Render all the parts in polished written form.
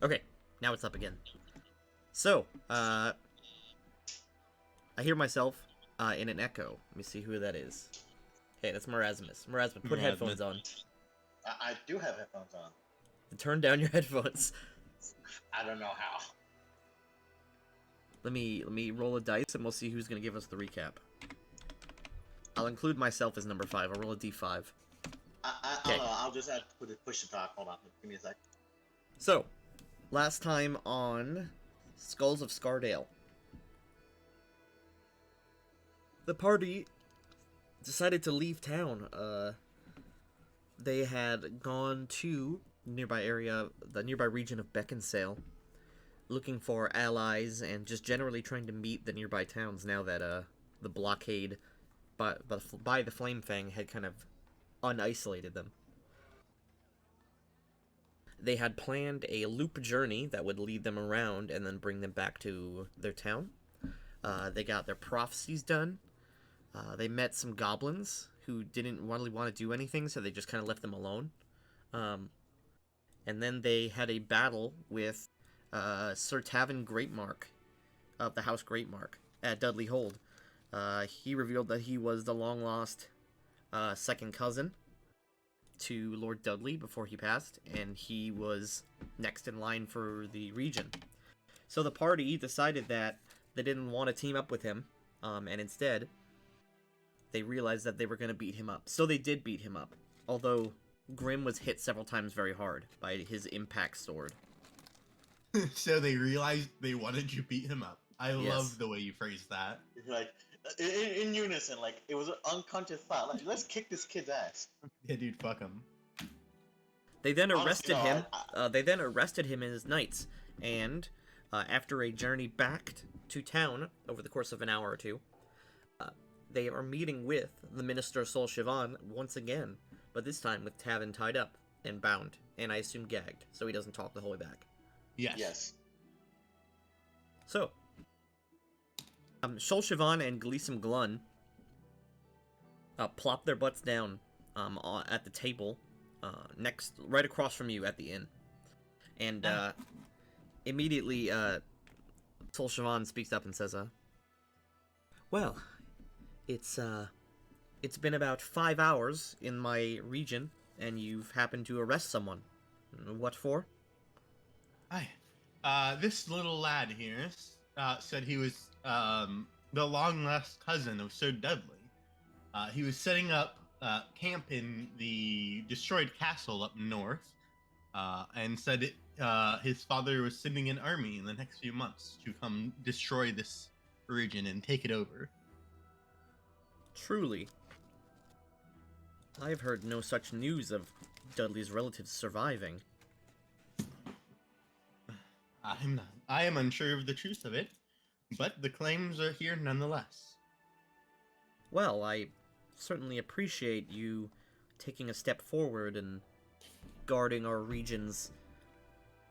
Okay, now it's up again. So, I hear myself in an echo. Let me see who that is. Hey, that's Marasmus. Marasmus, put Rasmus. headphones on. I do have headphones on. And turn down your headphones. I don't know how. Let me roll a dice and we'll see who's gonna give us the recap. I'll include myself as number 5. I'll roll a d5. Okay. I'll just have to push the talk. Hold on, give me a sec. So, last time on Skulls of Scardale, the party decided to leave town. They had gone to the nearby region of Beckinsale, looking for allies and just generally trying to meet the nearby towns now that the blockade by the Flame Fang had kind of unisolated them. They had planned a loop journey that would lead them around and then bring them back to their town. They got their prophecies done. They met some goblins who didn't really want to do anything, so they just kind of left them alone. And then they had a battle with Sir Tavin Greatmark of the House Greatmark at Dudley Hold. He revealed that he was the long-lost second cousin to Lord Dudley before he passed, and he was next in line for the region. So the party decided that they didn't want to team up with him, and instead they realized that they were going to beat him up. So they did beat him up, although Grim was hit several times very hard by his impact sword. So they realized they wanted to beat him up. I Yes. love the way you phrased that. Like in unison, like it was an unconscious thought. Like, let's kick this kid's ass. Yeah, dude, fuck him. They then Honestly, arrested no, him. They then arrested him and his knights, and after a journey back to town over the course of an hour or two, they are meeting with the Minister Sol Shivan once again, but this time with Tavin tied up and bound, and I assume gagged, so he doesn't talk the whole way back. Yes. Yes. So, Sol Shivan and Gleeson Glun plop their butts down at the table right across from you at the inn. And immediately, Sol Shivan speaks up and says, well, it's been about 5 hours in my region, and you've happened to arrest someone. What for? Hi. This little lad here said he was the long-lost cousin of Sir Dudley. He was setting up camp in the destroyed castle up north, and said his father was sending an army in the next few months to come destroy this region and take it over. Truly. I've heard no such news of Dudley's relatives surviving. I am unsure of the truth of it, but the claims are here nonetheless. Well, I certainly appreciate you taking a step forward and guarding our region's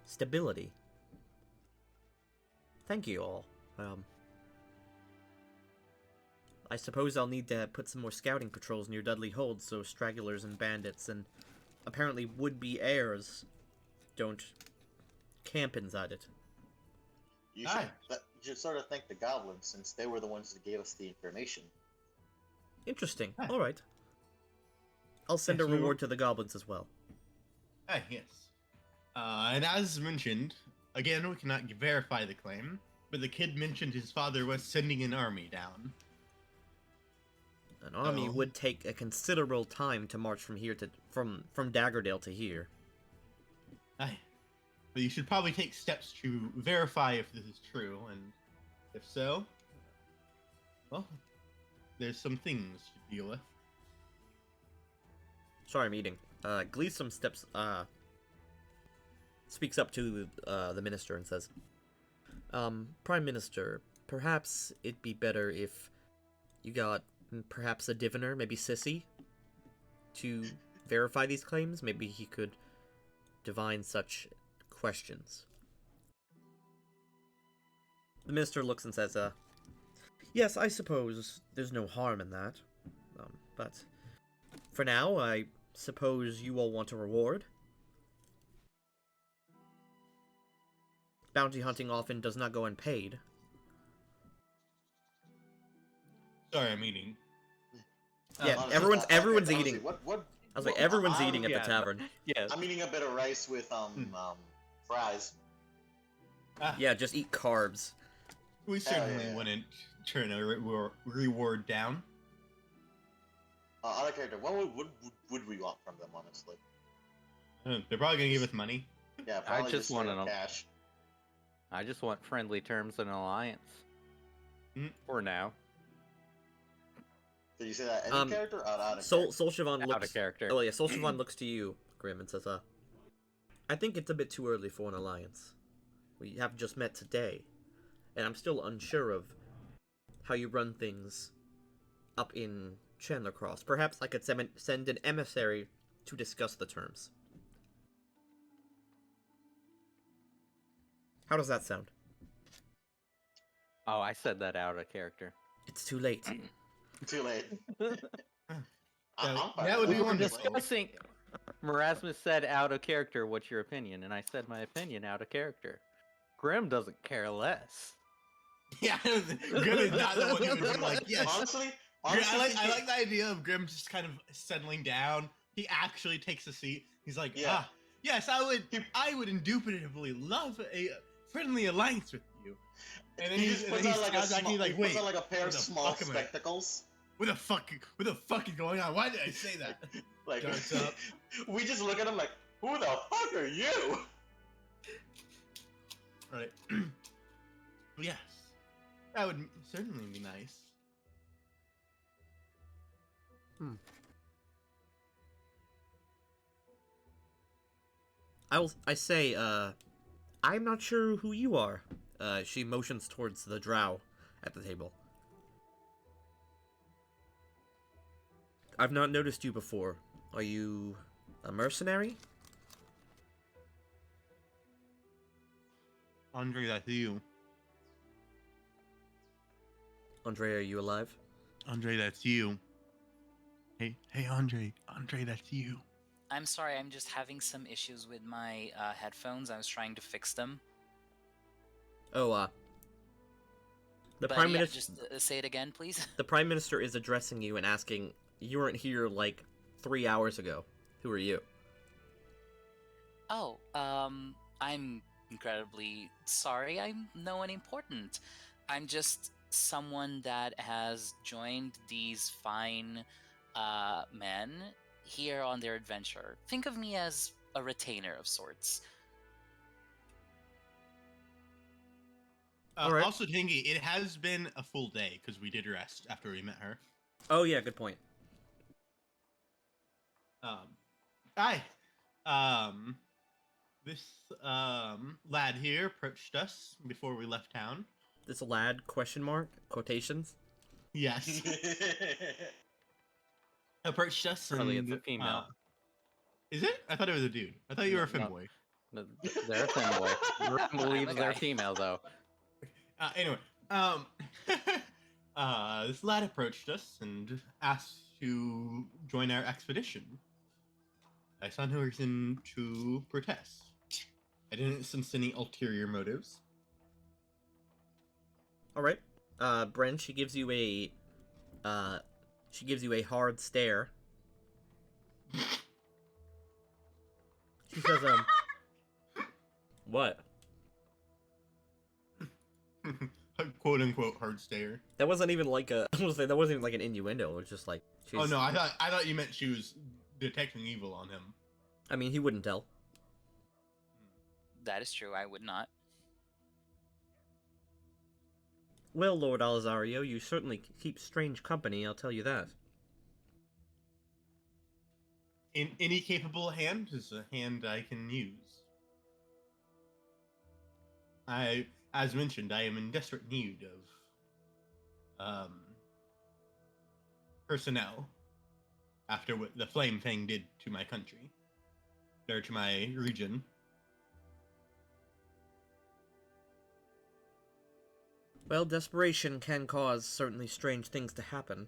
stability. Thank you all. I suppose I'll need to put some more scouting patrols near Dudley Hold so stragglers and bandits and apparently would-be heirs don't camp inside it. You should sort of thank the goblins since they were the ones that gave us the information. Interesting. Aye. Alright. I'll send Yes, a reward to the goblins as well. Yes. And as mentioned, again, we cannot verify the claim, but the kid mentioned his father was sending an army down. An army Oh. would take a considerable time to march from here to from Daggerdale to here. Aye. But you should probably take steps to verify if this is true, and if so, well, there's some things to deal with. Sorry, I'm eating. Gleeson speaks up to the minister and says, Prime Minister, perhaps it'd be better if you got perhaps a diviner, maybe Sissy, to verify these claims. Maybe he could divine such questions. The minister looks and says, yes, I suppose there's no harm in that. But for now, I suppose you all want a reward? bounty hunting often does not go unpaid. Sorry, I'm eating. Yeah, Honestly, everyone's honestly, eating. What? I was like, what- everyone's I'm- eating at the Yeah. tavern. Yeah. I'm eating a bit of rice with fries. Yeah, just eat carbs. We Hell certainly yeah. wouldn't turn a reward down. Other character, what would we want from them, honestly? They're probably gonna give us money. Yeah, probably just straight wanna up know. cash. I just want friendly terms and alliance. Mm. For now. Did you say that any Um, character or out of Sol Siobhan Out looks. of character. Oh yeah, Sol Siobhan looks to you, Grim, and says, I think it's a bit too early for an alliance. We have just met today, and I'm still unsure of how you run things up in Chandler Cross. Perhaps I could send an emissary to discuss the terms. How does that sound? Oh, I said that out of character. It's too late. Too late. That fine would with be it. wonderful. Discussing. Marasmus said out of character, what's your opinion? And I said my opinion out of character. Grim doesn't care less. Yeah, Grim is not the one who would be like, yes. Honestly, I like the idea of Grim just kind of settling down. He actually takes a seat. He's like, Yeah. yes, I would indubitably love a friendly alliance with you. And then he just puts on like a he's like, he wait, puts on like a pair what of the small fuck am I- spectacles. what the fuck is going on? Why did I say that? Like, Darts up. we just look at him like, who the fuck are you? Right. Yes. That would certainly be nice. I say, I'm not sure who you are. She motions towards the drow at the table. I've not noticed you before. Are you a mercenary? Andre, that's you. Andre, are you alive? Andre, that's you. Hey, Andre, that's you. I'm sorry, I'm just having some issues with my headphones. I was trying to fix them. Oh, the But Prime yeah, Minister. just say it again, please. The Prime Minister is addressing you and asking, you weren't here like 3 hours ago. Who are you? Oh, I'm incredibly sorry. I'm no one important. I'm just someone that has joined these fine men here on their adventure. Think of me as a retainer of sorts. All right. Also, Tingy, it has been a full day because we did rest after we met her. Oh yeah, good point. Hi. This lad here approached us before we left town. This lad, question mark, quotations. Yes. Approached us Surely and it's a female. is it? I thought it was a dude. I thought you were a No. femboy. They're a femboy. Grim believes I'm a they're guy. female, though. Anyway, this lad approached us and asked to join our expedition. I saw no reason to protest. I didn't sense any ulterior motives. All right. Bren, she gives you a hard stare. She says, what? Quote unquote hard stare. That wasn't even like a. I was say that wasn't even like an innuendo. It was just like. She's, Oh no, I thought you meant she was detecting evil on him. I mean, he wouldn't tell. That is true, I would not. Well, Lord Alizario, you certainly keep strange company. I'll tell you that. In any capable hand is a hand I can use. As mentioned, I am in desperate need of personnel after what the Flame Fang did to my country, or to my region. Well, desperation can cause certainly strange things to happen.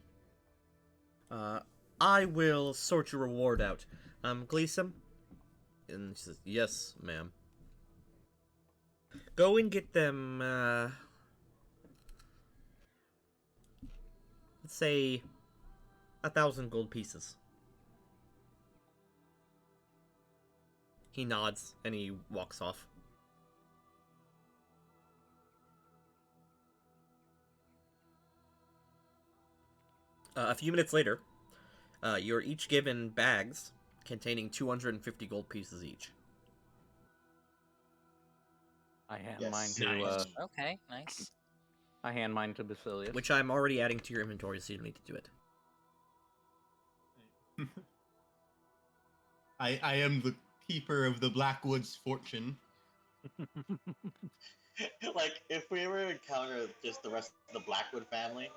I will sort your reward out. Gleason? And she says, yes, ma'am. Go and get them, let's say 1,000 gold pieces. He nods and he walks off. A few minutes later, you're each given bags containing 250 gold pieces each. I hand Yes. mine to Nice. Okay, nice. I hand mine to Basilius. Which I'm already adding to your inventory, so you don't need to do it. I am the keeper of the Blackwood's fortune. Like, if we ever encounter just the rest of the Blackwood family,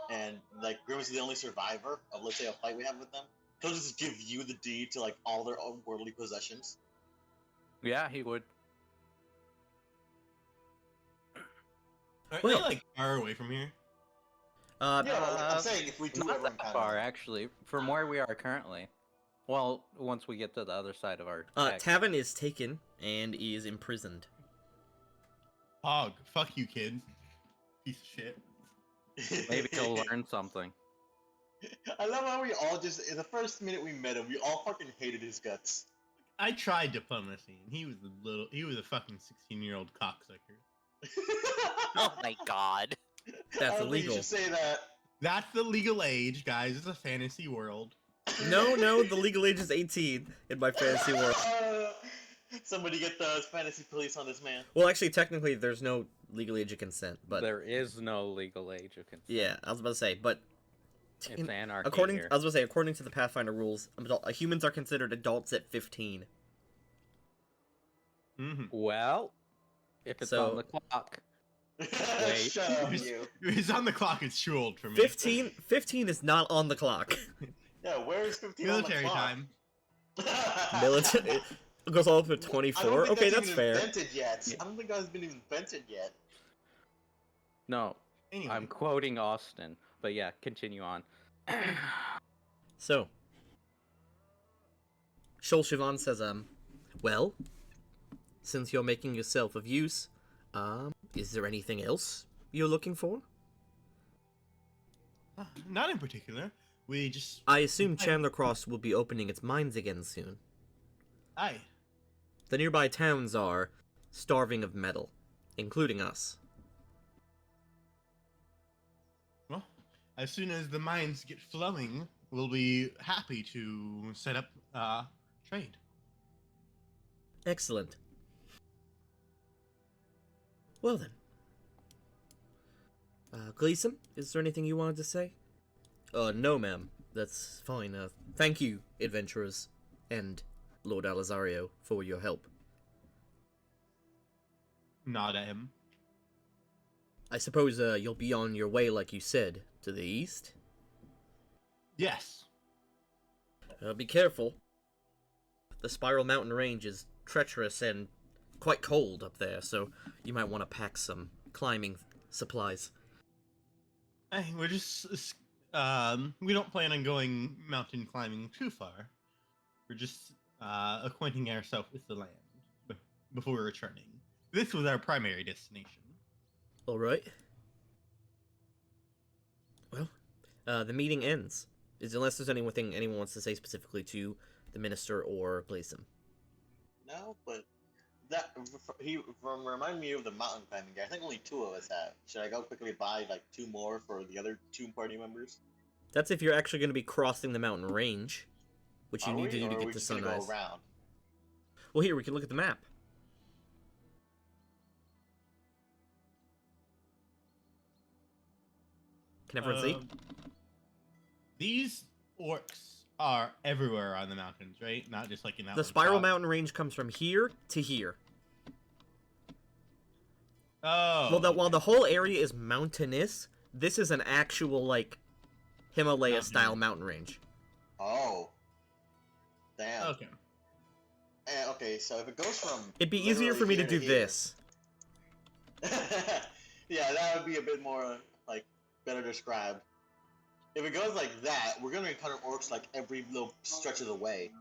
and like Grim's the only survivor of, let's say, a fight we have with them, he'll just give you the deed to like all their own worldly possessions. Yeah, he would. Aren't Well- they like far away from here? Yeah, but like, I'm saying if we do Not ever that encounter far, them. actually, from where we are currently. Well, once we get to the other side of our deck. Tavin is taken and is imprisoned. Hog, fuck you, kid. Piece of shit. Maybe he'll learn something. I love how we all just, in the first minute we met him, we all fucking hated his guts. I tried diplomacy, and he was a fucking 16-year-old cocksucker. Oh my god. That's I don't think illegal. You should say that. That's the legal age, guys. It's a fantasy world. No, the legal age is 18 in my fantasy world. Somebody get the fantasy police on this man. Well, actually, technically, there's no legal age of consent, but There is no legal age of consent. yeah, I was about to say, but It's anarchy according here. according to the Pathfinder rules, humans are considered adults at 15. Mm-hmm. Well, if it's So- on the clock. Wait. Shut up, you. He's on the clock. It's too old for me. 15 is not on the clock. Yeah, where is 15 Military on the time. clock? Military. It goes all up to I don't 24. think Okay, that's that's even fair. Invented yet. I don't think that's been invented yet. No, Anyway, I'm quoting Austin. But yeah, continue on. So, Shol Shivan says, well, since you're making yourself of use, is there anything else you're looking for? not in particular. We just. I assume Chandler Cross will be opening its mines again soon. Aye. The nearby towns are starving of metal, including us. Well, as soon as the mines get flowing, we'll be happy to set up trade. Excellent. Well then. Gleason, is there anything you wanted to say? No, ma'am. That's fine. Thank you, adventurers, and Lord Alizario, for your help. Nod at him. I suppose, you'll be on your way, like you said, to the east? Yes. Be careful. The Spiral Mountain Range is treacherous and quite cold up there, so you might want to pack some climbing supplies. Hey, we're just. We don't plan on going mountain climbing too far. We're just acquainting ourselves with the land before returning. This was our primary destination. Alright. Well, the meeting ends. Unless there's anything anyone wants to say specifically to the minister or Gleason. No, but that he remind me of the mountain climbing guy. I think only 2 of us have. Should I go quickly buy like 2 more for the other 2 party members? That's if you're actually going to be crossing the mountain range, which you Are need to we, do or to are we get to just gonna Sunrise. go around? Well, here, we can look at the map. Can everyone see? These orcs are everywhere on the mountains, right? Not just like in that The one Spiral spot. Mountain Range comes from here to here. Oh. While the whole area is mountainous, this is an actual, like, Himalaya-style mountain range. Oh. Damn. Okay. Okay, so if it goes from It'd be easier for me to do here this. yeah, that would be a bit more like better described. If it goes like that, we're gonna encounter orcs like every little stretch of the way.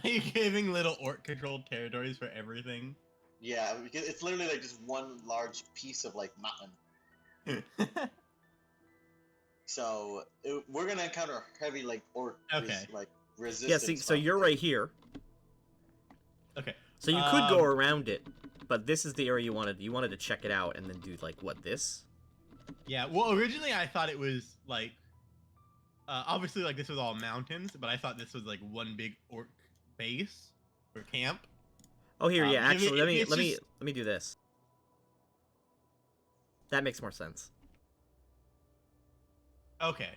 Are you giving little orc-controlled territories for everything? Yeah, because it's literally like just one large piece of like mountain. So we're gonna encounter heavy like orc Okay. resistance. Yeah, see, so from you're it. right here. Okay. So you could go around it, but this is the area you wanted. You wanted to check it out and then do like what this? Yeah. Well, originally I thought it was like, obviously like this was all mountains, but I thought this was like one big orc base or camp. Oh, here, yeah. if it- Actually, if it's let just- me do this. That makes more sense. Okay.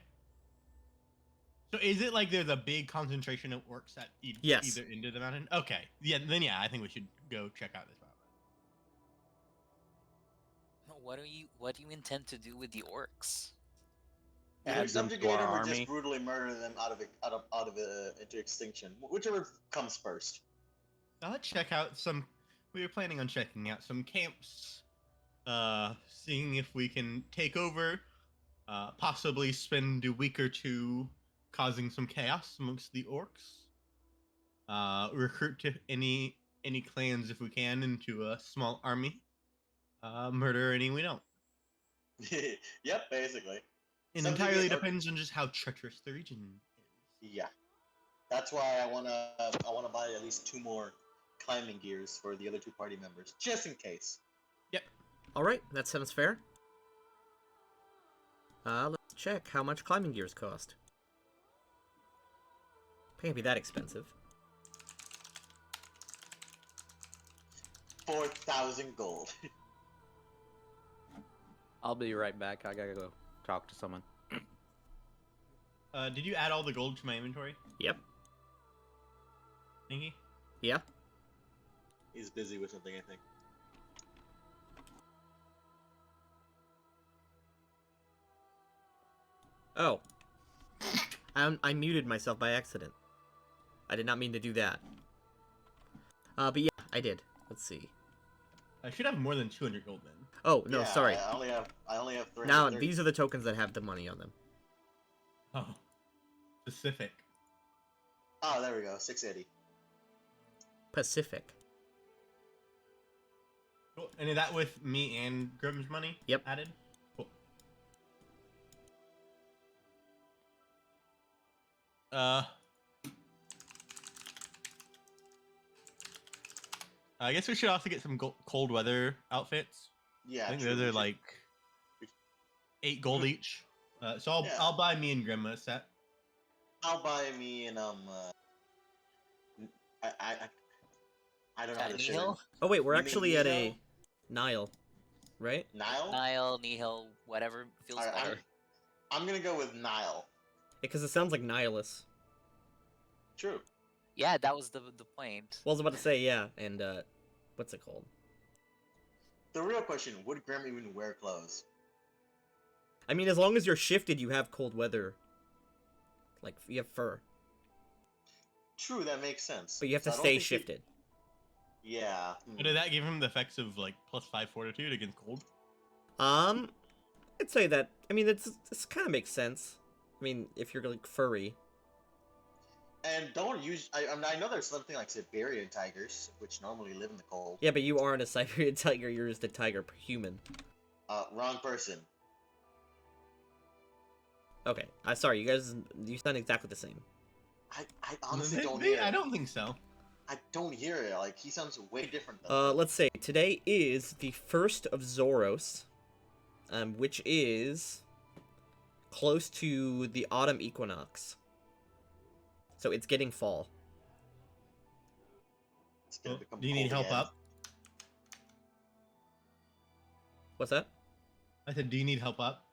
So is it like there's a big concentration of orcs at Yes. either end of the mountain? Okay. Yeah. Then yeah, I think we should go check out this mountain. What do you intend to do with the orcs? Either Add them to subjugate our them or army. just brutally murder them out of into extinction, whichever comes first. Now let's check out some. We were planning on checking out some camps, seeing if we can take over, possibly spend a week or two causing some chaos amongst the orcs. Recruit to any clans if we can into a small army. Murder any we don't. Yep, basically. It Subjugate entirely or- depends on just how treacherous the region is. Yeah, that's why I wanna buy at least 2 more climbing gears for the other 2 party members, just in case. All right, that sounds fair. Let's check how much climbing gears cost. Can't be that expensive. 4,000 gold. I'll be right back. I gotta go talk to someone. Did you add all the gold to my inventory, Yep. Thingy? Yeah. He's busy with something, I think. Oh. I muted myself by accident. I did not mean to do that. But yeah, I did. Let's see. I should have more than 200 gold then. Oh, no, Yeah, sorry. I only have 330. Now, these are the tokens that have the money on them. Oh, specific. Oh, there we go. 680. Pacific. Cool. And is that with me and Grim's money? Yep. Added. Cool. I guess we should also get some cold weather outfits. Yeah, I think true, those we are should- like 8 gold each. So Yeah. I'll buy me and Grim a set. I'll buy me and I don't know how to say it. Nihil? Oh, wait, we're You mean actually at a Nihil? Nile, right? Nile. Nihil, Nihil, whatever feels Alright, better. I'm gonna go with Nile. Because it sounds like Nihilus. True. Yeah, that was the point. Well, I was about to say, yeah, and, what's it called? The real question: would Grim even wear clothes? I mean, as long as you're shifted, you have cold weather. Like, you have fur. True, that makes sense. But you have to So I don't stay think he- shifted. Yeah. But did that give him the effects of like +5 fortitude against cold? I'd say that, I mean, this kind of makes sense. I mean, if you're, like, furry. And don't use. I know there's something like Siberian tigers, which normally live in the cold. Yeah, but you aren't a Siberian tiger, you're just a tiger human. Wrong person. Okay, sorry, you sound exactly the same. I honestly don't Maybe- hear. I don't think so. I don't hear it. Like he sounds way different. Though. Let's say, today is the 1st of Zoros, which is close to the autumn equinox. So it's getting fall. It's gonna become Do you need cold help again. up? What's that? I said, do you need help up?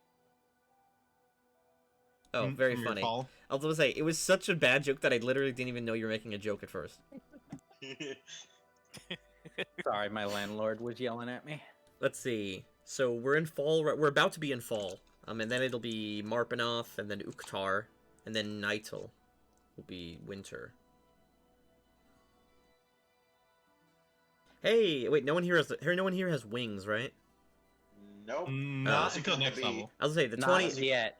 Oh, from- very from your funny. fall? I was gonna say, it was such a bad joke that I literally didn't even know you were making a joke at first. Sorry, my landlord was yelling at me. Let's see. So we're in fall. We're about to be in fall. And then it'll be Marpanoth, and then Uktar, and then Nightel will be winter. Hey, wait, no one here has wings, right? Nope. Not it's until gonna next be- level. I was gonna say the Not 20. yet.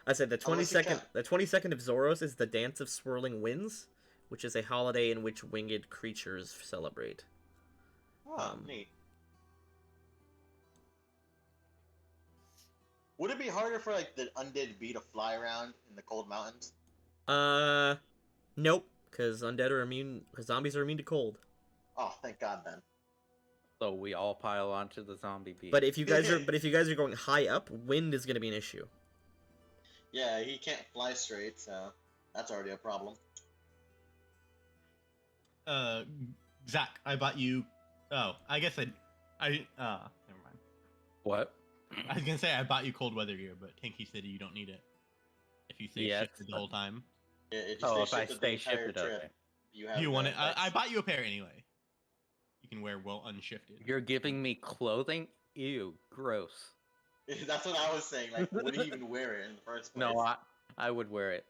I said the Unless you 22nd. count- The 22nd of Zoros is the Dance of Swirling Winds, which is a holiday in which winged creatures celebrate. Oh, neat. Would it be harder for like the undead bee to fly around in the cold mountains? Nope, because undead are immune. Because zombies are immune to cold. Oh, thank God then. So we all pile onto the zombie beast. But if you guys are going high up, wind is going to be an issue. Yeah, he can't fly straight, so that's already a problem. Zach, I bought you. Oh, I guess never mind. What? I was gonna say I bought you cold weather gear, but Tanky said you don't need it if you stay Yes, shifted the whole time. Yeah, it Oh, just if I the stay entire shifted, trip. okay. Have You want it? the- I bought you a pair anyway. You can wear well unshifted. You're giving me clothing? Ew, gross. That's what I was saying. Like, would he even wear it in the first place? No, I would wear it.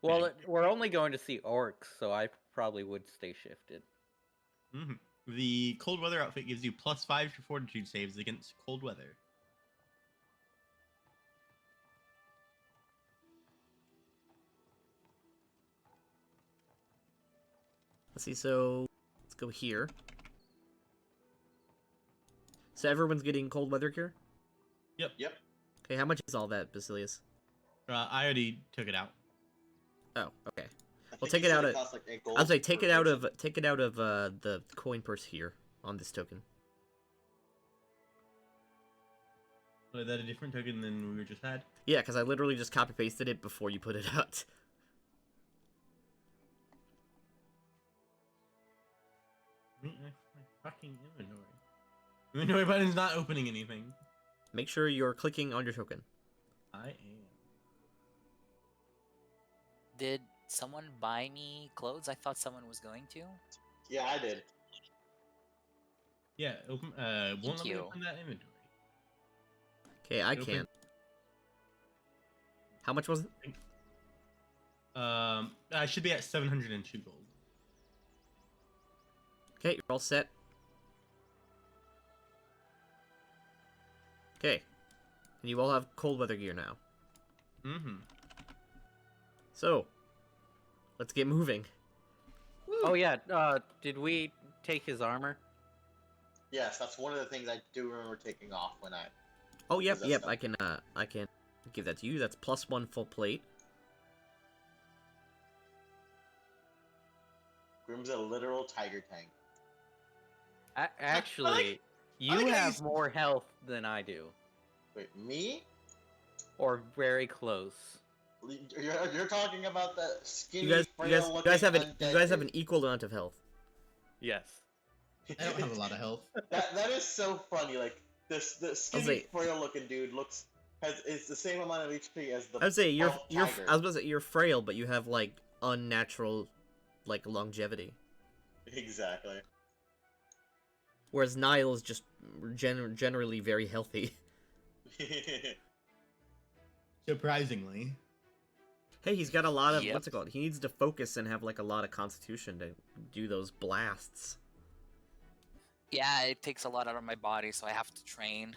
Well, we're only going to see orcs, so I probably would stay shifted. Mm-hmm. The cold weather outfit gives you +5 to fortitude saves against cold weather. Let's see. So let's go here. So everyone's getting cold weather gear. Yep. Okay, how much is all that, Basilius? I already took it out. Oh, okay. I Well, think take he it said out of. costs, like, 8 gold I'll say per take it out person. of the coin purse here on this token. Was that a different token than we just had? Yeah, because I literally just copy pasted it before you put it out. My fucking inventory. Inventory button's not opening anything. Make sure you're clicking on your token. I am. Did someone buy me clothes? I thought someone was going to. Yeah, I did. Yeah, open. Won't let me you. open that inventory. Okay, I Open. can't. How much was it? I should be at 702 gold. Okay, you're all set. Okay. And you all have cold weather gear now. Mm-hmm. So, let's get moving. Oh yeah, did we take his armor? Yes, that's one of the things I do remember taking off when I. Oh, yep, Possess yep, them. I can give that to you. That's +1 full plate. Grim's a literal tiger tank. Actually, you I like how have more health than I do. Wait, me? Or very close. You're talking about the skinny, You frail guys have undead an equal amount of health. Yes. dude. I don't have a lot of health. That is so funny. Like the skinny, say- frail looking dude is the same amount of HP as the. I would say buff tiger. I was about to say you're frail, but you have like unnatural, like longevity. Exactly. Whereas Nile is just generally very healthy. Surprisingly. Hey, he's got a lot of Yep. what's it called? He needs to focus and have like a lot of constitution to do those blasts. Yeah, it takes a lot out of my body, so I have to train.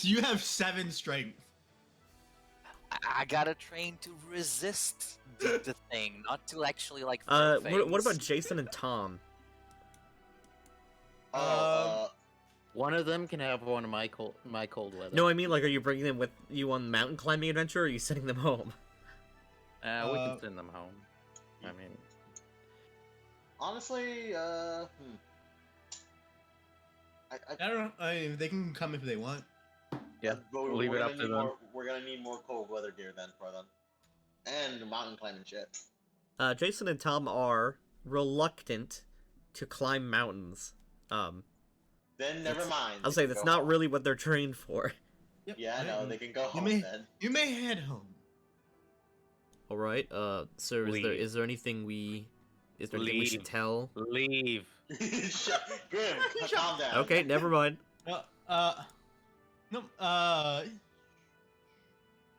You have 7 strength. I gotta train to resist the thing, not to actually like. throw What about things. Jason and Tom? One of them can have one of my cold weather. No, I mean like, are you bringing them with you on the mountain climbing adventure, or are you sending them home? We can send them home. I mean, honestly, I don't know. They can come if they want. yeah, but leave we're it gonna up to need them. more. We're gonna need more cold weather gear then for them, and mountain climbing shit. Jason and Tom are reluctant to climb mountains. Then never mind. I'll they say can that's go not home. really what they're trained for. Yep. Yeah, no, they can go home may- then. You may head home. All right. Sir, Leave. is there anything we Leave. should tell? Leave. Grim, calm down. Okay, never mind. No. I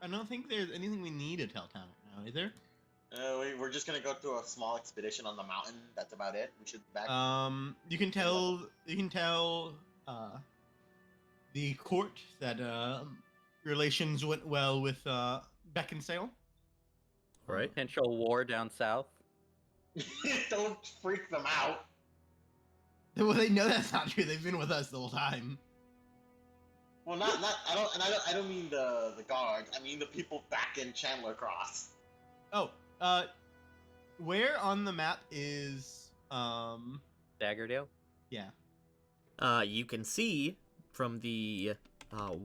don't think there's anything we need to tell town right now, is there? We're just gonna go to a small expedition on the mountain. That's about it. We should back. You can tell the court that relations went well with Beckinsale. Right. Potential war down south. Don't freak them out. Well, they know that's not true. They've been with us the whole time. Well, not I don't mean the guard. I mean the people back in Chandler Cross. Oh, where on the map is Daggerdale. Yeah. You can see from the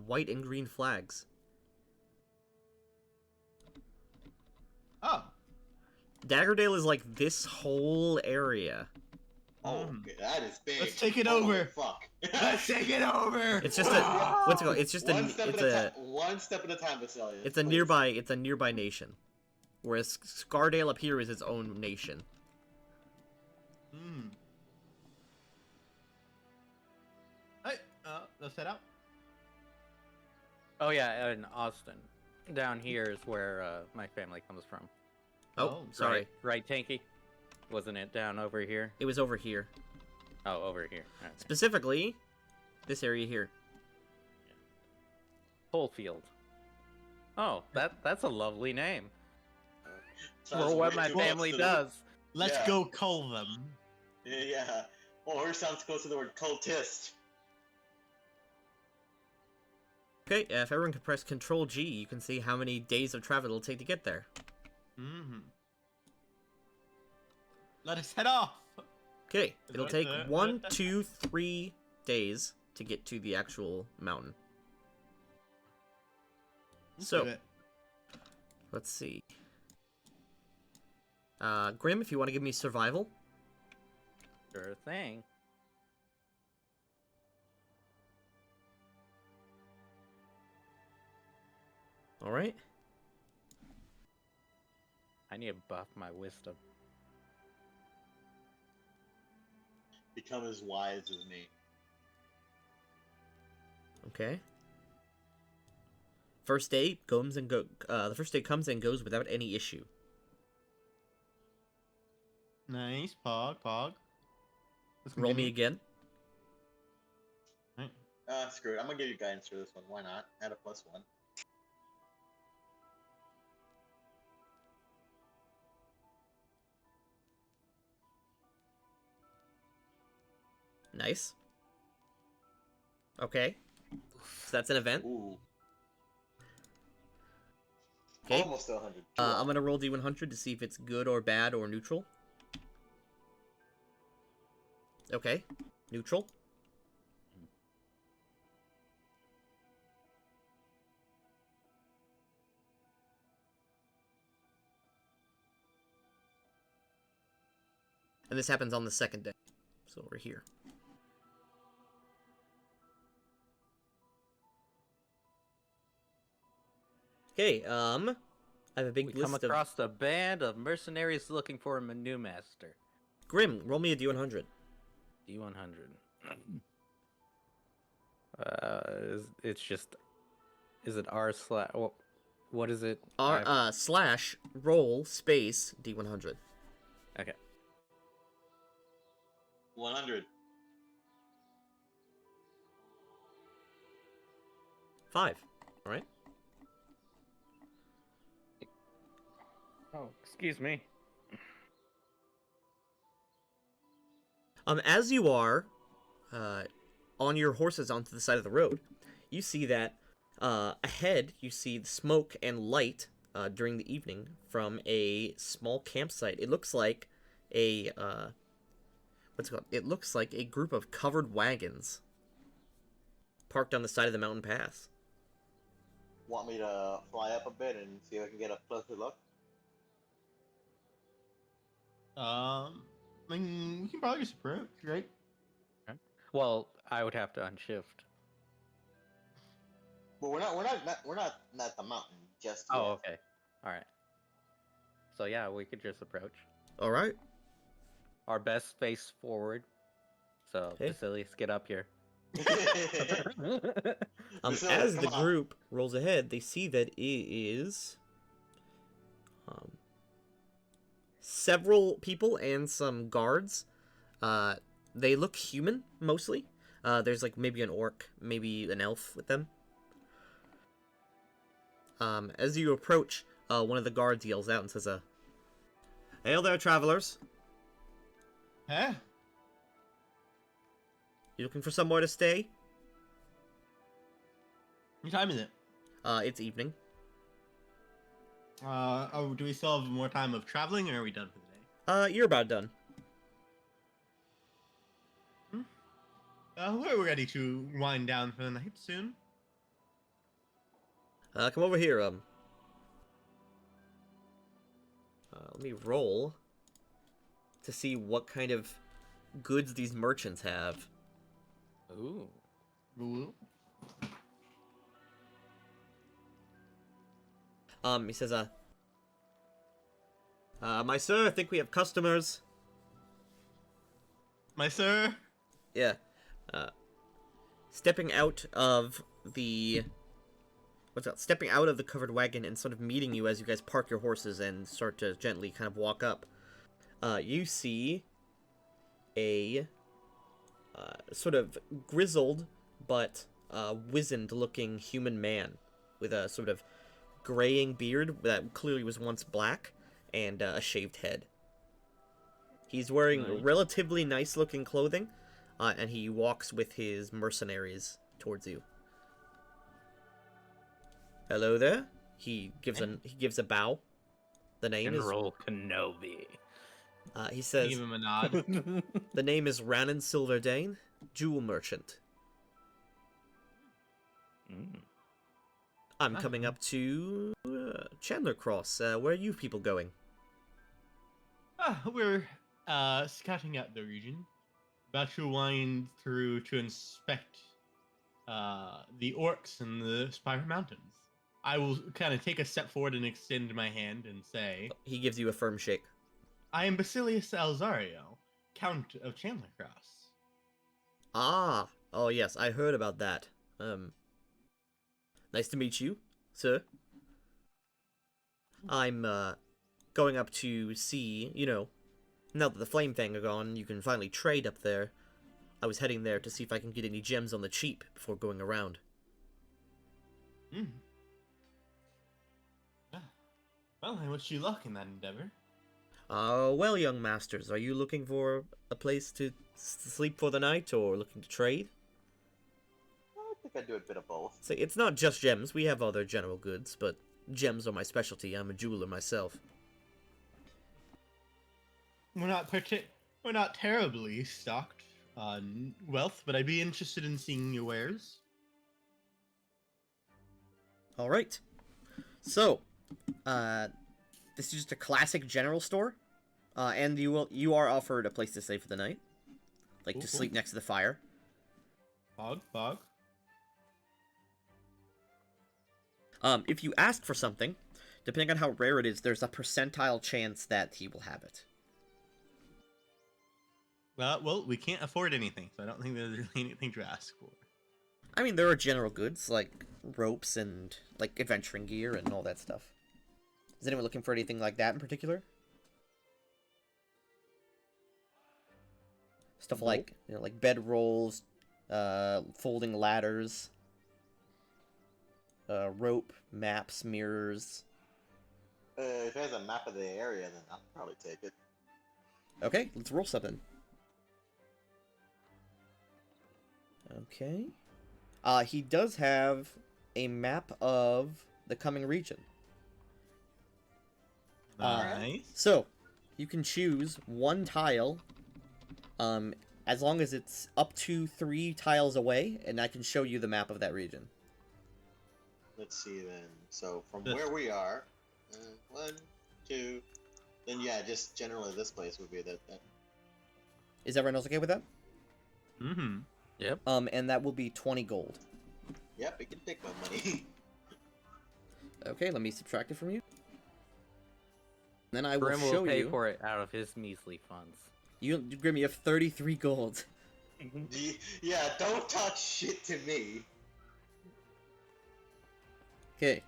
white and green flags. Oh. Daggerdale is like this whole area. Oh, okay, that is big. Let's take it Oh, over. Fuck. Let's take it over. It's just a what's it called? It's just one step at a time, Vasilius. it's a please. nearby nation. Whereas Scardale up here is its own nation. Hmm. Hey, let's head out. Oh yeah, in Austin. Down here is where my family comes from. Oh, sorry. Right, Tanky? Wasn't it down over here? It was over here. Oh, over here. All right. Specifically, this area here. Coalfield. Oh, that's a lovely name. Sounds For what way my too family close to does. Let's Yeah. go cull them. Yeah. Or sounds close to the word cultist. Okay, if everyone can press Control G, you can see how many days of travel it'll take to get there. Mm-hmm. Let us head off. Okay, it'll take that- 1, 2, 3 days to get to the actual mountain. Let's So- do it. Let's see. Grim, if you want to give me survival. Sure thing. Alright. I need to buff my wisdom. Become as wise as me. Okay. First day comes and the first day comes and goes without any issue. Nice. Pog. Let's Roll me continue. again. Screw it. I'm gonna give you guidance for this one. Why not? Add a +1. Nice. Okay. So that's an event. Ooh. Okay. Almost to 100. I'm gonna roll D100 to see if it's good or bad or neutral. Okay. Neutral. And this happens on the second day. So we're here. Okay, I have a big We list come of... across a band of mercenaries looking for a new master. Grim, roll me a D100. D100. It's just... Is it R slash... What is it? Slash, roll, space, D100. Okay. 100. 5. Alright. Oh, excuse me. As you are on your horses onto the side of the road, you see that ahead you see the smoke and light during the evening from a small campsite. It looks like a what's it called? It looks like a group of covered wagons parked on the side of the mountain pass. Want me to fly up a bit and see if I can get a closer look? I mean, we can probably just approach, right? Well, I would have to unshift. But we're not at the mountain just yet. Oh, okay. Alright. So yeah, we could just approach. All right. Our best face forward. So, Hey. Basilius, get up here. Priscilla, As come the on. group rolls ahead, they see that it is several people and some guards. They look human mostly. There's like maybe an orc, maybe an elf with them. As you approach, one of the guards yells out and says, "Hail there, travelers! Huh? You looking for somewhere to stay?" What time is it? It's evening. Do we still have more time of traveling, or are we done for the day? You're about done. We're ready to wind down for the night soon. Come over here, let me roll to see what kind of goods these merchants have. Ooh. Ooh. He says, my sir, I think we have customers. My sir? Yeah. Stepping out of the... What's that? Stepping out of the covered wagon and sort of meeting you as you guys park your horses and start to gently kind of walk up. You see a sort of grizzled but wizened-looking human man with a sort of graying beard that clearly was once black and a shaved head. He's wearing Nice. relatively nice-looking clothing, and he walks with his mercenaries towards you. Hello there. He gives a bow. The name General Kenobi. He says, Give him a nod. the name is Rannon Silverdane, jewel merchant. Mm. I'm coming up to Chandler Cross. Where are you people going? We're scouting out the region. About to wind through to inspect the orcs in the Spire Mountains. I will kind of take a step forward and extend my hand and say, He gives you a firm shake. I am Basilius Alzario, Count of Chandler Cross. Ah, oh yes, I heard about that. Nice to meet you, sir. I'm going up to see, now that the Flame Fang are gone, you can finally trade up there. I was heading there to see if I can get any gems on the cheap before going around. Hmm. Well, I wish you luck in that endeavor. Well, young masters, are you looking for a place to sleep for the night, or looking to trade? I think I'd do a bit of both. Say, it's not just gems, we have other general goods, but gems are my specialty. I'm a jeweler myself. We're not terribly stocked on wealth, but I'd be interested in seeing your wares. Alright. So, this is just a classic general store, and you are offered a place to stay for the night. Like, to Cool. sleep next to the fire. Fog. If you ask for something, depending on how rare it is, there's a percentile chance that he will have it. Well, we can't afford anything, so I don't think there's really anything to ask for. I mean, there are general goods, like ropes and, like, adventuring gear and all that stuff. Is anyone looking for anything like that in particular? Stuff like, like bed rolls, folding ladders, rope, maps, mirrors. If it has a map of the area, then I'll probably take it. Okay, let's roll something. Okay. He does have a map of the coming region. Nice. So, you can choose one tile, as long as it's up to 3 tiles away, and I can show you the map of that region. Let's see then. So from This- where we are, 1, 2, then yeah, just generally this place would be that. Is everyone else okay with that? Mm-hmm. Yep. And that will be 20 gold. Yep, we can take my money. Okay, let me subtract it from you. Then I will Grim show will pay you. for it out of his measly funds. Grim, you have 33 gold. Yeah, don't talk shit to me. Okay.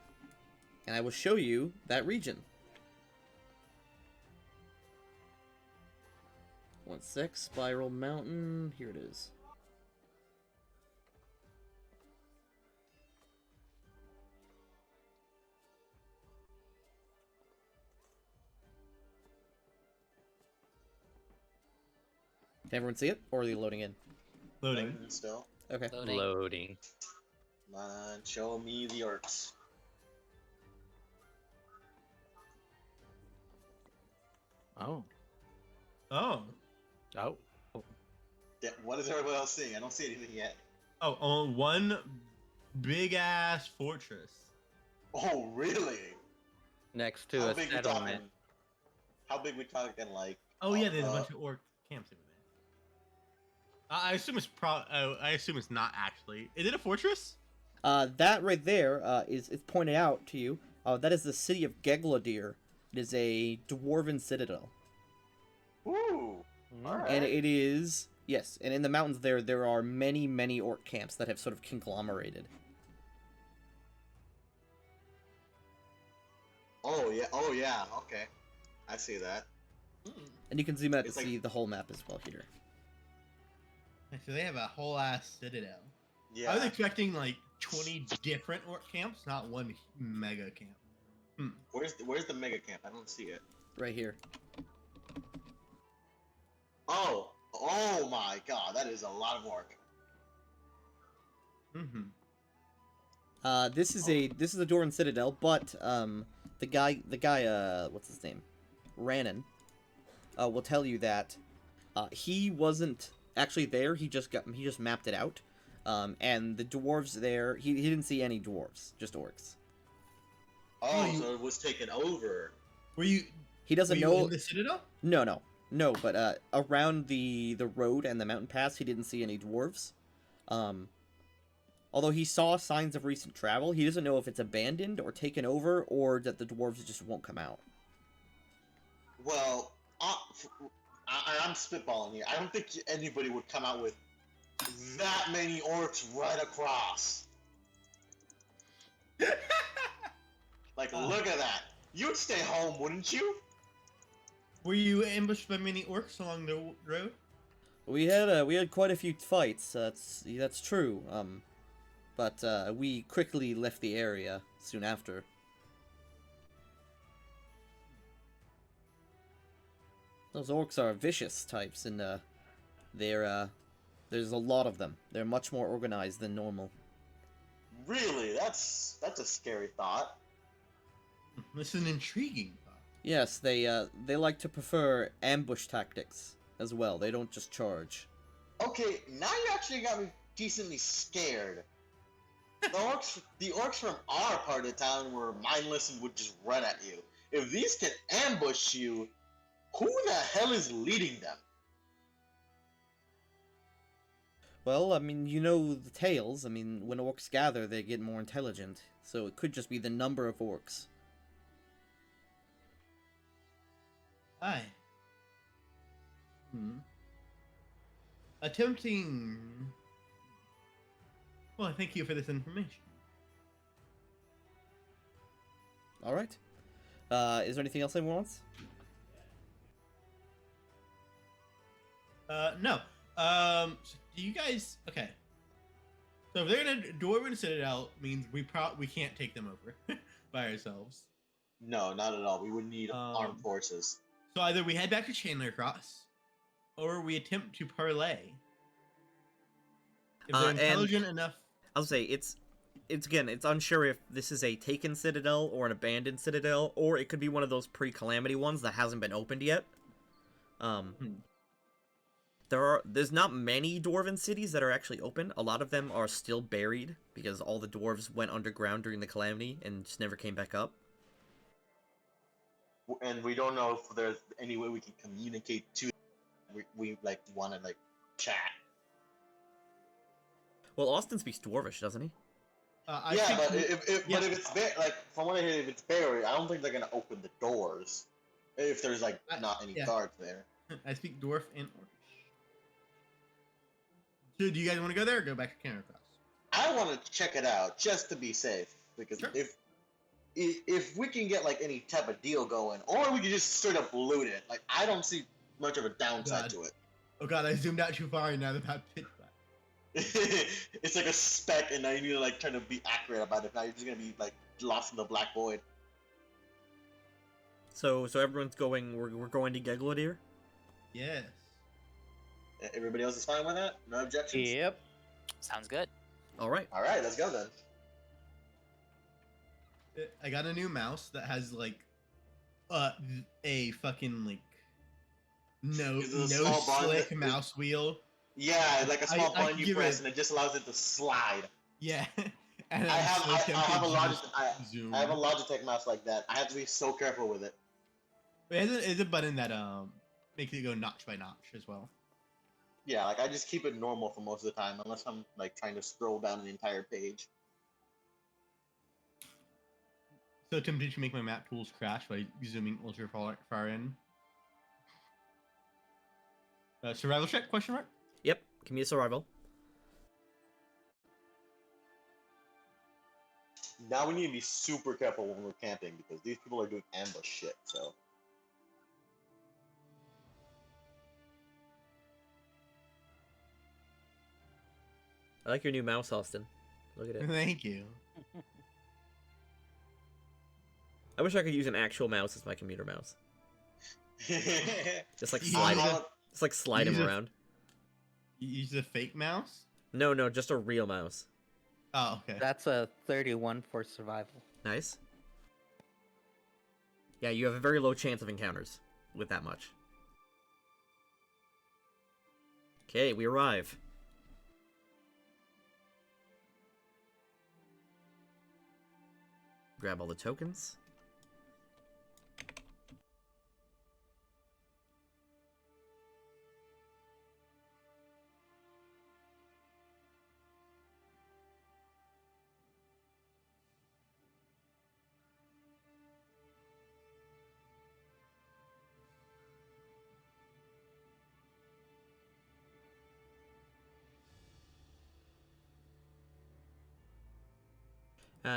And I will show you that region. 1 sec, Spiral Mountain. Here it is. Can everyone see it, or are they loading in? Loading. Still. Okay. Loading. Loading. Come on, show me the orcs. Oh. Oh. Oh. Yeah, what is everyone else seeing? I don't see anything yet. Oh, on one big ass fortress. Oh, really? Next to How a big we settlement. talking? How big we talking? Like. Oh yeah, there's a bunch of orc camps over there. I assume it's I assume it's not actually. Is it a fortress? That right there is pointed out to you. That is the city of Gegladir. It is a dwarven citadel. Ooh. Alright. And it is, yes, and in the mountains there are many orc camps that have sort of conglomerated. Oh yeah, okay. I see that. And you can zoom out to It's like- see the whole map as well here. So they have a whole ass citadel. Yeah. I was expecting like 20 different orc camps, not one mega camp. Where's the mega camp? I don't see it. Right here. Oh my god, that is a lot of work. Mm-hmm. This is a Dwarven citadel, but the guy what's his name? Rannon will tell you that he wasn't actually there. He just mapped it out. And the dwarves there, he didn't see any dwarves, just orcs. Oh, so it was taken over. Were you? He doesn't were know. you in the citadel? No, but around the road and the mountain pass, he didn't see any dwarves. Although he saw signs of recent travel, he doesn't know if it's abandoned or taken over, or that the dwarves just won't come out. Well, I'm spitballing here. I don't think anybody would come out with that many orcs right across. Like, look at that. You'd stay home, wouldn't you? Were you ambushed by many orcs along the road? We had quite a few fights. That's true. But we quickly left the area soon after. Those orcs are vicious types, and there's a lot of them. They're much more organized than normal. Really? That's a scary thought. This is an intriguing thought. Yes, they like to prefer ambush tactics as well. They don't just charge. Okay, now you actually got me decently scared. The orcs from our part of town were mindless and would just run at you. If these can ambush you, who the hell is leading them? Well, I mean, you know the tales. I mean, when orcs gather, they get more intelligent. So it could just be the number of orcs. Aye. Attempting. Well, thank you for this information. All right. Is there anything else anyone wants? No. So do you guys? Okay. So if they're in a Dwarven Citadel, means we can't take them over by ourselves. No, not at all. We would need armed forces. So either we head back to Chandler Cross, or we attempt to parlay. If they're And- intelligent enough. I'll say it's unsure if this is a taken citadel or an abandoned citadel, or it could be one of those pre-calamity ones that hasn't been opened yet. There's not many dwarven cities that are actually open. A lot of them are still buried because all the dwarves went underground during the calamity and just never came back up. And we don't know if there's any way we can communicate to them. We like want to like chat. Well, Austin speaks dwarvish, doesn't he? I Yeah, think but we- but if it's like from what I hear, if it's buried, I don't think they're gonna open the doors if there's like not any yeah. guards there. I speak dwarf and orcish. So do you guys want to go there or go back to Chandler Cross? I want to check it out just to be safe because Sure. if we can get like any type of deal going, or we can just straight up loot it, like I don't see much of a downside God. to it. Oh god, I zoomed out too far and now the map pitch black. It's like a speck, and now you need to like try to be accurate about it. Now you're just gonna be like lost in the black void. So everyone's going. We're going to Gegladir. Yes. Everybody else is fine with that? No objections? Yep. Sounds good. All right. All right, let's go then. I got a new mouse that has like a fucking like no Is it a small button slick that- mouse wheel. Yeah, like a small I button you give press it- and it just allows it to slide. Yeah. And I I'm have so I tempted have a to Logitech just zoom. I have a Logitech mouse like that. I have to be so careful with it. It's a button that makes it go notch by notch as well. Yeah, like I just keep it normal for most of the time, unless I'm like trying to scroll down an entire page. So tempted to make my map tools crash by zooming ultra far in. Survival check? Question mark? Yep. Give me a survival. Now we need to be super careful when we're camping because these people are doing ambush shit. So I like your new mouse, Austin. Look at it. Thank you. I wish I could use an actual mouse as my commuter mouse. Just like You slide, use I'll- just like slide him use a- around. You use a fake mouse? No, just a real mouse. Oh, okay. That's a 31 for survival. Nice. Yeah, you have a very low chance of encounters with that much. Okay, we arrive. Grab all the tokens.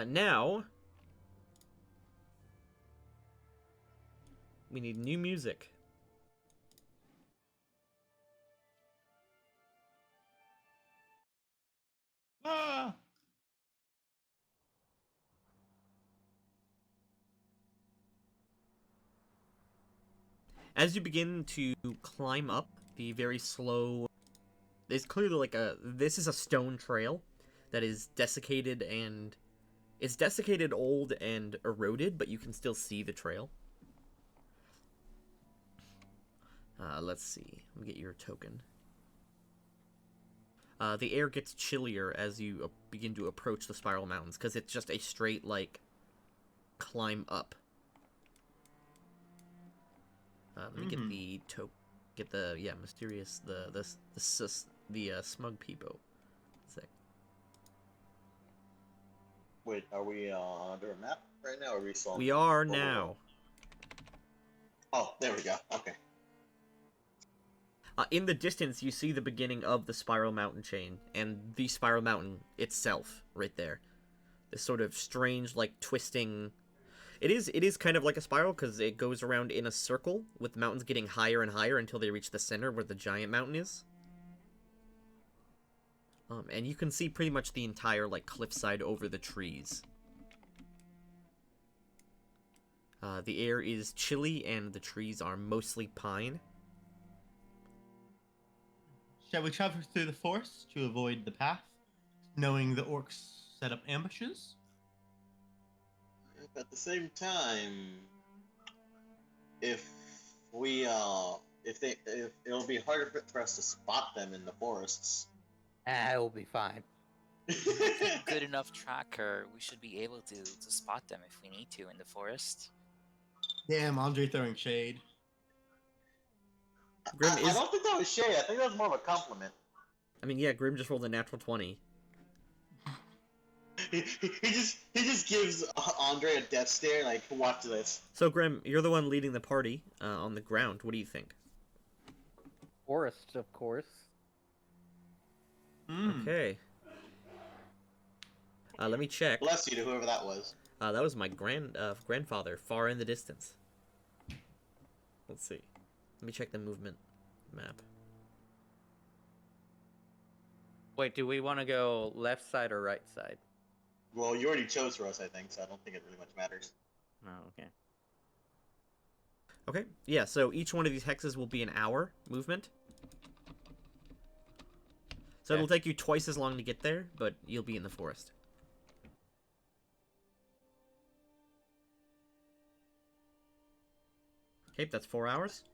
Now, we need new music. Ah! As you begin to climb up the very slow, there's clearly like this is a stone trail that is desiccated and it's desiccated, old, and eroded, but you can still see the trail. Let's see. Let me get your token. The air gets chillier as you begin to approach the Spiral Mountains, because it's just a straight, like, climb up. Let me get the get the mysterious the smug peepo. Sick. Wait, are we under a map right now, or are we still? We are Whoa. now. Oh, there we go. Okay. In the distance, you see the beginning of the Spiral Mountain chain, and the Spiral Mountain itself, right there. This sort of strange, like, twisting... It is kind of like a spiral, because it goes around in a circle, with the mountains getting higher and higher until they reach the center, where the giant mountain is. And you can see pretty much the entire, like, cliffside over the trees. The air is chilly, and the trees are mostly pine. Shall we travel through the forest to avoid the path, knowing the orcs set up ambushes? At the same time, if it'll be harder for us to spot them in the forests. It'll be fine. Good enough tracker. We should be able to spot them if we need to in the forest. Damn, Andre throwing shade. Grim I is... don't think that was shade. I think that was more of a compliment. I mean, yeah, Grim just rolled a natural 20. He just gives Andre a death stare. Like, watch this. So, Grim, you're the one leading the party on the ground. What do you think? Forest, of course. Okay. Let me check. Bless you to whoever that was. That was my grandfather, far in the distance. Let's see. Let me check the movement map. Wait, do we want to go left side or right side? Well, you already chose for us, I think, so I don't think it really much matters. Oh, okay. Okay, yeah, so each one of these hexes will be an hour movement. So it'll take you twice as long to get there, but you'll be in the forest. Okay, that's 4 hours.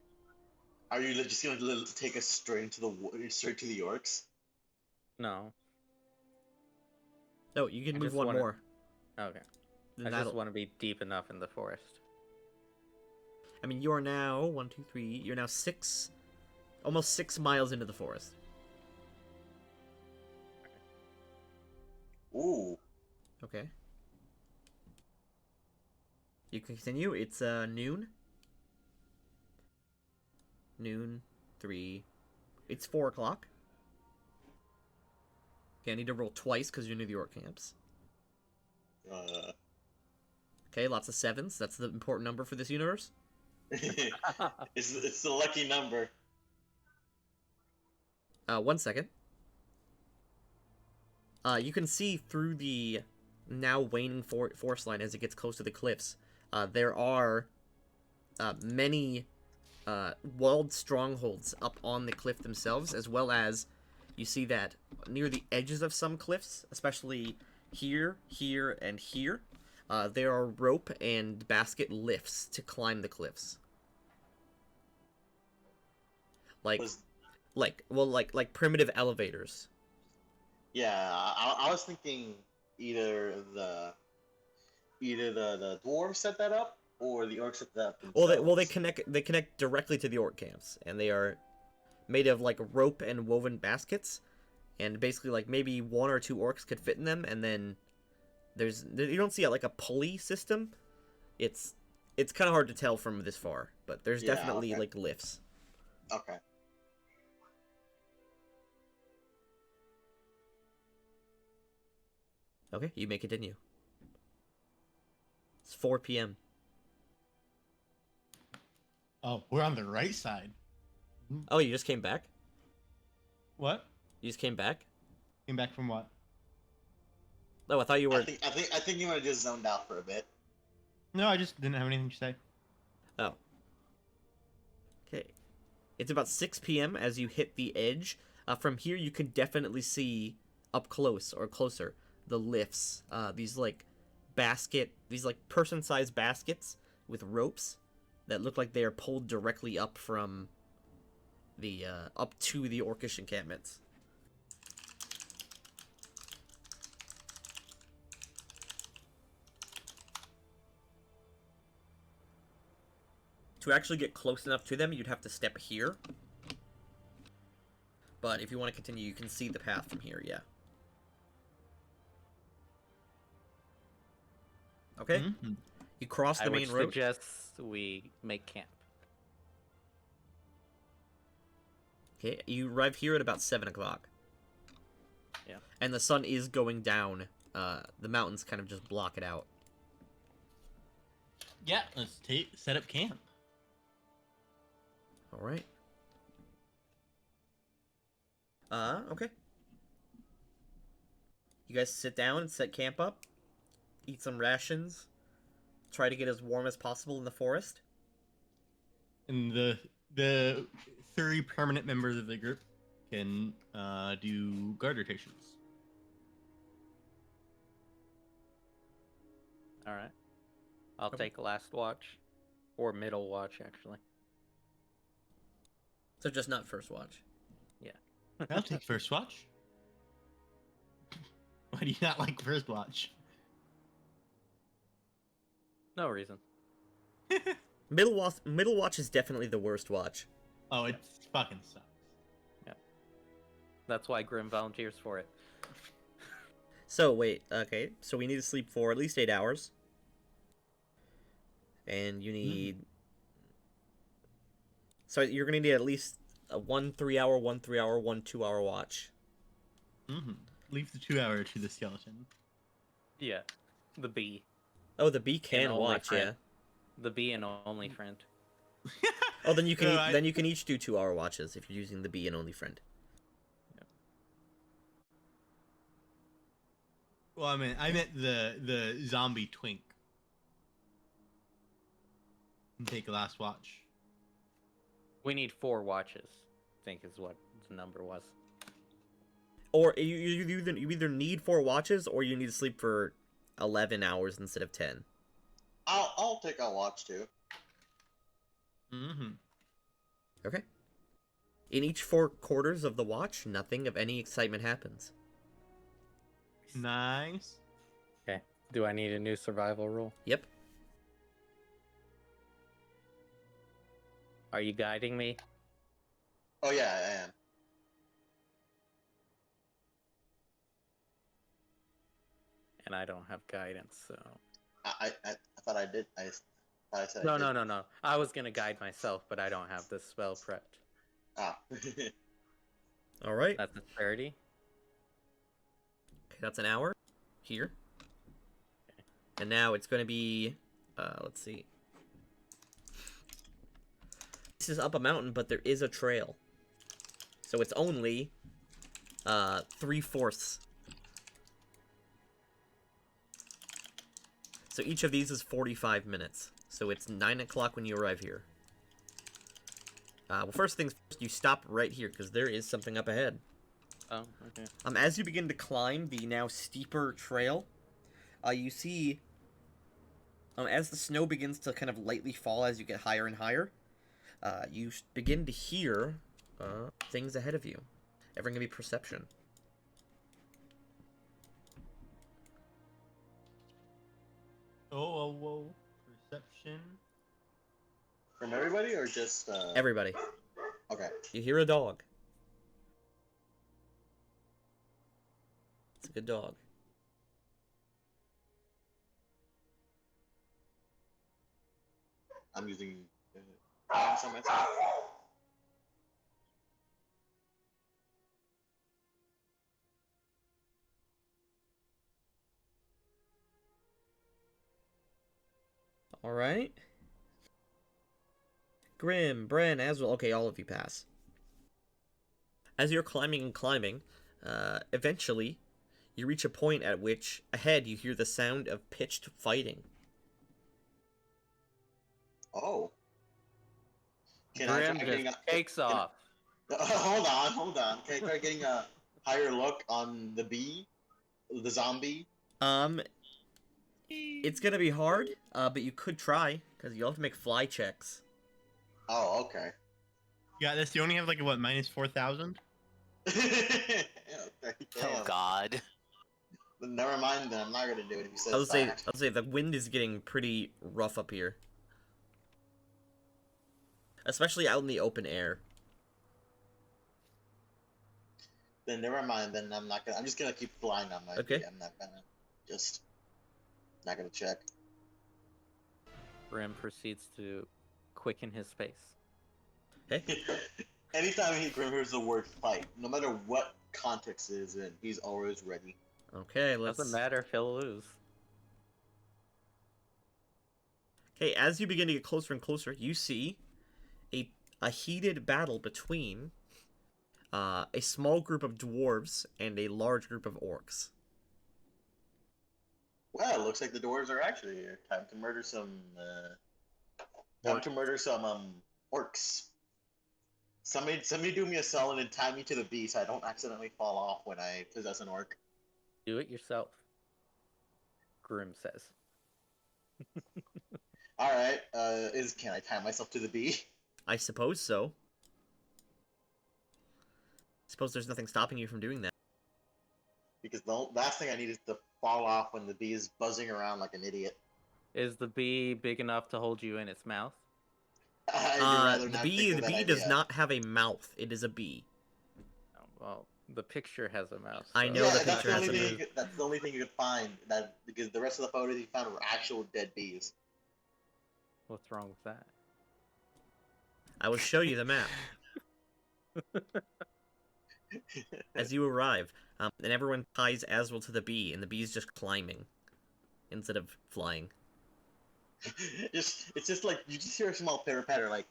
Are you just gonna take us straight to the orcs? No. No, you can I move just one wanna- more. Okay. Then I that'll... just want to be deep enough in the forest. I mean, you are now 1, 2, 3. You're now almost 6 miles into the forest. Ooh. Okay. You can continue. It's noon. Noon, 3. It's 4 o'clock. Okay, I need to roll twice because you're near the orc camps. Okay, lots of 7s. That's the important number for this universe. It's the lucky number. 1 second. You can see through the now waning forest line as it gets close to the cliffs. There are many walled strongholds up on the cliff themselves, as well as you see that near the edges of some cliffs, especially here, here, and here, there are rope and basket lifts to climb the cliffs. Like primitive elevators. Yeah, I was thinking either the dwarves set that up or the orcs set that up themselves. Well, they connect directly to the orc camps, and they are made of like rope and woven baskets, and basically like maybe 1 or 2 orcs could fit in them, and then you don't see like a pulley system. It's kind of hard to tell from this far, but there's definitely like lifts. Okay. Okay, you may continue. It's 4 p.m. Oh, we're on the right side. Oh, you just came back? What? You just came back? Came back from what? Oh, I thought you were... I think you might have just zoned out for a bit. No, I just didn't have anything to say. Oh. Okay. It's about 6 p.m. as you hit the edge. From here, you can definitely see up close or closer the lifts. These like person-sized baskets with ropes that look like they are pulled directly up from the up to the orcish encampments. To actually get close enough to them, you'd have to step here. But if you want to continue, you can see the path from here, yeah. Okay. Mm-hmm. You cross the I main would road. suggest we make camp. Okay, you arrive here at about 7 o'clock. Yeah. And the sun is going down. The mountains kind of just block it out. Yeah, let's set up camp. Alright. Okay. You guys sit down and set camp up. Eat some rations. Try to get as warm as possible in the forest. And the 3 permanent members of the group can do guard rotations. All right. I'll Okay. take last watch, or middle watch, actually. So just not first watch. I'll take first watch. Why do you not like first watch? No reason. Middle watch is definitely the worst watch. Oh, it fucking sucks. That's why Grim volunteers for it. So wait, okay. So we need to sleep for at least 8 hours. And you need... So you're going to need at least a 1 3-hour, 1 3-hour, 1 2-hour watch. Mm-hmm. Leave the 2 hour to the skeleton. Yeah. The bee. Oh, the bee can And only watch, yeah. friend. The bee and only friend. Oh, then you can No, then you can each do 2-hour watches if you're using the bee and only friend. Well, I meant the zombie twink. Take a last watch. We need 4 watches, I think is what the number was. Or you either need 4 watches, or you need to sleep for 11 hours instead of 10. I'll take a watch too. Mm-hmm. Okay. In each 4 quarters of the watch, nothing of any excitement happens. Nice. Okay. Do I need a new survival roll? Yep. Are you guiding me? Oh yeah, I am. And I don't have guidance, so. I thought I did. I thought I said No, I did. no, no, no. I was gonna guide myself, but I don't have the spell prepped. Ah. All right. That's a 30. Okay, that's an hour here. And now it's going to be, let's see. This is up a mountain, but there is a trail. So it's only 3/4. So each of these is 45 minutes. So it's 9 o'clock when you arrive here. Well, first things first, you stop right here, because there is something up ahead. Oh, okay. As you begin to climb the now steeper trail, you see, as the snow begins to kind of lightly fall as you get higher and higher, you begin to hear things ahead of you. Everything can be perception. Oh. Perception. From everybody or just Everybody. Okay. You hear a dog. It's a good dog. I'm using on myself. All right. Grim, Bren, Aswell. Okay, all of you pass. As you're climbing and climbing, eventually, you reach a point at which, ahead, you hear the sound of pitched fighting. Oh. Can I Grim try getting just takes off. Hold on. Can I try getting a higher look on the bee? The zombie? It's gonna be hard, but you could try, because you'll have to make fly checks. Oh, okay. Yeah, this. You only have like what, -4,000? Okay, Oh damn. God. Then never mind then, I'm not gonna do it if you said I'll say that. the wind is getting pretty rough up here. Especially out in the open air. Then never mind, then I'm just gonna keep flying on my Okay. bee. I'm not gonna not gonna check. Grim proceeds to quicken his pace. Okay. Anytime he hears the word fight, no matter what context it is in, he's always ready. Okay, let's... Doesn't matter if he'll lose. Okay, as you begin to get closer and closer, you see a heated battle between a small group of dwarves and a large group of orcs. Well, it looks like the dwarves are actually here. Time to murder some orcs. Somebody do me a solid and tie me to the bee so I don't accidentally fall off when I possess an orc. Do it yourself. Grim says. Alright, can I tie myself to the bee? I suppose so. Suppose there's nothing stopping you from doing that. Because the last thing I need is to fall off when the bee is buzzing around like an idiot. Is the bee big enough to hold you in its mouth? I'd rather The not bee think of that does idea. not have a mouth. It is a bee. Oh, well, the picture has a mouth. I so- know Yeah, the that's picture the has only a thing. That's the only thing you could find. Because the rest of the photos you found were actual dead bees. What's wrong with that? I will show you the map. As you arrive, and everyone ties Aswell to the bee, and the bee's just climbing instead of flying. It's just like you just hear a small pitter patter, like.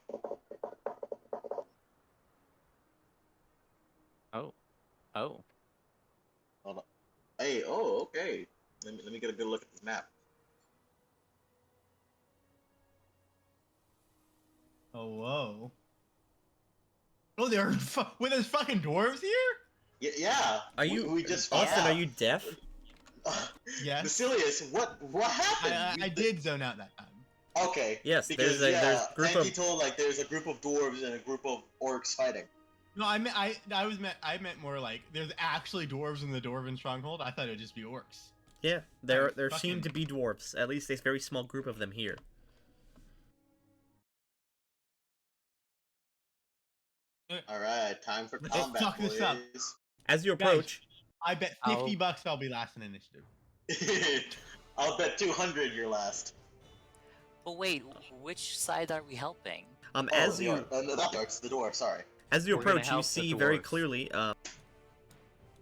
Oh. Hold on. Hey, oh, okay. Let me get a good look at this map. Oh, whoa. Oh, wait, there's fucking dwarves here? Yeah. Are you We just found Austin? out. Are you deaf? Yes. Basilius, what happened? I did zone out that time. Okay. Yes, Because there's yeah, a group Andy of told like there's a group of dwarves and a group of orcs fighting. No, I meant more like there's actually dwarves in the Dwarven stronghold. I thought it would just be orcs. yeah. There fucking- seem to be dwarves. At least a very small group of them here. All right, time for Let's combat, fuck this up. boys. As you approach, I bet I'll- $50 I'll be last in initiative. I'll bet 200 you're last. But wait, which side are we helping? as the you orc. No, not the orcs, the dwarves. Sorry. as you We're gonna approach, you help the see very dwarves. clearly.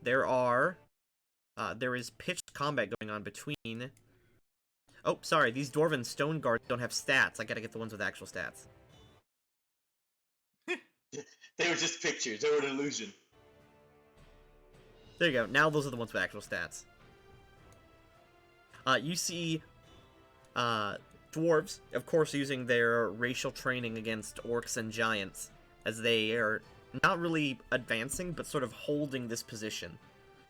There is pitched combat going on between. Oh, sorry. These dwarven stone guards don't have stats. I gotta get the ones with actual stats. They were just pictures. They were an illusion. There you go. Now those are the ones with actual stats. You see, dwarves, of course, using their racial training against orcs and giants, as they are not really advancing, but sort of holding this position,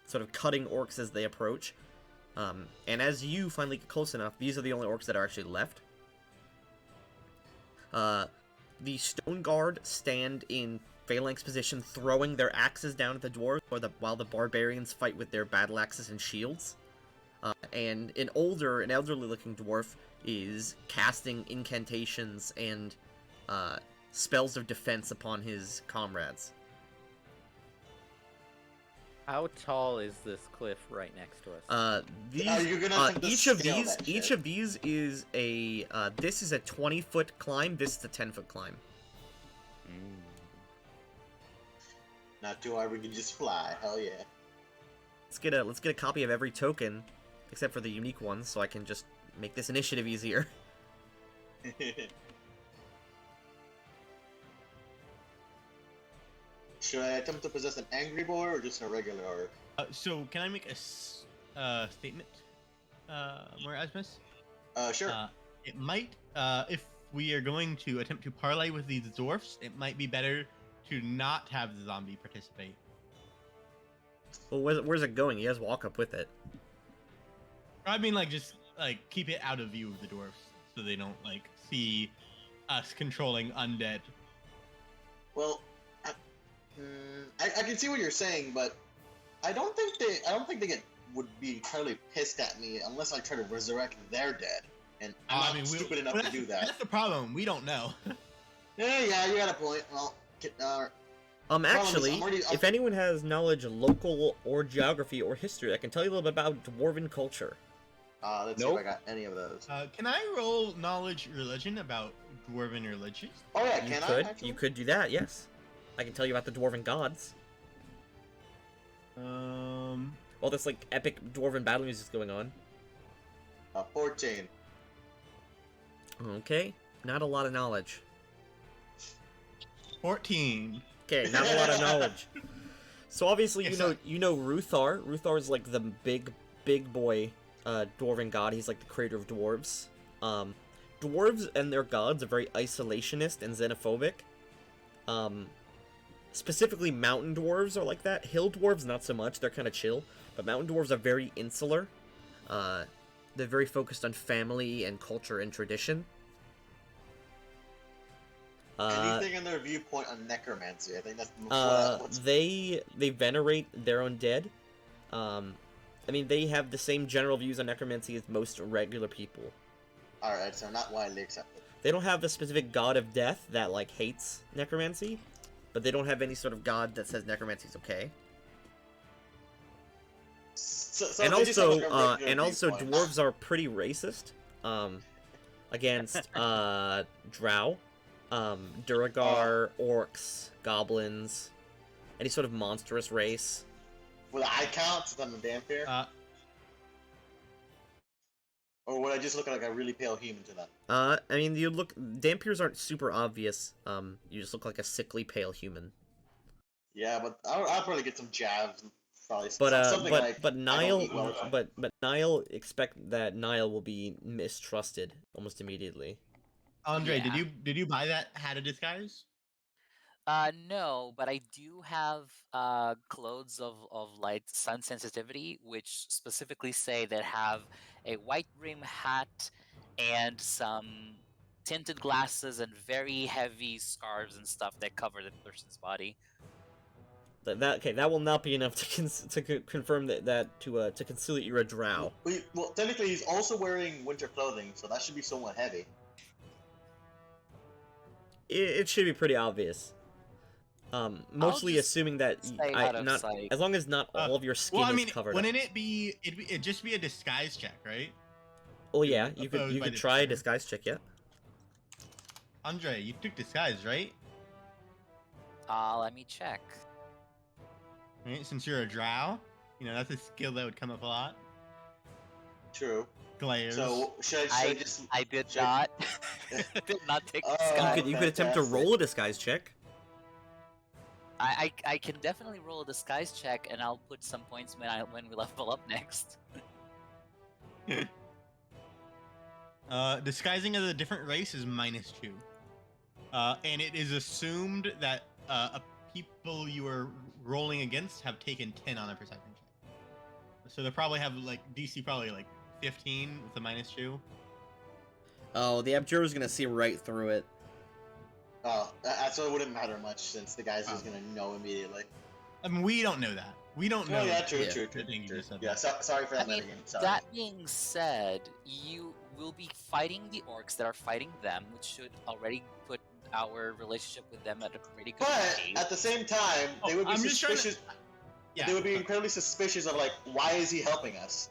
sort of cutting orcs as they approach. And as you finally get close enough, these are the only orcs that are actually left. The stone guard stand in phalanx position, throwing their axes down at the dwarves, while the barbarians fight with their battle axes and shields. And an elderly-looking dwarf is casting incantations and spells of defense upon his comrades. How tall is this cliff right next to us? Are you gonna attempt to each of scale these that each shit? of these is a this is a 20-foot climb. This is a 10-foot climb. Not too hard. We can just fly. Hell yeah. Let's get a copy of every token, except for the unique ones, so I can just make this initiative easier. Should I attempt to possess an angry boy or just a regular orc? So can I make a statement, Erasmus? Sure. It might, if we are going to attempt to parlay with these dwarfs, it might be better to not have the zombie participate. Well, where's it going? You guys walk up with it. I mean, like, just, like, keep it out of view of the dwarfs, so they don't, like, see us controlling undead. Well, I can see what you're saying, but I don't think they would be entirely pissed at me unless I try to resurrect their dead, and I'm not stupid enough to do that. That's the problem. We don't know. Yeah, you got a point. Well, Actually, I'm if anyone has knowledge, local or geography or history, I can tell you a little bit about dwarven culture. let's see if I got any of those. Can I roll knowledge religion about dwarven religions? Oh yeah, You could do that, yes. I can tell you about the dwarven gods. Well, this like epic dwarven battle music is going on. 14. Okay, not a lot of knowledge. 14. Okay, not a lot of knowledge. So obviously Yes, you know Ruthar. Ruthar is like the big boy dwarven god. He's like the creator of dwarves. Dwarves and their gods are very isolationist and xenophobic. Specifically mountain dwarves are like that. Hill dwarves not so much. They're kind of chill. But mountain dwarves are very insular. They're very focused on family and culture and tradition. Anything in their viewpoint on necromancy? I think that's they venerate their own dead. I mean, they have the same general views on necromancy as most regular people. Alright, so not widely accepted. They don't have a specific god of death that like hates necromancy, but they don't have any sort of god that says necromancy is okay. So And they just have, also, like, a regular viewpoint. dwarves are pretty racist. Against drow, Duragar, orcs, goblins, any sort of monstrous race. Would I count since I'm a vampire? Or would I just look like a really pale human to them? I mean, Dampiers aren't super obvious. You just look like a sickly pale human. Yeah, but I'll probably get some jabs. Probably But something like, but I don't Nile, eat well. but Nile expect that Nile will be mistrusted almost immediately. Andre, Yeah. did you buy that hat of disguise? No, but I do have clothes of light sun sensitivity, which specifically say that have a white rim hat and some tinted glasses and very heavy scarves and stuff that cover the person's body. That will not be enough to confirm to conceal that you're a drow. Well, technically, he's also wearing winter clothing, so that should be somewhat heavy. It should be pretty obvious. Mostly just assuming that stay out of sight. as long as not all of your skin Well, I is mean, covered wouldn't up. it'd just be a disguise check, right? Oh yeah, you opposed by could try a disguise. disguise check, yeah. Andre, you took disguise, right? Let me check. Right, since you're a drow, that's a skill that would come up a lot. True. Glares. So should I just? I did should- not. Did not take Oh, disguise. You could attempt to fantastic. roll a disguise check. I can definitely roll a disguise check, and I'll put some points when we level up next. Disguising as a different race is -2. And it is assumed that people you are rolling against have taken 10 on a perception check. So they probably have DC probably 15 with a -2. Oh, the Abjurer's gonna see right through it. Oh, so it wouldn't matter much since the guy's just gonna know immediately. I mean, we don't know that. We don't know. Oh yeah, true. the thing you True. just said Yeah, there. sorry for I that mean, metagame. Sorry. that being said, you will be fighting the orcs that are fighting them, which should already put our relationship with them at a pretty good But pace. at the same time, they would be I'm just trying to- suspicious. Yeah. They would be incredibly suspicious of why is he helping us?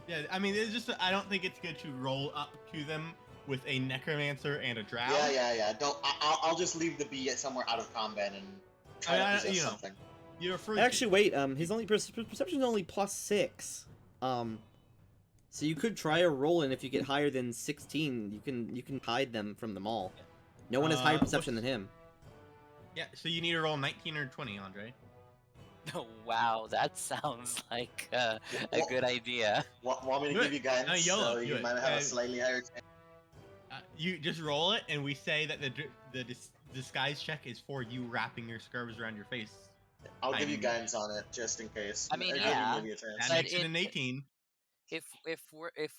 Yeah, I mean, it's just I don't think it's good to roll up to them with a necromancer and a drow. Yeah. Don't. I'll just leave the bee somewhere out of combat and try to possess something. You're free. Actually, wait. His only perception is only +6. So you could try a roll, and if you get higher than 16, you can hide them from them all. No one has higher perception than him. Yeah, so you need to roll 19 or 20, Andre. Wow, that sounds like a Well- good idea. Want me to Do give it. you guidance No, YOLO, so do you it. might have a slightly higher chance? You just roll it, and we say that the disguise check is for you wrapping your scarves around your face. I'll give you I'm- guidance on it just in case. I mean, Or yeah. give you a chance. That But makes it an 18. If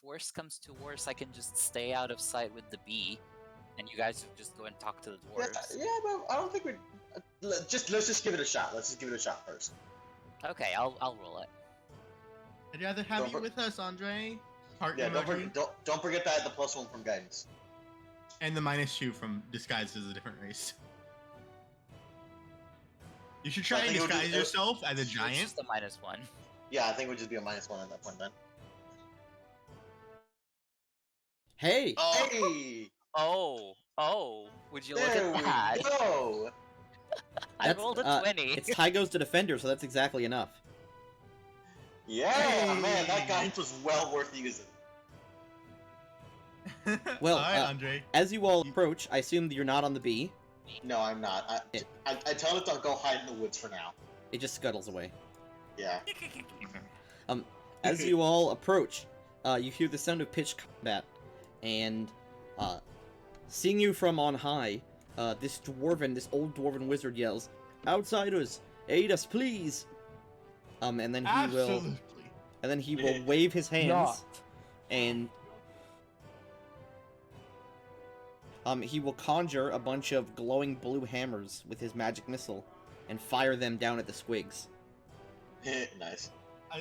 worse comes to worse, I can just stay out of sight with the bee, and you guys just go and talk to the Yeah, dwarves. yeah, but I don't think we. Let's just give it a shot. Let's just give it a shot first. Okay, I'll roll it. I'd rather have Don't you for- with us, Andre. Heart Yeah, emoji. don't forget that the +1 from guidance. And the -2 from disguised as a different race. You should try I and think it would disguise be- yourself as a It's giant. just a -1. Yeah, I think it would just be a -1 at that point then. Hey! Hey, Oh, would you look there at that? we go. I That's, rolled a 20. It's tie goes to defender, so that's exactly enough. Yeah, Hey. man, that guidance was well worth using. Well, alright, Andre. As you all approach, I assume that you're not on the bee. No, I'm not. I tell it to go hide in the woods for now. It just scuttles away. Yeah. As you all approach, you hear the sound of pitched combat, and seeing you from on high, this old dwarven wizard yells, "Outsiders, aid us, please!" And then he will wave his hands, and he will conjure a bunch of glowing blue hammers with his magic missile, and fire them down at the squigs. Nice.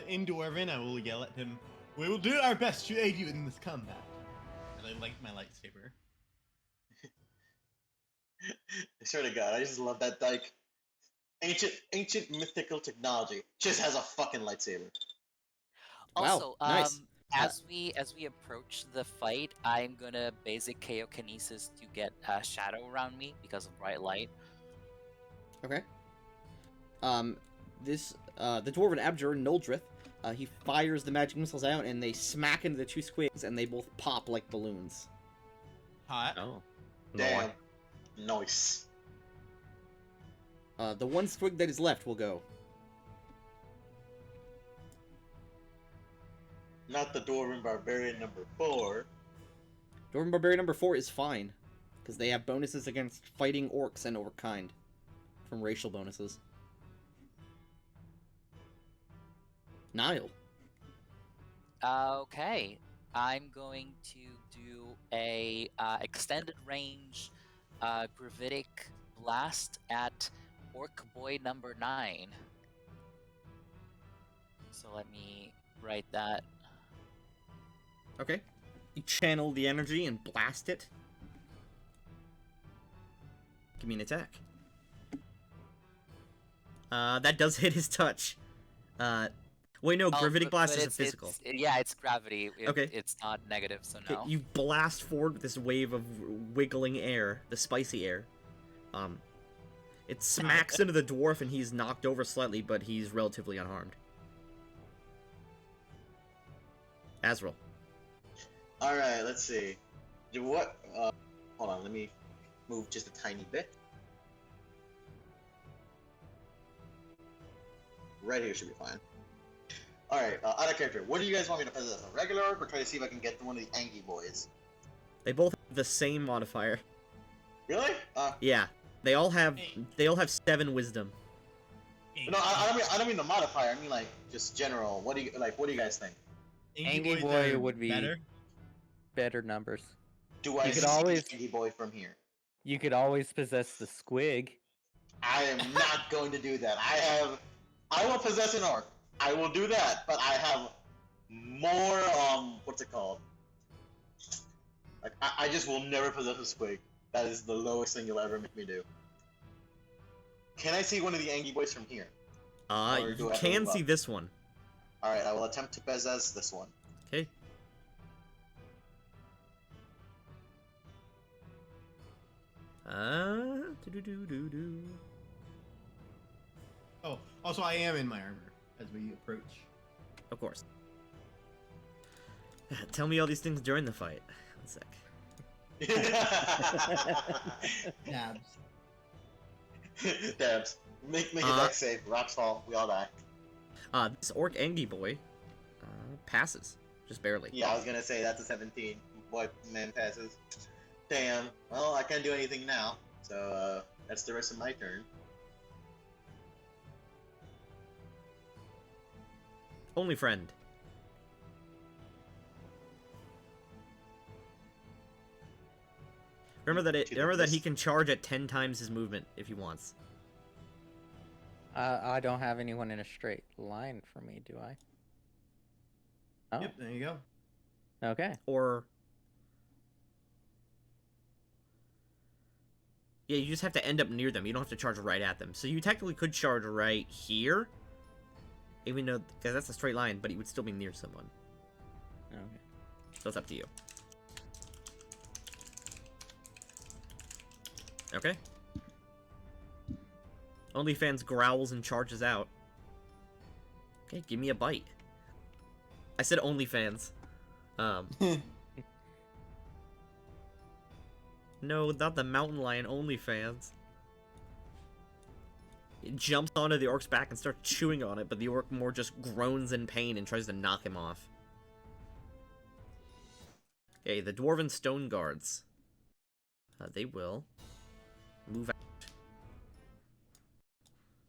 In Dwarven, I will yell at him, "We will do our best to aid you in this combat." And I light my lightsaber. I swear to God, I just love that ancient mythical technology. Just has a fucking lightsaber. Also, Wow, nice. as we approach the fight, I'm gonna basic Chaokinesis to get a shadow around me because of bright light. Okay. The dwarven abjurer Noldrith, he fires the magic missiles out, and they smack into the two squigs, and they both pop like balloons. Hot. Oh. Damn. Nice. The one squig that is left will go. Not the Dwarven Barbarian number 4. Dwarven barbarian number 4 is fine, because they have bonuses against fighting orcs and orc kind. from racial bonuses. Nile. Okay, I'm going to do a extended range gravitic blast at Orc Boy number 9. So let me write that. Okay. You channel the energy and blast it. Give me an attack. That does hit his touch. Wait, no, gravitic blast is a physical. Yeah, it's gravity. Okay. It's not negative, so Okay, no. you blast forward with this wave of wiggling air, the spicy air. It smacks into the dwarf and he's knocked over slightly, but he's relatively unharmed. Azrael. Alright, let's see. Hold on, let me move just a tiny bit. Right here should be fine. Alright, out of character. What do you guys want me to possess? A regular orc, or try to see if I can get one of the Angie boys? They both have the same modifier. Really? Yeah, they all have 7 wisdom. No, I don't mean the modifier. I mean like just general. What do you guys think? Angie boys boy are would be better. better numbers. Do I You could see always- the Angie boy from here? You could always possess the squig. I am not going to do that. I will possess an orc. I will do that, but I have more, what's it called? Like, I just will never possess a squig. That is the lowest thing you'll ever make me do. Can I see one of the Angie boys from here? Or do You I have to can move see up? this one. Alright, I will attempt to possess this one. Okay. Do-do-do-do-do. Oh, also I am in my armor as we approach. Of course. Tell me all these things during the fight. One sec. Dabs. Dabs. Make a deck save. Rocks fall. We all die. This orc Angie boy passes. Just barely. Yeah, I was gonna say that's a 17. Boy, man passes. Damn. Well, I can't do anything now. So, that's the rest of my turn. Only friend. Remember that he can charge at 10 times his movement if he wants. I don't have anyone in a straight line for me, do I? Oh, Yep, there you go. okay. Or yeah, you just have to end up near them. You don't have to charge right at them. So you technically could charge right here, even though because that's a straight line, but he would still be near someone. Okay. So it's up to you. Okay. OnlyFans growls and charges out. Okay, give me a bite. I said OnlyFans. No, not the mountain lion, OnlyFans. It jumps onto the orc's back and starts chewing on it, but the orc more just groans in pain and tries to knock him off. Okay, the Dwarven Stone Guards. They will move out.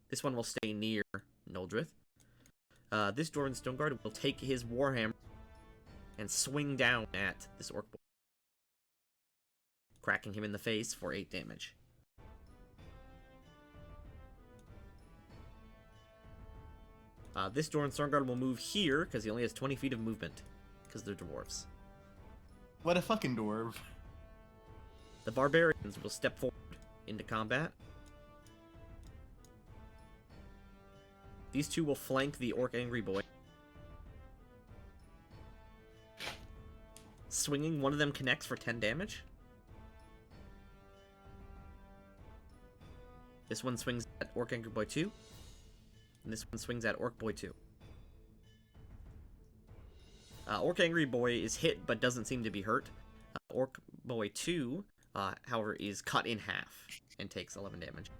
This one will stay near Noldrith. This Dwarven Stone Guard will take his Warhammer and swing down at this orc boy, cracking him in the face for 8 damage. This Dwarven Stone Guard will move here, because he only has 20 feet of movement, because they're dwarves. What a fucking dwarf. The Barbarians will step forward into combat. These two will flank the Orc Angry Boy. Swinging, one of them connects for 10 damage. This one swings at Orc Angry Boy 2. And this one swings at Orc Boy 2. Orc Angry Boy is hit but doesn't seem to be hurt. Orc Boy 2, however, is cut in half and takes 11 damage.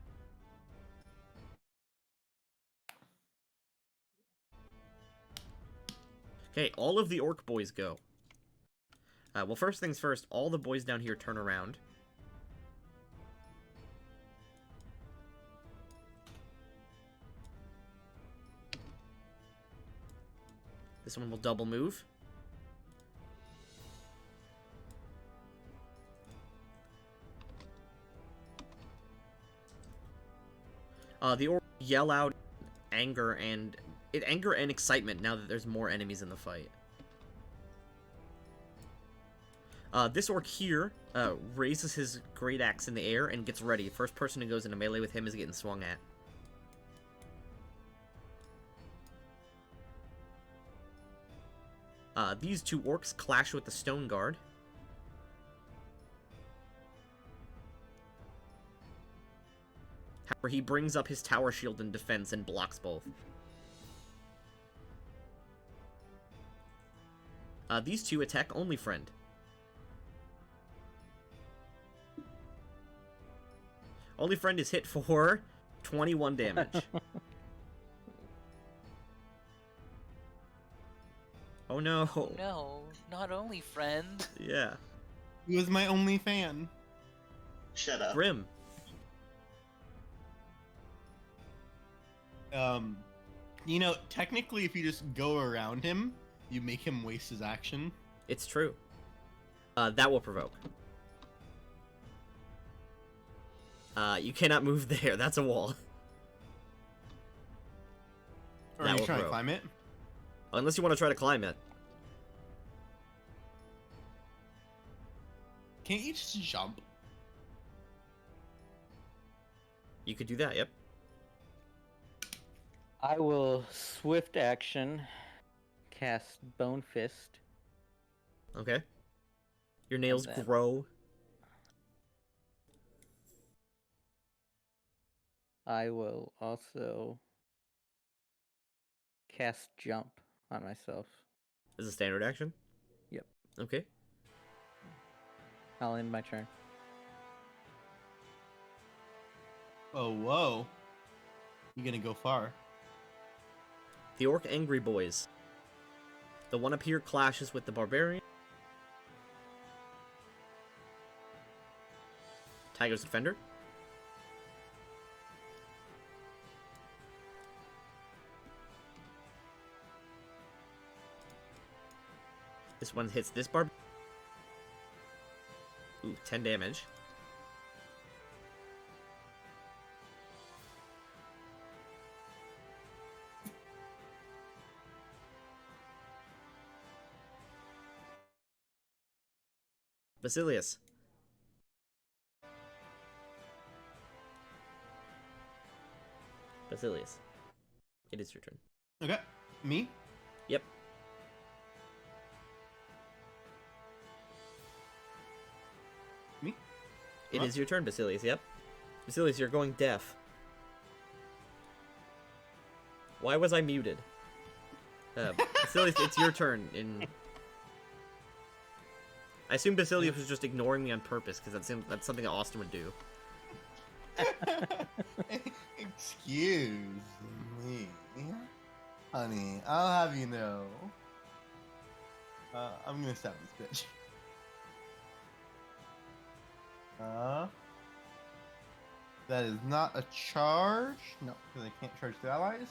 Okay, all of the Orc Boys go. Well, first things first, all the boys down here turn around. This one will double move. The orc yell out anger and excitement now that there's more enemies in the fight. This orc here raises his great axe in the air and gets ready. First person who goes into melee with him is getting swung at. These two orcs clash with the stone guard. However, he brings up his tower shield in defense and blocks both. These two attack only friend. Only friend is hit for 21 damage. Oh no. Oh no, not only friend. Yeah. He was my only fan. Shut up. Grim. You know, technically, if you just go around him, you make him waste his action. It's true. That will provoke. You cannot move there. That's a wall. Or That are you will trying to provoke. climb it? Unless you want to try to climb it. Can't you just jump? You could do that, yep. I will swift action cast Bone Fist. Okay. Your nails then- grow. I will also cast Jump on myself. Is a standard action? Yep. Okay. I'll end my turn. Oh, whoa. You're gonna go far. The Orc Angry Boys. The one up here clashes with the Barbarian. Tiger's Defender. This one hits this barb. Ooh, 10 damage. Basilius. Basilius. It is your turn. Okay. Me? Yep. Me? It Huh? is your turn, Basilius, yep. Basilius, you're going deaf. Why was I muted? Basilius, it's your turn. I assume Basilius was just ignoring me on purpose, because that's something that Austin would do. Excuse me. Honey, I'll have you know. I'm gonna stab this bitch. That is not a charge. No, because I can't charge the allies.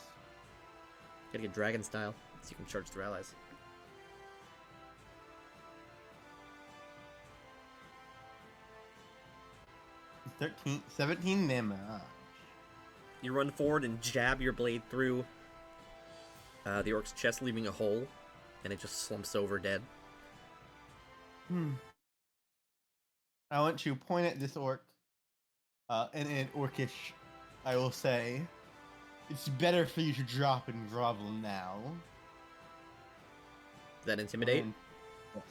Gotta get dragon style, so you can charge through allies. It's 17 damage. You run forward and jab your blade through the orc's chest, leaving a hole, and it just slumps over dead. I want to point at this orc, and in orcish, I will say, it's better for you to drop and grovel now. Does that intimidate? Yes.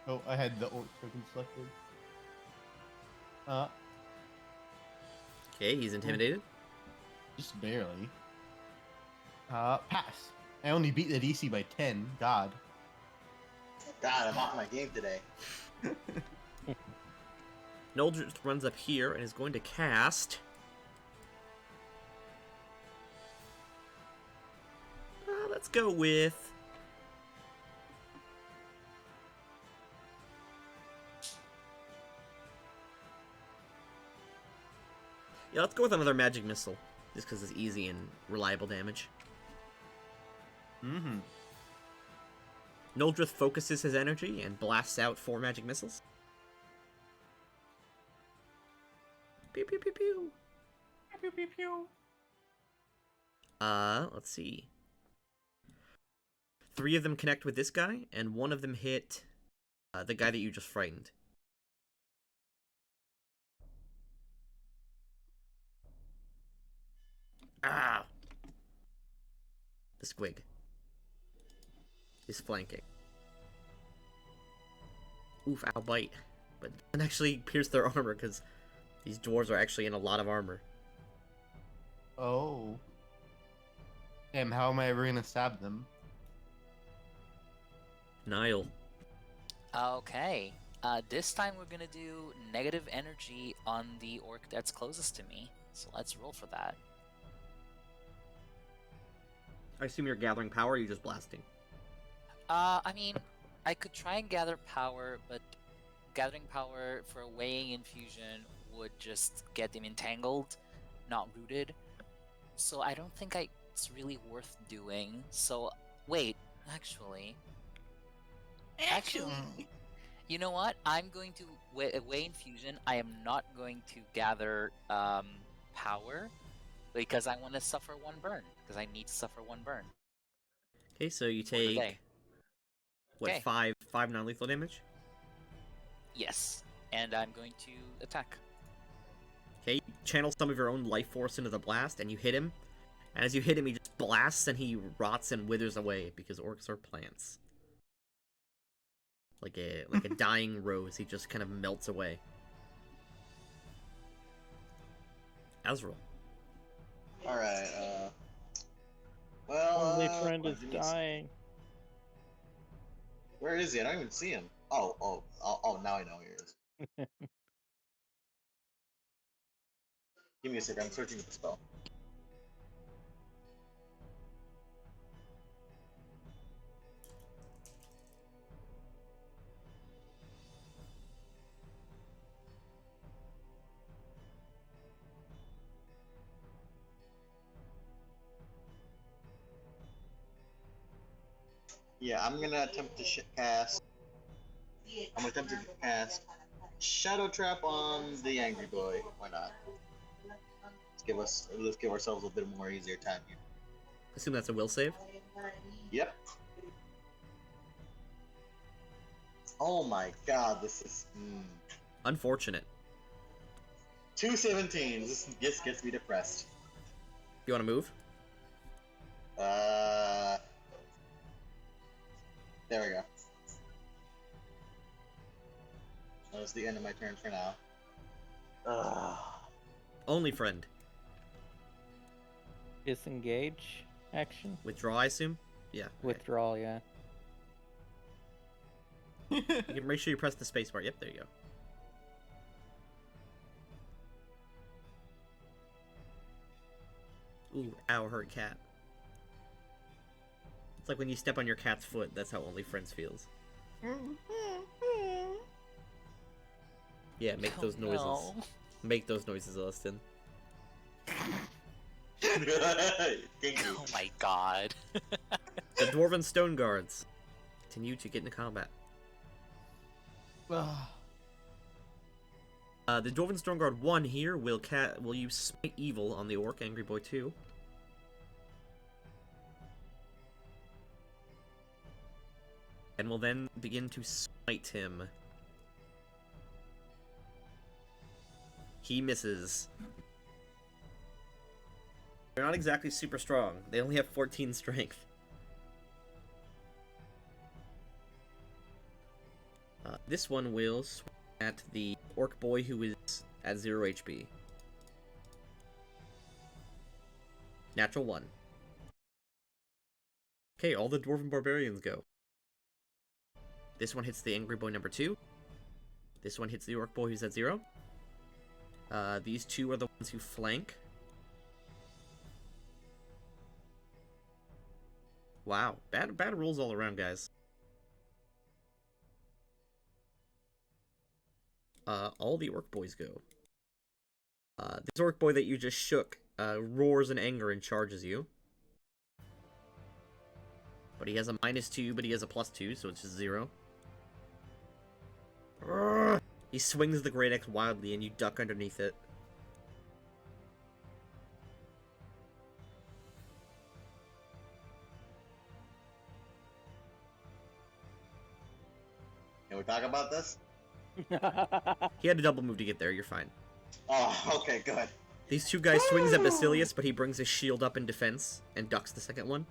Oh, I had the orc token selected. Okay, he's intimidated. Just barely. Pass. I only beat the DC by 10. God. God, I'm off my game today. Noldr runs up here and is going to cast. Let's go with. Yeah, let's go with another magic missile, just because it's easy and reliable damage. Mm-hmm. Noldrith focuses his energy and blasts out 4 magic missiles. Pew pew pew pew. Pew pew pew. Let's see. 3 of them connect with this guy, and 1 of them hit the guy that you just frightened. Ah! The squig is flanking. Oof, ow, bite. But it doesn't actually pierce their armor, because these dwarves are actually in a lot of armor. Oh. Damn, how am I ever gonna stab them? Nile. Okay. This time we're gonna do negative energy on the orc that's closest to me. So let's roll for that. I assume you're gathering power, or you're just blasting? I mean, I could try and gather power, but gathering power for a weighing infusion would just get them entangled, not rooted. So I don't think it's really worth doing. So wait, actually, you know what? I'm going to weigh infusion. I am not going to gather power because I want to suffer 1 burn. Because I need to suffer 1 burn. Okay, so you For the day. take... What, Okay. 5 non-lethal damage? Yes, and I'm going to attack. Okay, you channel some of your own life force into the blast, and you hit him. And as you hit him, he just blasts, and he rots and withers away, because orcs are plants. Like a dying rose, he just kind of melts away. Azrael. Alright, well, Only friend is give me a dying. Where is he? I don't even see him. Oh, now I know where he is. Give me a second, I'm searching for the spell. Yeah, I'm gonna attempt to cast. I'm gonna attempt to cast Shadow Trap on the Angry Boy. Why not? Let's give ourselves a bit more easier time here. Assume that's a will save. Yep. Oh my god, this is Unfortunate. 2 17s. This just gets me depressed. You want to move? There we go. That was the end of my turn for now. Only friend. Disengage action. Withdraw, I assume? Yeah. Okay. Withdrawal, yeah. You can make sure you press the spacebar. Yep, there you go. Ooh, ow, hurt cat. It's like when you step on your cat's foot, that's how Only Friends feels. Yeah, make those noises. No. Make those noises, Austin. Thank you. Oh my god. The Dwarven Stone Guards continue to get into combat. The Dwarven Stone Guard 1 here will use Smite Evil on the Orc Angry Boy 2. And will then begin to smite him. He misses. They're not exactly super strong. They only have 14 strength. This one will swing at the orc boy who is at 0 HP. Natural 1. Okay, all the Dwarven Barbarians go. This one hits the Angry Boy number 2. This one hits the orc boy who's at 0. These 2 are the ones who flank. Wow, bad rolls all around, guys. All the orc boys go. This orc boy that you just shook roars in anger and charges you. But he has a -2, but he has a +2, so it's just 0. Urgh! He swings the Great Axe wildly, and you duck underneath it. Can we talk about this? He had a double move to get there, you're fine. Oh, okay, good. These two guys swings at Basilius, but he brings his shield up in defense, and ducks the second one.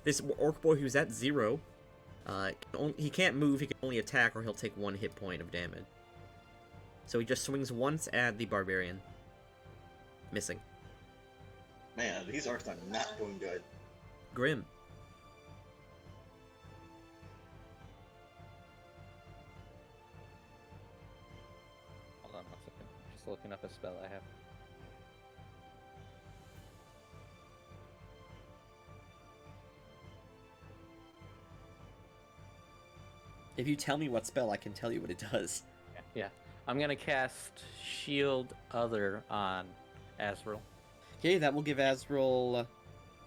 This orc boy who's at 0, he can't move, he can only attack, or he'll take 1 hit point of damage. So he just swings once at the barbarian. Missing. Man, these orcs are not doing good. Grim. Hold on 1 second. Just looking up a spell I have. If you tell me what spell, I can tell you what it does. Yeah. I'm gonna cast Shield Other on Azrael. Okay, that will give Azrael,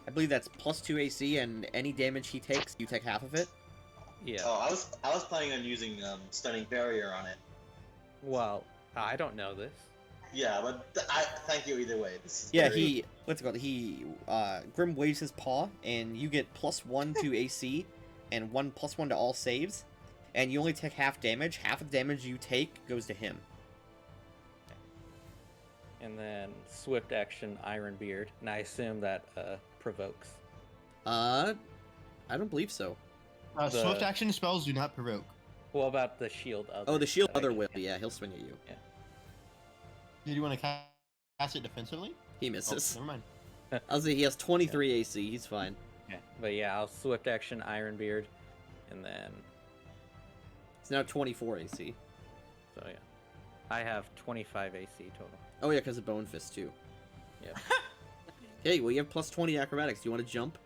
I believe that's +2 AC, and any damage he takes, you take half of it. Yeah. Oh, I was planning on using stunning barrier on it. Well, I don't know this. Yeah, but thank you either way. This is Yeah, very... what's it called? Grim waves his paw, and you get +1 to AC, and +1 to all saves, and you only take half damage. Half of the damage you take goes to him. And then Swift Action Ironbeard, and I assume that provokes. I don't believe so. Swift action spells do not provoke. What about the Shield Other? Oh, the shield that I other can will, cast? yeah, he'll swing at you. Did you want to cast it defensively? He Oh, misses. never mind. I'll say he has 23 AC, he's fine. Yeah. But yeah, I'll Swift Action Ironbeard, and then It's now 24 AC. so yeah, I have 25 AC total. Oh yeah, because of Bone Fist too. Yep. Okay, well you have +20 acrobatics. Do you want to jump?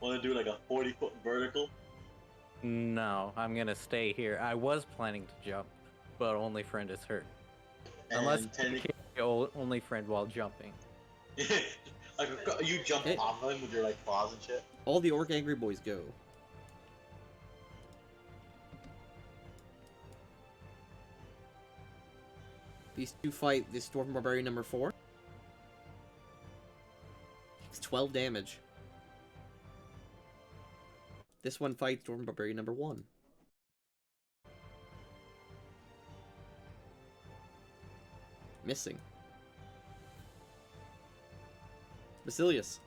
Want to do like a 40-foot vertical? No, I'm gonna stay here. I was planning to jump, but only friend is hurt. Unless And 10... only friend while jumping. like you jump Hey. off of him with your like claws and shit. All the orc angry boys go. These two fight this Dwarven Barbarian number 4. It's 12 damage. This one fights Dwarven Barbarian number 1. Missing. Basilius.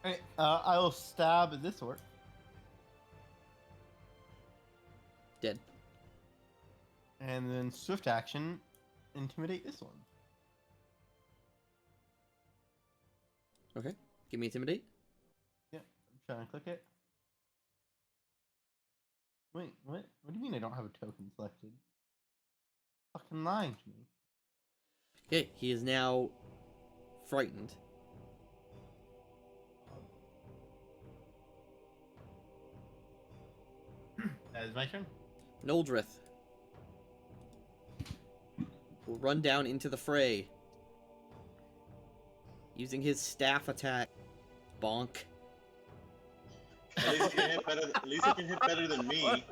Alright, I will stab this orc. Dead. And then swift action, intimidate this one. Okay. Give me Intimidate. Yeah, I'm trying to click it. Wait, what? What do you mean I don't have a token selected? Fucking lying to me. Okay, he is now frightened. That is my turn. Noldrith will run down into the fray. Using his staff attack. Bonk. At least he can hit better. At least he can hit better than me.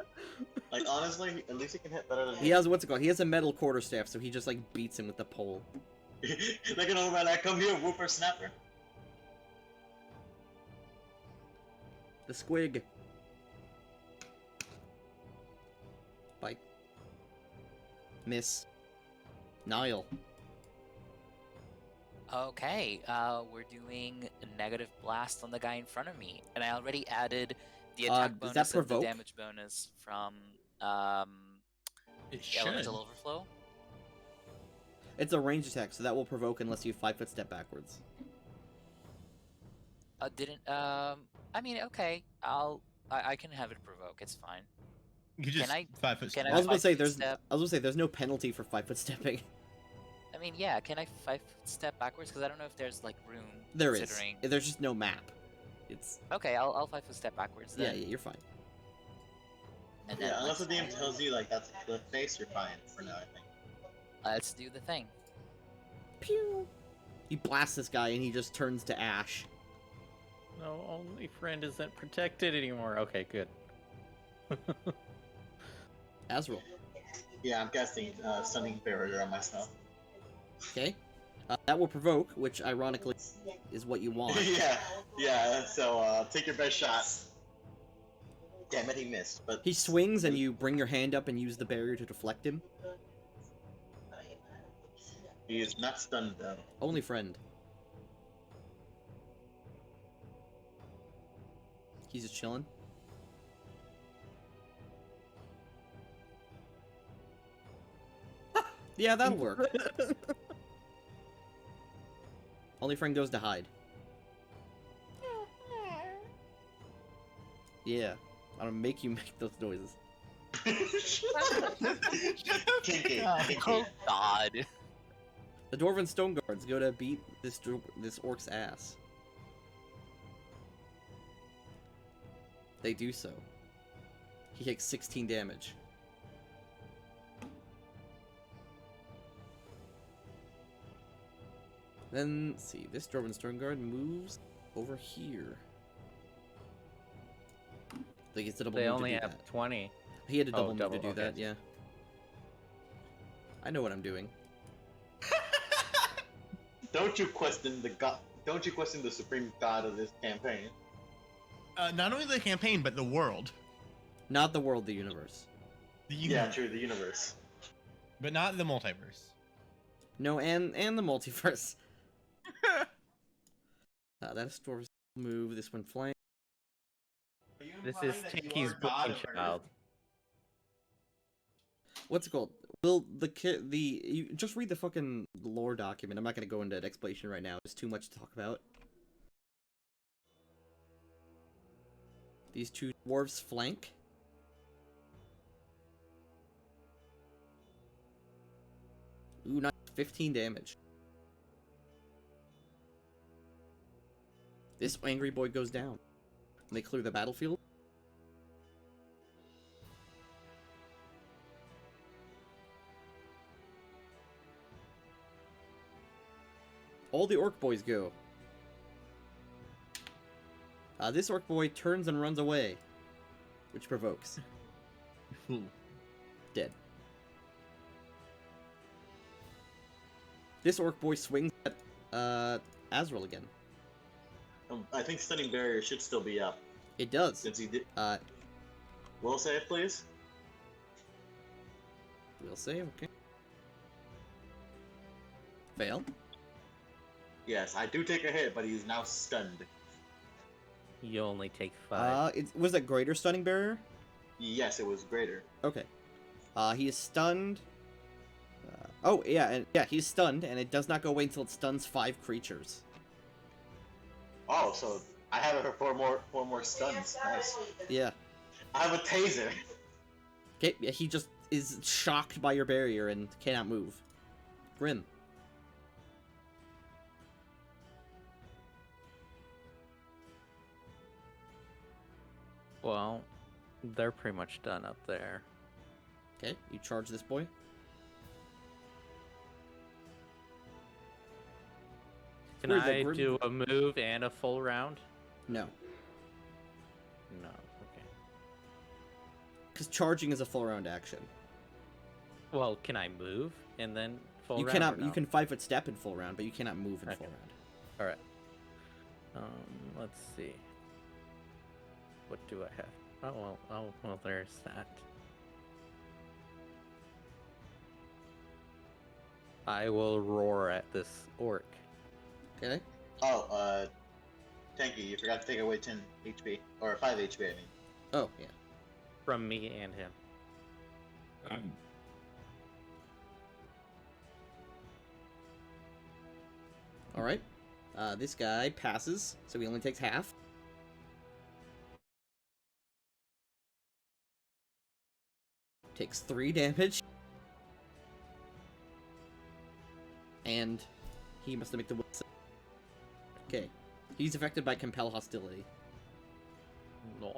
Like honestly, at least he can hit better than me. He has, what's it called? He has a metal quarterstaff, so he just like beats him with the pole. Like an old man, I come here, whooper snapper. The squig. Bite. Miss. Nile. Okay, we're doing a negative blast on the guy in front of me, and I already added the attack does that bonus and the provoke? damage bonus from It Elemental Overflow. It's a ranged attack, so that will provoke unless you 5-foot step backwards. Didn't I mean, okay, I can have it provoke. It's fine. You could just Can I- 5 foot can step. I was gonna say 5-foot there's step? there's no penalty for 5-foot stepping. I mean, yeah, can I 5 step backwards? Because I don't know if there's like room. There is. considering... There's just no map. It's Okay, I'll 5 foot step backwards yeah, then. yeah, you're fine. And then Yeah, unless the let's, DM tells you like that's the face, you're fine for now. I think. let's do the thing. Pew. He blasts this guy and he just turns to ash. No, only friend isn't protected anymore. Okay, good. Azrael. Yeah, I'm casting Stunning Barrier on myself. Okay. That will provoke, which ironically is what you want. yeah. So take your best shot. Damn it, he missed. But He swings and you bring your hand up and use the barrier to deflect him. he is not stunned though. Only friend. He's just chilling. Yeah, that'll work. Only friend goes to hide. Yeah, I'm gonna make you make those noises. Kinky. Oh God. The Dwarven Stone Guards go to beat this orc's ass. They do so. He takes 16 damage. Then, let's see, this Dwarven Stone Guard moves over here. They get to double They move only to do have that. 20. He had to double move double, to do okay. that, yeah. I know what I'm doing. Don't you question the god? Don't you question the supreme god of this campaign? Not only the campaign, but the world. Not the world, the universe. The Yeah, universe. true, the universe. But not the multiverse. No, and the multiverse. That's Dwarves move. This one flank. This is Tinky's brainchild. What's it called? Will you just read the fucking lore document. I'm not gonna go into an explanation right now. There's too much to talk about. These two dwarves flank. Ooh, not 15 damage. This angry boy goes down. And they clear the battlefield. All the orc boys go. This orc boy turns and runs away, which provokes. Fool. Dead. This orc boy swings at Azrael again. I think Stunning Barrier should still be up. It does. Since he did. Uh, Will save, please? We'll save, okay. Fail. Yes, I do take a hit, but he's now stunned. You only take 5. Was that greater stunning barrier? Yes, it was greater. Okay. He is stunned. Oh, yeah, he's stunned, and it does not go away until it stuns 5 creatures. Oh, so I have it for four more stuns. Nice. Yeah. I have a taser. Okay, he just is shocked by your barrier and cannot move. Grim. Well, they're pretty much done up there. Okay, you charge this boy. Can Where's the I Grim- do a move and a full round? No, No. Okay. because charging is a full round action. Well, can I move and then full You round? cannot. or no? You can 5-foot step in full round, but you cannot move in Okay. full round. All right. Let's see. What do I have? Well, there's that. I will roar at this orc. Okay. Oh, Tanky, you forgot to take away 10 HP. Or 5 HP, I mean. Oh yeah. From me and him. All right. This guy passes, so he only takes half. Takes 3 damage. And he must make the will save. Okay. He's affected by compel hostility. Nice.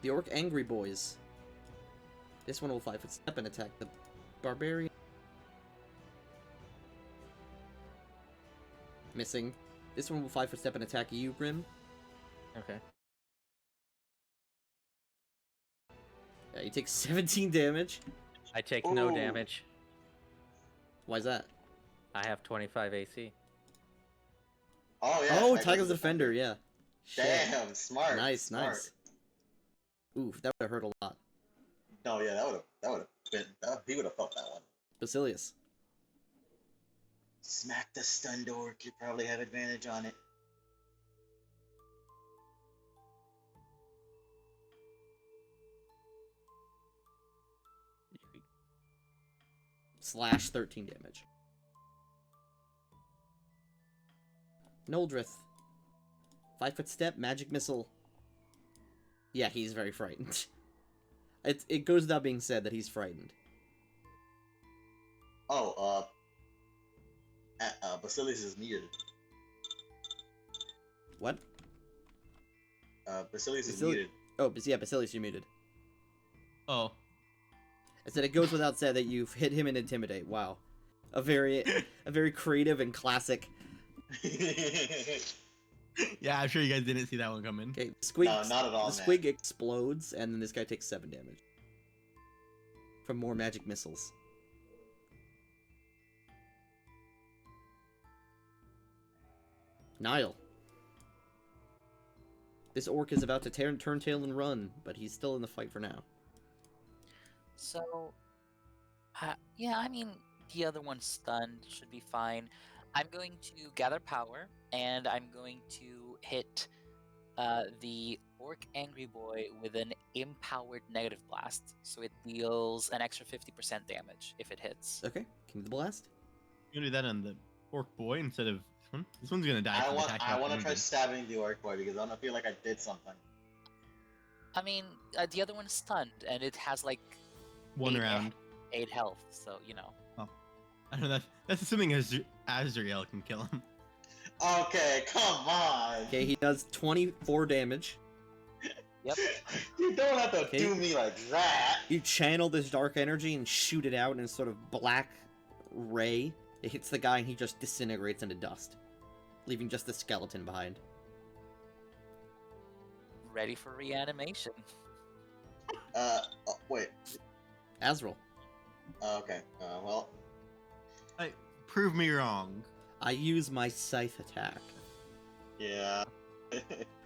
The orc angry boys. This one will 5-foot step and attack the barbarian. Missing. This one will 5-foot step and attack you, Grim. Okay. Yeah, you take 17 damage. I take no Ooh. damage. Why's that? I have 25 AC. Oh yeah. Oh, Tiger's Tiger's a Defender, yeah. Shit. Damn, smart. Nice, smart. nice. Oof, that would have hurt a lot. No, yeah, that would have been. He would have felt that one. Basilius. Smack the stunned orc. You probably have advantage on it. Slash 13 damage. Noldrith. 5-foot step, magic missile. Yeah, he's very frightened. It goes without being said that he's frightened. Oh, Basilius is muted. What? Basilius is Basili- muted. Oh, yeah, Basilius, you're muted. Oh. I said it goes without said that you've hit him and intimidate. Wow. A very creative and classic. Yeah, I'm sure you guys didn't see that one coming. Okay, Squig, No, not at all, the man. Squig explodes, and then this guy takes 7 damage. From more magic missiles. Nile. This orc is about to turn tail and run, but he's still in the fight for now. So, yeah, I mean, the other one's stunned, should be fine. I'm going to gather power, and I'm going to hit the Orc Angry Boy with an empowered negative blast. So it deals an extra 50% damage if it hits. Okay, give me the blast. You gonna do that on the orc boy instead of this one? This one's gonna die. I from want attack to try opportunity. stabbing the orc boy because I don't feel like I did something. I mean, the other one's stunned, and it has like One eight- round. 8 health, so, you know. I don't know. That's assuming Azrael can kill him. Okay, come on. Okay, he does 24 damage. Yep. You don't have to Okay. do me like that. You channel this dark energy and shoot it out in a sort of black ray. It hits the guy and he just disintegrates into dust, leaving just the skeleton behind. Ready for reanimation. Oh, wait. Azrael. Okay. Well. Prove me wrong. I use my scythe attack. Yeah.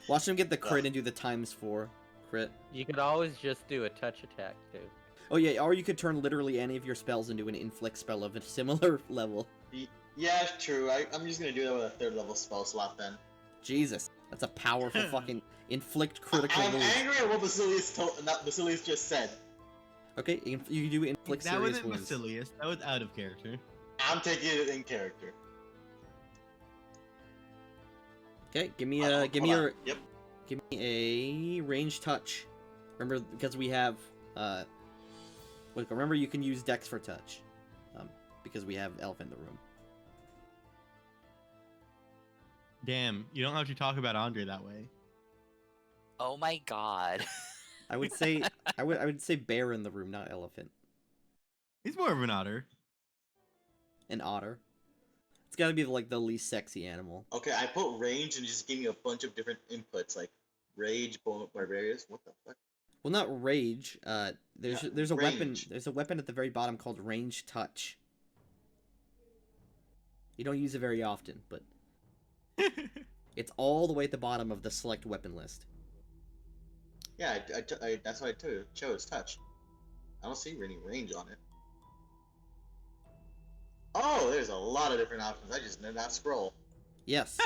Watch him get the crit and do the ×4 crit. You could always just do a touch attack too. Oh yeah, or you could turn literally any of your spells into an inflict spell of a similar level. Yeah, true. I'm just gonna do that with a 3rd level spell slot then. Jesus, that's a powerful fucking inflict critical I'm move. angry at what Basilius just said. Okay, you do inflict That serious wasn't wounds. Basilius. That was out of character. I'm taking it in character. Okay, give me Hold a on, give me hold your on. Yep. give me a range touch. Remember, because we have remember you can use Dex for touch, because we have Elf in the room. Damn, you don't have to talk about Andre that way. Oh my god. I would say I would say bear in the room, not elephant. He's more of an otter. An otter. It's got to be like the least sexy animal. Okay, I put range and just gave me a bunch of different inputs like rage, barbarians. What the fuck? Well, not rage. There's a weapon. range. There's a weapon at the very bottom called range touch. You don't use it very often, but it's all the way at the bottom of the select weapon list. Yeah, that's what I chose. Touch. I don't see any range on it. Oh, there's a lot of different options. I just did not scroll. Yes.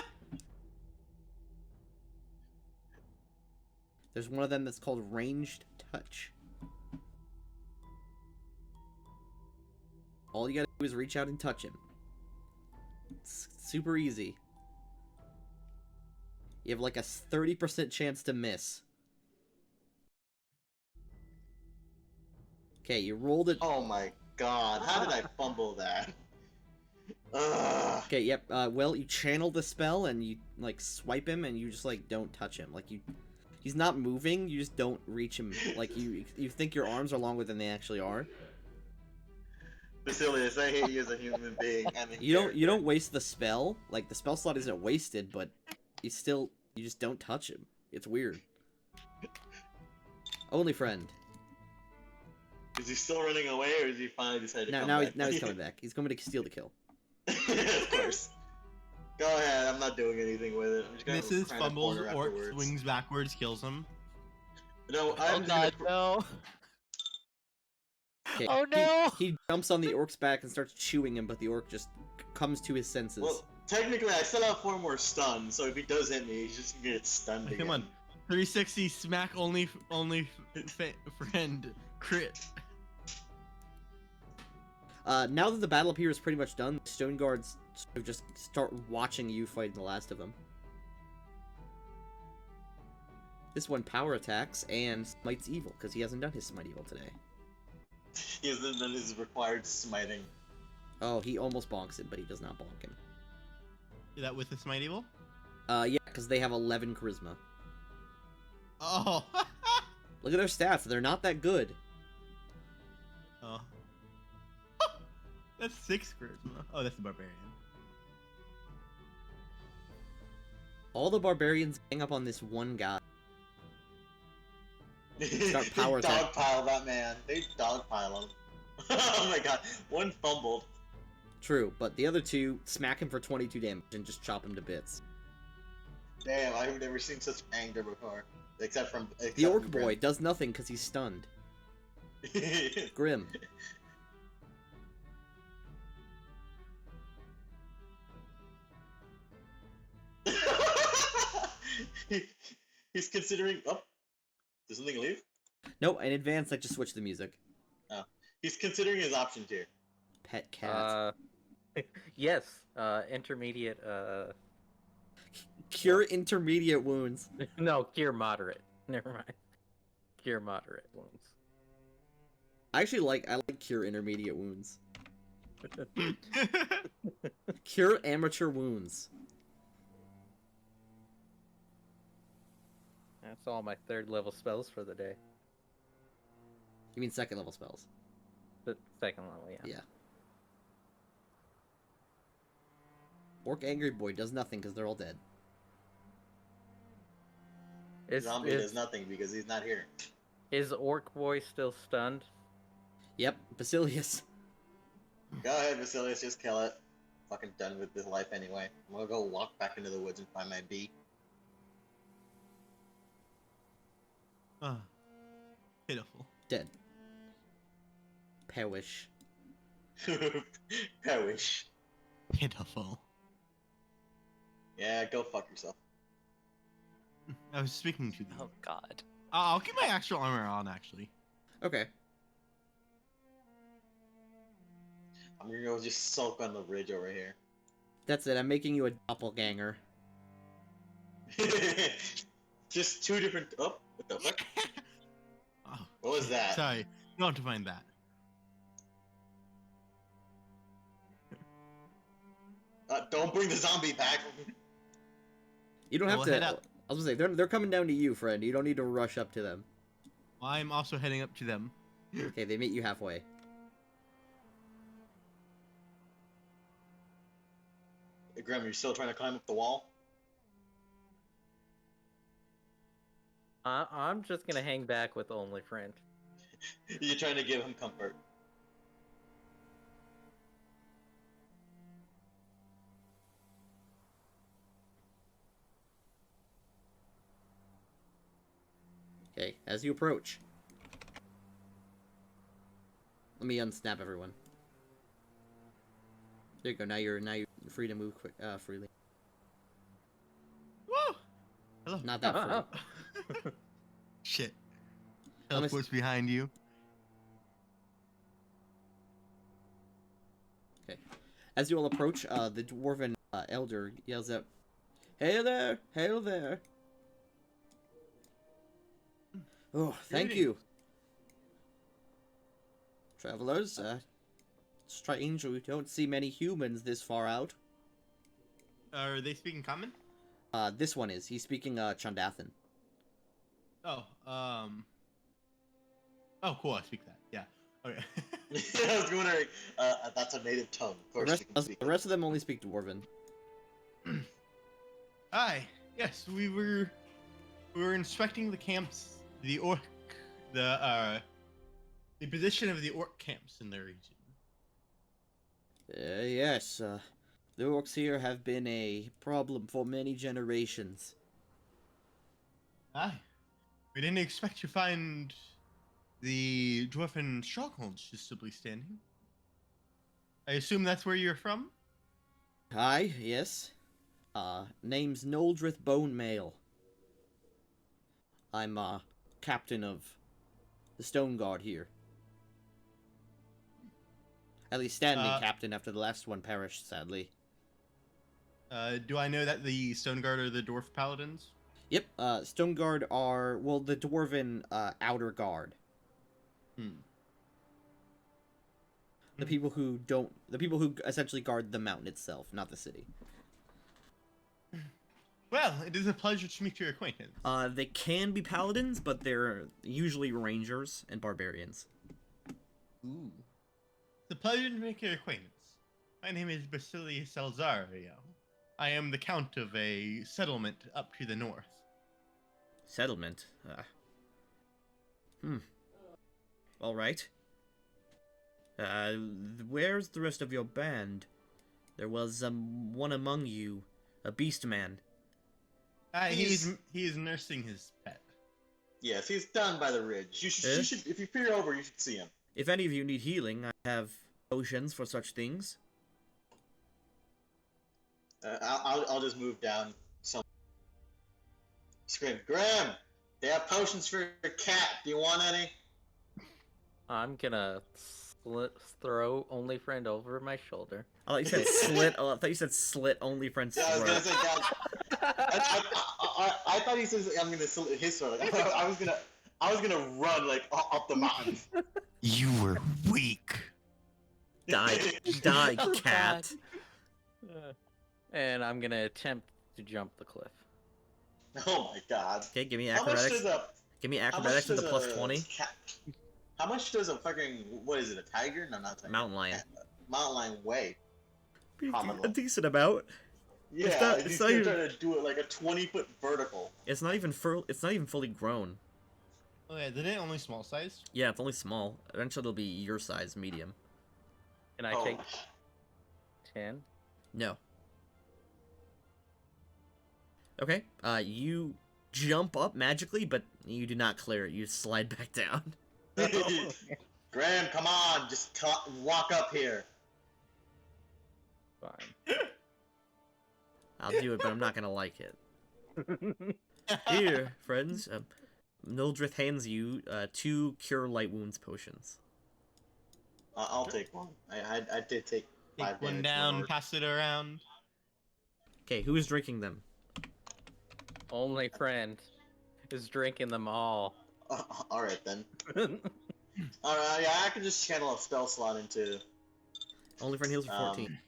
There's one of them that's called ranged touch. All you gotta do is reach out and touch him. It's super easy. You have like a 30% chance to miss. Okay, you rolled it. Oh my god, how did I fumble that? Ugh. Okay, yep. Well, you channel the spell and you like swipe him and you just like don't touch him. Like he's not moving. You just don't reach him. Like you think your arms are longer than they actually are. Basilius, I hate you as a human being. And a You don't character. waste the spell. Like the spell slot isn't wasted, but you just don't touch him. It's weird. Only friend. Is he still running away, or is he finally decided to come back? Now he's coming back. He's coming to steal the kill. Of course. Go ahead. I'm not doing anything with it. I'm just gonna Mrs. cry in a fumbles, corner orc afterwards. swings backwards, kills him. No, Oh I'm god, no! Okay, Oh no! He jumps on the orc's back and starts chewing him, but the orc just comes to his senses. Well, technically, I still have 4 more stuns, so if he does hit me, he's just gonna get stunned again. Come on, 360 smack only friend crit. Now that the battle up here is pretty much done, the stone guards sort of just start watching you fight the last of them. This one power attacks and smites evil, because he hasn't done his smite evil today. He hasn't done his required smiting. Oh, he almost bonks him, but he does not bonk him. Is that with the smite evil? Yeah, because they have 11 charisma. Oh. Look at their stats, they're not that good. Oh. That's 6 charisma. Oh, that's the barbarian. All the barbarians gang up on this one guy. Start power They attack. dogpile that man. They dogpile him. Oh my god, one fumbled. True, but the other two smack him for 22 damage and just chop him to bits. Damn, I've never seen such anger before. Except from The orc boy does nothing because he's stunned. Grim. He's considering. Oh, did something leave? No, in advance I just switched the music. Oh, he's considering his options here. Pet cat. Yes. Intermediate. Cure intermediate wounds. No, cure moderate. Never mind. Cure moderate wounds. I like cure intermediate wounds. Cure amateur wounds. That's all my 3rd level spells for the day. You mean 2nd level spells? The 2nd level, yeah. Yeah. Orc angry boy does nothing because they're all dead. Zombie does nothing because he's not here. Is Orc Boy still stunned? Yep, Basilius. Go ahead, Basilius, just kill it. Fucking done with this life anyway. I'm gonna go walk back into the woods and find my bee. Pitiful. Dead. Perish. Perish. Pitiful. Yeah, go fuck yourself. I was speaking to them. Oh god. I'll keep my actual armor on, actually. Okay. I'm gonna go just sulk on the ridge over here. That's it, I'm making you a doppelganger. Just 2 different. Oh, what the fuck? Oh, What was that? sorry. You don't have to find that. Don't bring the zombie back. You don't have Well, to. head up. I was gonna say they're coming down to you, friend. You don't need to rush up to them. I'm also heading up to them. Okay, they meet you halfway. Hey, Grim, you still trying to climb up the wall? I'm just gonna hang back with only friend. You're trying to give him comfort. Okay, as you approach. Let me unsnap everyone. There you go. Now you're free to move freely. Woo! Hello. Not that free. Shit. Let me s- Teleport's behind you. Okay. As you all approach, the dwarven elder yells out, "Hail there! Hail there!" Oh, thank Greetings. you. Travelers, strange we don't see many humans this far out. Are they speaking common? This one is. He's speaking, Chandathan. Oh, oh, cool. I speak that. Yeah. Okay. I was wondering. That's a native tongue. Of The course, rest, they can speak. the rest of them only speak Dwarven. Aye, yes, we were inspecting the camps, the position of the orc camps in the region. Yes, the orcs here have been a problem for many generations. Aye, we didn't expect to find the dwarven stronghold just simply standing. I assume that's where you're from? Hi, yes. Name's Noldrith Bonemail. I'm, captain of the Stone Guard here. At least standing captain after the last one perished, sadly. Do I know that the Stone Guard are the dwarf paladins? Yep, Stone Guard are, well, the Dwarven, outer guard. The people who essentially guard the mountain itself, not the city. Well, it is a pleasure to meet your acquaintance. They can be paladins, but they're usually rangers and barbarians. Ooh. It's a pleasure to make your acquaintance. My name is Basilius Alzario. I am the count of a settlement up to the north. Settlement? All right. Where's the rest of your band? There was, one among you, a beast man. He's nursing his pet. Yes, he's down by the ridge. You should, if you peer over, you should see him. If any of you need healing, I have potions for such things. I'll just move down some. Scream, Graham! They have potions for your cat. Do you want any? I'm gonna throw only friend over my shoulder. I thought you said slit. I thought you said slit only friend's Yeah, I was throat. gonna say that. I thought he says I'm gonna slit his throat. Like, I was gonna run like up the mountain. You were weak. Die, Oh, cat. And I'm gonna attempt to jump the cliff. Oh my god. Okay, give me How much acrobatics. does a Give me how much acrobatics with does a plus a 20. How much does a fucking what is it? A tiger? No, not a tiger. Mountain lion. Mountain lion weigh? A Commonly. decent amount. Yeah, it's he's not gonna even- try to do it like a 20-foot vertical. It's not even fully grown. Okay, isn't it only small sized? Yeah, it's only small. Eventually, it'll be your size, medium. Can I Oh. take 10? No. Okay. You jump up magically, but you do not clear it. You slide back down. Graham, come on, just walk up here. Fine. I'll do it, but I'm not gonna like it. Here, friends. Mildred hands you 2 Cure Light Wounds potions. I'll take one. I did take 5 Take one damage down, lower. pass it around. Okay, who is drinking them? Only friend is drinking them all. Alright then. Alright, yeah, I can just channel a spell slot into. Only friend heals for 14.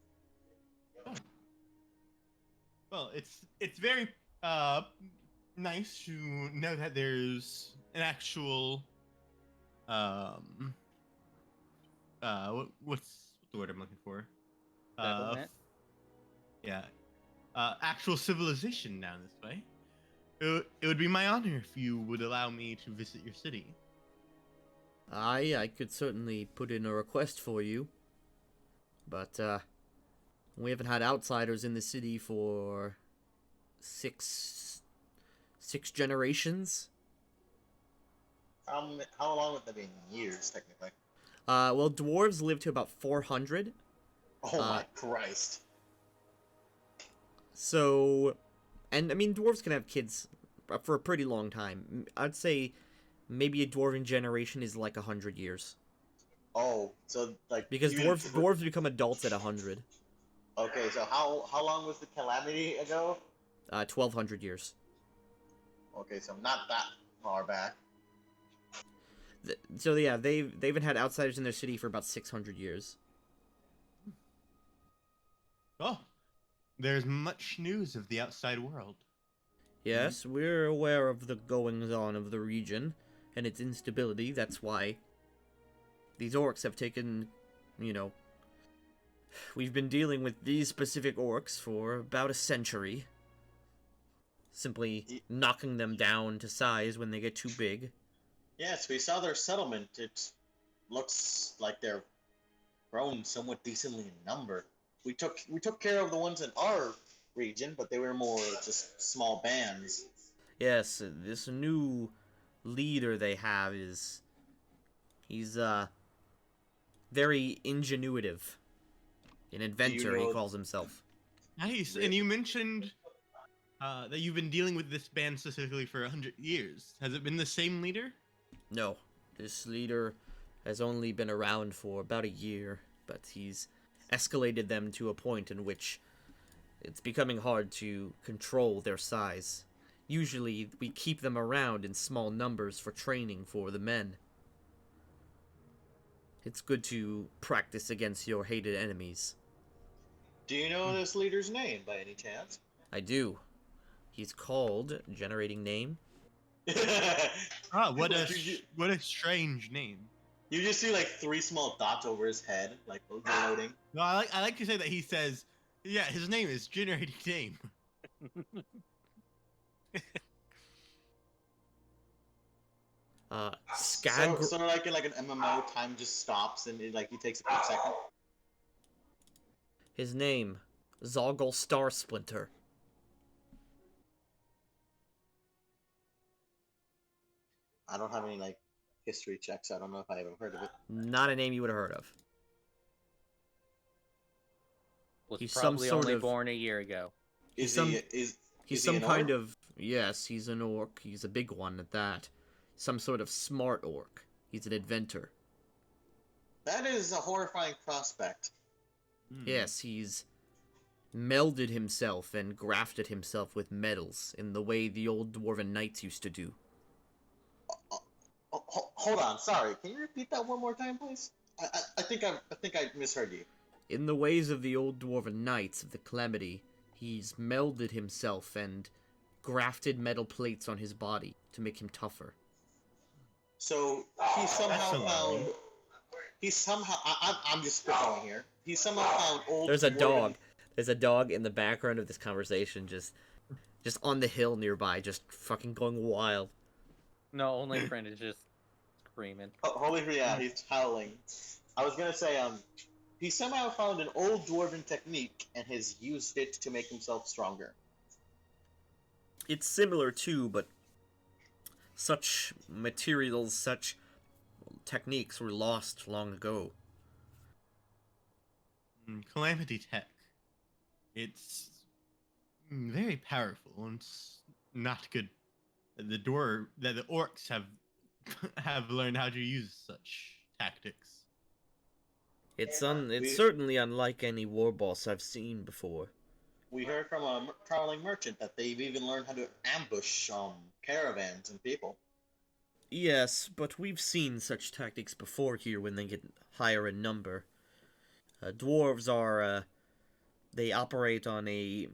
Well, it's very nice to know that there's an actual what's the word I'm looking for? Settlement? Yeah. Actual civilization down this way. It would be my honor if you would allow me to visit your city. I could certainly put in a request for you. But, we haven't had outsiders in the city for 6 generations. How long would that be in years, technically? Well, dwarves live to about 400. Oh my Christ. So, and I mean, dwarves can have kids for a pretty long time. I'd say maybe a dwarven generation is like 100 years. Oh, so like Because even dwarves become adults at 100. Okay, so how long was the calamity ago? 1,200 years. Okay, so not that far back. So yeah, they haven't had outsiders in their city for about 600 years. Oh, there's much news of the outside world. Yes, we're aware of the goings on of the region and its instability. That's why these orcs have taken, you know, we've been dealing with these specific orcs for about a century. Simply knocking them down to size when they get too big. Yes, we saw their settlement. It looks like they're grown somewhat decently in number. We took care of the ones in our region, but they were more just small bands. Yes, this new leader they have he's very ingenuitive. An inventor, he calls himself. Nice. And you mentioned that you've been dealing with this band specifically for 100 years. Has it been the same leader? No, this leader has only been around for about a year, but he's escalated them to a point in which it's becoming hard to control their size. Usually, we keep them around in small numbers for training for the men. It's good to practice against your hated enemies. Do you know this leader's name by any chance? I do. He's called generating name. What a strange name. You just see like 3 small dots over his head, like loading. No, I like to say that he says, yeah, his name is generating name. So like in like an MMO, time just stops and he takes a quick second. His name, Zoggle Star Splinter. I don't have any like history checks. I don't know if I ever heard of it. Not a name you would have heard of. Was He's some probably sort only of- born a year ago. Is some- he is He's he some an kind orc? of... Yes, he's an orc. He's a big one at that. Some sort of smart orc. He's an inventor. That is a horrifying prospect. Yes, he's melded himself and grafted himself with metals in the way the old Dwarven knights used to do. Hold on, sorry. Can you repeat that one more time, please? I think I misheard you. In the ways of the old Dwarven knights of the Calamity, he's melded himself and grafted metal plates on his body to make him tougher. So he somehow That's found. alarming. He somehow. I'm just spitballing here. He somehow found old. There's a dwarven- dog. There's a dog in the background of this conversation, just on the hill nearby, just fucking going wild. No, only friend is just screaming. Oh, holy, yeah, he's howling. I was gonna say, he somehow found an old dwarven technique and has used it to make himself stronger. It's similar too, but such materials, such techniques were lost long ago. Calamity tech. It's very powerful and it's not good. The orcs have learned how to use such tactics. It's We- certainly unlike any war boss I've seen before. We heard from a traveling merchant that they've even learned how to ambush caravans and people. Yes, but we've seen such tactics before here when they get higher in number. Dwarves are, they operate on a,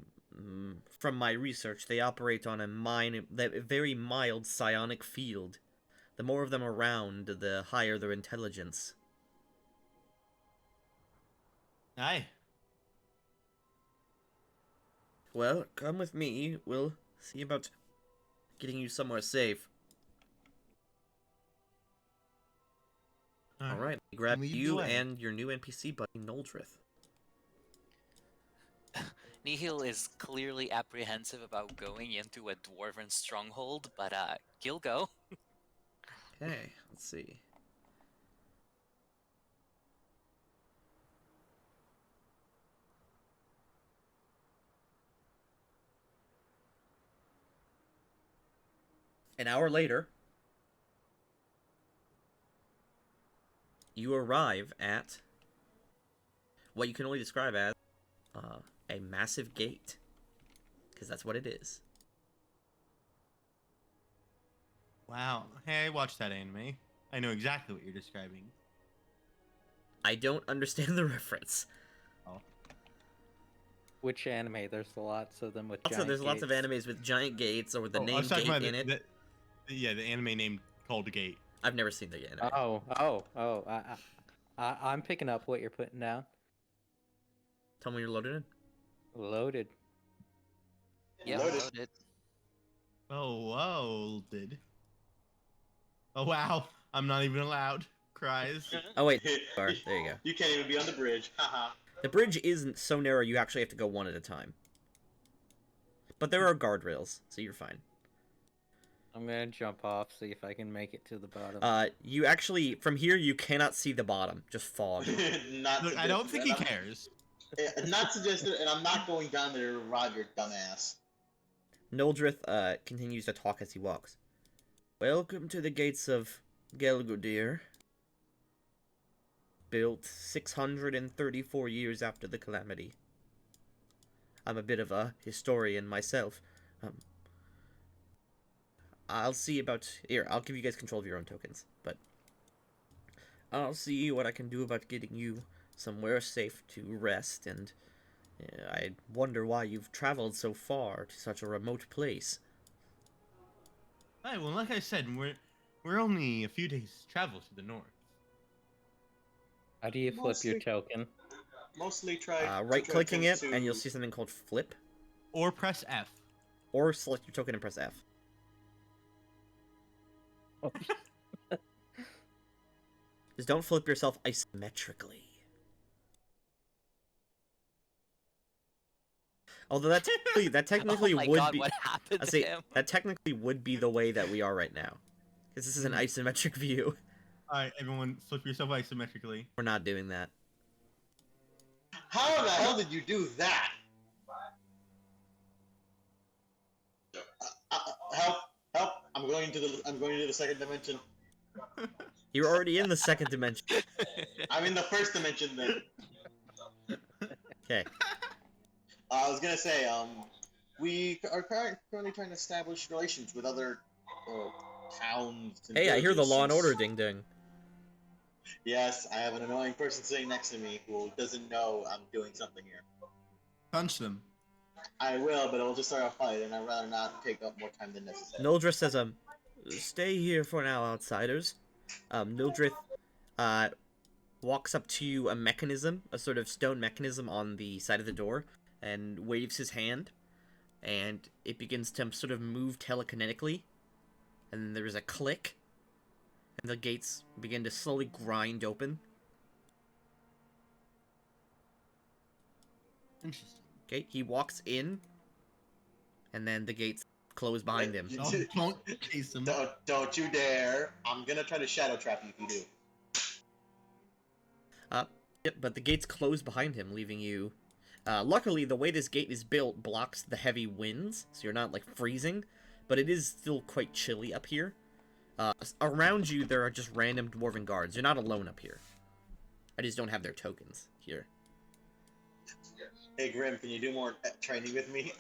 from my research, they operate on a very mild psionic field. The more of them around, the higher their intelligence. Aye. Well, come with me. We'll see about getting you somewhere safe. Alright, grab Lead the you way. and your new NPC buddy, Noldrith. Nihil is clearly apprehensive about going into a dwarven stronghold, but he'll go. Okay, let's see. An hour later, you arrive at what you can only describe as a massive gate, because that's what it is. Wow. Hey, I watched that anime. I know exactly what you're describing. I don't understand the reference. Which anime? There's lots of them with Also, giant there's lots of gates. animes with giant gates or with the I name was talking gate about in it. the anime named called Gate. I've never seen the anime. Oh. I'm picking up what you're putting down. Tell me when you're loaded in. Loaded. Yeah, Loaded. loaded. Oh, whoa, did. Oh, wow. I'm not even allowed. Cries. Oh wait, there you go. You can't even be on the bridge. Haha. The bridge isn't so narrow. You actually have to go one at a time. But there are guardrails, so you're fine. I'm gonna jump off, see if I can make it to the bottom. You actually from here you cannot see the bottom, just fog. Not Look, I don't think he suggested, cares. Not suggested, and I'm not going down there to rob your dumbass. Noldrith continues to talk as he walks. Welcome to the gates of Gelgodir. Built 634 years after the calamity. I'm a bit of a historian myself. I'll see about... Here, I'll give you guys control of your own tokens, but... I'll see what I can do about getting you somewhere safe to rest, and... I wonder why you've traveled so far to such a remote place. Hey, well, like I said, we're only a few days' travel to the north. How do you flip your token? Mostly try. Right-clicking it, to... and you'll see something called Flip. Or press F. Or select your token and press F. Just don't flip yourself isometrically. Although that technically Oh my would God, be... what happened I to say, him? that technically would be the way that we are right now. Because this is an isometric view. Alright, everyone, flip yourself isometrically. We're not doing that. How the hell did you do that? Help! Help! I'm going to the second dimension. You're already in the second dimension. I'm in the first dimension then. Okay. I was gonna say, we are currently trying to establish relations with other towns. And Hey, I hear the villages Law and since- Order ding ding. Yes, I have an annoying person sitting next to me who doesn't know I'm doing something here. Punch them. I will, but it'll just start a fight, and I'd rather not take up more time than necessary. Noldrith says, stay here for now, outsiders. Noldrith, walks up to a mechanism, a sort of stone mechanism on the side of the door, and waves his hand, and it begins to sort of move telekinetically, and then there's a click, and the gates begin to slowly grind open. Interesting. Okay, he walks in, and then the gates close behind him. Don't chase him. Don't you dare! I'm gonna try to shadow trap you if you do. Yep, but the gates close behind him, leaving you... luckily, the way this gate is built blocks the heavy winds, so you're not, like, freezing, but it is still quite chilly up here. Around you, there are just random Dwarven guards. You're not alone up here. I just don't have their tokens here. Hey Grim, can you do more training with me?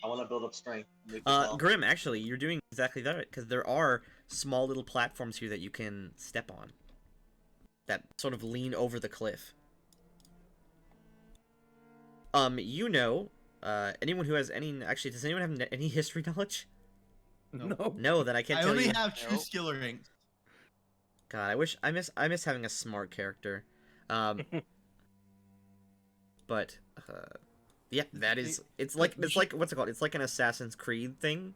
I want to build up strength. Make this all- Grim, actually, you're doing exactly that, because there are small little platforms here that you can step on. That sort of lean over the cliff. You know, anyone who has any... Actually, does anyone have any history knowledge? No. No, then I can't I tell only you. have true Nope. skill ranks. God, I miss having a smart character. But, yeah, that is... It's like, what's it called? It's like an Assassin's Creed thing,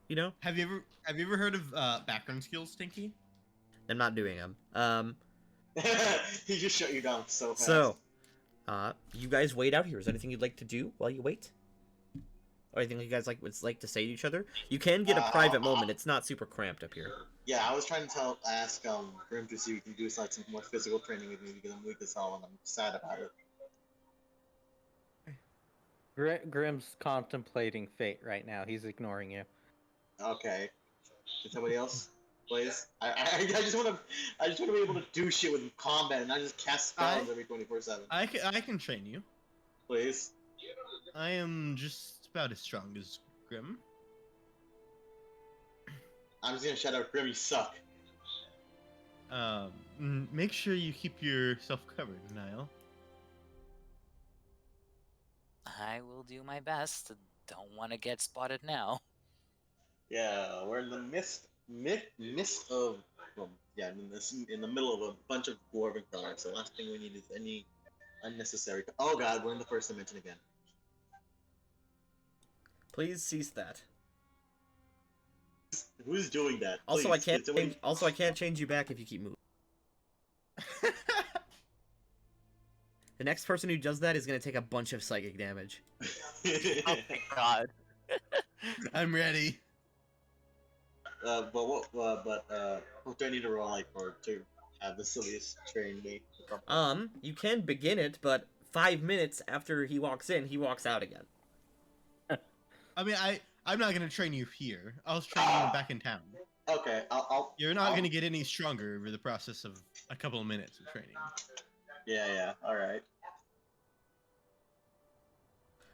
you know? Have you ever heard of background skills, Stinky? I'm not doing them. He just shut you down so fast. So, you guys wait out here. Is there anything you'd like to do while you wait? Or anything you guys would like to say to each other? You can get a private moment. It's not super cramped up here. Yeah, I was trying to ask Grim to see if we can do like some more physical training with me because I'm weak as hell and I'm sad about it. Grim's contemplating fate right now. He's ignoring you. Okay. Can somebody else, please? I just want to be able to do shit with combat and not just cast spells every 24/7. I can train you. Please. I am just about as strong as Grim. I'm just gonna shout out Grim, you suck. Make sure you keep yourself covered, Niall. I will do my best. Don't want to get spotted now. Yeah, we're in the midst of Yeah, in the middle of a bunch of dwarven guards. So the last thing we need is any unnecessary. Oh god, we're in the first dimension again. Please cease that. Who's doing that? Also, Please, can somebody... I can't change you back if you keep moving. The next person who does that is gonna take a bunch of psychic damage. Oh my god. I'm ready. But what? What do I need to roll like for to have Basilius train me? You can begin it, but 5 minutes after he walks in, he walks out again. I mean, I'm not gonna train you here. I'll train you back in town. Okay, You're not gonna get any stronger over the process of a couple of minutes of training. Yeah, all right.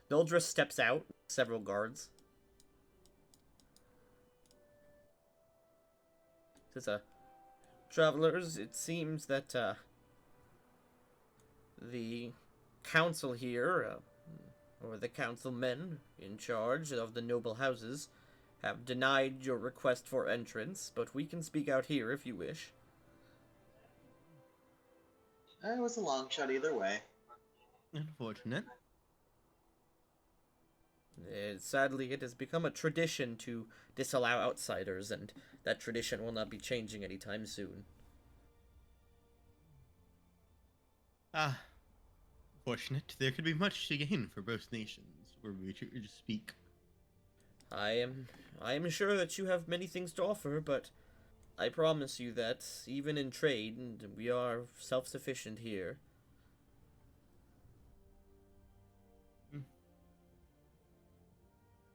Mildred steps out, several guards. Says, travelers, it seems that, the council here, or the councilmen in charge of the noble houses, have denied your request for entrance, but we can speak out here if you wish. It was a long shot either way. Unfortunate. Sadly, it has become a tradition to disallow outsiders, and that tradition will not be changing anytime soon. Fortunate. There could be much to gain for both nations were we to speak. I am sure that you have many things to offer, but I promise you that, even in trade, we are self-sufficient here.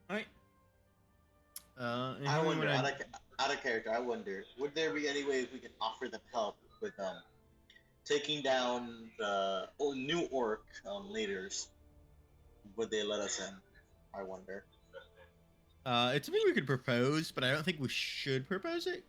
Alright. I wonder, out of character, I wonder, would there be any ways we can offer them help with taking down the new orc leaders? Would they let us in? I wonder. It's something we could propose, but I don't think we should propose it.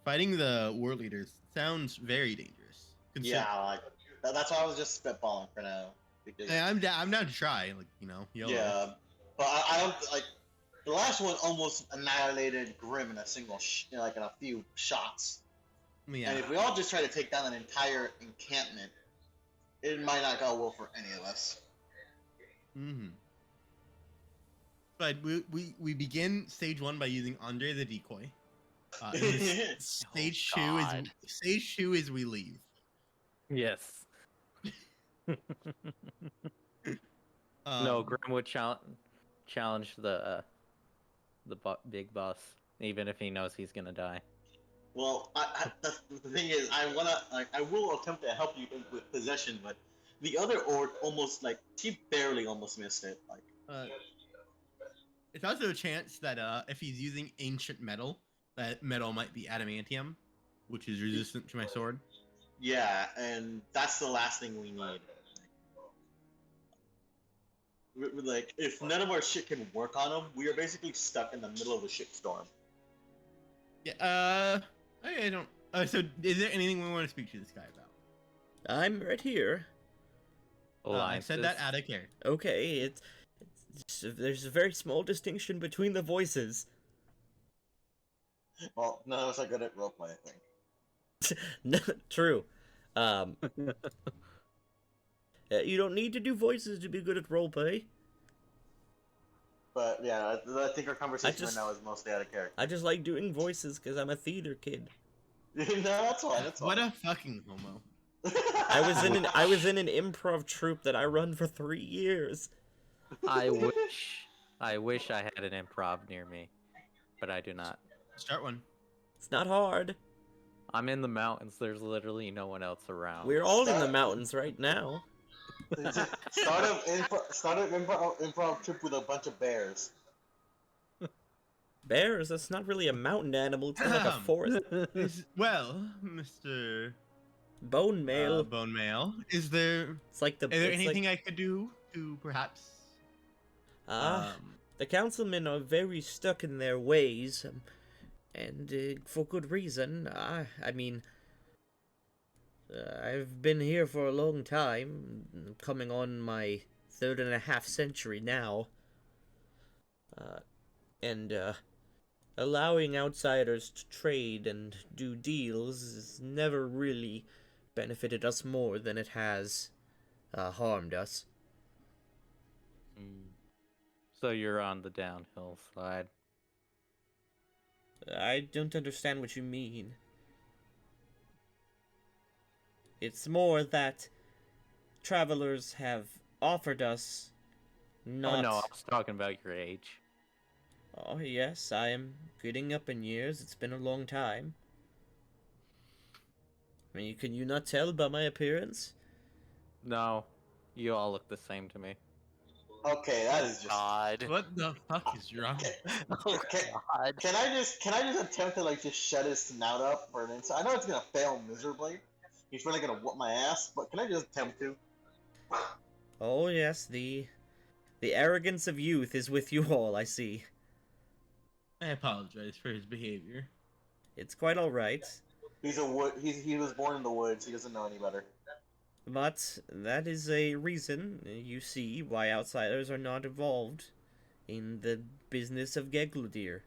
Fighting the war leaders sounds very dangerous. Yeah, like that's why I was just spitballing for now. Because Hey, I'm down to try. Like, YOLO. yeah, but I don't like the last one almost annihilated Grim in a single in a few shots. Yeah. And if we all just try to take down an entire encampment, it might not go well for any of us. Mm-hmm. But we begin stage 1 by using Andre the decoy. Stage two is we leave. Yes. No, Grim would challenge the big boss, even if he knows he's gonna die. Well, the thing is, I will attempt to help you with possession, but the other orc he barely almost missed it. It's also a chance that if he's using ancient metal, that metal might be adamantium, which is resistant to my sword. Yeah, and that's the last thing we need. If none of our shit can work on him, we are basically stuck in the middle of a shitstorm. Yeah. I don't. So, is there anything we want to speak to this guy about? I'm right here. I said that out of care. Okay, there's a very small distinction between the voices. Well, none of us are good at roleplay, I think. No, true. You don't need to do voices to be good at roleplay. But yeah, I think our conversation right now is mostly out of character. I just like doing voices because I'm a theater kid. No, that's fine. What a fucking homo. I was in an improv troupe that I run for 3 years. I wish I had an improv near me, but I do not. Start one. It's not hard. I'm in the mountains. There's literally no one else around. We're all in the mountains right now. Start an improv trip with a bunch of bears. Bears? That's not really a mountain animal. It's more like a forest. Well, Mr. Bone mail. Bone mail. Is there anything I could do to perhaps? The councilmen are very stuck in their ways, and for good reason. I mean, I've been here for a long time, coming on my 3.5 century now. And allowing outsiders to trade and do deals has never really benefited us more than it has harmed us. So you're on the downhill side. I don't understand what you mean. It's more that travelers have offered us not... Oh no, I was talking about your age. Oh, yes, I am getting up in years. It's been a long time. I mean, can you not tell by my appearance? No, you all look the same to me. Okay, that is just. God. What the fuck is wrong? Oh Can, God. can I just attempt to like just shut his snout up for an instant? I know it's gonna fail miserably. He's really gonna whoop my ass, but can I just attempt to? Oh, yes, the arrogance of youth is with you all, I see. I apologize for his behavior. It's quite alright. He was born in the woods. He doesn't know any better. But that is a reason, you see, why outsiders are not involved in the business of Gegludir.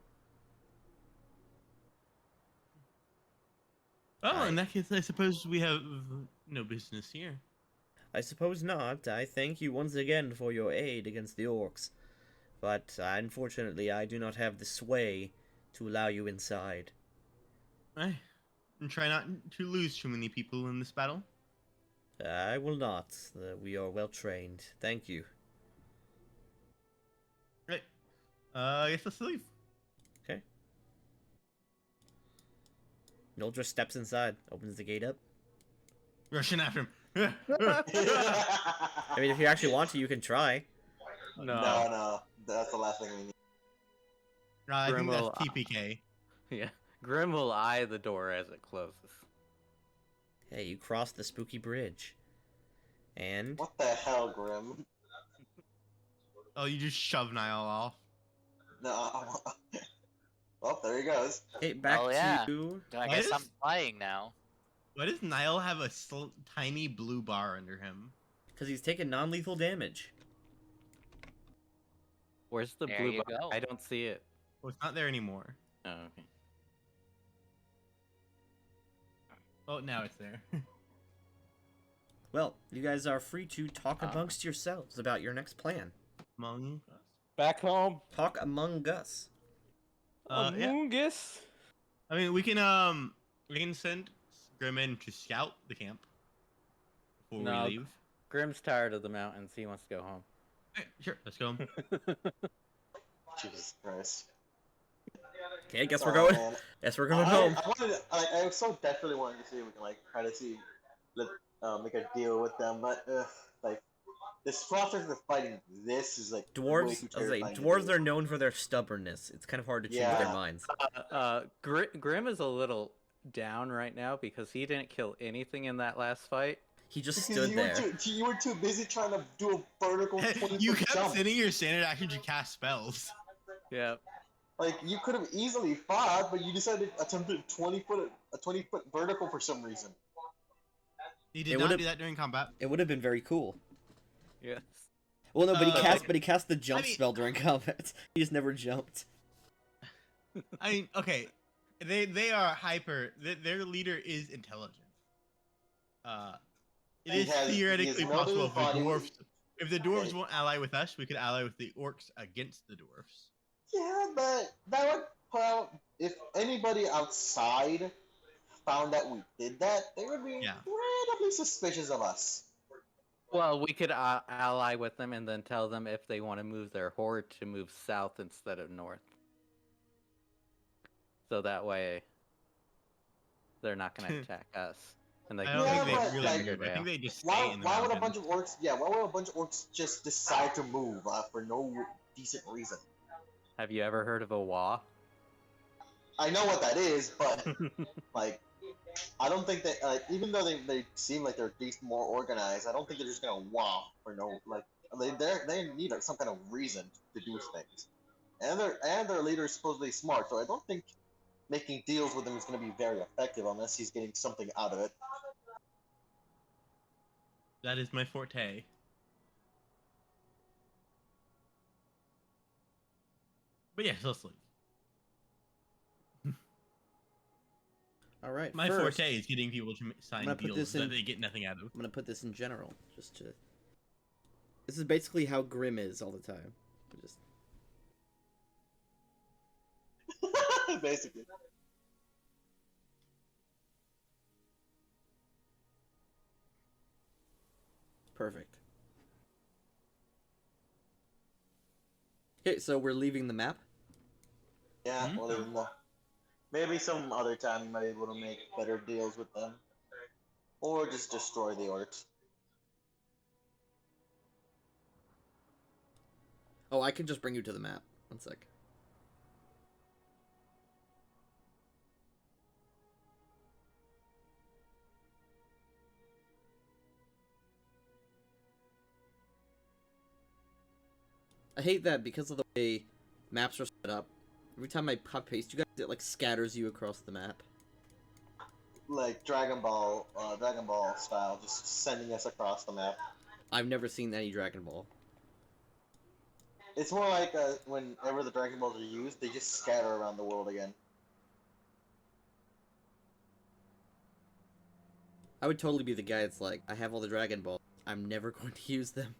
Oh, in that case, I suppose we have no business here. I suppose not. I thank you once again for your aid against the orcs. But unfortunately, I do not have the sway to allow you inside. I try not to lose too many people in this battle. I will not. We are well trained. Thank you. Right. I guess let's leave. Okay. Noldra steps inside, opens the gate up. Rushing after him. I mean, if you actually want to, you can try. No, that's the last thing we need. I think Grim that's TPK. Yeah, Grim will eye the door as it closes. Hey, you cross the spooky bridge. And... What the hell, Grim? Oh, you just shove Niall off. No. Well, there he goes. Hey, back Oh, yeah. to... I Why guess is- I'm flying now. Why does Niall have a tiny blue bar under him? Because he's taking non-lethal damage. Where's the There blue you bar? go. I don't see it. Well, it's not there anymore. Oh, okay. Oh, now it's there. Well, you guys are free to talk amongst yourselves about your next plan. Among us. Back home. Talk among us. Yeah. Amungus. I mean, we can send Grim in to scout the camp before No. we leave. Grim's tired of the mountains. He wants to go home. Hey, sure, let's go. Jesus Christ. Okay, I guess we're Oh, going. man. Guess we're going home. I wanted to, I so desperately wanted to see if we can like try to see, make a deal with them, but like this prospect of fighting this is like way Dwarves, too I was like, terrifying to dwarves do. are known for their stubbornness. It's kind of hard to change Yeah. their minds. Grim is a little down right now because he didn't kill anything in that last fight. He just Because stood there. You were too busy trying to do a vertical 20 You foot kept jump. sitting your standard action to cast spells. Yeah. Like you could have easily fought, but you decided to attempt a 20-foot vertical for some reason. He It did not would've- do that during combat. It would have been very cool. Yes. Well, no, but Uh, he cast the jump I mean- spell during combat. He just never jumped. I mean, okay, they are hyper. Their leader is intelligent. It He is has- he theoretically has no possible if the body. dwarves. If the dwarves Okay. won't ally with us, we could ally with the orcs against the dwarves. Yeah, but that would if anybody outside found that we did that, they would be Yeah. incredibly suspicious of us. Well, we could ally with them and then tell them if they want to move their horde to move south instead of north. So that way, they're not going to attack us. And they I can don't Yeah, think but, they really like- move. I think they just stay Why? in the Why would a mountains. bunch of orcs? Yeah, why would a bunch of orcs just decide to move for no decent reason? Have you ever heard of a Wa? I know what that is, but like, I don't think that even though they seem like they're at least more organized, I don't think they're just gonna wow for no like they need some kind of reason to do things, and their leader is supposedly smart, so I don't think making deals with him is gonna be very effective unless he's getting something out of it. That is my forte. But yes, let's leave. All right. My first, forte is getting people to I'm sign gonna put deals this that in- they get nothing out of. I'm gonna put this in general, just to. This is basically how Grim is all the time. Just Basically. perfect. Okay, so we're leaving the map. Yeah, Hmm? well, even though maybe some other time you might be able to make better deals with them, or just destroy the orcs. Oh, I can just bring you to the map. One sec. I hate that because of the way maps are set up. Every time I copy paste you guys, it like scatters you across the map. Like Dragon Ball style, just sending us across the map. I've never seen any Dragon Ball. It's more like whenever the Dragon Balls are used, they just scatter around the world again. I would totally be the guy that's like, I have all the Dragon Balls. I'm never going to use them.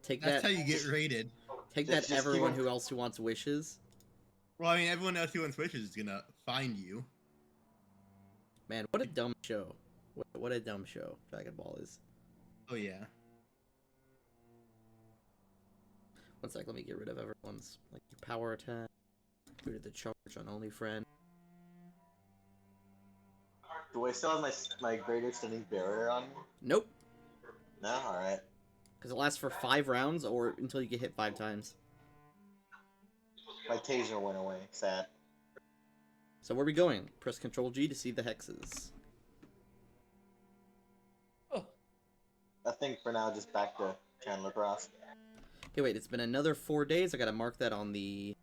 Take That's that. how you get rated. Take Just that, keep everyone on- who else who wants wishes. Well, I mean, everyone else who wants wishes is gonna find you. Man, what a dumb show. What a dumb show Dragon Ball is. Oh yeah. One sec, let me get rid of everyone's like power attack. Go to the charge on Only Friend. Do I still have my greater extending barrier on? Nope. No, all right. Because it lasts for 5 rounds or until you get hit 5 times. My taser went away. Sad. So where are we going? Press Control G to see the hexes. I think for now, just back to Chandler Cross. Okay, wait, it's been another 4 days. I gotta mark that on the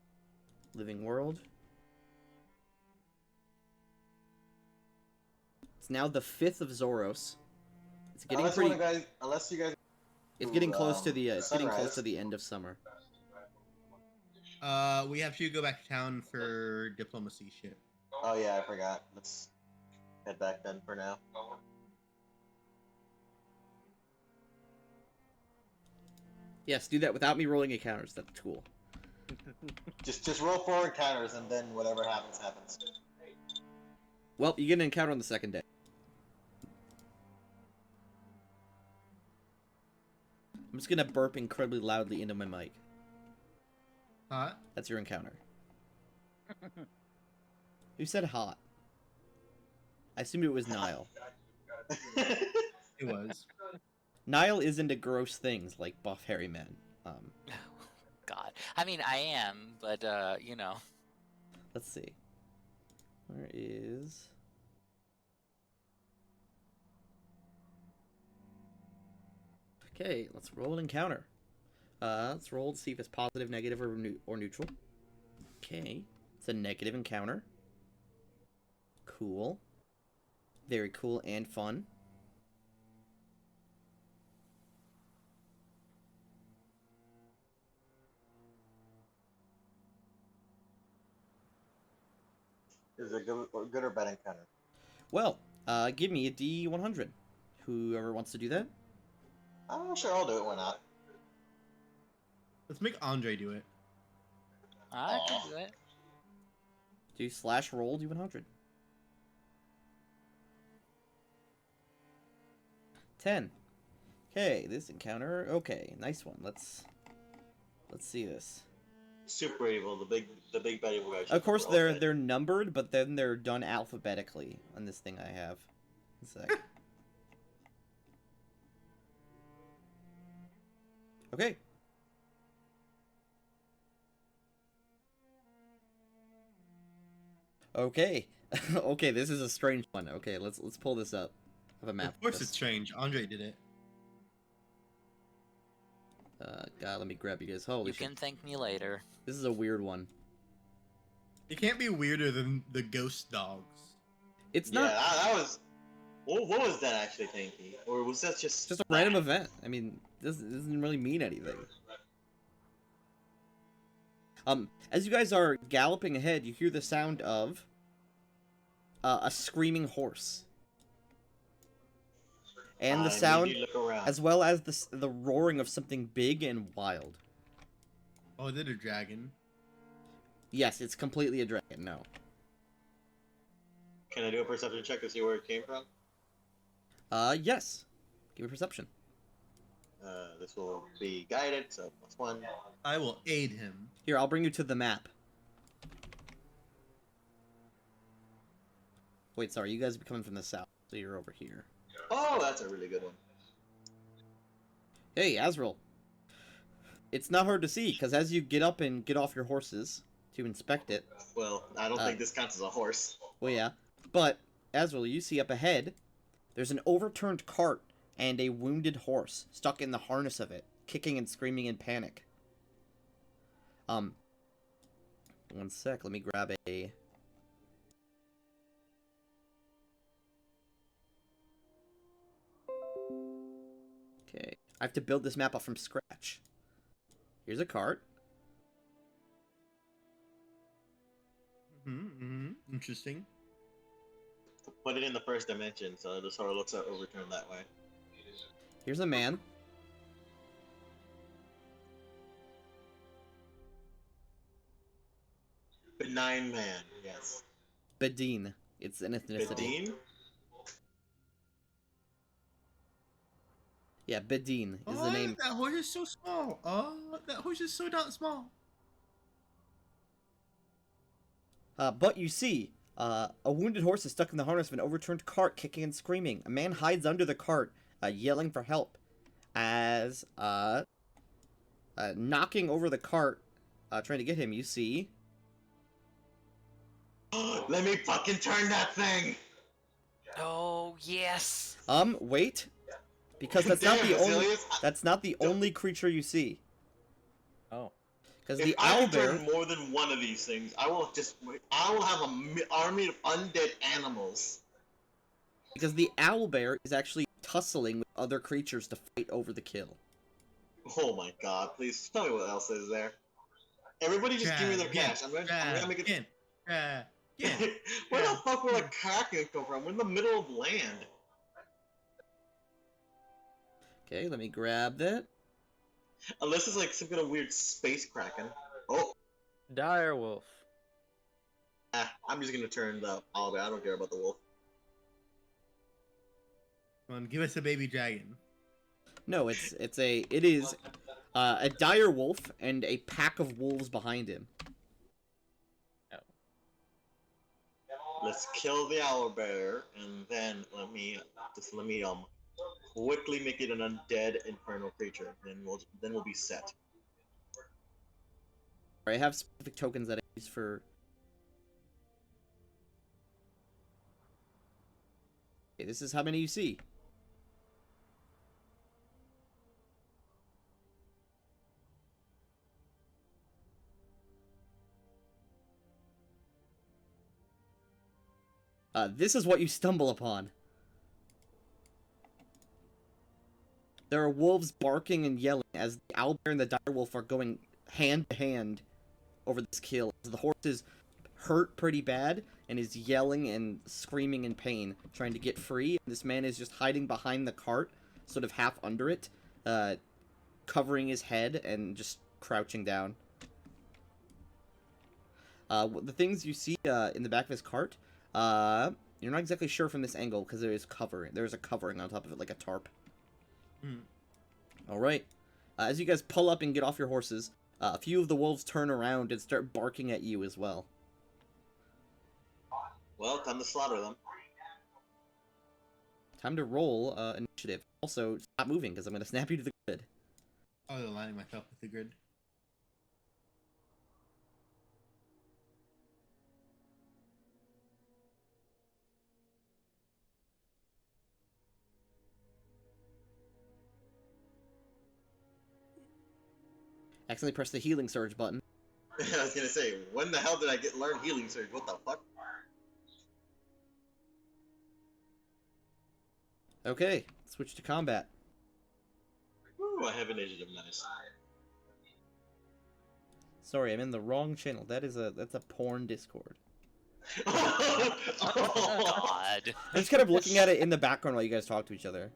living world. It's now the 5th of Zoros. It's getting Unless pretty. unless you guys. It's getting close to um, the. It's getting close sunrise. to the end of summer. We have to go back to town for diplomacy shit. Oh yeah, I forgot. Let's head back then for now. Yes, do that without me rolling encounters. That's cool. Just roll 4 encounters and then whatever happens happens. Well, you get an encounter on the second day. I'm just gonna burp incredibly loudly into my mic. Hot? That's your encounter. Who said hot? I assumed it was Nile. It was. Nile is into gross things like buff hairy men. God. I mean, I am, but, you know. Let's see. Where is... Okay, let's roll an encounter. Let's roll to see if it's positive, negative, or neutral. Okay, it's a negative encounter. Cool. Very cool and fun. Is it good or bad encounter? Well, give me a D100. Whoever wants to do that. Oh, sure, I'll do it. Why not? Let's make Andre do it. I can do it. Do slash roll D100. 10. Okay, this encounter. Okay, nice one. Let's see this. Super evil, the big bad evil guy. Of course, Roll they're it. they're numbered, but then they're done alphabetically on this thing I have. One sec. Okay. Okay. Okay, this is a strange one. Okay, let's pull this up. I have a map. Of course this. it's strange. Andre did it. God, let me grab you guys. Holy You shit. can thank me later. This is a weird one. It can't be weirder than the ghost dogs. It's Yeah, not that was. What was that actually, Tanky? Or was that just? just a random event. I mean, this doesn't really mean anything. As you guys are galloping ahead, you hear the sound of a screaming horse. And the I sound, immediately look around. as well as the roaring of something big and wild. Oh, is it a dragon? Yes, it's completely a dragon, no. Can I do a perception check to see where it came from? Yes. Give me perception. This will be guided, so +1. I will aid him. Here, I'll bring you to the map. Wait, sorry, you guys are coming from the south, so you're over here. Oh, that's a really good one. Hey, Azrael. It's not hard to see, because as you get up and get off your horses to inspect it... Well, I don't think this counts as a horse. Well, yeah. But, Azrael, you see up ahead, there's an overturned cart and a wounded horse stuck in the harness of it, kicking and screaming in panic. One sec, let me grab a... Okay, I have to build this map up from scratch. Here's a cart. Interesting. Put it in the first dimension, so the sort of looks overturned that way. Here's a man. Benign man, yes. Bedine. It's an ethnicity. Bedine? Yeah, Bedine is Oh, the name. that horse is so small. Oh, that horse is so not small. But you see, a wounded horse is stuck in the harness of an overturned cart, kicking and screaming. A man hides under the cart, yelling for help. As, knocking over the cart, trying to get him, you see... Let me fucking turn that thing! Oh, yes. Wait. Because that's Damn, not the only... Basilius, That's not the only creature you see. Oh. Because if the I can owlbear... turn more than one of these things, I will have an army of undead animals. Because the owlbear is actually tussling with other creatures to fight over the kill. Oh my god, please tell me what else is there. Everybody just give me their cash. I'm gonna make it... Where the fuck will a kraken come from? We're in the middle of land. Okay, let me grab that. Unless it's like some kind of weird space kraken. Oh, Direwolf. I'm just gonna turn the owlbear. I don't care about the wolf. Come on, give us a baby dragon. No, it is a dire wolf and a pack of wolves behind him. Let's kill the owlbear, and then let me quickly make it an undead infernal creature. Then we'll be set. I have specific tokens that I use for... Okay, this is how many you see. This is what you stumble upon. There are wolves barking and yelling as the owlbear and the direwolf are going hand to hand over this kill. The horse is hurt pretty bad and is yelling and screaming in pain, trying to get free. This man is just hiding behind the cart, sort of half under it, covering his head and just crouching down. The things you see in the back of his cart, you're not exactly sure from this angle because there's a covering on top of it, like a tarp. Alright. As you guys pull up and get off your horses, a few of the wolves turn around and start barking at you as well. Well, time to slaughter them. Time to roll initiative. Also, stop moving because I'm going to snap you to the grid. I was aligning myself with the grid. Accidentally press the healing surge button. I was gonna say, when the hell did I learn healing surge? What the fuck? Okay, switch to combat. Ooh, I have initiative, nice. Sorry, I'm in the wrong channel. That's a porn Discord. God. I'm just kind of looking at it in the background while you guys talk to each other.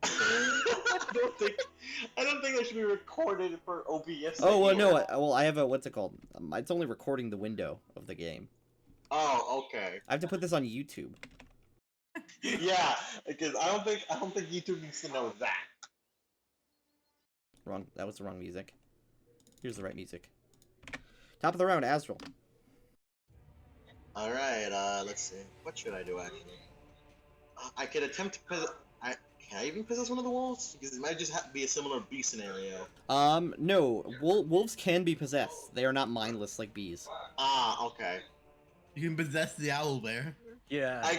I don't think that should be recorded for OBS. Oh, well, no, anymore. I have a, what's it called? It's only recording the window of the game. Oh, okay. I have to put this on YouTube. Yeah, because I don't think YouTube needs to know that. Wrong, that was the wrong music. Here's the right music. Top of the round, Azrael. All right, let's see. What should I do actually? I could attempt to possess. Can I even possess one of the wolves? Because it might just be a similar bee scenario. No. Wolves can be possessed. They are not mindless like bees. Ah, okay. You can possess the owl bear. Yeah. I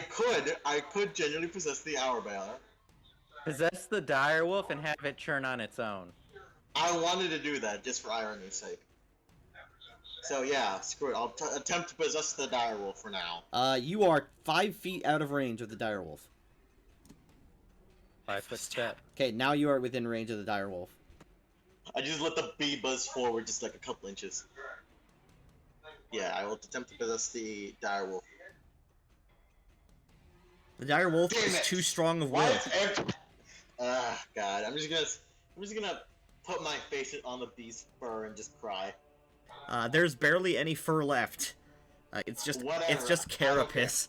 could genuinely possess the owlbear. Possess the direwolf and have it churn on its own. I wanted to do that just for irony's sake. So yeah, screw it. I'll attempt to possess the direwolf for now. You are 5 feet out of range of the direwolf. 5-foot step. Okay, now you are within range of the direwolf. I just let the bee buzz forward just like a couple inches. Yeah, I will attempt to possess the direwolf. The direwolf Damn is it! too strong of will. Why is Ah, God, I'm just gonna put my face on the bee's fur and just cry. There's barely any fur left. It's just Whatever. carapace.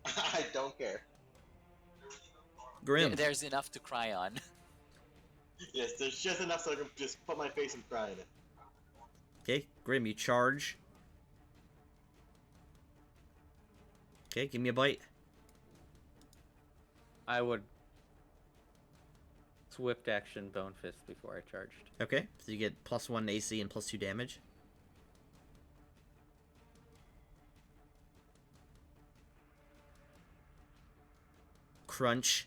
I don't care. Grim. There's enough to cry on. Yes, there's just enough so I can just put my face and cry in it. Okay, Grim, you charge. Okay, give me a bite. I would swift action bone fist before I charged. Okay, so you get +1 AC and +2 damage. Crunch.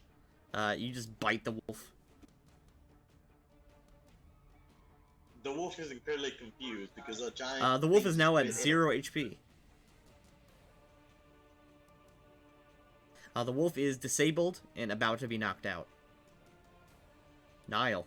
You just bite the wolf. The wolf is incredibly confused because a giant. The wolf thing is now at just 0 HP. The wolf is disabled and about to be knocked out. Niall.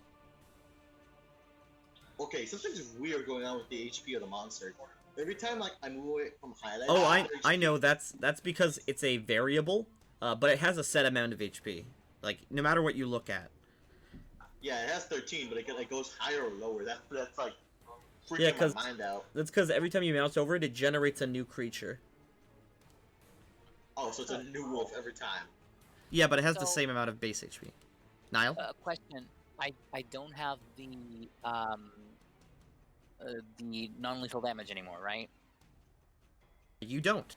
Okay, something's weird going on with the HP of the monster. Every time like I move away from highlight. Oh, I know, that's because it's a variable, but it has a set amount of HP. Like, no matter what you look at. Yeah, it has 13, but it goes higher or lower. That's like Yeah, freaking my mind out. That's because every time you mouse over it, it generates a new creature. Oh, so it's a new wolf every time. Yeah, but it has the So- same amount of base HP. Niall? Question. I don't have the non-lethal damage anymore, right? You don't.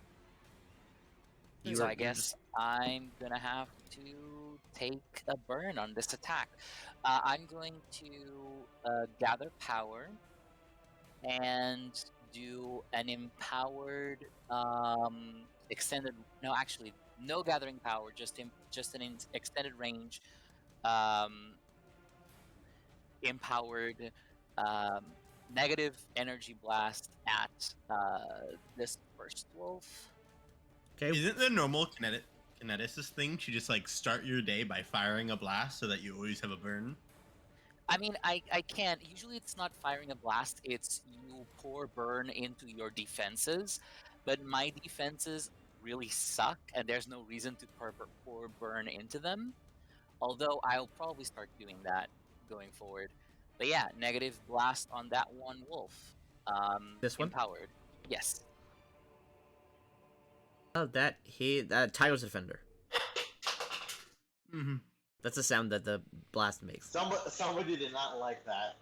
You So are- I you're guess just- I'm gonna have to take a burn on this attack. I'm going to gather power and do an empowered extended. No, actually, no gathering power. Just an extended range, empowered negative energy blast at this first wolf. Okay, Isn't the normal kineticist thing to just like start your day by firing a blast so that you always have a burn? I mean, I can't. Usually it's not firing a blast, it's you pour burn into your defenses. But my defenses really suck, and there's no reason to pour burn into them. Although I'll probably start doing that going forward. But yeah, negative blast on that one wolf. This one? Empowered. Yes. that Tyler's Defender. Mm-hmm. That's the sound that the blast makes. Somebody did not like that.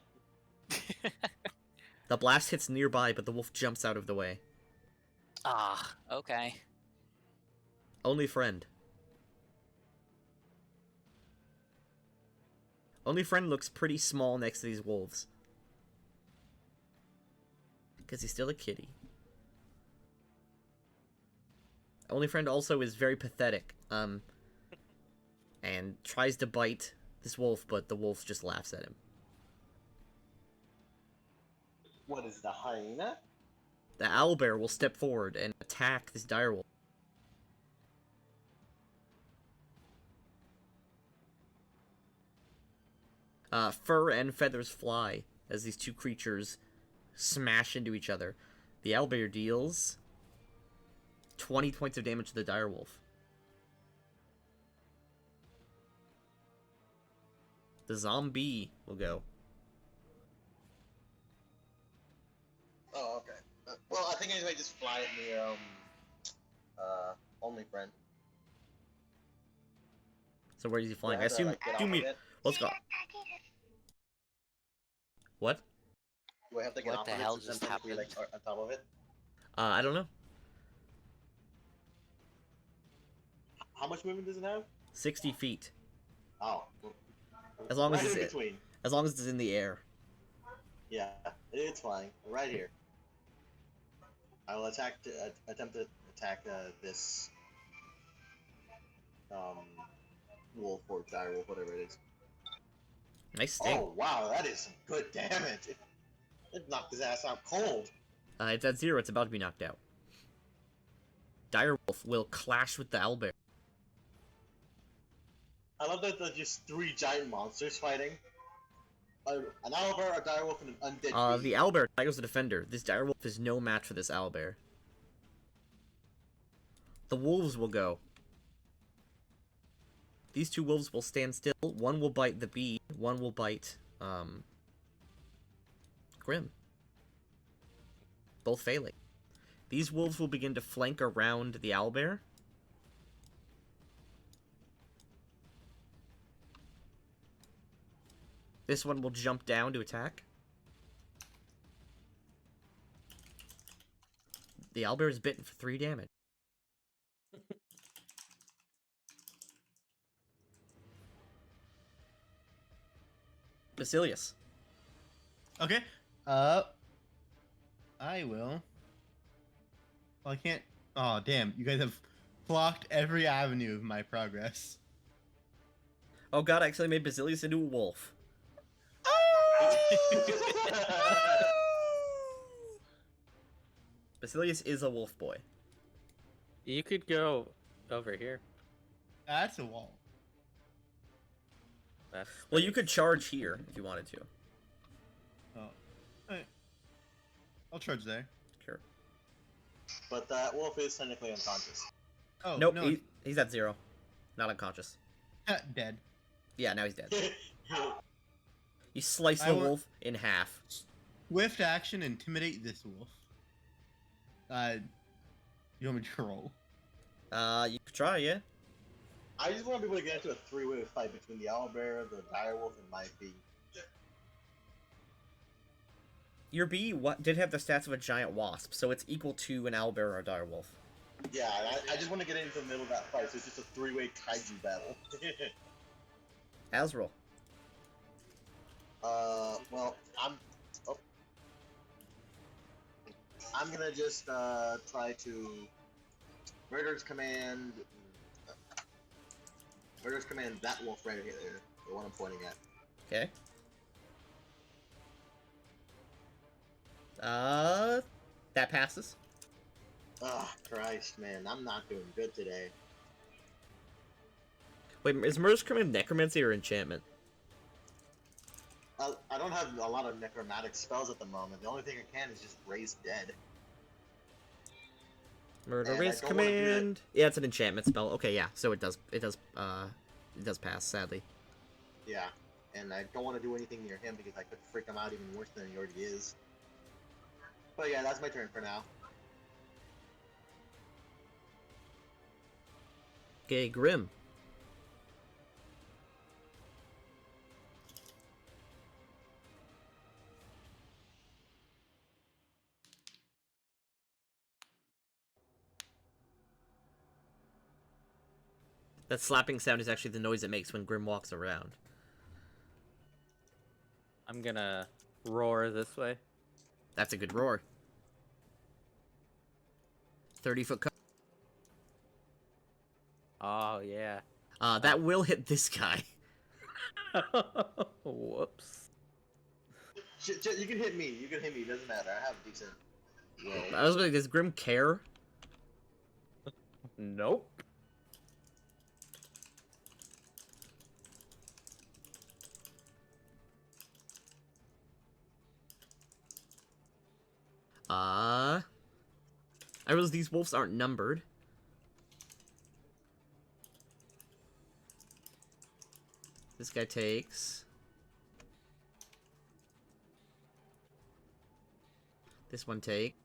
The blast hits nearby, but the wolf jumps out of the way. Ah, okay. Only friend. Only friend looks pretty small next to these wolves. Because he's still a kitty. Only friend also is very pathetic. And tries to bite this wolf, but the wolf just laughs at him. What is the hyena? The owlbear will step forward and attack this direwolf. Fur and feathers fly as these two creatures smash into each other. The owlbear deals 20 points of damage to the direwolf. The zombie will go. Oh, okay. Well, I think anyway, just fly at me, only friend. So where is he flying? Do I have to, assume. like, get Do off me. of it? Let's go. What? Do I have to get What off the of hell it so just sometimes we, like, happened? are on top of it? I don't know. How much movement does it have? 60 feet. Oh. As long as right it's in it. between. As long as it's in the air. Yeah, it's flying. Right here. I will attempt to attack this wolf or direwolf, whatever it is. Nice sting. Oh wow, that is some good damage. It knocked his ass out cold. It's at 0. It's about to be knocked out. Direwolf will clash with the owlbear. I love that there's just 3 giant monsters fighting. An owlbear, a direwolf, and an undead The bee. owlbear Tiger's the defender. This direwolf is no match for this owlbear. The wolves will go. These 2 wolves will stand still. One will bite the bee. One will bite, Grim. Both failing. These wolves will begin to flank around the owlbear. This one will jump down to attack. The owlbear is bitten for 3 damage. Basilius. Okay. I will. Well, I can't. Oh, damn! You guys have blocked every avenue of my progress. Oh god, I actually made Basilius into a wolf. Basilius is a wolf boy. You could go over here. That's a wall. That's Well, you could charge here if you wanted to. Oh, alright. I'll charge there. Sure. But that wolf is technically unconscious. Oh Nope, no, he's at 0. Not unconscious. dead. Yeah, now he's dead. You slice I the wa- wolf in half. Swift action, intimidate this wolf. You want me to roll? You could try, yeah. I just want people to get into a 3-way fight between the owlbear, the direwolf, and my bee. Your bee did have the stats of a giant wasp, so it's equal to an owlbear or a direwolf. Yeah, I just want to get into the middle of that fight, so it's just a 3-way kaiju battle. Azrael. Well, I'm gonna just try to Murder's Command that wolf right here, the one I'm pointing at. Okay. That passes. Ah, Christ, man, I'm not doing good today. Wait, is Murder's Command necromancy or enchantment? I don't have a lot of necromantic spells at the moment. The only thing I can is just raise dead. Murder And I Raise don't wanna do that- Command. Yeah, it's an enchantment spell. Okay, yeah, so it does pass, sadly. Yeah, and I don't want to do anything near him because I could freak him out even worse than he already is. But yeah, that's my turn for now. Okay, Grim. That slapping sound is actually the noise it makes when Grim walks around. I'm gonna roar this way. That's a good roar. 30-foot cut. Oh yeah. That will hit this guy. Whoops. You can hit me. You can hit me. Doesn't matter. I have a decent roll. I was like, does Grim care? Nope. I realize these wolves aren't numbered. guy takes. This one take.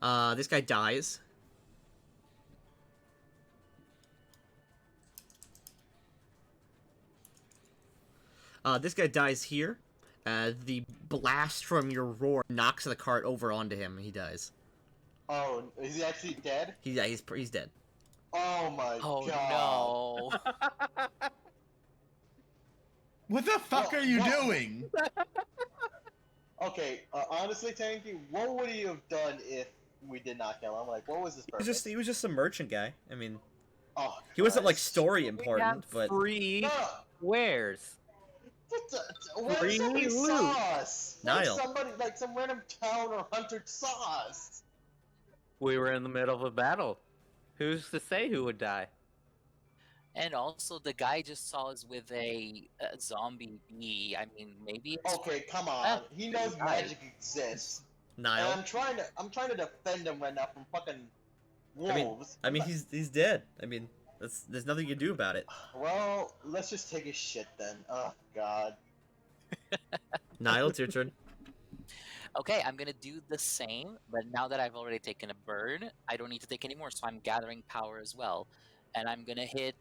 This guy dies. This guy dies here. The blast from your roar knocks the cart over onto him. He dies. Oh, is he actually dead? He's dead. Oh my Oh god. no. What the fuck Well, are you well- doing? Okay, honestly, Tanky, what would he have done if we did not kill him? Like, what was his purpose? He was just a merchant guy. I mean, Oh, he wasn't like Christ. story We have important, but free No, wares. what Free if somebody loot. saw us? Like Niall. somebody, like some random town or hunter saw us. We were in the middle of a battle. Who's to say who would die? And also, the guy just saw us with a zombie bee. I mean, maybe it's Okay, come on. He knows Niall. magic exists. And Niall. I'm trying to defend him right now from fucking I wolves. mean, he's dead. I mean, there's nothing you can do about it. Well, let's just take his shit then. Oh god. Niall, it's your turn. Okay, I'm gonna do the same, but now that I've already taken a burn, I don't need to take any more, so I'm gathering power as well. And I'm gonna hit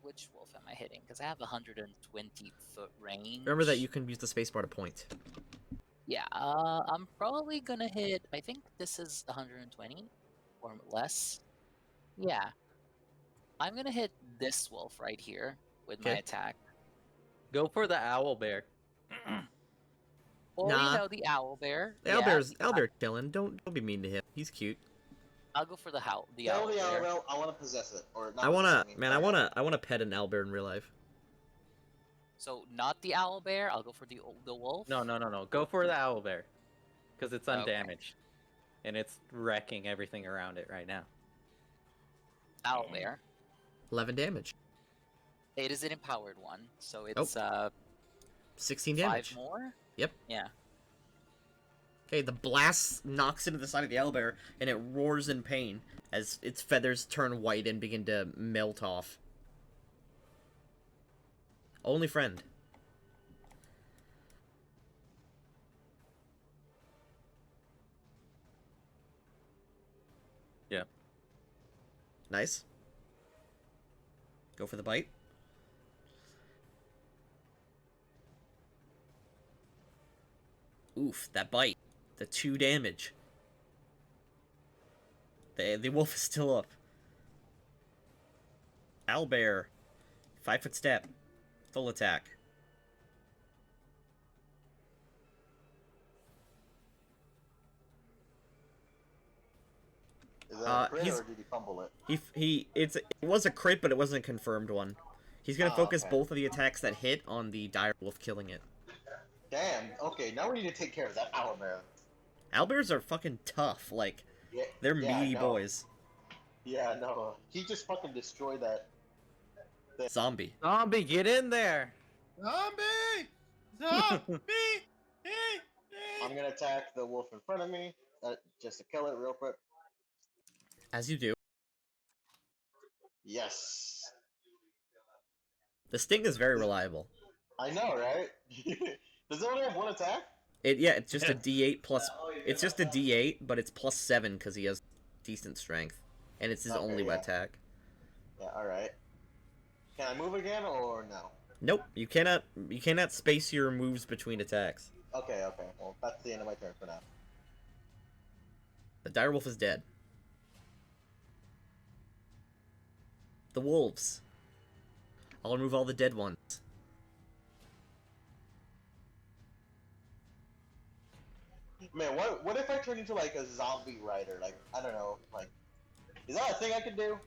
which wolf am I hitting? Because I have 120-foot range. Remember that you can use the spacebar to point. Yeah, I'm probably gonna hit, I think this is 120 or less. Yeah. I'm gonna hit this wolf right here with my Okay. attack. Go for the owl bear. Or, Nah. you know, the owl bear. Owlbear's chilling. Don't be mean to him. He's cute. I'll go for the owl Tell me, bear. I want to possess it, or not. I wanna, possess it, man, I wanna pet an owlbear in real life. So, not the owl bear, I'll go for the wolf. No. Go for the owl bear. Because it's Okay. undamaged. And it's wrecking everything around it right now. Owl bear. 11 damage. It is an empowered one, so Oh. it's 16 5 damage. more. Yep. Yeah. Okay, the blast knocks into the side of the owlbear, and it roars in pain as its feathers turn white and begin to melt off. Only friend. Yeah. Nice. Go for the bite. Oof, that bite. The 2 damage. The wolf is still up. Owlbear. 5-foot step. Full attack. Is that a crit, he's- or did he fumble it? It was a crit, but it wasn't a confirmed one. He's gonna Oh, focus okay. both of the attacks that hit on the dire wolf, killing it. Damn. Okay, now we need to take care of that owlbear. Owlbears are fucking tough. Like, Yeah, they're yeah, I meaty know. boys. Yeah, no. He just fucking destroyed that. Zombie. Zombie, get in there! Zombie! Zombie! I'm gonna attack the wolf in front of me, just to kill it real quick. As you do. Yes. The sting is very reliable. I know, right? Does it only have one attack? It's just a D8 plus. It's just a D8, but it's plus 7 because he has decent strength, and it's his Okay, only yeah. attack. Yeah, alright. Can I move again, or no? Nope, you cannot. You cannot space your moves between attacks. Okay, okay. Well, that's the end of my turn for now. The direwolf is dead. The wolves. I'll remove all the dead ones. Man, what if I turn into like a zombie rider? Like, I don't know, like, is that a thing I can do?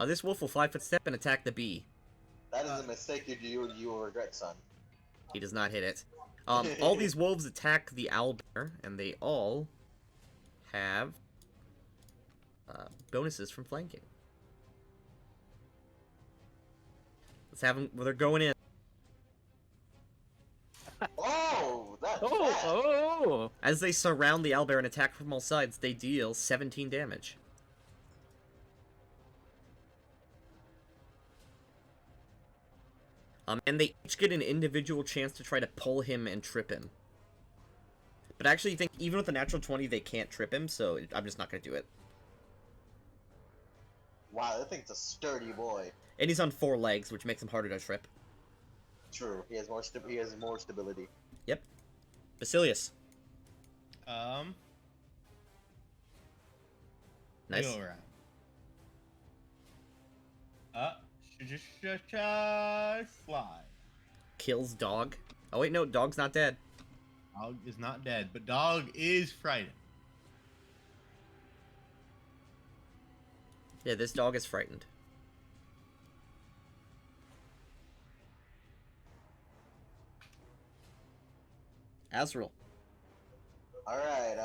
This wolf will 5-foot step and attack the bee. That is a mistake you will regret, son. He does not hit it. All these wolves attack the owlbear, and they all have bonuses from flanking. Let's have them. Well, they're going in. Oh, that's bad. Oh! As they surround the owlbear and attack from all sides, they deal 17 damage. And they each get an individual chance to try to pull him and trip him. But I actually think even with a natural 20, they can't trip him, so I'm just not going to do it. Wow, that thing's a sturdy boy. And he's on 4 legs, which makes him harder to trip. True. He has more stability. Yep. Basilius. Nice. Go around. Fly. Kills dog. Oh wait, no, dog's not dead. Dog is not dead, but dog is frightened. Yeah, this dog is frightened. Azrael. Alright,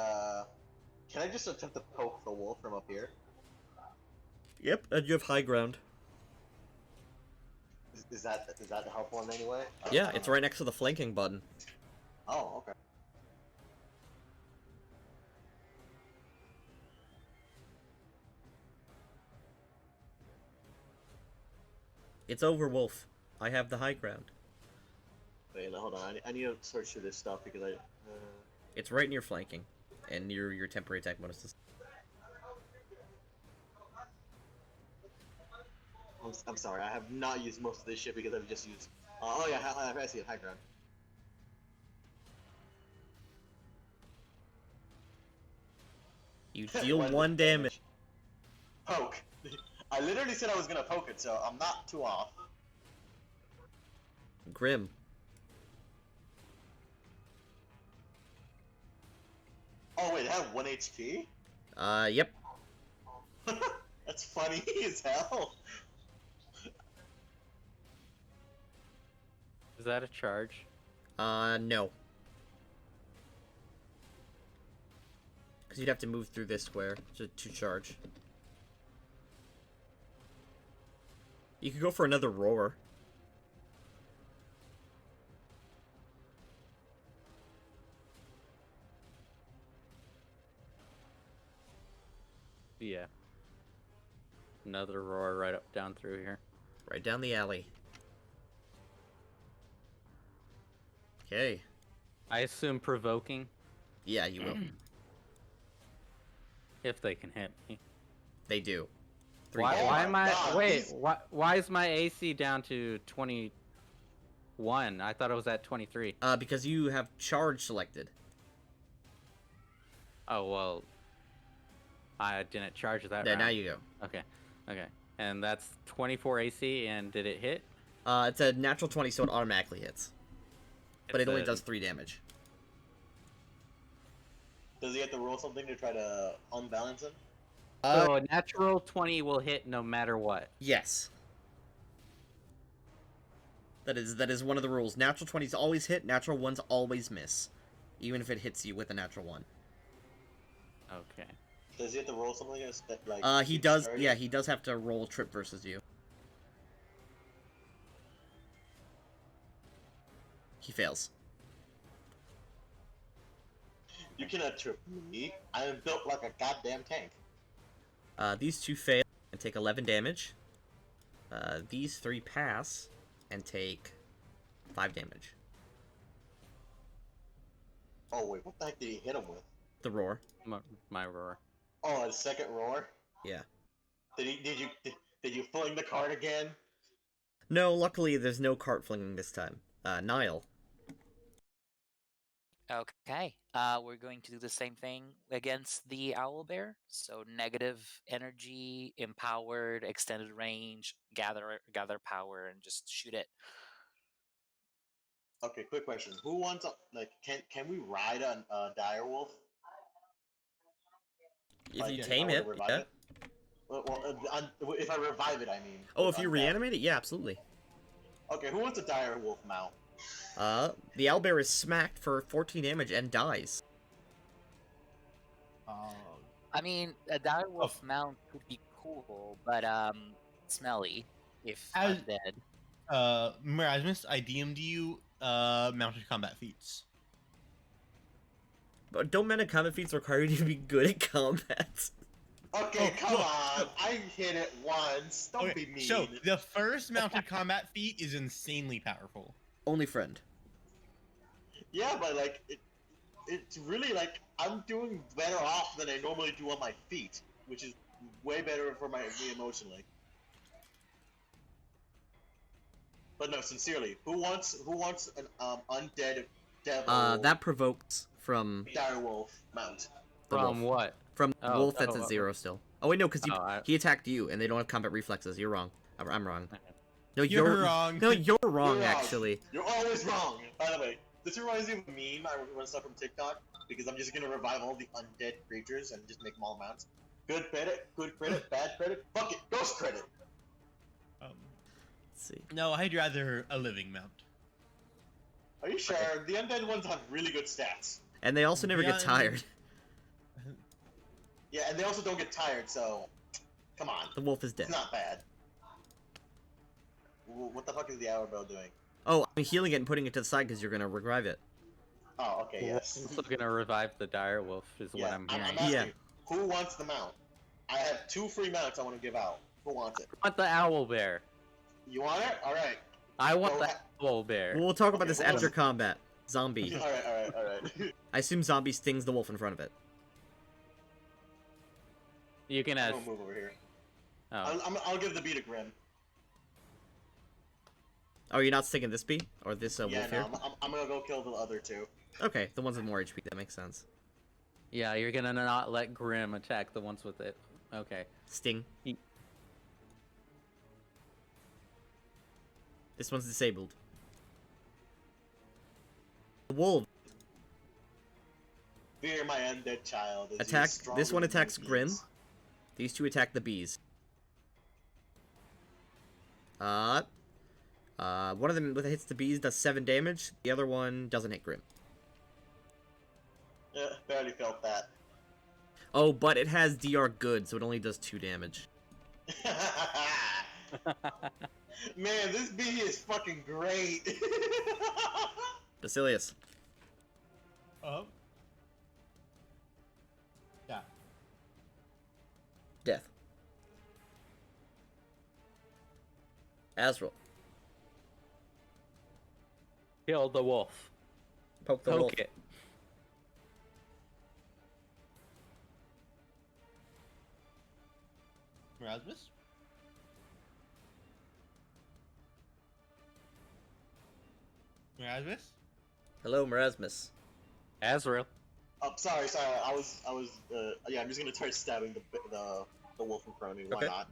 can I just attempt to poke the wolf from up here? Yep, and you have high ground. Is that helpful in any way? Yeah, it's right next to the flanking button. Oh, okay. It's over, Wolf. I have the high ground. Wait, hold on. I need to search through this stuff because I... It's right near flanking, and near your temporary attack bonuses. I'm sorry, I have not used most of this shit because I've just used... oh yeah, I see it, high ground. You deal 1 damage. Poke. I literally said I was gonna poke it, so I'm not too off. Grim. Oh wait, it had 1 HP? Yep. That's funny as hell. Is that a charge? No. Because you'd have to move through this square to charge. You could go for another roar. Yeah. Another roar right up down through here. Right down the alley. Okay. I assume provoking, Yeah, you will. if they can hit me. They do. 3 Why, damage. why am I? God, Wait, these- why is my AC down to 21? I thought it was at 23. Because you have charge selected. Oh well, I didn't charge that. Yeah, round. now you go. Okay, okay, and that's 24 AC. And did it hit? It's a natural 20, so it automatically hits. But it It's only a- does 3 damage. Does he have to roll something to try to unbalance him? So a natural 20 will hit no matter what. Yes. That is one of the rules. Natural 20s always hit, natural 1s always miss. Even if it hits you with a natural 1. Okay. Does he have to roll something like? He keep does, sturdy? yeah, he does have to roll trip versus you. He fails. You cannot trip me. I am built like a goddamn tank. These 2 fail and take 11 damage. These 3 pass and take 5 damage. Oh wait, what the heck did he hit him with? The roar. My roar. Oh, a second roar. Yeah. Did you fling the card again? No, luckily there's no cart flinging this time. Nile. Okay. We're going to do the same thing against the owlbear. So negative energy, empowered, extended range, gather power, and just shoot it. Okay, quick question. Who wants can we ride a dire wolf? If Like, you if I tame were to it, revive yeah. it? If I revive it, I mean. Oh, if you undead. reanimate it, yeah, absolutely. Okay, who wants a dire wolf mount? The owlbear is smacked for 14 damage and dies. I mean, a direwolf mount could be cool, but smelly if As- undead. Merasmus, I DM'd you mounted combat feats. But don't meta combat feats require you to be good at combat? Okay, Oh, come look, on. look. I hit it once. Don't Okay, be mean. so the first mounted combat feat is insanely powerful. Only friend. Yeah, but like it's really like I'm doing better off than I normally do on my feet, which is way better for me emotionally. But no, sincerely, who wants an undead devil That provokes from dire wolf mount? the From wolf. what? From the Oh, wolf that's oh, at oh, 0 still. Oh wait, no, because oh, he attacked you, and they don't have combat reflexes. You're wrong. I'm wrong. Okay. No, You're wrong. No, you're wrong. You're wrong. Actually. You're always wrong. By the way, this reminds me of a meme I want stuff from TikTok because I'm just gonna revive all the undead creatures and just make them all mounts. Good credit, bad credit, fuck it, ghost credit. Let's see. No, I'd rather a living mount. Are you sure? The undead ones have really good stats. And they also never Yeah, get tired. Yeah, and they also don't get tired, so come on. The wolf is dead. It's not bad. What the fuck is the hour bell doing? Oh, I'm healing it and putting it to the side because you're gonna revive it. Oh, okay, yes. Also gonna revive the dire wolf is what I'm hearing. asking, Yeah. who wants the mount? I have 2 free mounts I want to give out. Who wants it? I want the owl bear. You want it? Alright. I want Go the ahead. owl bear. We'll talk about Okay, this well, after combat. Zombie. Alright. I assume zombie stings the wolf in front of it. You can I'm have. gonna move over here. Oh. I'll give the bee to Grim. Oh, you're not sticking this bee or this Yeah, wolf no, here? I'm gonna go kill the other 2. Okay, the ones with more HP. That makes sense. Yeah, you're gonna not let Grim attack the ones with it. Okay. Sting. He- This one's disabled. The wolf Fear my undead child. As he is attack. stronger This one than attacks my Grim. bees. These 2 attack the bees. One of them with hits the bees does 7 damage. The other one doesn't hit Grim. Yeah, barely felt that. Oh, but it has DR good, so it only does 2 damage. Man, this bee is fucking great. Basilius. Oh. Yeah. Death. Azrael. Kill the wolf. Poke the Poke wolf. it. Erasmus? Erasmus? Hello, Merasmus. Azrael. Oh, sorry. I was. Yeah, I'm just gonna start stabbing the wolf in front of me. Why Okay. not?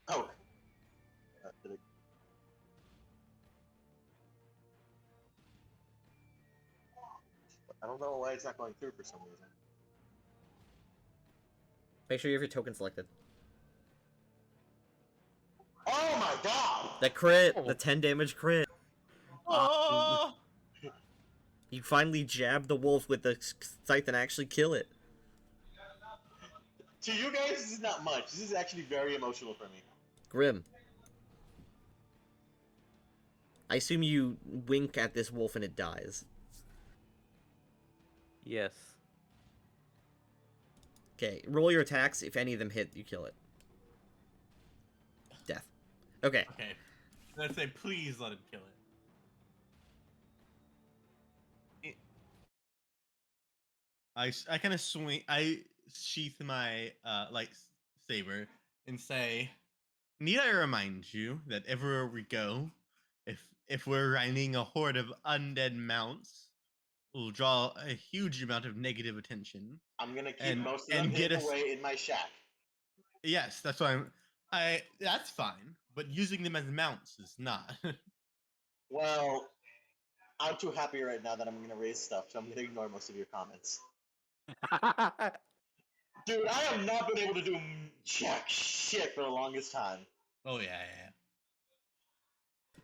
Oh. Did it... I don't know why it's not going through for some reason. Make sure you have your token selected. Oh my god! The crit! Oh. The 10 damage crit! Oh! You finally jab the wolf with the scythe and actually kill it. To you guys, this is not much. This is actually very emotional for me. Grim. I assume you wink at this wolf and it dies. Yes. Okay, roll your attacks. If any of them hit, you kill it. Death. Okay. Okay. Let's say, please let him kill it. I kind of swing. I sheath my lightsaber and say, "Need I remind you that everywhere we go, if we're riding a horde of undead mounts, will draw a huge amount of negative attention." I'm gonna keep And- most of and them get hidden us- away in my shack. Yes, that's why that's fine, but using them as mounts is not. Well, I'm too happy right now that I'm gonna raise stuff, so I'm gonna ignore most of your comments. Dude, I have not been able to do jack shit for the longest time. Oh yeah.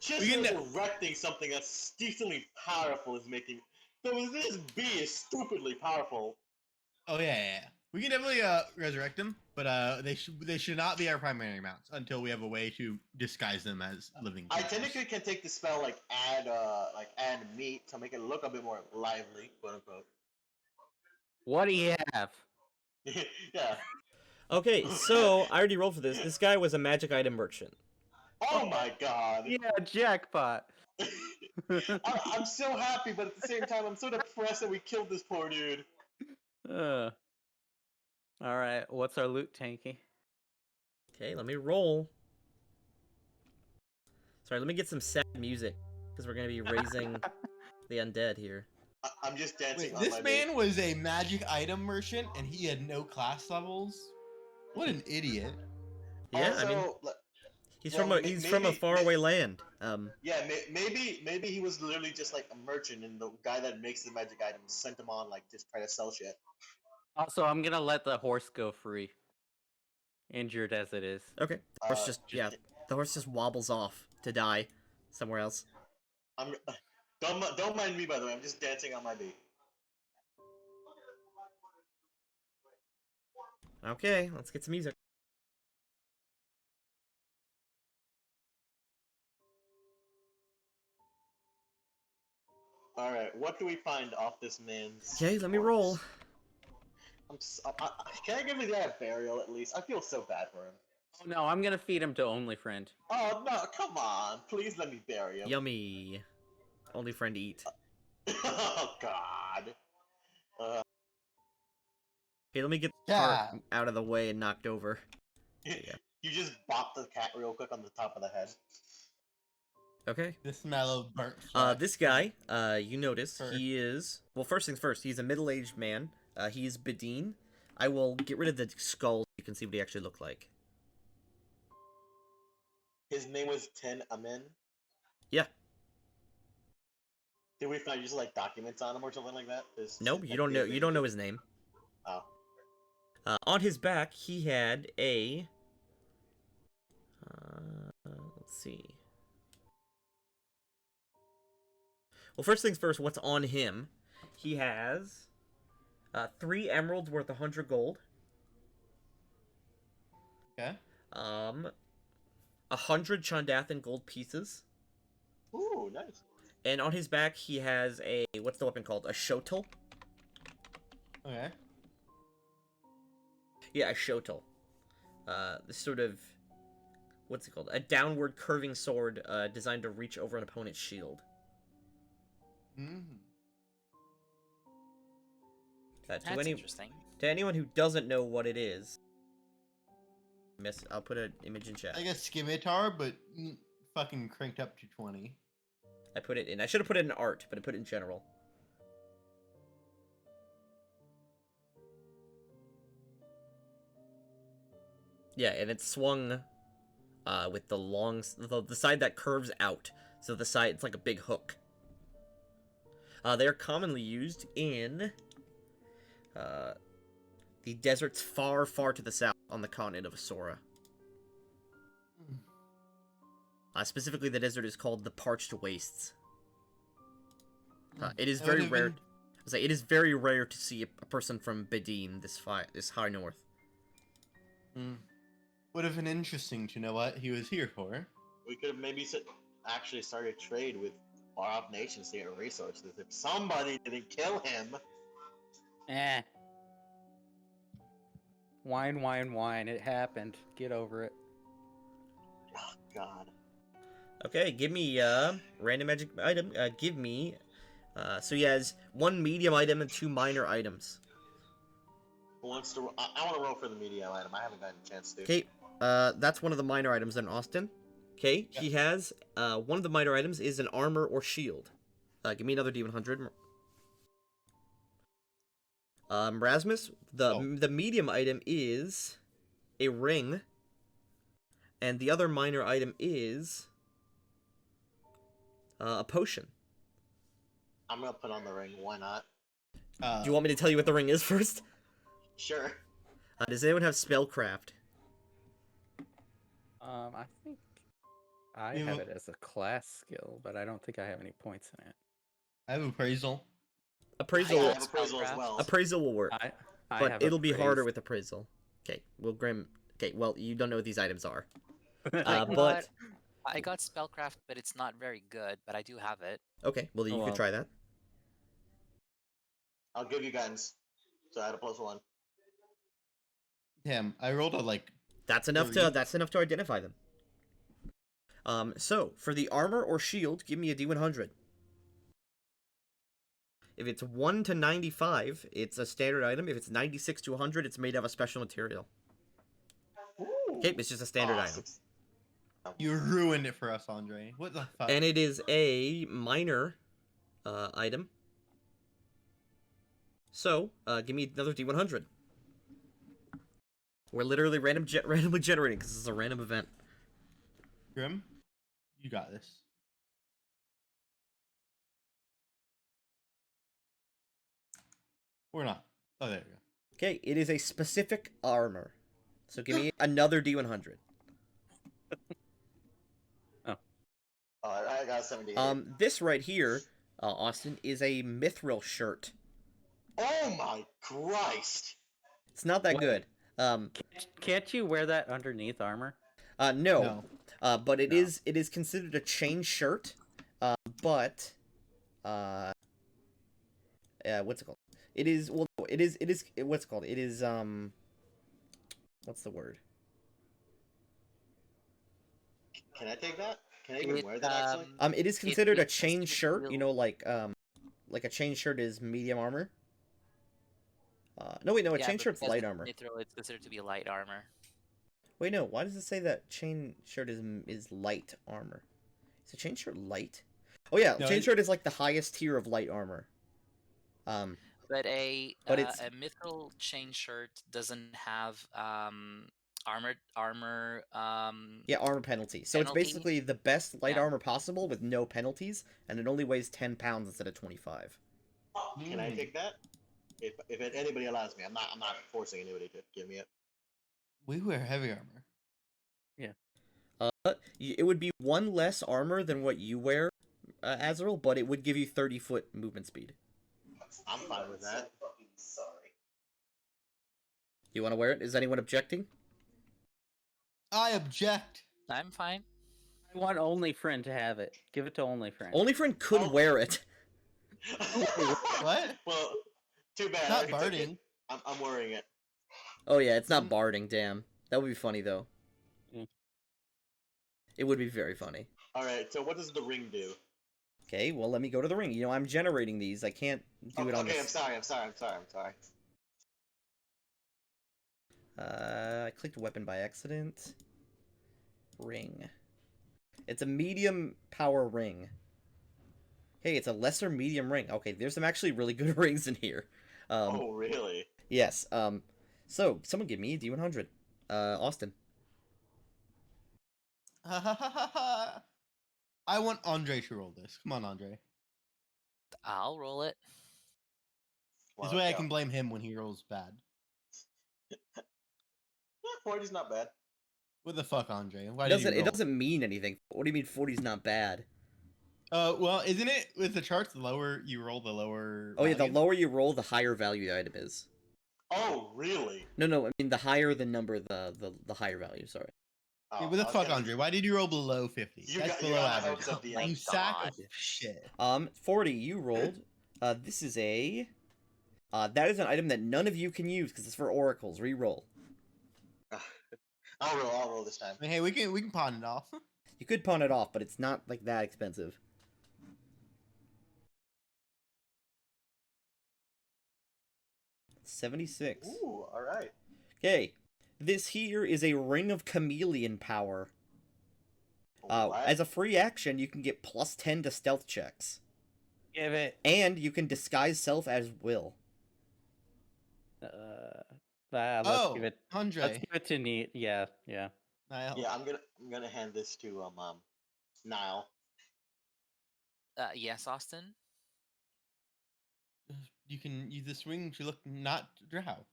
Just We can resurrecting something that's decently powerful is making. So this bee is stupidly powerful. Oh yeah. We can definitely resurrect him. but they should not be our primary mounts until we have a way to disguise them as living I creatures. technically can take the spell add meat to make it look a bit more lively, quote unquote. What do you have? Yeah. Okay, so I already rolled for this. This guy was a magic item merchant. Oh my god. Yeah, jackpot. I'm so happy, but at the same time, I'm so depressed that we killed this poor dude. All right, what's our loot, Tanky? Okay, let me roll. Sorry, let me get some sad music because we're gonna be raising the undead here. I'm just dancing Wait, on my this man was a magic item merchant and he had no class levels? What an idiot. Yeah, Also, I mean, like, he's well, from a maybe- faraway land. yeah, maybe he was literally just like a merchant, and the guy that makes the magic items sent him on like just try to sell shit. Also, I'm gonna let the horse go free. Injured as it is. Okay, the horse the horse just wobbles off to die somewhere else. I'm don't mind me, by the way. I'm just dancing on my beat. Okay, let's get some music. All right, what do we find off this man's? Okay, let me corpse? roll. Can I give me that burial at least? I feel so bad for him. Oh no, I'm gonna feed him to Only Friend. Oh no! Come on, please let me bury him. Yummy. Only friend to eat. Oh God. Okay, let me get the Yeah. cart out of the way and knocked over. You just bop the cat real quick on the top of the head. Okay. The smell of burnt flesh. This guy, you notice, Fur. he is... Well, first things first, he's a middle-aged man. He's Bedeen. I will get rid of the skull so you can see what he actually looked like. His name was Ten Amen. Yeah. Did we find just like documents on him or something like that? Nope, you don't know his name. Oh. On his back, he had a... let's see. Well, first things first, what's on him? He has 3 emeralds worth 100 gold. Okay. 100 Chandathan gold pieces. Ooh, nice. And on his back, he has a... What's the weapon called? A shotel? Okay. Yeah, a shotel. This sort of... What's it called? A downward curving sword designed to reach over an opponent's shield. Mm-hmm. That's To interesting. anyone who doesn't know what it is... I'll put an image in chat. Like a scimitar, but fucking cranked up to 20. I put it in. I should have put it in art, but I put it in general. Yeah, and it's swung with the long... The side that curves out. So the side, it's like a big hook. They are commonly used in the deserts far, far to the south on the continent of Asura. Specifically, the desert is called the Parched Wastes. It is That very would've rare. been- I was like, it is very rare to see a person from Bedeen this high north. Would have been interesting to know what he was here for. We could have maybe actually started a trade with far-off nations to get resources if somebody didn't kill him. Eh. Wine, wine, wine. It happened. Get over it. Oh, God. Okay, give me random magic item. Give me. So he has 1 medium item and 2 minor items. Who wants to? I want to roll for the medium item. I haven't gotten a chance to. Okay, that's one of the minor items in Austin. Okay, he has one of the minor items is an armor or shield. Give me another D100. Rasmus, the medium item is a ring, and the other minor item is a potion. I'm gonna put on the ring. Why not? Do you want me to tell you what the ring is first? Sure. Does anyone have spellcraft? I think I You- have it as a class skill, but I don't think I have any points in it. I have appraisal. Appraisal. I have appraisal as well. Appraisal will work, I but have it'll be harder appraised. with appraisal. Okay, well, Grim. Okay, well, you don't know what these items are. I But got I got spellcraft, but it's not very good. But I do have it. okay, well, then you Oh, could well. try that. I'll give you guidance. So I had a +1. Damn, I rolled a like. That's enough to 3. that's enough to identify them. So for the armor or shield, give me a D100. If it's 1 to 95, it's a standard item. If it's 96 to 100, it's made of a special material. Okay, it's just a standard item. You ruined it for us, Andre. What the fuck? And it is a minor item. So, give me another D100. We're literally randomly generating because this is a random event. Grim, you got this. Or not. Oh, there we go. Okay, it is a specific armor. So give me another D100. Oh, I got 78. This right here, Austin, is a mithril shirt. Oh my Christ! It's not that What? good. Can't you wear that underneath armor? No. But it No. is considered a chain shirt. But what's it called? It is what's it called? It is what's the word? Can I take that? Can I even wear that actually? It is considered a it's chain considered shirt. You real- know, like a chain shirt is medium armor. No, wait, no, a Yeah, chain but shirt's because light it's armor. mithril, it's considered to be light armor. Wait, no, why does it say that chain shirt is light armor? Is a chain shirt light? Oh yeah, No, chain it- shirt is like the highest tier of light armor. But a it's- a mithril chain shirt doesn't have armor Yeah, armor penalty. So it's Penalty? basically the best light Yeah. armor possible with no penalties, and it only weighs 10 pounds instead of 25. Can I take that? If anybody allows me, I'm not forcing anybody to give me it. We wear heavy armor. It would be one less armor than what you wear, Azrael, but it would give you 30-foot movement speed. I'm fine with that. You want to wear it? Is anyone objecting? I object. I'm fine. I want only friend to have it. Give it to only friend. Only friend could Oh. wear it. What? Well, too bad. Not I already took it. barding. I'm wearing it. Oh yeah, it's not barding, damn. That would be funny though. Mm. It would be very funny. All right. So what does the ring do? Okay, well let me go to the ring. You know, I'm generating these. I can't do it on Okay, this. I'm sorry. I clicked weapon by accident. Ring. It's a medium power ring. Hey, it's a lesser medium ring. Okay, there's some actually really good rings in here. Oh, really? Yes. So someone give me a D100. Austin. I want Andre to roll this. Come on, Andre. I'll roll it. This Well, way I yeah. can blame him when he rolls bad. 40's not bad. What the fuck, Andre? Why It did you doesn't. It roll? doesn't mean anything. What do you mean 40's not bad? Well, isn't it with the charts? The lower you roll, the lower. Oh yeah, the value? lower you roll, the higher value the item is. Oh, really? No, I mean the higher the number, the higher value. Sorry. Oh, Hey, what the I was fuck, gonna- Andre? Why did you roll below 50? You That's got- you below got my average. hopes up the You end. sack God. of shit. 40, you rolled. This is a. That is an item that none of you can use because it's for oracles. Reroll. I'll roll this time. I mean, hey, we can pawn it off. You could pawn it off, but it's not like that expensive. $76. Ooh, all right. Okay, this here is a ring of chameleon power. What? As a free action, you can get plus 10 to stealth checks, Give it. and you can disguise self as will. Let's Oh, give it. Andre. Let's give it to Neat. Yeah. Niall. Yeah, I'm gonna hand this to Niall. Yes, Austin. You can use this ring to look not drow.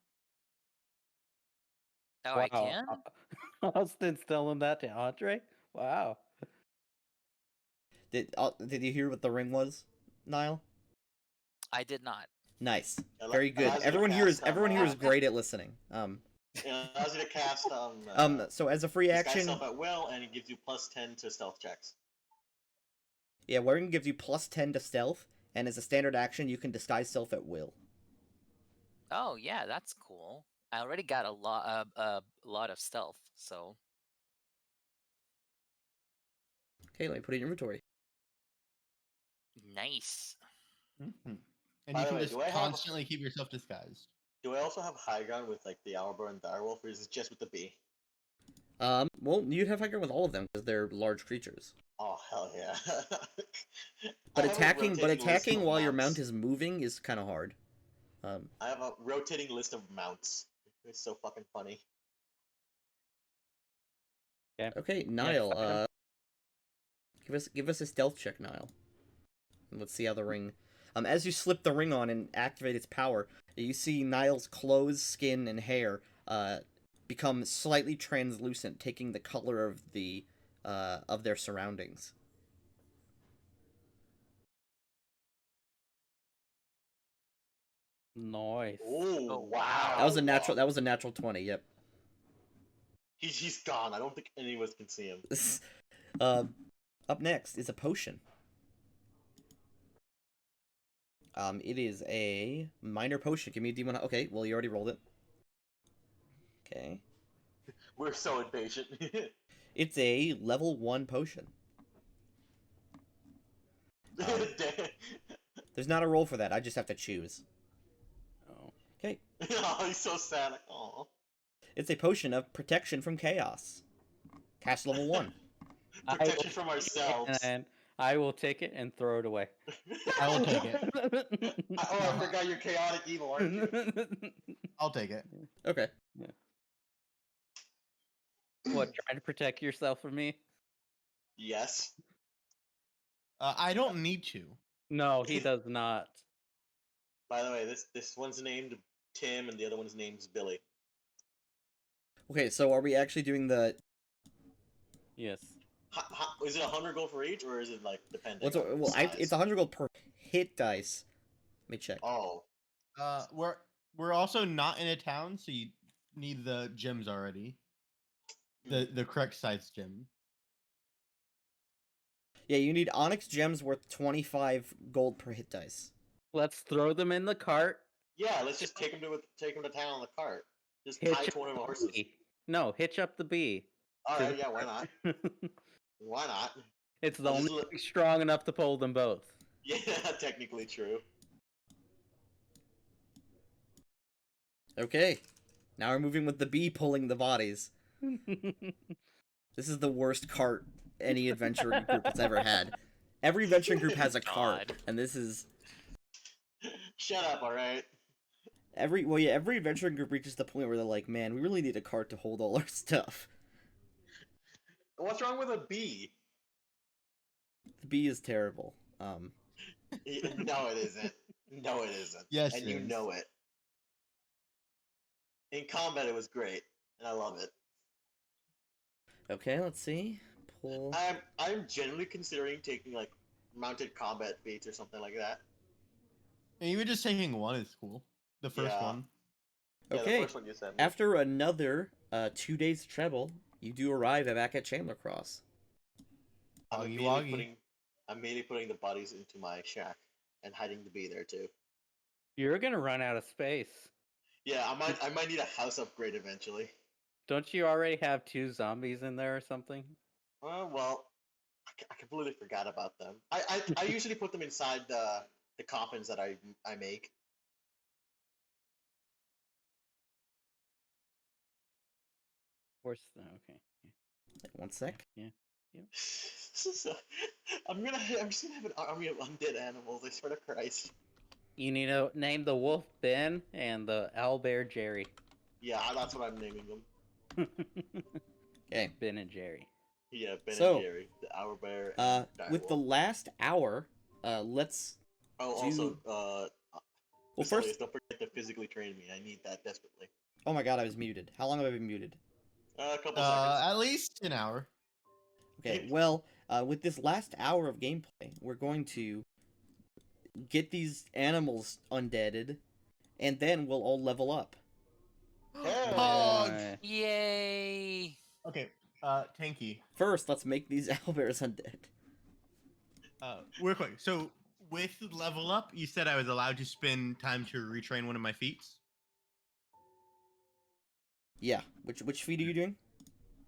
Oh, I can. Austin's telling that to Andre. Wow. Did you hear what the ring was, Niall? I did not. Nice, Allow- very good. allows you to Everyone here cast is some, great at listening. It allows you to cast So as a free disguise action, self at will, and it gives you +10 to stealth checks. yeah, Wearing gives you +10 to stealth, and as a standard action, you can disguise self at will. Oh yeah, that's cool. I already got a lot of stealth, so Okay, let me put it in inventory. nice. And By you the can way, just do I have- constantly keep yourself disguised. Do I also have high ground with like the Owlbear and Direwolf, or is it just with the bee? Well, you'd have high ground with all of them because they're large creatures. Oh hell yeah! But I have a attacking, rotating list of while your mounts. mount is moving is kind of hard. I have a rotating list of mounts. It's so fucking funny. Okay, Yeah, Niall, fuck 'em. give us a stealth check, Niall. And let's see how the ring. As you slip the ring on and activate its power, you see Niall's clothes, skin, and hair become slightly translucent, taking the color of their surroundings. Nice. Oh Oh, wow! That was a natural. That was a natural 20. Yep. He's gone. I don't think any of us can see him. Up next is a potion. It is a minor potion. Give me a D1. Okay, well you already rolled it. Okay. We're so impatient. It's a level 1 potion. There's not a roll for that. I just have to choose. Oh. Okay. Oh, he's so sad. Oh. It's a potion of protection from chaos. Cast level 1. Protection from ourselves. And I will take it and throw it away. I will take it. Oh, I forgot you're chaotic evil, aren't you? I'll take it. Okay. What, trying to protect yourself from me? Yes. I don't need to. No, he does not. By the way, this one's named Tim, and the other one's named Billy. Okay, so are we actually doing the... Yes. Is it 100 gold for each, or is it like depending? What's on well, size? it's 100 gold per hit dice. Let me check. Oh, We're also not in a town, so you need the gems already. The correct size gem. Yeah, you need onyx gems worth 25 gold per hit dice. Let's throw them in the cart. yeah. Let's just take him to town on the cart. Just Hitch tie up to one of the our horses. bee. No, hitch up the bee. All to right, the yeah. Why not? cart. Why not? It's the I'll only just thing strong enough to pull them both. Yeah, technically true. Okay. Now we're moving with the bee pulling the bodies. This is the worst cart any adventuring group has ever had. Every adventuring group has a cart, God. and this is... Shut up, all right. Every adventuring group reaches the point where they're like, man, we really need a cart to hold all our stuff. What's wrong with a bee? The bee is terrible. No, it isn't. No, it isn't. Yes, and it you is. know it. In combat, it was great, and I love it. Okay, let's see. Pull... I'm generally considering taking like mounted combat feats or something like that. And even just taking one is cool. The first Yeah. one. Yeah, Okay, the first one you sent me. after another 2 days travel, you do arrive back at Chandler Cross. I'm Woggy immediately woggy. putting the bodies into my shack and hiding the bee there too. You're gonna run out of space. Yeah, I might need a house upgrade eventually. Don't you already have 2 zombies in there or something? Well, I completely forgot about them. I usually put them inside the coffins that I make. Of course. Okay. Like, 1 sec. So, I'm just gonna have an army of undead animals. I swear to Christ. You need to name the wolf Ben and the owlbear Jerry. Yeah, that's what I'm naming them. Okay. Ben and Jerry. Yeah, Ben So, and Jerry, the owlbear. And With the direwolf. last hour, let's... Oh, do- also, Well, Vesalius, first... don't forget to physically train me. I need that desperately. Oh my god, I was muted. How long have I been muted? A couple seconds. At least an hour. Okay, well, with this last hour of gameplay, we're going to get these animals undeaded, and then we'll all level up. Hey! Oh tanky. First, let's make these owlbears undead. Real quick. So with level up, you said I was allowed to spend time to retrain one of my feats. Yeah. Which feat are you doing?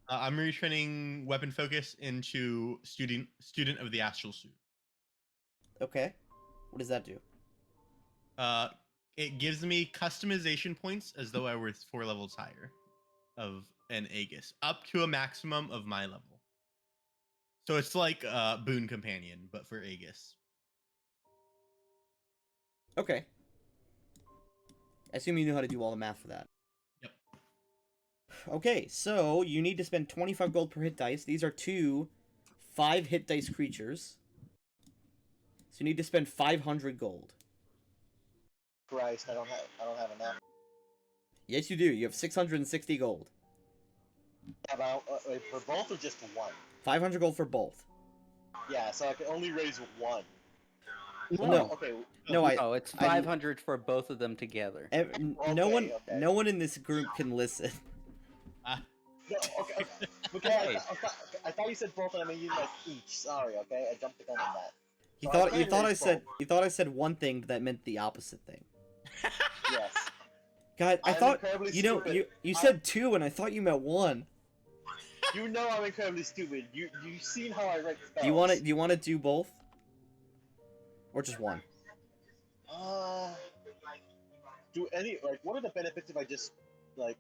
I'm retraining weapon focus into student of the astral suit. Okay. What does that do? It gives me customization points as though I were 4 levels higher of an Aegis, up to a maximum of my level. So it's like Boon Companion, but for Aegis. Okay. I assume you knew how to do all the math for that. Yep. Okay, so you need to spend 25 gold per hit dice. These are 2 5 hit dice creatures. So you need to spend 500 gold. Christ, I don't have enough. Yes, you do. You have 660 gold. Yeah, but wait, for both or just one? 500 gold for both. Yeah, so I can only raise one. No. Okay. No, Oh, it's 500 for both of them together. No one in this group can listen. No, okay. Okay, I thought you said both, and I mean you like each. Sorry, okay. I jumped the gun on that. You So thought I said one thing, but that meant the opposite thing. Yes. God, I I'm thought incredibly you know stupid. you said 2, and I thought you meant 1. You know I'm incredibly stupid. You've seen how I write spells. Do you want to do both, or just one? Do any what are the benefits if I just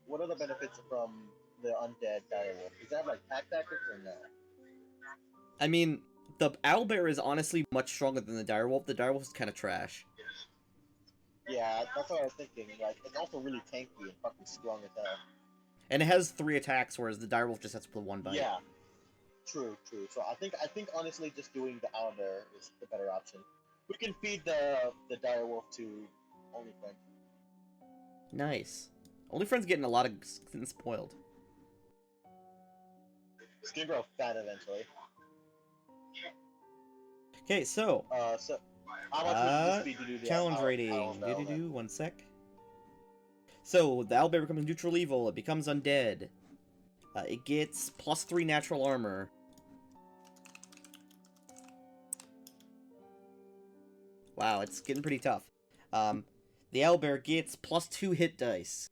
what are the benefits from the undead direwolf? Does that have pack tactics or no? I mean, the owlbear is honestly much stronger than the direwolf. The direwolf is kind of trash. Yeah, that's what I was thinking. It's also really tanky and fucking strong as hell. And it has 3 attacks, whereas the direwolf just has to put 1 bite. Yeah. True. So I think honestly just doing the owlbear is the better option. We can feed the direwolf to OnlyFriend. Nice. OnlyFriend's getting a lot of skin spoiled. It's gonna grow fat eventually. Okay, so So how much would this be to do the challenge rating. owlbear? 1 sec. So the owlbear becomes neutral evil. It becomes undead. It gets +3 natural armor. Wow, it's getting pretty tough. The owlbear gets +2 hit dice.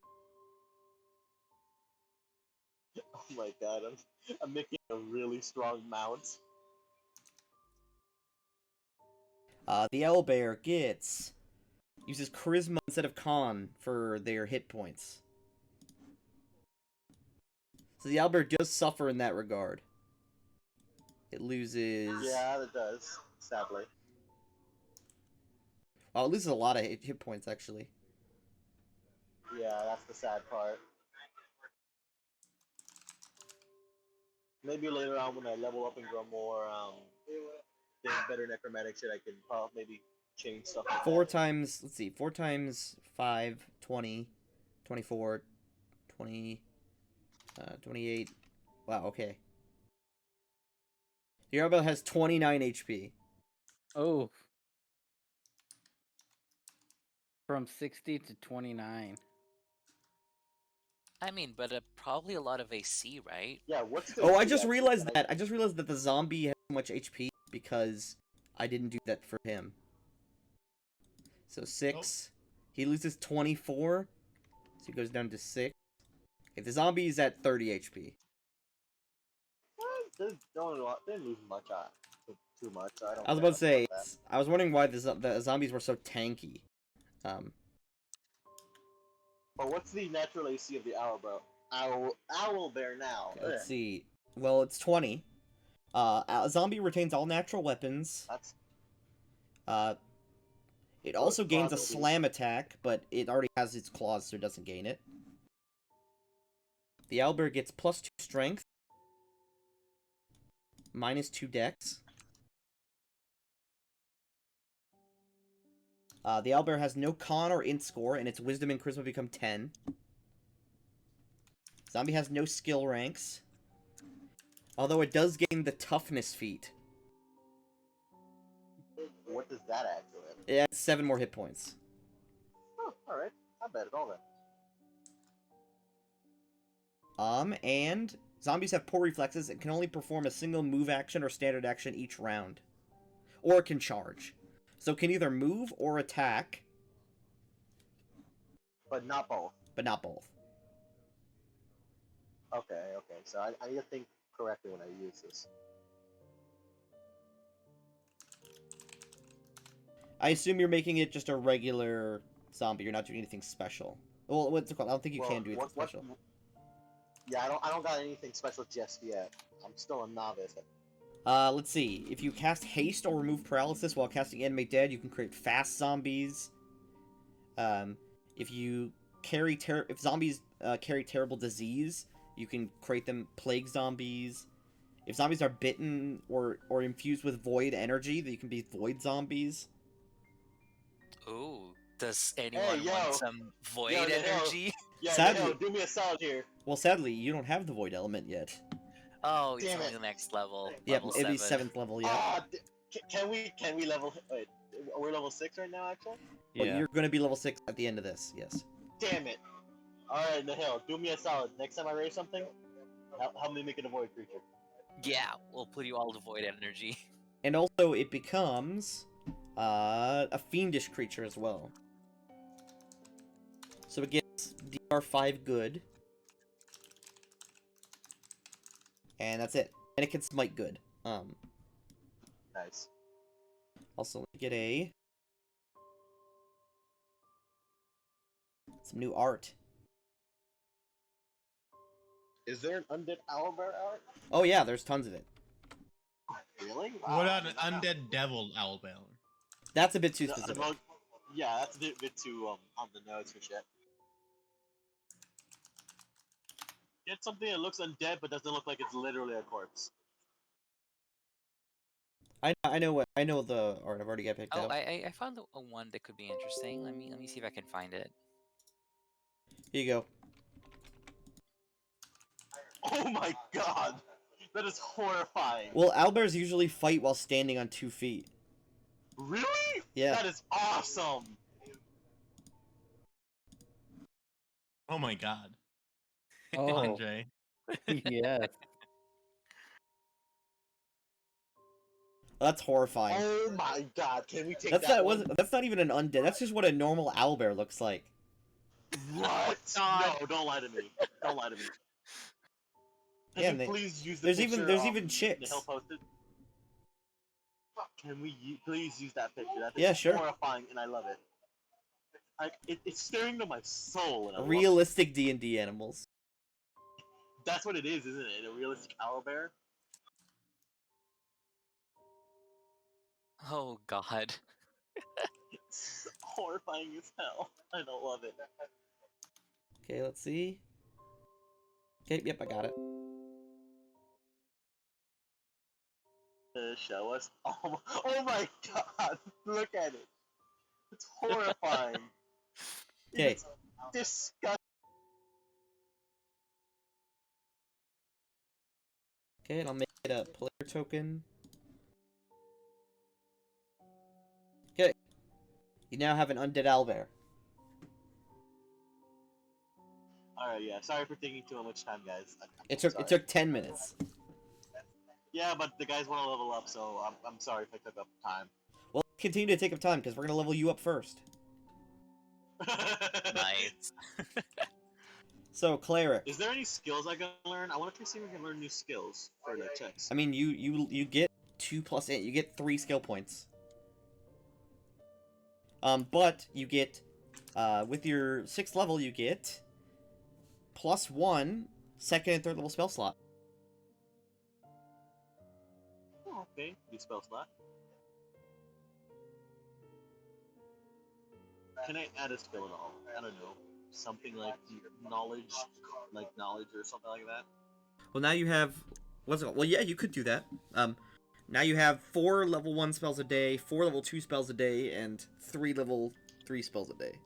Oh my god, I'm making a really strong mount. The owlbear uses charisma instead of con for their hit points. So the owlbear does suffer in that regard. It loses... Yeah, it does, sadly. Oh, it loses a lot of hit points, actually. Yeah, that's the sad part. Maybe later on when I level up and grow more, better necromantic shit, I can maybe change stuff like 4 that. times... Let's see. 4 times 5, 20, 24, 20, 28... Wow, okay. The owlbear has 29 HP. Oh. From 60 to 29. I mean, but probably a lot of AC, right? Yeah, what's the... Oh, I just realized that. I just realized that the zombie has so much HP because I didn't do that for him. So 6. He loses 24. So he goes down to 6. Okay, the zombie is at 30 HP. They didn't lose much. Too much. I was about to say, I was wondering why the zombies were so tanky. But what's the natural AC of the owlbear now? Let's see. Well, it's 20. A zombie retains all natural weapons. That's... It also gains a slam attack, but it already has its claws, so it doesn't gain it. The owlbear gets +2 strength, -2 dex. The owlbear has no con or int score, and its wisdom and charisma become 10. Zombie has no skill ranks, although it does gain the toughness feat. What does that add to it? It adds 7 more hit points. Oh, alright. Not bad at all then. And Zombies have poor reflexes and can only perform a single move action or standard action each round. Or can charge. So it can either move or attack, But not both. but not both. Okay, okay. So I need to think correctly when I use this. I assume you're making it just a regular zombie. You're not doing anything special. Well, what's it called? I don't think you can do anything special. Yeah, I don't got anything special just yet. I'm still a novice. Let's see. If you cast haste or remove paralysis while casting Animate Dead, you can create fast zombies. If you carry if zombies carry terrible disease, you can create them plague zombies. If zombies are bitten or infused with void energy, then you can be void zombies. Ooh, does anyone yo. want some void Yo, energy? Yeah, Sadly- yo, do me a solid here. Well, sadly, you don't have the void element yet. Oh, it's Damn only it. the next level. Yep, Level it'd be 7. 7th level, yeah. Ah, can we level? Wait, we're level 6 right now, actually. But Yeah. you're going to be level 6 at the end of this, yes. Damn it! All right, Nahil, do me a solid. Next time I raise something, help me make it a void creature. Yeah, we'll put you all to void energy. And also, it becomes a fiendish creature as well. So it gets DR5 good. And that's it. And it can smite good. Nice. Also, get some new art. Is there an undead owlbear art? Oh yeah, there's tons of it. Really? What about an undead devil owlbear? That's a bit too No, specific. well, yeah, that's a bit too on the nose for shit. Get something that looks undead but doesn't look like it's literally a corpse. I know the art. I've already got picked Oh, out. I found a one that could be interesting. Let me see if I can find it. Here you go. Oh my god! That is horrifying. Well, owlbears usually fight while standing on 2 feet. Really? Yeah. That is awesome! Oh my god. Oh, Andre. yes. That's horrifying. Oh my god, can we take That's that not one? that's not even an undead. That's just what a normal owlbear looks like. What? God. No, don't lie to me. Don't lie to me. Can Yeah, you they- please use the there's picture even chicks. the hill posted? Can we please use that picture? That Yeah, is sure. horrifying, and I love it. It's staring to my soul. And I love it. Realistic D&D animals. That's what it is, isn't it? A realistic owlbear. Oh God. It's horrifying as hell. I don't love it. Okay, let's see. Okay, yep, I got it. Show us. Oh my god! Look at it. It's horrifying. Okay. It's disgusting. Okay, and I'll make it a player token. Okay. You now have an undead owlbear. Alright, yeah. Sorry for taking too much time, guys. It sorry. took 10 minutes. Yeah, but the guys want to level up, so I'm sorry if I took up time. Well, continue to take up time because we're gonna level you up first. Nice. So, cleric. Is there any skills I can learn? I want to see if we can learn new skills for the checks. I mean, you get 2 plus 8. You get 3 skill points. But you get, with your 6th level, you get +1 second and third level spell slot. Oh, okay, new spell slot. Can I add a skill at all? I don't know. Something like knowledge or something like that. Well, now you have... What's it called? Well, yeah, you could do that. Now you have 4 level 1 spells a day, 4 level 2 spells a day, and 3 level 3 spells a day.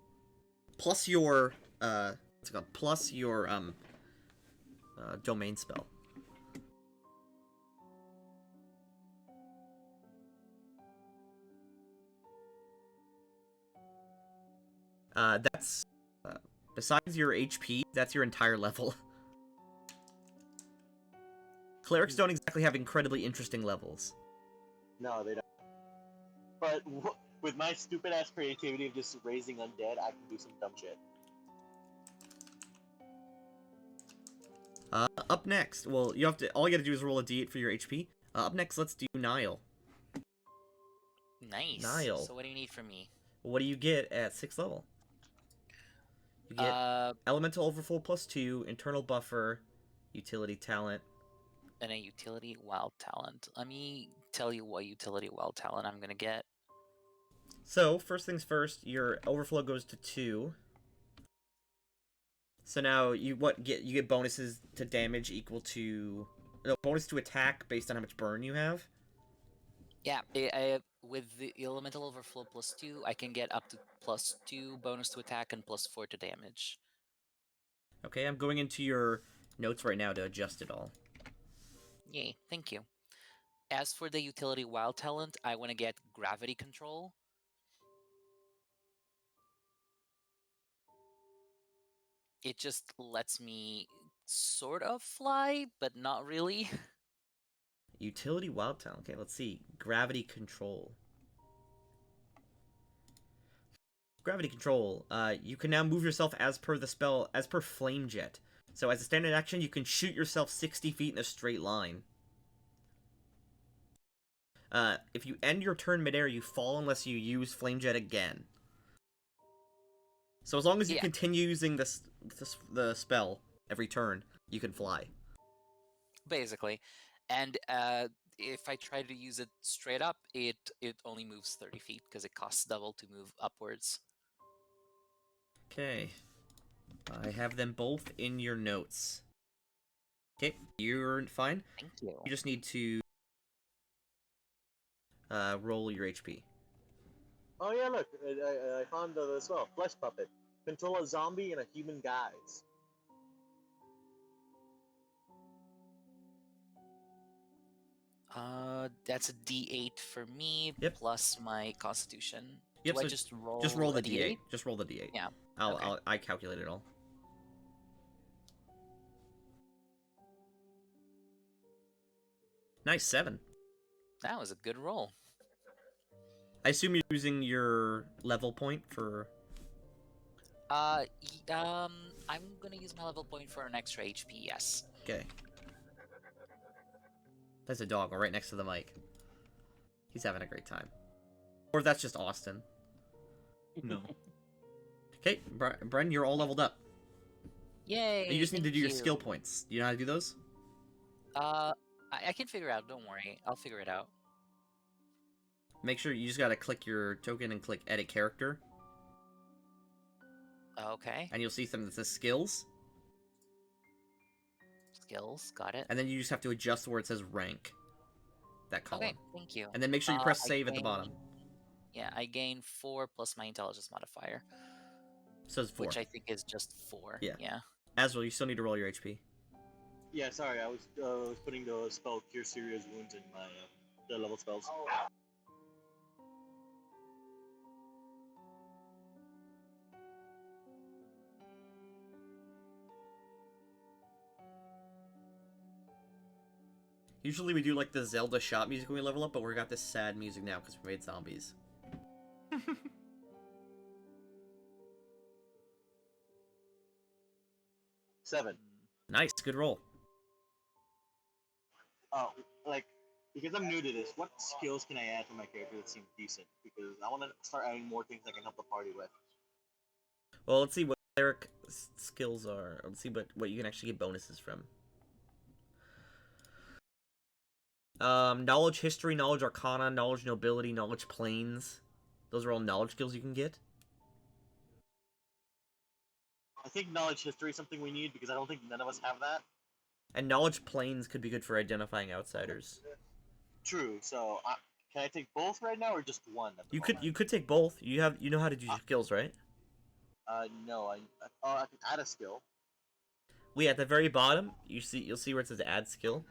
Plus your, what's it called? Plus your, domain spell. That's, besides your HP, that's your entire level. Clerics don't exactly have incredibly interesting levels. No, they don't. But with my stupid ass creativity of just raising undead, I can do some dumb shit. Up next, well, you have to. All you gotta do is roll a d8 for your HP. Up next, let's do Nile. Nice. Niall. So what do you need from me? What do you get at 6th level? You get Elemental Overflow +2, Internal Buffer, Utility Talent. And a utility wild talent. Let me tell you what utility wild talent I'm gonna get. So, first things first, your Overflow goes to 2. So now you get bonuses to damage equal to bonus to attack based on how much burn you have. Yeah, with the elemental overflow +2, I can get up to +2 bonus to attack and +4 to damage. Okay, I'm going into your notes right now to adjust it all. Yay, thank you. As for the utility wild talent, I want to get gravity control. It just lets me sort of fly, but not really. Utility Wild Talent. Okay, let's see. Gravity Control. Gravity Control. You can now move yourself as per the spell, as per Flame Jet. So as a standard action, you can shoot yourself 60 feet in a straight line. If you end your turn midair, you fall unless you use Flame Jet again. So as long as you continue using the spell every turn, you can fly. Basically. And if I try to use it straight up, it only moves 30 feet because it costs double to move upwards. Okay. I have them both in your notes. Okay, you're fine. Thank you. You just need to roll your HP. Oh yeah, look, I found the spell. Flesh Puppet. Control a zombie in a human guise. That's a D8 for me, Yep. plus my Constitution. Yep, Do so I just roll? Just roll the a D8. Just roll the D8. Yeah. I calculate it all. Nice, 7. That was a good roll. I assume you're using your level point for. I'm gonna use my level point for an extra HP. Yes. Okay. There's a dog right next to the mic. He's having a great time. Or that's just Austin. No. Okay, Bren, you're all leveled up. Yay! You just need to thank do your you. skill points. Do you know how to do those? I can figure it out. Don't worry. I'll figure it out. Make sure you just gotta click your token and click edit character. Okay. And you'll see something that says skills. Skills. Got it. And then you just have to adjust where it says rank. That column. Okay. Thank you. And then make sure you press I save at the bottom. Yeah, I gain 4 plus my intelligence modifier, So it's 4. which I think is just 4. Yeah. Yeah. As well, you still need to roll your HP. Yeah, sorry, I was putting the spell Cure Serious Wounds in my the level spells. Usually we do like the Zelda shop music when we level up, but we got this sad music now because we made zombies. Seven. Nice, good roll. Oh, like, because I'm new to this, what skills can I add to my character that seem decent? Because I want to start adding more things I can help the party with. Well, let's see what cleric skills are. Let's see what you can actually get bonuses from. Knowledge history, knowledge arcana, knowledge nobility, knowledge planes. Those are all knowledge skills you can get. I think knowledge history is something we need because I don't think none of us have that. And knowledge planes could be good for identifying outsiders. True. So, can I take both right now or just one? You could take both. You know how to do your skills, right? No. I can add a skill. Well, yeah, at the very bottom, you'll see where it says add skill.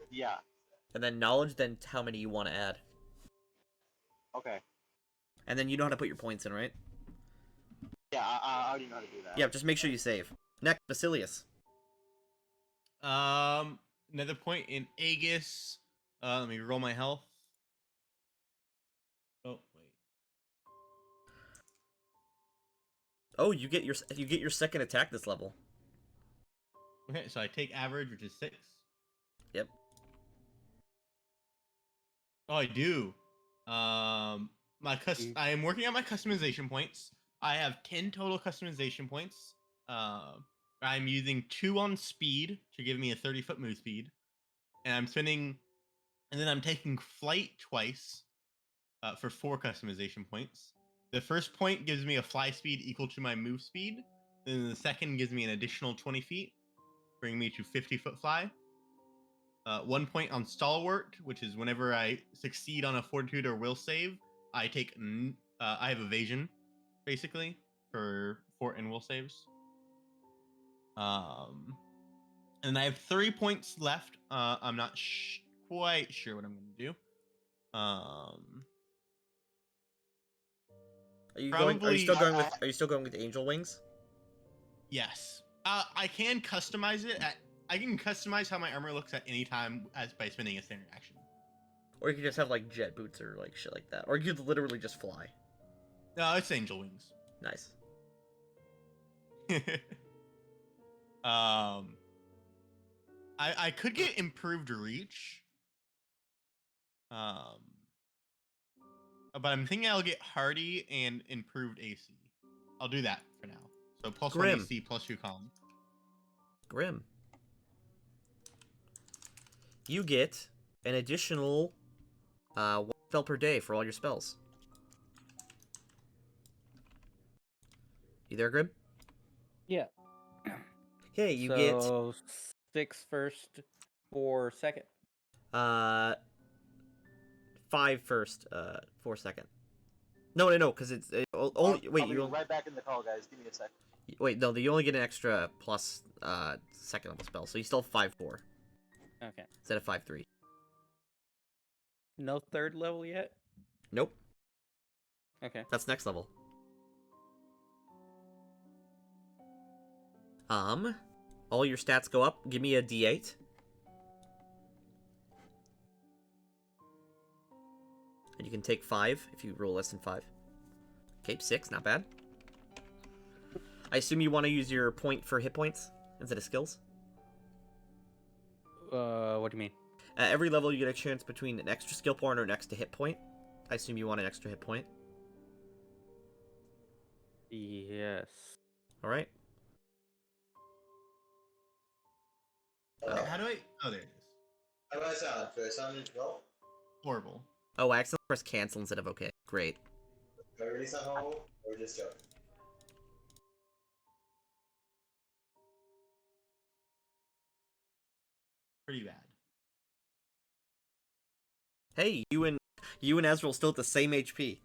Yeah. And then knowledge, then how many you want to add. Okay. And then you know how to put your points in, right? Yeah, I already know how to do that. Yeah, just make sure you save. Next, Basilius. another point in Aegis. Let me roll my health. Oh wait. Oh, you get your second attack this level. Okay, so I take average, which is 6. Yep. Oh, I do. I am working on my customization points. I have 10 total customization points. I'm using 2 on speed to give me a 30-foot move speed, and then I'm taking flight twice for 4 customization points. The first point gives me a fly speed equal to my move speed. Then the second gives me an additional 20 feet, bringing me to 50-foot fly. 1 point on stalwart, which is whenever I succeed on a fortitude or will save, I have evasion, basically, for fort and will saves. And I have 3 points left. I'm not quite sure what I'm gonna do. Are you Probably still going with Angel Wings? yes. I can customize it. I can customize how my armor looks at any time by spending a standard action. Or you could just have like jet boots or like shit like that. Or you could literally just fly. No, it's angel wings. Nice. I could get improved reach. But I'm thinking I'll get hardy and improved AC. I'll do that for now. So plus Grim. 1 AC, plus 2 con. Grim. You get an additional 1 spell per day for all your spells. You there, Grim? Yeah. Okay, you so 6 first, 4 second. get 5 first, 4 second. No, because it's only. Wait, I'll be you right back in the call, guys. Give me a sec. wait. No, you only get an extra plus second level spell, so you still have 5/4 Okay. instead of 5/3. No third level yet? Nope, Okay. that's next level. All your stats go up. Give me a D8. And you can take 5 if you roll less than 5. Okay, 6, not bad. I assume you want to use your point for hit points instead of skills? What do you mean? At every level, you get a chance between an extra skill point or an extra hit point. I assume you want an extra hit point. Yes. Alright. How do I? Oh, there it is. How do I sound? Do I sound well? Horrible. Oh, I accidentally pressed cancel instead of okay. Great. Do I really sound horrible? Or just joking? Pretty bad. Hey, you and Ezreal still at the same HP.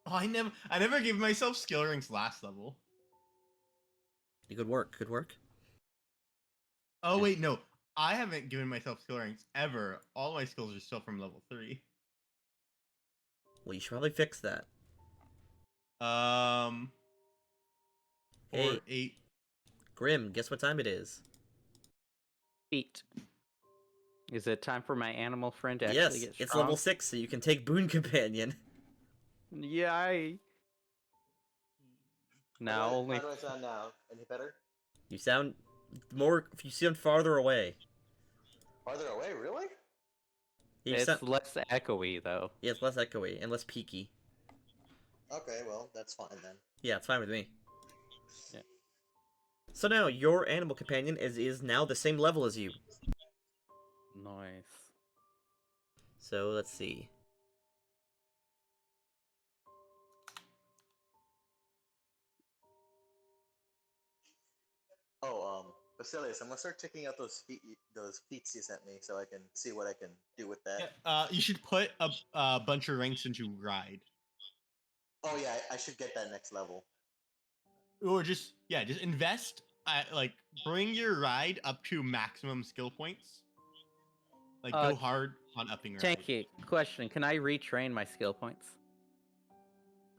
Oh, I never gave myself skill ranks last level. Good work, good work. Oh wait, no. I haven't given myself skill ranks ever. All my skills are still from level 3. Well, you should probably fix that. 4, Hey. 8. Grim, guess what time it is? Feet. Is it time for my animal friend to Yes, actually get strong? it's level 6, so you can take Boon Companion. Yay! Now only. How do I sound now? Any better? You sound farther away. Farther away, really? You It's sound, less echoey though. yeah, it's less echoey and less peaky. Okay, well, that's fine then. Yeah, it's fine with me. Yeah. So now, your animal companion is now the same level as you. Nice. So, let's see. Oh, Basilius, I'm gonna start checking out those feats you sent me, so I can see what I can do with that. Yeah, you should put a bunch of ranks into ride, Oh yeah, I should get that next level. or just invest. Bring your ride up to maximum skill points. Go hard on upping ride. Tanky, question: can I retrain my skill points?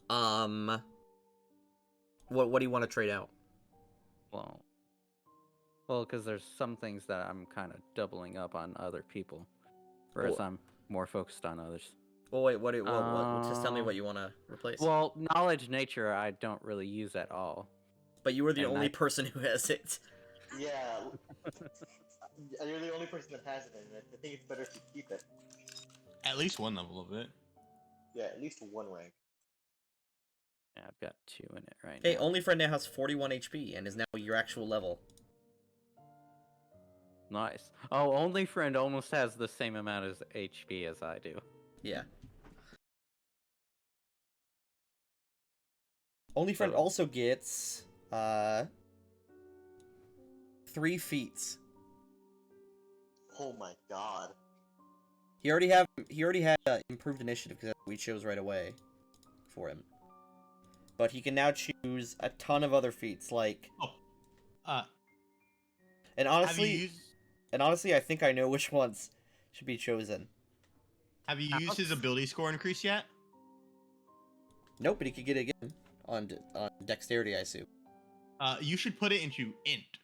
What do you want to trade out? Well, Well, because there's some things that I'm kind of doubling up on other people, whereas Well- I'm more focused on others. Well, wait, what? Just tell me what you want to replace. Well, knowledge nature I don't really use at all. But you were the and only I- person who has it. Yeah. You're the only person that has it, and I think it's better if you keep it. At least one level of it. Yeah, at least one rank. Yeah, I've got 2 in it right Hey, now. only friend now has 41 HP and is now your actual level. Nice. Oh, only friend almost has the same amount of HP as I do. Yeah. Only friend Oh. also gets 3 feats. Oh my god. He already had improved initiative because we chose right away for him. But he can now choose a ton of other feats like Uh, and have you honestly I think I know which ones should be chosen. used his ability score increase yet? Nope, but he could get it again on dexterity, I assume. You should put it into int.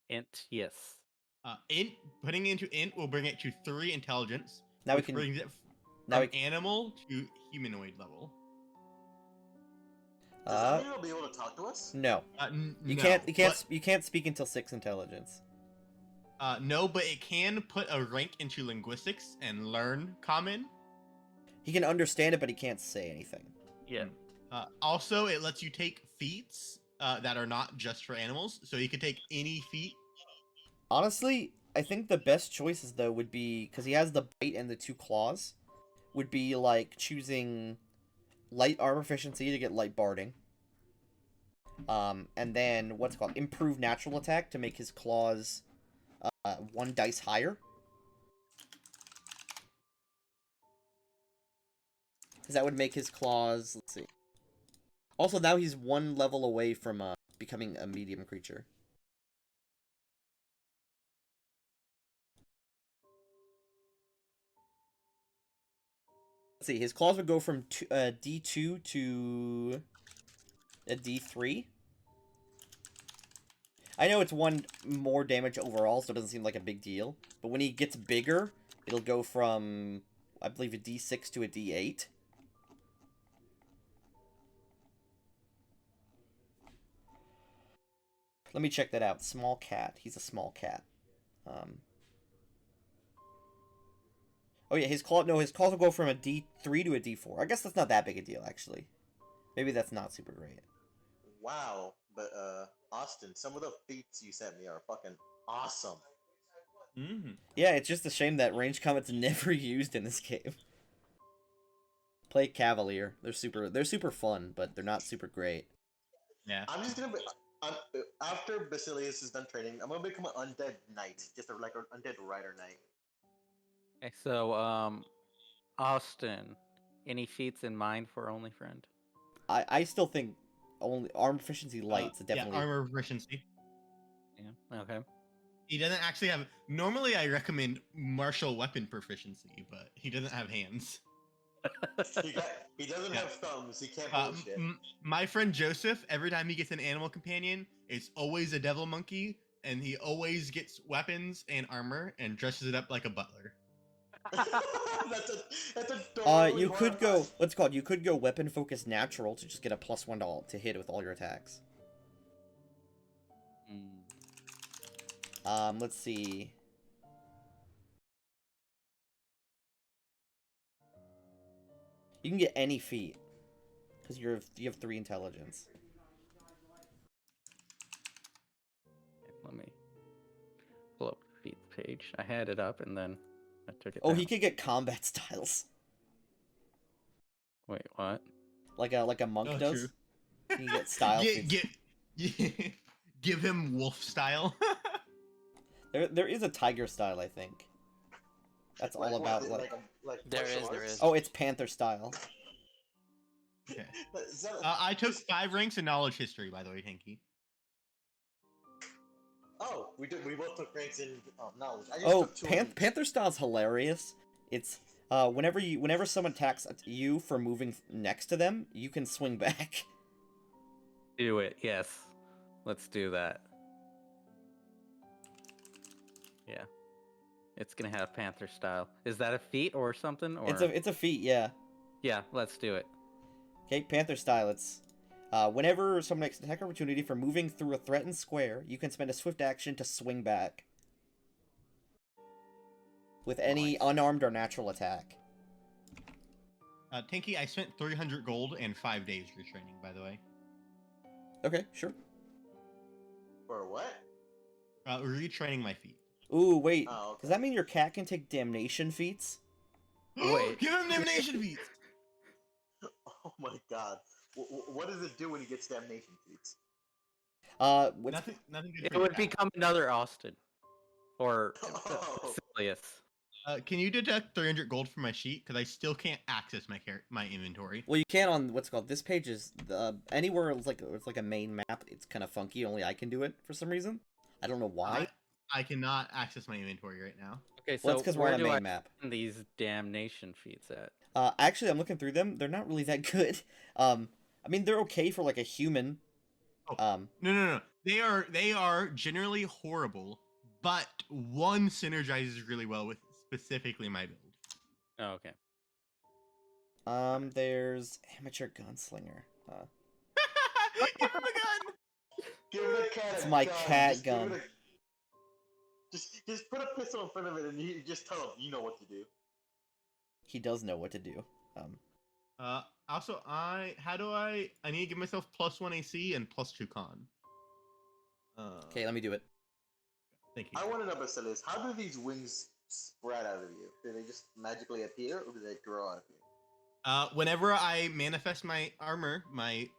Int, yes. Putting it into int will bring it to 3 intelligence. Now we which can brings it now from we animal to humanoid level. Does that mean it'll be able to talk to us? no. You No, can't speak until 6 intelligence. No, but it can put a rank into linguistics and learn common. He can understand it, but he can't say anything. Yeah. Also, it lets you take feats that are not just for animals, so you can take any feat. Honestly, I think the best choices though would be because he has the bite and the 2 claws, would be like choosing light armor efficiency to get light barding. And then what's it called improved natural attack to make his claws 1 dice higher. Because that would make his claws. Let's see. Also, now he's 1 level away from becoming a medium creature. Let's see. His claws would go from D2 to a D3. I know it's 1 more damage overall, so it doesn't seem like a big deal. But when he gets bigger, it'll go from, I believe, a D6 to a D8. Let me check that out. Small cat. He's a small cat. Oh yeah, his claws will go from a D3 to a D4. I guess that's not that big a deal, actually. Maybe that's not super great. Wow. But, Austin, some of the feats you sent me are fucking awesome. Mm-hmm. Yeah, it's just a shame that range combat's never used in this game. Play Cavalier. They're super fun, but they're not super great. Yeah. I'm just gonna be... after Basilius is done training, I'm gonna become an undead knight. Just like an undead rider knight. Okay, so, Austin, any feats in mind for only friend? I still think only arm proficiency light's definitely. Yeah, armor proficiency. Yeah. Okay. He doesn't actually have. Normally, I recommend martial weapon proficiency, but he doesn't have hands. He doesn't have thumbs. He can't hold shit. My friend Joseph, every time he gets an animal companion, it's always a devil monkey, and he always gets weapons and armor and dresses it up like a butler. that's adorable. You could go. What's it called? You could go weapon focus natural to just get a +1 to hit with all your attacks. Let's see. You can get any feat because you have 3 intelligence. Let me pull up the feats page. I had it up and then I took it Oh, down. he could get combat styles Wait, what? like a monk Oh, does. true. He can get style. Give him wolf style. There is a tiger style, I think. That's all about like. There is. Oh, it's panther style. Okay. I took 5 ranks in knowledge history, by the way, Hanky. Oh, we both took ranks in knowledge. I just Oh, took 2 of each. panther style's hilarious. It's whenever someone attacks you for moving next to them, you can swing back. Do it, yes. Let's do that. Yeah. It's gonna have Panther style. Is that a feat or something? Or It's a feat, yeah. yeah, let's do it. Okay, Panther style. It's whenever someone makes an attack opportunity for moving through a threatened square, you can spend a swift action to swing back with any Nice. unarmed or natural attack. Tinky, I spent 300 gold and 5 days retraining, by the way. Okay, sure. For what? Retraining my feet. Ooh, wait. Oh, okay. Does that mean your cat can take damnation feats? Wait. Give him damnation feats! Oh my god. What does it do when he gets damnation feats? What's, Nothing good It for would your cat. become another Austin. Or Oh. Basilius. Can you deduct 300 gold from my sheet? Because I still can't access my inventory. well, you can on what's called this page is anywhere it's like a main map. It's kind of funky. Only I can do it for some reason. I don't know why. I cannot access my inventory right now. Okay, Well, so it's 'cause we're where on a do I main map. find these damnation feats at? Actually, I'm looking through them. They're not really that good. I mean, they're okay for like a human. Oh. No. They are generally horrible, but one synergizes really well with specifically my build. Oh, okay. There's amateur gunslinger. Give him a gun! Give the cat It's a my gun. cat Just give gun. it just put a pistol in front of it and you just tell him you know what to do. He does know what to do. Also, I need to give myself +1 AC and +2 con. Okay, let me do it. Thank you. I want to know, Basilius, how do these wings spread out of you? Do they just magically appear or do they grow out of you? Whenever I manifest my armor, my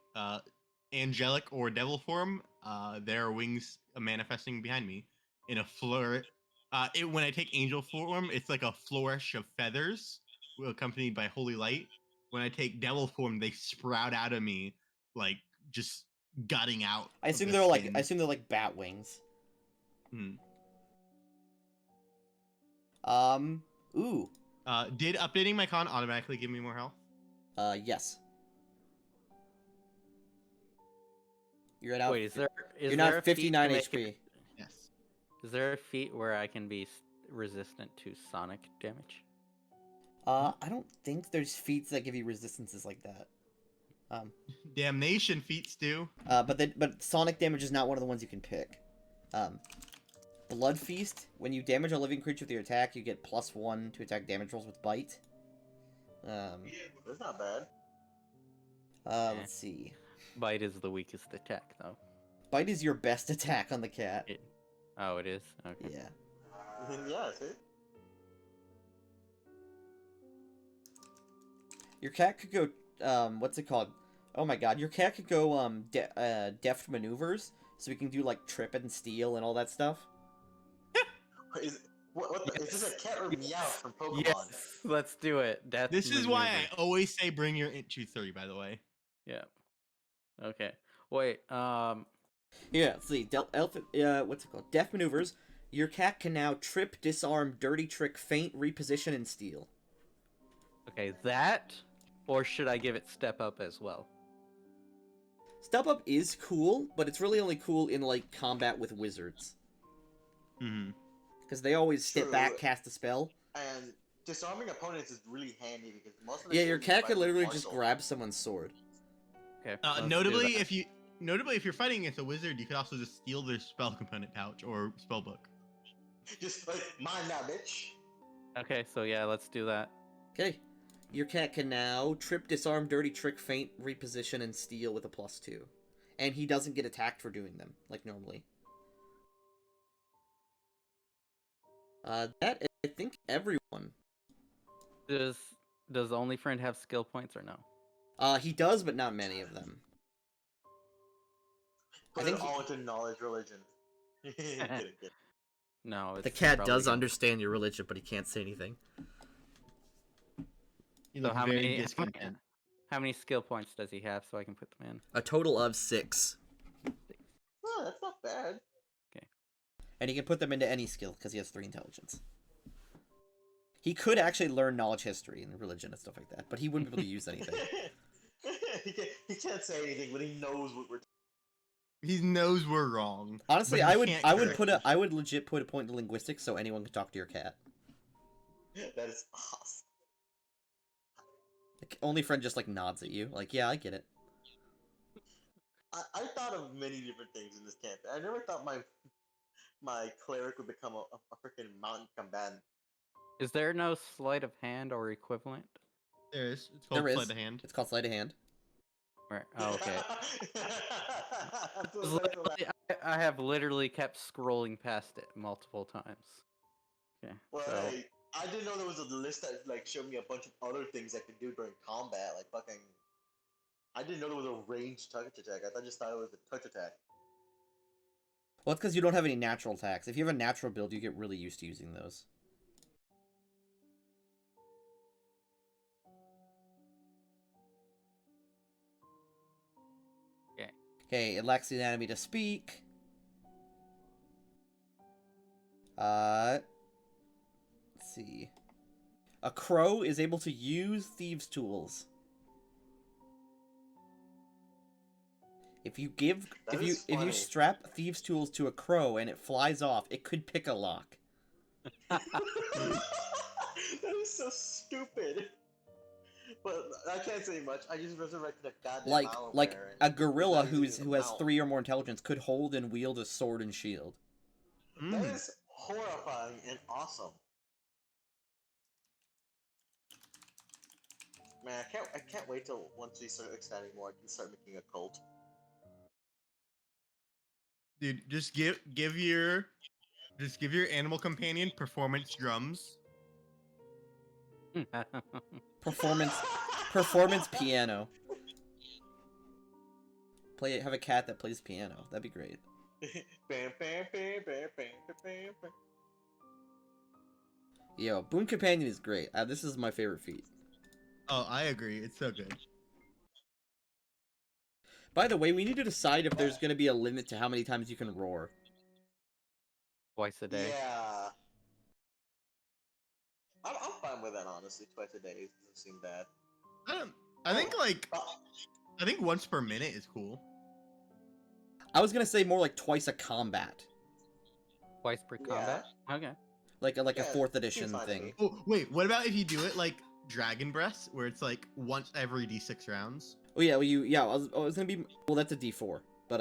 angelic or devil form, there are wings manifesting behind me in a flourish. When I take angel form, it's like a flourish of feathers accompanied by holy light. When I take devil form, they sprout out of me like just gutting out. I assume of they're the like skin. bat wings. Hmm. Ooh. Did updating my con automatically give me more health? Yes. You're at Wait, is there You're there not a feat to 59 make HP. it- Yes. Is there a feat where I can be resistant to sonic damage? I don't think there's feats that give you resistances like that. Damnation feats do. But sonic damage is not one of the ones you can pick. Blood Feast. When you damage a living creature with your attack, you get +1 to attack damage rolls with bite. That's not bad. Let's see. Bite is the weakest attack, though. Bite is your best attack on the cat. Oh, it is? Okay. Yeah. Yeah, see? Your cat could go, what's it called? Oh my god, your cat could go, deft maneuvers, so we can do, like, trip and steal and all that stuff. Is this a cat or Meowth from Pokemon? Yes, let's do it. This is why I always say bring your int to 30, by the way. Yeah. Okay. Wait, Yeah, let's see. What's it called? Deft maneuvers. Your cat can now trip, disarm, dirty trick, feint, reposition, and steal. okay, that, or should I give it step up as well? Step up is cool, but it's really only cool in, like, combat with wizards. Mm-hmm. Because they always step True. back, cast a spell. And disarming opponents is really handy because most of the Yeah, shit your we cat fight could with literally Marshall- just grab someone's sword. Okay. let's do Notably, that. if you're fighting against a wizard, you could also just steal their spell component pouch or spell book. Just like mine now, bitch. Okay, so yeah, let's do that. Okay. Your cat can now trip, disarm, dirty trick, feint, reposition, and steal with a +2. And he doesn't get attacked for doing them, like normally. That is, I think, everyone. Does Only Friend have skill points or no? He does, but not many of them. Put think it all into knowledge religion. Kidding. No, The it's cat probably does gonna- understand your religion, but he can't say anything. You So look how very many discontent. how many skill points does he have so I can put them in? A total of 6. Oh, that's not bad. And he can put them into any skill, because he has 3 intelligence. He could actually learn knowledge history and religion and stuff like that, but he wouldn't be able to use anything. he can't say anything, but he knows what we're. He knows we're wrong. Honestly, but he I would can't I would correct put us. I would legit put a point in linguistics so anyone can talk to your cat. That is awesome. Like, only friend just like nods at you, like, yeah, I get it. I thought of many different things in this campaign. I never thought my cleric would become a freaking mountain combatant. Is there no sleight of hand or equivalent? There is. It's called There sleight is. of hand. It's called sleight of hand. Right. Oh, okay. I'm so 'Cause sorry for literally, I have literally kept scrolling past it multiple times. Okay. Well, so hey, I didn't know there was a list that like showed me a bunch of other things I could do during combat, like fucking. I didn't know there was a ranged touch attack. I just thought it was a touch attack. Well, it's because you don't have any natural attacks. If you have a natural build, you get really used to using those. Okay. Okay, it lacks the anatomy to speak. Let's see. A crow is able to use thieves' tools. If you give That if you is if you funny. strap thieves' tools to a crow and it flies off, it could pick a lock. That is so stupid. But I can't say much. I just resurrected a goddamn Like owlbear. and a gorilla it's not easy who to has mount. 3 or more intelligence could hold and wield a sword and shield. That Mm. is horrifying and awesome. Man, I can't wait till once we start expanding more, I can start making a cult. Dude, just give your animal companion performance drums. Performance piano. Have a cat that plays piano. That'd be great. Bam, bam, bam, bam, bam, bam, bam. Yo, Boon Companion is great. This is my favorite feat. Oh, I agree. It's so good. By the way, we need to decide if there's going to be a limit to how many times you can roar. twice a day. Yeah. I'm fine with that, honestly. Twice a day doesn't seem bad. I think like Uh, I think once per minute is cool. I was going to say more like twice a combat. Twice per combat. Okay. Like a Yeah, 4th seems edition fine to thing. me. Oh wait, what about if you do it like Dragon Breath, where it's like once every D6 rounds? Oh yeah, well I was going to be well that's a D4. But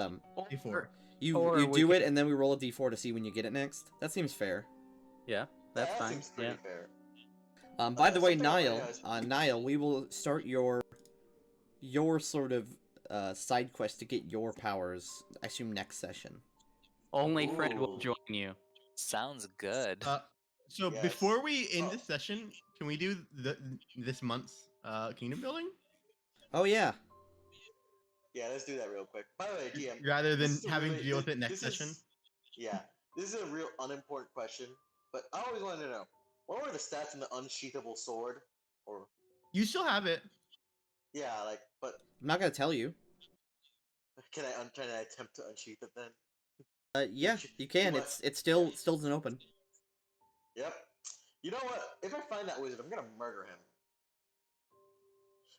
D4. you Or you we do could- it and then we roll a D4 to see when you get it next. That seems fair. Yeah, that's that fine. seems pretty Yeah. fair. By the way, something I Niall, realized- Niall, we will start your sort of side quest to get your powers. I assume next session. Only friend will Ooh. join you. Sounds good. So Yes. before we end Oh. this session, can we do this month's kingdom building Oh yeah. Yeah, let's do that real quick. By the way, GM. rather than this is a having really- to deal with it next this session? is- yeah, this is a real unimportant question, but I always wanted to know what were the stats in the unsheathable sword? Or You still have it. yeah, like, but I'm not going to tell you. can I attempt to unsheath it then? Yeah, you can. What? It's still isn't open. Yep. You know what? If I find that wizard, I'm gonna murder him.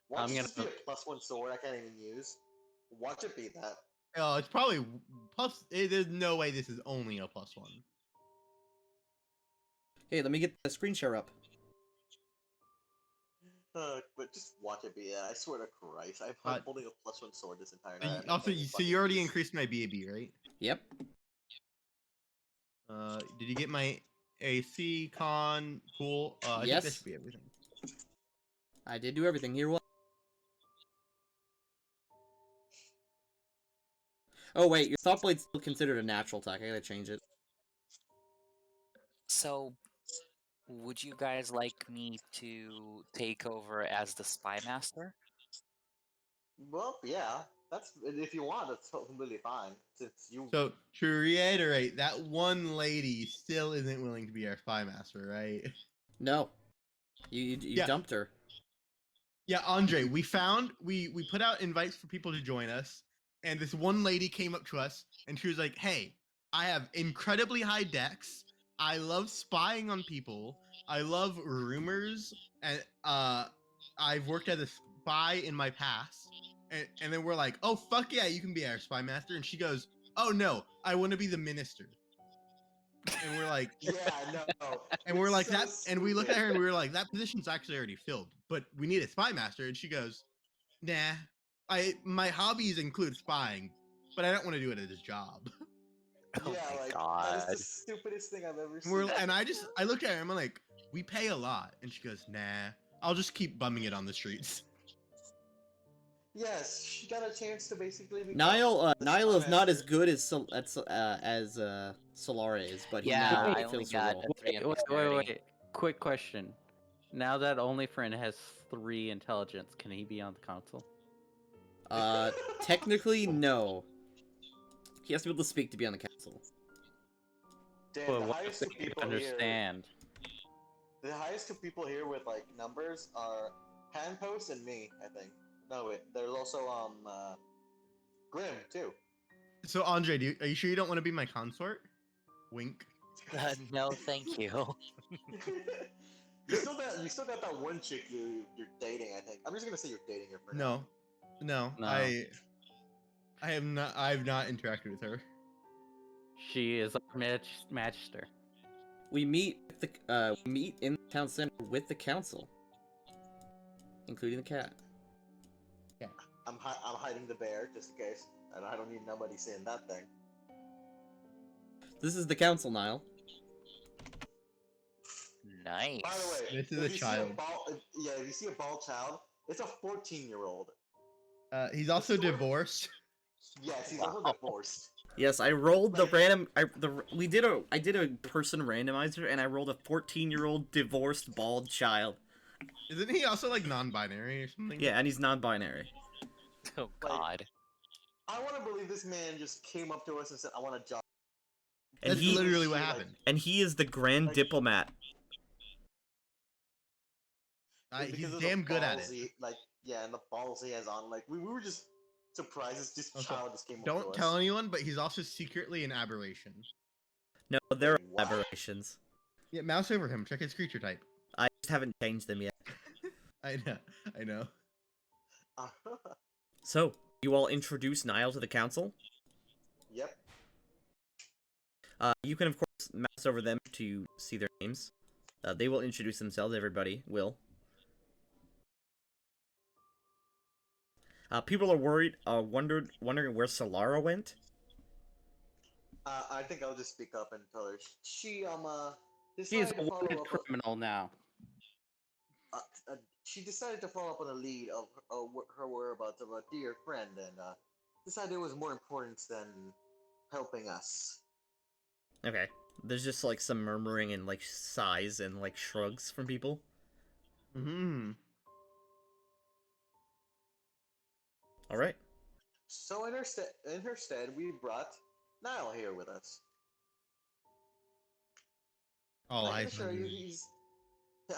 Watch I'm it gonna- just be a +1 sword I can't even use. Watch it be that. Oh, it's probably plus. There's no way this is only a +1. Hey, let me get the screen share up. But just watch it be that. I swear to Christ, I'm holding a +1 sword this entire So time. you- also, so you already increased my BAB, right? Yep. Did you get my AC con? Cool. I think Yes. that should be everything. I did do everything. Here, what? Oh wait, your thought blade's still considered a natural attack. I gotta change it. So, would you guys like me to take over as the spy master? Well, yeah. That's if you want. That's completely fine. Since you. So to reiterate, that one lady still isn't willing to be our spy master, right? No, you Yeah. dumped her. Yeah, Andre, we put out invites for people to join us, and this one lady came up to us and she was like, "Hey, I have incredibly high dex. I love spying on people. I love rumors, and I've worked as a spy in my past." And then we're like, "Oh fuck yeah, you can be our spy master." And she goes, "Oh no, I want to be the minister." And we're like, Yeah, no. and we're it's like so that, and we look at stupid. her and we were like, that position's actually already filled, but we need a spy master. And she goes, "Nah, my hobbies include spying, but I don't want to do it as a job." Oh Yeah, my like god. that is the stupidest thing I've ever And seen. I looked at her and I'm like, "We pay a lot," and she goes, "Nah, I'll just keep bumming it on the streets." Yes, she got a chance to basically become Niall the Niall spy is not as master. good as Solara is, but he Yeah, now I only fills the got role. a 3 Wait, in wait, dexterity. wait. Quick question. Now that Only Friend has 3 intelligence, can he be on the council? Technically, no. He has to be able to speak to be on the council. Damn, But the what highest if two they people here. understand? The highest two people here with like numbers are Handpost and me. I think. No wait, there's also Grim too. So Andre, are you sure you don't want to be my consort? Wink. No, thank you. You still got that one chick you're dating. I think. I'm just gonna say you're dating her for No, no, No. I have not. I've not interacted with her. She is our magister. We meet in the town center with the council, including the cat. now. I'm hiding the bear just in case. I don't need nobody seeing that thing. This is the council, Niall. Nice. By the way, This is if a you child. if you see a bald child, it's a 14-year-old. He's also story- divorced. Yes, he's Wow. also divorced. Yes, I rolled the Like- random. I did a person randomizer, and I rolled a 14-year-old divorced bald child. Isn't he also like non-binary or something? Yeah, and he's non-binary. Oh god. I want to believe this man just came up to us and said, "I want a job." And That's he literally what Like- happened. and he is the grand Like- diplomat. Because He's of the damn good at it. And the balls he has on. Like we were just surprised this Also, child just came up to Don't us. tell anyone, but he's also secretly an aberration. No, there are What? aberrations. Yeah, mouse over him. Check his creature type. I just haven't changed them yet. I know. So, you all introduce Niall to the council. Yep. You can, of course, mouse over them to see their names. They will introduce themselves, everybody will. People are wondering where Solara went. I think I'll just speak up and tell her. She She's decided a to follow wanted up. criminal now. She decided to follow up on a lead of her whereabouts of a dear friend, and decided it was more important than helping us. Okay. There's just like some murmuring and like sighs and like shrugs from people. Hmm. All right. So in her stead, we brought Niall here with us. All I eyes can assure on you, me.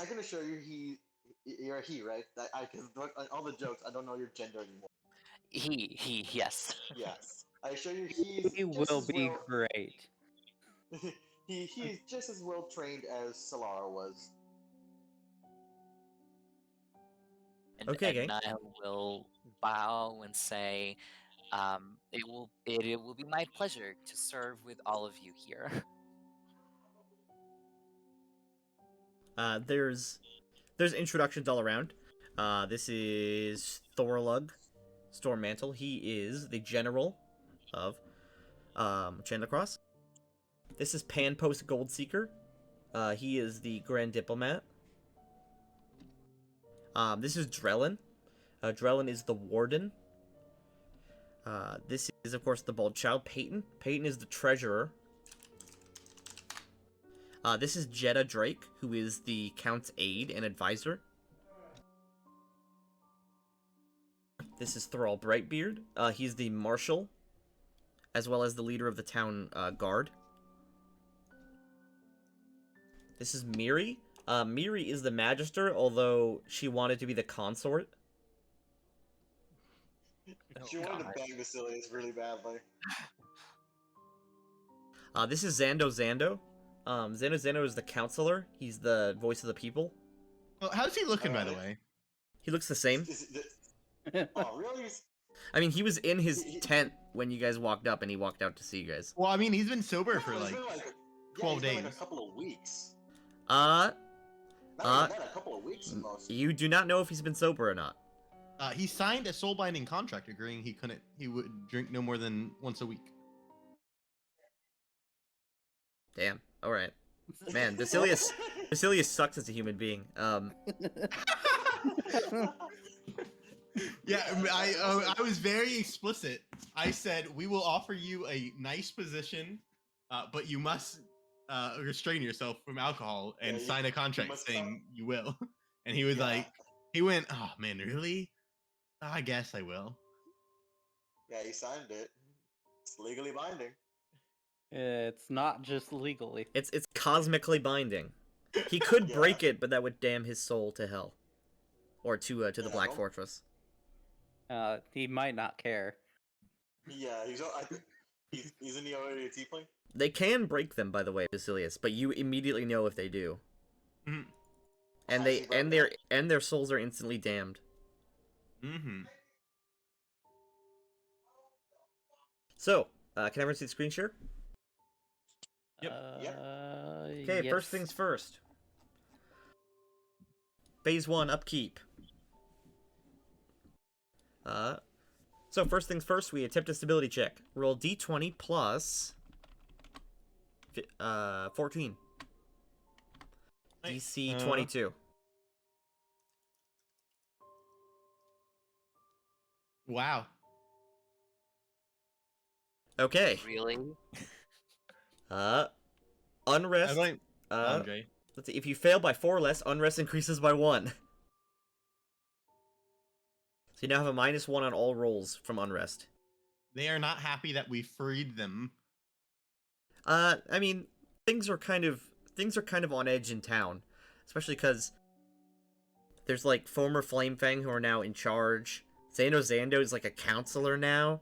I can assure you, you're a he, right? Because all the jokes, I don't know your gender anymore. Yes. Yes, I assure you, he's He just will as be well. great. He's just as well trained as Solara was. Okay, gang. Niall will bow and say, it will be my pleasure to serve with all of you here. There's introductions all around. This is Thorlug Stormmantle. He is the general of Chandlercross. This is Panpost Goldseeker. He is the Grand Diplomat. This is Drellin. Drellin is the Warden. This is, of course, the Bald Child, Peyton. Peyton is the Treasurer. This is Jetta Drake, who is the Count's aide and advisor. This is Thrall Brightbeard. He's the Marshal, as well as the leader of the town guard. This is Miri. Miri is the Magister, although she wanted to be the Consort. She wanted to bang Basilius really badly. This is Zando Zando. Zando is the Counselor. He's the voice of the people. Well, how's he looking, by the Alright. way? He looks the same. Oh, really? I mean, he was in his tent when you guys walked up, and he walked out to see you guys. Well, I mean, he's been sober for No, it's like been like 12 it's been days. like a couple of weeks. Uh, Not even that, a couple of weeks at most. you do not know if he's been sober or not. He signed a soul-binding contract agreeing he would drink no more than once a week. Damn. All right. Man, Basilius sucks as a human being. Yeah, I was very explicit. I said we will offer you a nice position, but you must restrain yourself from alcohol and Yeah, sign a you contract must saying you will. And he was Yeah. like, he went, "Oh man, really? I guess I will." Yeah, he signed it. It's legally binding. It's not just legally. It's cosmically binding. He could Yeah. break it, but that would damn his soul to hell, or to the Yeah, Black don't- Fortress. He might not care. Yeah, he's in the already a tiefling. They can break them, by the way, Basilius, but you immediately know if they do, Mhm. and Has he broken their souls are instantly damned. Mm-hmm. So, can everyone see the screen share? Yep. Okay, first things first. Phase 1, upkeep. So first things first, we attempt a stability check. Roll d20 plus 14. DC 22. Wow. Okay. Really? Unrest. I like Uh, Andre. let's see. If you fail by 4 or less, unrest increases by 1. So you now have a -1 on all rolls from unrest. They are not happy that we freed them. I mean, things are kind of on edge in town, especially because there's like former Flamefang who are now in charge. Zando is like a counselor now.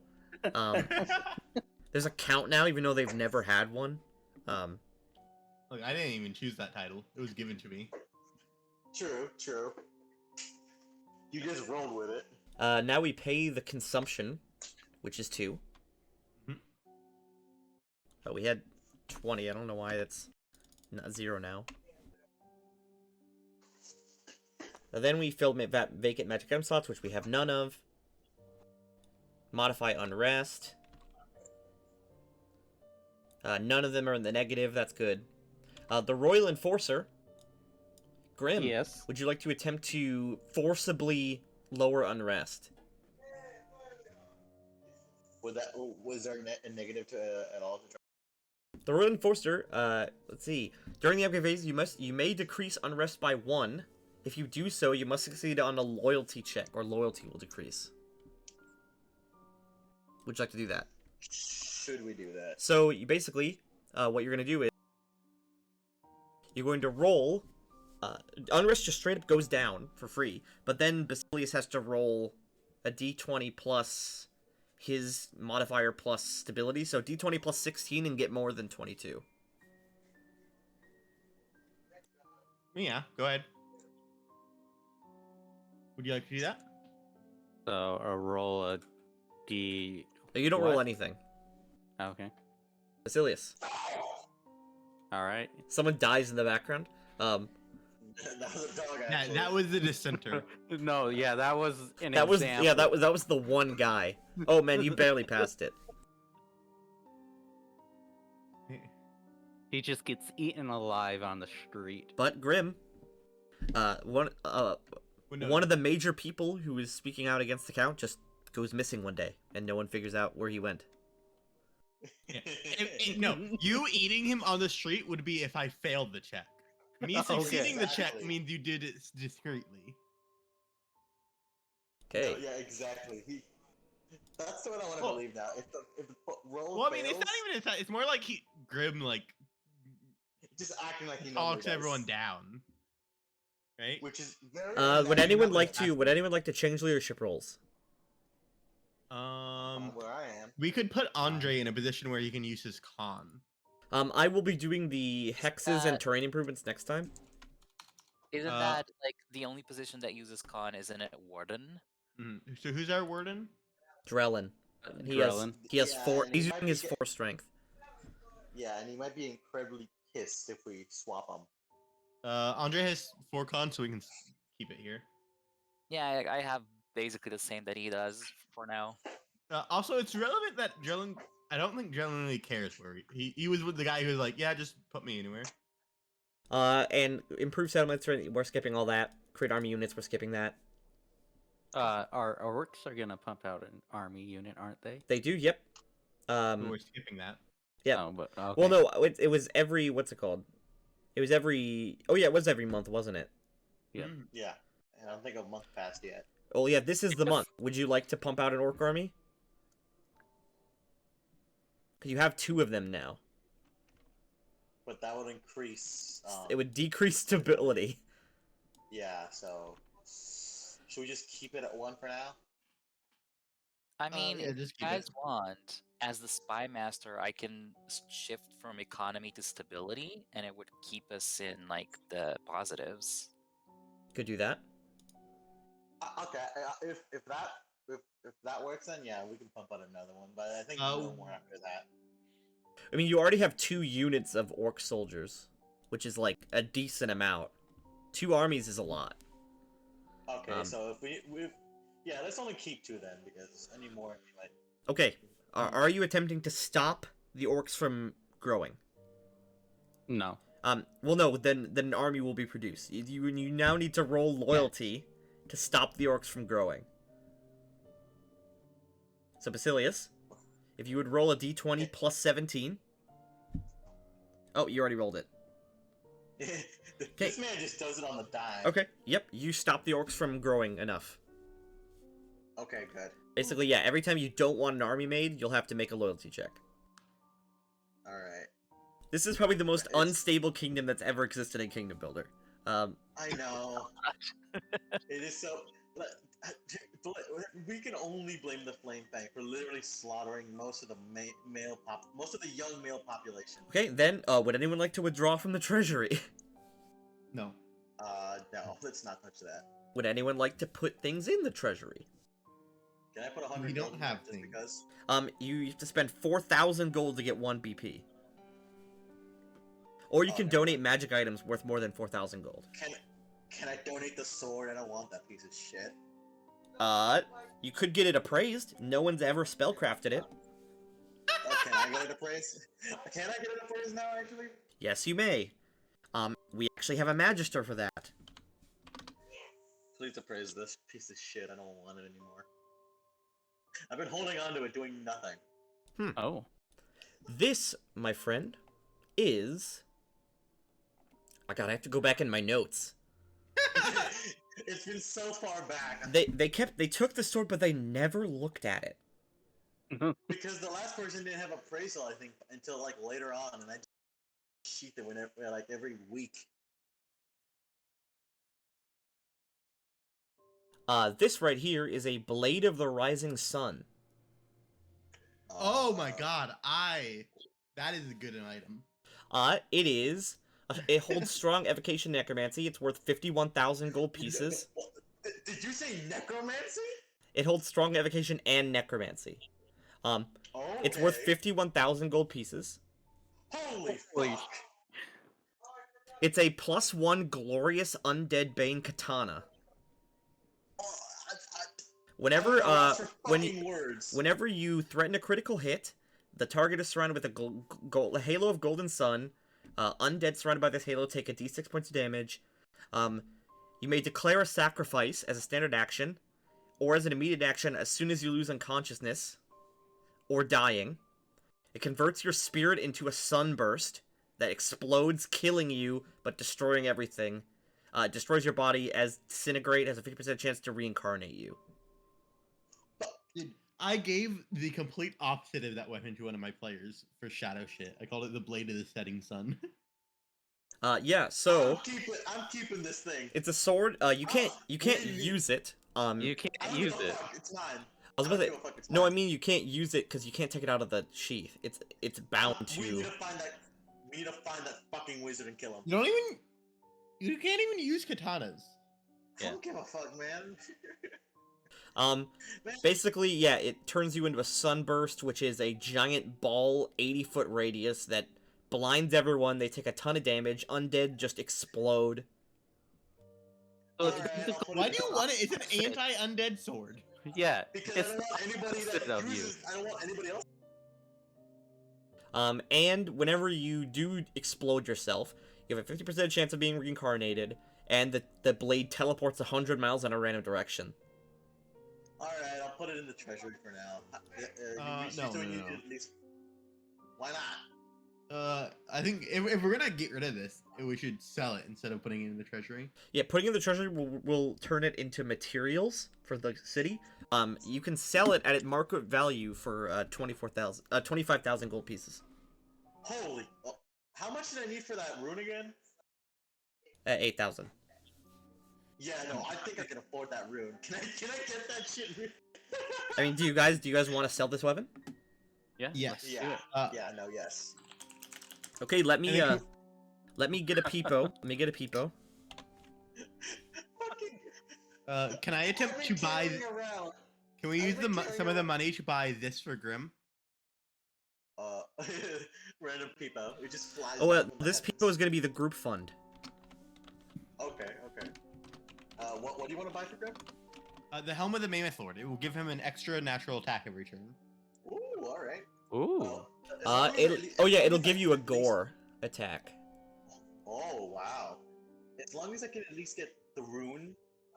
There's a count now, even though they've never had one. Look, I didn't even choose that title. It was given to me. True. You just rolled with it. Now we pay the consumption, which is 2. Mhm. Oh, we had 20. I don't know why that's not 0 now. Then we filled vacant magic item slots, which we have none of. Modify unrest. None of them are in the negative. That's good. The Royal Enforcer. Grim. Yes. Would you like to attempt to forcibly lower unrest? Was there a negative to at all? The Royal Enforcer, let's see. During the upgrade phase, you may decrease unrest by 1. If you do so, you must succeed on a loyalty check, or loyalty will decrease. Would you like to do that? Should we do that? So, you basically, what you're going to do is, you're going to roll, unrest just straight up goes down for free, but then Basilius has to roll a d20 plus his modifier plus stability, so d20 plus 16 and get more than 22. Yeah, go ahead. Would you like to do that? So a roll a d. You don't roll What? anything. Okay. Basilius. All right. Someone dies in the background. That was a dog. Yeah, that was the dissenter. No, yeah, that was an That was example. that was the one guy. Oh man, you barely passed it. He just gets eaten alive on the street. But Grim, one of the major people who is speaking out against the count just goes missing one day, and no one figures out where he went. Yeah. No, you eating him on the street would be if I failed the check. Me succeeding the check Exactly. means you did it discreetly. Okay. Yeah, exactly. That's the one I want to Well- believe now. If the roll Well, I mean, fails, it's not even attack. It's more like Grim just acting like he normally talks does, everyone down, right? which is very. Would anyone like that's- to change leadership roles? where I am? We could put Andre in a position where he can use his con. I will be doing the hexes and terrain improvements next time. Isn't Uh, that like the only position that uses con? Isn't it warden? So who's our warden? Drellin. He Drellin. has Yeah, 4. and he He's might using be his get- 4 strength. Yeah, and he might be incredibly pissed if we swap him. Andre has 4 con, so we can keep it here. Yeah, I have basically the same that he does for now. Also, it's relevant that Drellin. I don't think Drellin really cares where he was with the guy who was like, yeah, just put me anywhere. And improved settlements, we're skipping all that. Create army units, we're skipping that. Our orcs are gonna pump out an army unit, aren't they? They do, yep. So we're skipping that. Yeah. Oh, but okay. Well, no, it was every, what's it called? It was every, oh yeah, it was every month, wasn't it? Yeah. Yeah, and I don't think a month passed yet. Oh yeah, this is the month. Would you like to pump out an orc army? Because you have 2 of them now. But that would increase. It would decrease stability. Yeah, so should we just keep it at 1 for now? I mean, yeah, if just you keep guys it. want, as the spy master, I can shift from economy to stability, and it would keep us in like the positives. Could do that. Okay, if that works, then yeah, we can pump out another one. But I think no more after that. I mean, you already have 2 units of orc soldiers, which is like a decent amount. 2 armies is a lot. Okay, so if we yeah, let's only keep 2 then, because any more we might. Okay, are you attempting to stop the orcs from growing? No. Well, no, then an army will be produced. You now need to roll loyalty to stop the orcs from growing. So, Basilius, if you would roll a d20 plus 17. Oh, you already rolled it. This man just does it on the dime. Okay, yep, you stop the orcs from growing enough. Okay, good. Basically, yeah, every time you don't want an army made, you'll have to make a loyalty check. Alright. This is probably the most It's- unstable kingdom that's ever existed in Kingdom Builder. I know. It is so. We can only blame the Flame Fang for literally slaughtering most of the most of the young male population. Okay, then, would anyone like to withdraw from the treasury? No. No, let's not touch that. Would anyone like to put things in the treasury? Can I put 100? We don't gold in have there just things. because. You have to spend 4,000 gold to get 1 BP. Or you Oh, can never donate magic items worth more than 4,000 gold. Can I donate the sword? I don't want that piece of shit. You could get it appraised. No one's ever spellcrafted it. Can I get it appraised? Can I get it appraised now, actually? Yes, you may. We actually have a magister for that. Please appraise this piece of shit. I don't want it anymore. I've been holding on to it, doing nothing. Oh. This, my friend, is... Oh god, I have to go back in my notes. It's been so far back. They took the sword, but they never looked at it. Because the last person didn't have appraisal, I think, until like later on, and I sheath it whenever, like every week. This right here is a Blade of the Rising Sun. Oh my god, that is a good item. It is. It holds strong evocation necromancy. It's worth 51,000 gold pieces. Did you say necromancy? It holds strong evocation and necromancy. It's worth Okay. 51,000 gold pieces. Holy Holy fuck! It's a +1 glorious undead bane katana. Oh, Whenever I'm lost for fucking words. whenever you threaten a critical hit, the target is surrounded with a halo of golden sun. Undead surrounded by this halo take a d6 points of damage. You may declare a sacrifice as a standard action, or as an immediate action as soon as you lose unconsciousness, or dying. It converts your spirit into a sunburst that explodes, killing you, but destroying everything. It destroys your body as disintegrate, has a 50% chance to reincarnate you. Dude, I gave the complete opposite of that weapon to one of my players for shadow shit. I called it the Blade of the Setting Sun. Yeah, so I'm keeping this thing. it's a sword. You can't really? use it. You can't I don't use give a it. fuck, it's mine. I was I about don't to give a fuck, it's no, I mine. mean you can't use it because you can't take it out of the sheath. It's bound We need to. to find that. We need to find that fucking wizard and kill him. You can't even use katanas. I don't give a fuck, man. Basically, yeah, it turns you into a sunburst, which is a giant ball, 80-foot radius that blinds everyone. They take a ton of damage. Undead just explode. So Alright, I'll put Why it do you down. want it? It's an anti-undead sword. Yeah, Because I it's don't want anybody opposite that of you. uses. I don't want anybody else. And whenever you do explode yourself, you have a 50% chance of being reincarnated, and the blade teleports 100 miles in a random direction. Alright, I'll put it in the treasury for now. No. At least... Why not? I think if we're gonna get rid of this, we should sell it instead of putting it in the treasury. Yeah, putting it in the treasury will turn it into materials for the city. You can sell it at market value for 25,000 gold pieces. Holy... Oh, how much did I need for that rune again? 8,000. Yeah, no, I think I can afford that rune. Can I get that shit? I mean, do you guys want to sell this weapon? Yeah. Yes. Yeah. Uh, Yes. Okay, let me And let me get a peepo. Let me get a peepo. can I attempt to buy? Can we use some of the money to buy this for Grim? Random peepo. It just flies. Oh, down from the this heavens. peepo is gonna be the group fund. Okay. What do you want to buy for Grim? The helm of the Mammoth Lord. It will give him an extra natural attack every turn. Ooh, all right. Ooh. It'll give you a gore attack. Oh wow! As long as I can at least get the rune,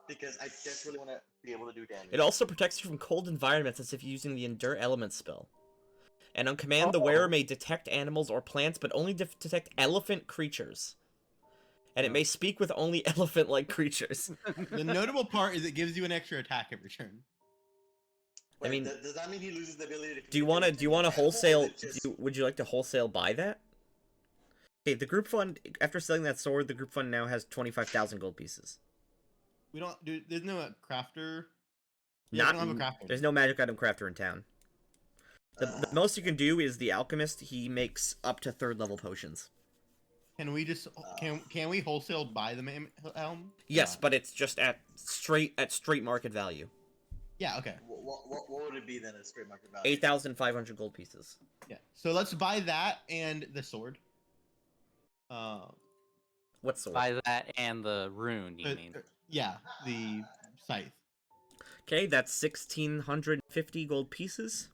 because I desperately want to be able to do damage. It also protects you from cold environments as if using the Endure Element spell. And on command, the wearer may detect animals or plants, but only detect elephant creatures. And it may speak with only elephant-like creatures. The notable part is it gives you an extra attack every turn. Wait, I mean, does that mean he loses the ability to? Do you want to communicate with wholesale? animals, or is it just- Would you like to wholesale buy that? Okay, the group fund. After selling that sword, the group fund now has 25,000 gold pieces. We don't do. There's no crafter. Yeah, we don't have a crafter. There's no magic item crafter in town. The most you can do is the alchemist. He makes up to 3rd level potions. Can we just can we wholesale buy the helm? Yes, but it's just at straight market value. Yeah. Okay. What would it be then at straight market value? 8,500 gold pieces. Yeah. So let's buy that and the sword. What sword? Buy that and the rune, you mean? Yeah, the scythe. Okay, that's 1,650 gold pieces,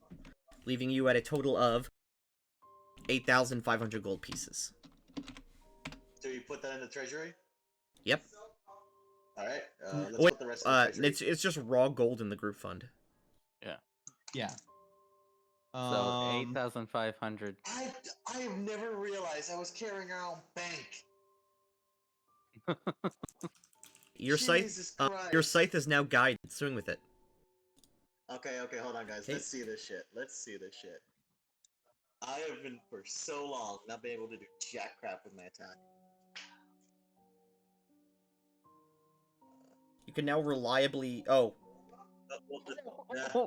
leaving you at a total of 8,500 gold pieces. So you put that in the treasury? Yep. All right. Let's put the rest in the treasury. It's just raw gold in the group fund. Yeah. So 8,500. I have never realized I was carrying around bank. Your Jesus Christ. scythe is now guided. Swing with it. Okay, hold on, guys. Okay. Let's see this shit. I have been for so long not being able to do jack crap with my attack. You can now reliably. Oh, Yeah,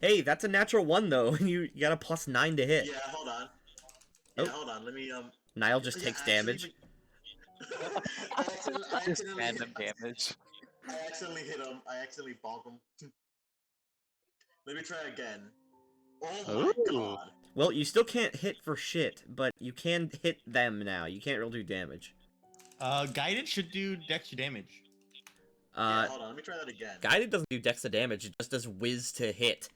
hey, that's a natural 1 though. You got a +9 to hit. yeah, hold on. Oh. Yeah, hold on. Let me Niall just yeah, takes actually, damage. I accidentally, Random damage. I accidentally hit him. I accidentally bonk him. Let me try again. Oh my god. Well, you still can't hit for shit, but you can hit them now. You can't really do damage. Guided should do dex damage. Yeah, hold on. Let me try that again. Guided doesn't do dex damage. It just does whiz to hit.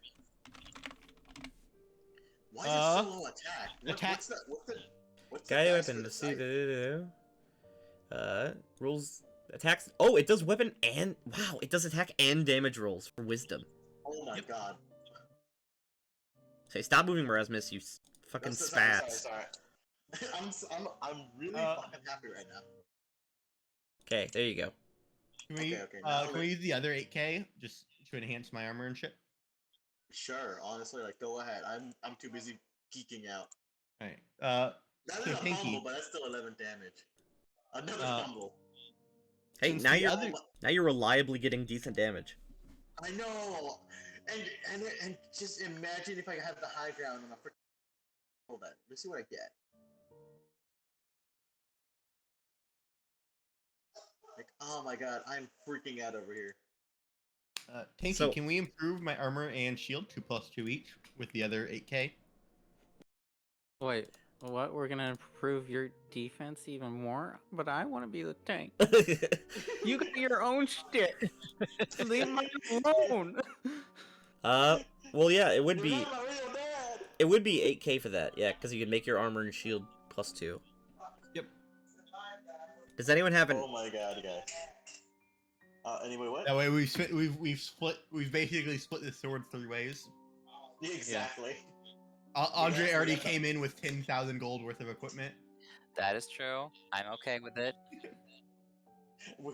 Why is it so low attack? Attack. What's the Guided dice for weapon. the Let's see. scythe? Rules attacks. Oh, it does weapon and wow, it does attack and damage rolls for wisdom. Oh my god. Say, stop moving, Erasmus. You fucking spats. Sorry. I'm really fucking happy right now. Okay, there you go. Can we Okay, can we use the other 8k just to enhance my armor and shit? Sure, honestly, like go ahead. I'm too busy geeking out. Alright. That So is a Pinky. fumble, but that's still 11 damage. Another fumble. Hey, Since now the you're reliably getting decent damage. I know, and just imagine if I had the high ground on a freaking. Hold on, let's see what I get. Like, oh my god, I'm freaking out over here. Tanky, So- can we improve my armor and shield 2+2 each with the other 8K? Wait, what? We're gonna improve your defense even more? But I want to be the tank. You got your own shit. Leave mine alone. Well, yeah, it would You're be not my real dad! 8K for that, yeah, because you can make your armor and shield +2. Yep. Does anyone have an? Oh my god, guys. Anyway, what? That way we've basically split the sword 3 ways. Exactly. Andre Yeah, already yeah. came in with 10,000 gold worth of equipment. That is true. I'm okay with it. We,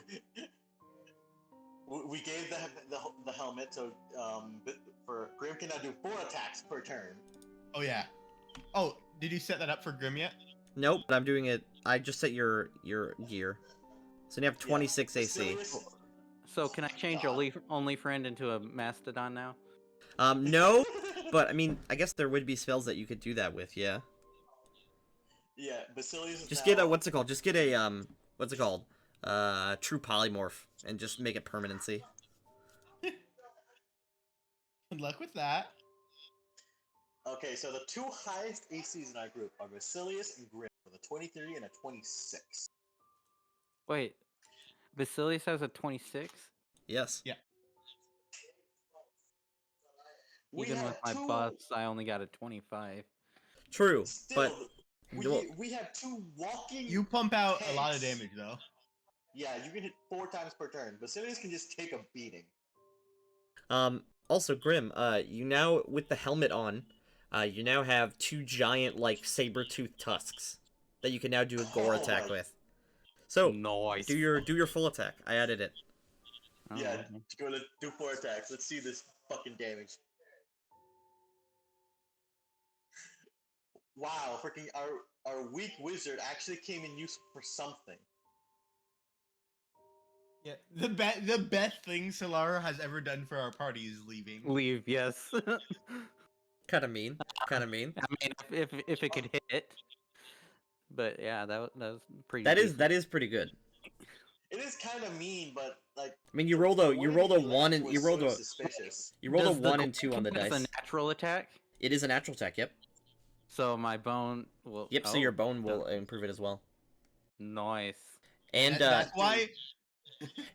we gave the helmet, so for Grim can now do 4 attacks per turn. Oh yeah. Oh, did you set that up for Grim yet? Nope, but I'm doing it. I just set your gear, so you have 26 AC. Basilius- So can I change God. only friend into a mastodon now? No, but I mean, I guess there would be spells that you could do that with, yeah. Yeah, Basilius is Just now... get a what's it called? Just get a what's it called? True polymorph, and just make it permanency. Good luck with that. Okay, so the 2 highest ACs in our group are Basilius and Grim with a 23 and a 26. Wait, Basilius has a 26? Yes. We Even have with my 2... buffs, I only got a 25. True, Still, but well, we have 2 walking... You pump out a lot of tanks. damage though. Yeah, you can hit 4 times per turn. Basilius can just take a beating. also Grim, you now with the helmet on, you now have 2 giant like saber-toothed tusks that you can now do a gore Oh attack my- with. So Nice. do your full attack. I added it. Oh, Yeah, okay. go to do 4 attacks. Let's see this fucking damage. Wow, freaking our weak wizard actually came in use for something. Yeah. The best thing Solara has ever done for our party is leaving. Leave, yes. Kind of mean. Kind of mean. I mean, if it could hit. But yeah, that was pretty. That decent. is pretty good. It is kind of mean, but like I mean, you the rolled a way he 1 left and was you rolled so a suspicious. you rolled a Does the 1 and 2 on the count as dice. a natural attack. It is a natural attack. Yep. So my bone will. Yep. So your bone will improve it as well. Nice. And That's why.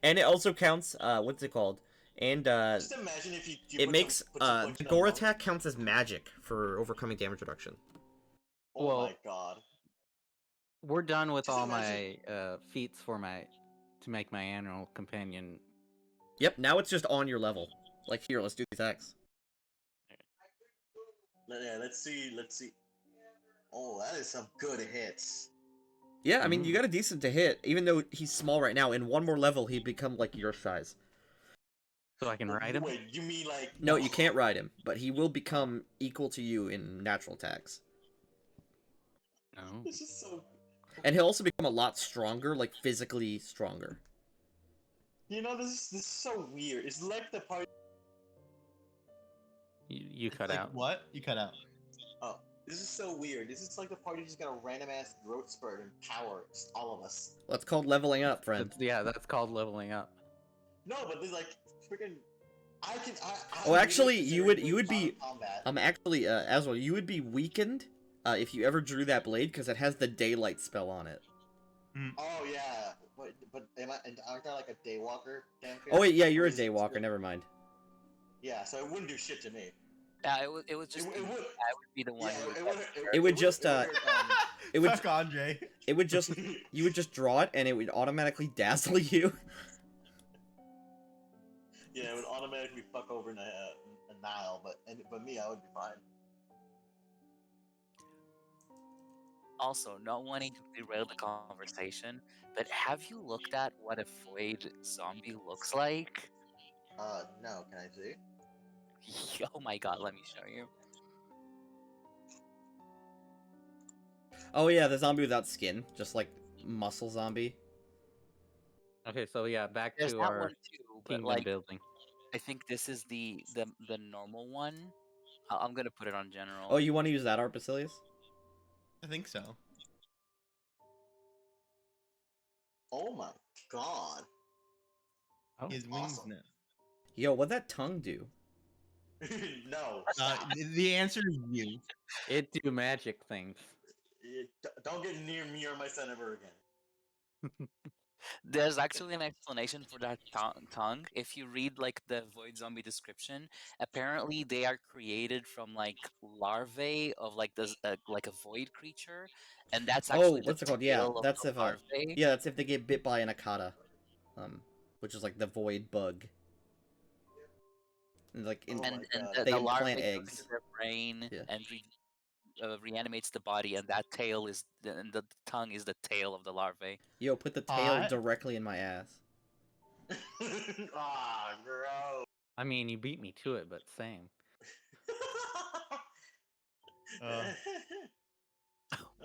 and it also counts. What's it called? And Just imagine if you it makes put some the poison gore on attack counts as magic for overcoming damage reduction. Oh Well- my god. We're done with Just all imagine- my feats to make my annual companion. Yep. Now it's just on your level. Like here, let's do the attacks. Yeah, let's see. Oh, that is some good hits. Yeah, I mean, you got a decent to hit, even though he's small right now. In 1 more level, he'd become like your size. So I can ride him. Wait, you mean like... No, you can't ride him, but he will become equal to you in natural attacks. No. This is so... And he'll also become a lot stronger, like physically stronger. You know, this is so weird. It's like the part... You It's cut like, out. What? You cut out. Oh, this is so weird. This is like the party just got a random ass growth spurt and power all of us. Well, it's called leveling up, friend. That's called leveling up. No, but there's like freaking... I Oh, actually, really you would consider be doing combat. actually Aswell, you would be weakened if you ever drew that blade because it has the daylight spell on it. Oh yeah, but aren't I like a daywalker? Oh wait, yeah, you're Or a is it- daywalker. Never mind. Yeah, so it wouldn't do shit to me. Yeah, it would just. It be, would- I would be the one. Yeah, who would it would. It would just, hurt, It would Fuck Andre. it would just you would just draw it and it would automatically dazzle you. yeah, it would automatically fuck over Nile, but me, I would be fine. Also, not wanting to derail the conversation, but have you looked at what a flayed zombie looks like? No, can I see? Oh my god, let me show you. Oh yeah, the zombie without skin, just like muscle zombie. Okay, so yeah, back There's to that our one too, but kingdom like building. I think this is the normal one. I'm gonna put it on general. Oh, you want to use that art, Basilius? I think so. Oh my god. Oh, He has wings awesome. now. Yo, what'd that tongue do? No, stop. The answer is you. It do magic things. Don't get near me or my son ever again. There's actually an explanation for that tongue. If you read like the Void Zombie description, apparently they are created from like larvae of like like a void creature, and that's Oh, actually the what's it called? Yeah, tail of that's the if larvae. yeah, that's if they get bit by an akata, which is like the void bug. And, like Oh And my and god. the they larvae implant goes into eggs. their brain Yeah. and reanimates the body, and that tail is and the tongue is the tail of the larvae. Yo, put the tail Hot. directly in my ass. Ah, gross. I mean, you beat me to it, but same. Uh,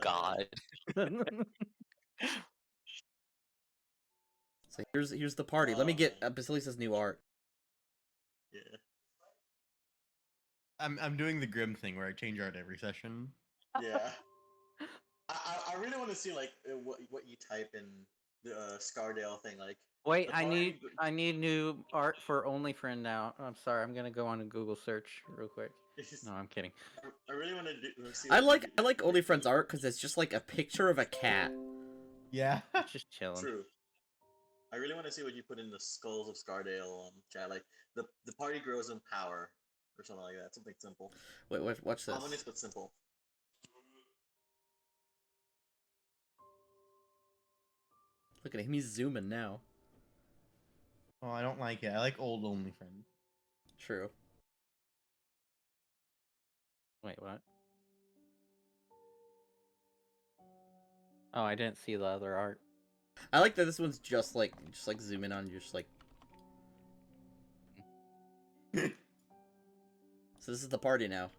God. So here's the party. Let me get Basilius' new art. Yeah. I'm doing the Grim thing where I change art every session. Yeah. I really want to see like what you type in the Scardale thing. Like, Wait, the I party- need new art for OnlyFriend now. I'm sorry, I'm gonna go on a Google search real quick. No, I'm kidding. I really want to see. I what like OnlyFriends art because it's just like a picture of a cat. Yeah. It's just chilling. True. I really want to see what you put in the Skulls of Scardale chat. Like the party grows in power or something like that. Something simple. Wait, watch this. Ominous but simple. Look at him, he's zooming now. Oh, I don't like it. I like old only friend. True. Wait, what? Oh, I didn't see the other art. I like that this one's just like zooming on, just like. So this is the party now.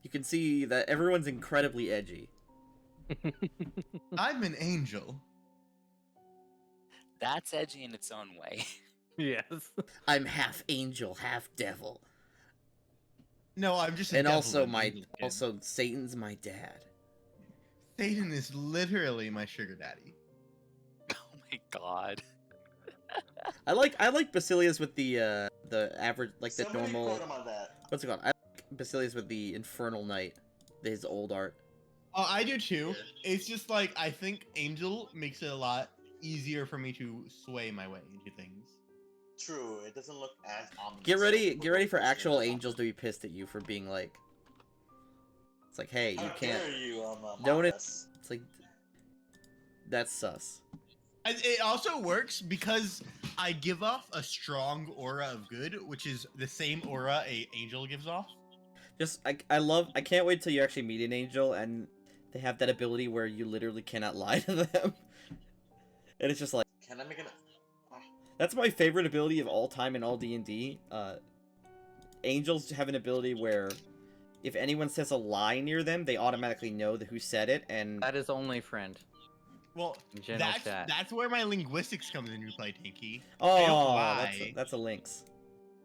You can see that everyone's incredibly edgy. I'm an angel. That's edgy in its own way. Yes. I'm half angel, half devil, No, I'm just a and devil also and my angel kid. Satan's my dad. Satan is literally my sugar daddy. Oh my god. I like Basilius with the average, like the Somebody normal. quote him on that. What's it called? I like Basilius with the Infernal Knight, his old art. Oh, I do too. Yeah. It's just like I think angel makes it a lot easier for me to sway my way into things. True. It doesn't look as ominous. Get ready for actual angels to be pissed at you for being like. It's like, hey, How you can't. dare you, Don't mock it- us. It's like, that's sus. And it also works because I give off a strong aura of good, which is the same aura a angel gives off. Just I can't wait till you actually meet an angel and they have that ability where you literally cannot lie to them. And it's just like, Can I make an? that's my favorite ability of all time in all D&D. Angels have an ability where if anyone says a lie near them, they automatically know who said it, and That is OnlyFriend. Well, In general that's chat. that's where my linguistics comes into play, Tinky. I don't oh, lie. that's a lynx.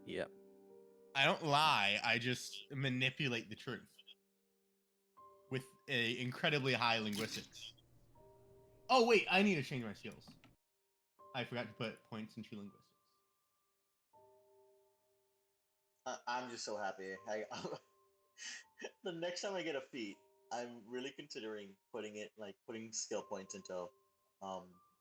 Yep. I don't lie. I just manipulate the truth with a incredibly high linguistics. Oh wait, I need to change my skills. I forgot to put points into linguistics. I'm just so happy. The next time I get a feat, I'm really considering putting skill points into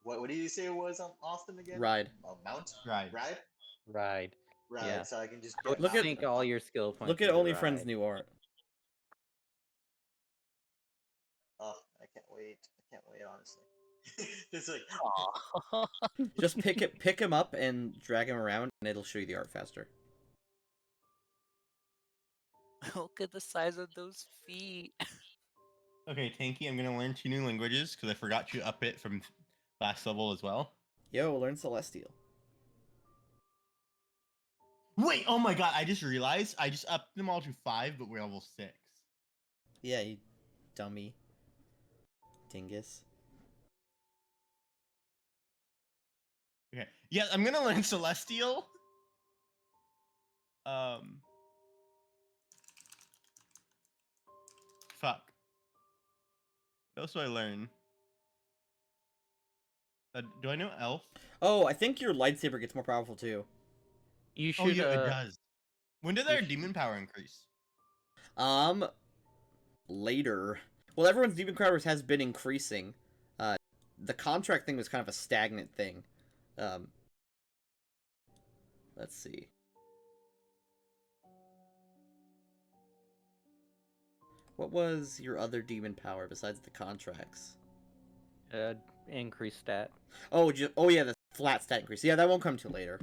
what did you say it was on Austin again? Ride. Mount? Right. Ride? Ride. Ride. Yeah. So I can just I would Look at- sink all your skill points. Look at into OnlyFriend's Ride. new art. Oh, I can't wait. I can't wait, honestly. It's like Aw. Just pick him up and drag him around, and it'll show you the art faster. Look at the size of those feet. Okay, Tanky, I'm gonna learn 2 new languages because I forgot to up it from last level as well. Yo, learn Celestial. Wait, oh my god, I just realized I just upped them all to 5, but we're level 6. Yeah, you dummy. Dingus. Okay. Yeah, I'm gonna learn Celestial. Fuck. What else do I learn? Do I know elf? Oh, I think your lightsaber gets more powerful too. You Oh, should. yeah, it does. When did their should- demon power increase? Later. Well, everyone's demon powers has been increasing. The contract thing was kind of a stagnant thing. Let's see. What was your other demon power besides the contracts? Increase stat. Oh, oh yeah, the flat stat increase. Yeah, that won't come till later.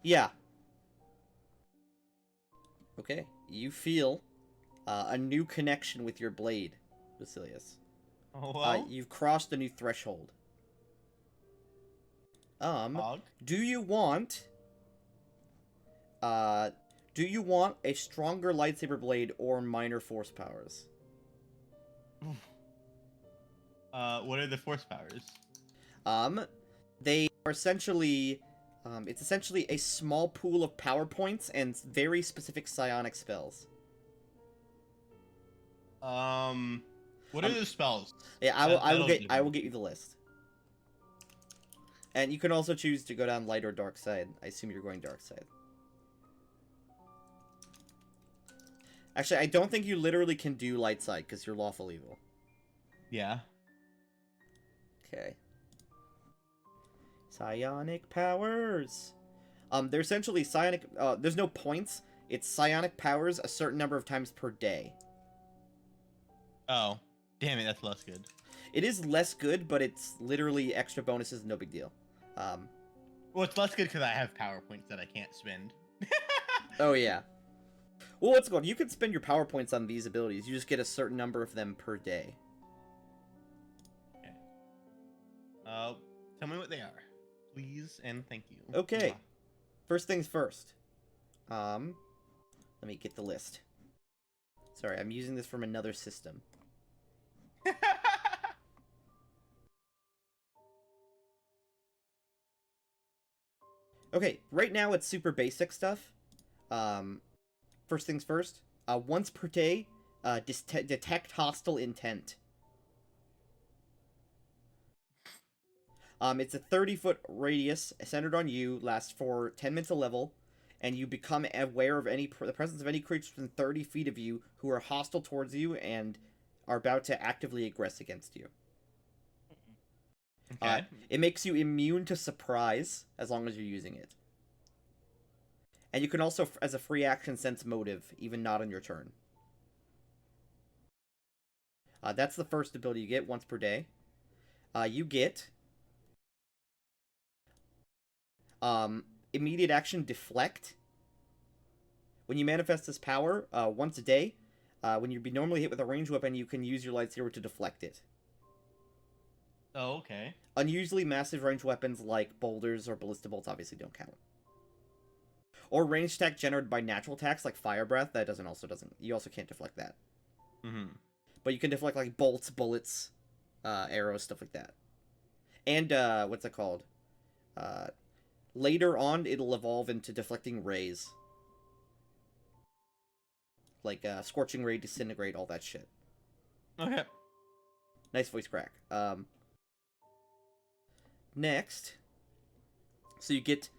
Yeah. Okay, you feel a new connection with your blade, Basilius. Oh, well. You've crossed a new threshold. Hog. Do you want a stronger lightsaber blade or minor force powers? What are the force powers? They are essentially, it's essentially a small pool of power points and very specific psionic spells. What are the spells? Yeah, I That'll will get you the list. And you can also choose to go down light or dark side. I assume you're going dark side. Actually, I don't think you literally can do light side because you're lawful evil. Yeah. Okay. Psionic powers. They're essentially psionic. There's no points. It's psionic powers a certain number of times per day. Oh, damn it, that's less good. It is less good, but it's literally extra bonuses, no big deal. Well, it's less good because I have power points that I can't spend. Oh yeah. Well, what's good? You can spend your power points on these abilities. You just get a certain number of them per day. Okay. Tell me what they are, please, and thank you. Okay. First things first. Let me get the list. Sorry, I'm using this from another system. Okay, right now it's super basic stuff. First things first. Once per day, detect hostile intent. It's a 30-foot radius centered on you, lasts for 10 minutes a level, and you become aware of the presence of any creatures within 30 feet of you who are hostile towards you and are about to actively aggress against you. Okay. It makes you immune to surprise as long as you're using it. And you can also, as a free action, sense motive, even not on your turn. That's the first ability you get once per day. You get immediate action deflect. When you manifest this power once a day, when you'd be normally hit with a ranged weapon, you can use your lightsaber to deflect it. Oh, okay. Unusually massive ranged weapons like boulders or ballista bolts obviously don't count. Or ranged attack generated by natural attacks like fire breath, that doesn't. You also can't deflect that. Mm-hmm. But you can deflect like bolts, bullets, arrows, stuff like that. And what's it called? Later on, it'll evolve into deflecting rays, like scorching ray, disintegrate, all that shit. Okay. Nice voice crack. Next, so you get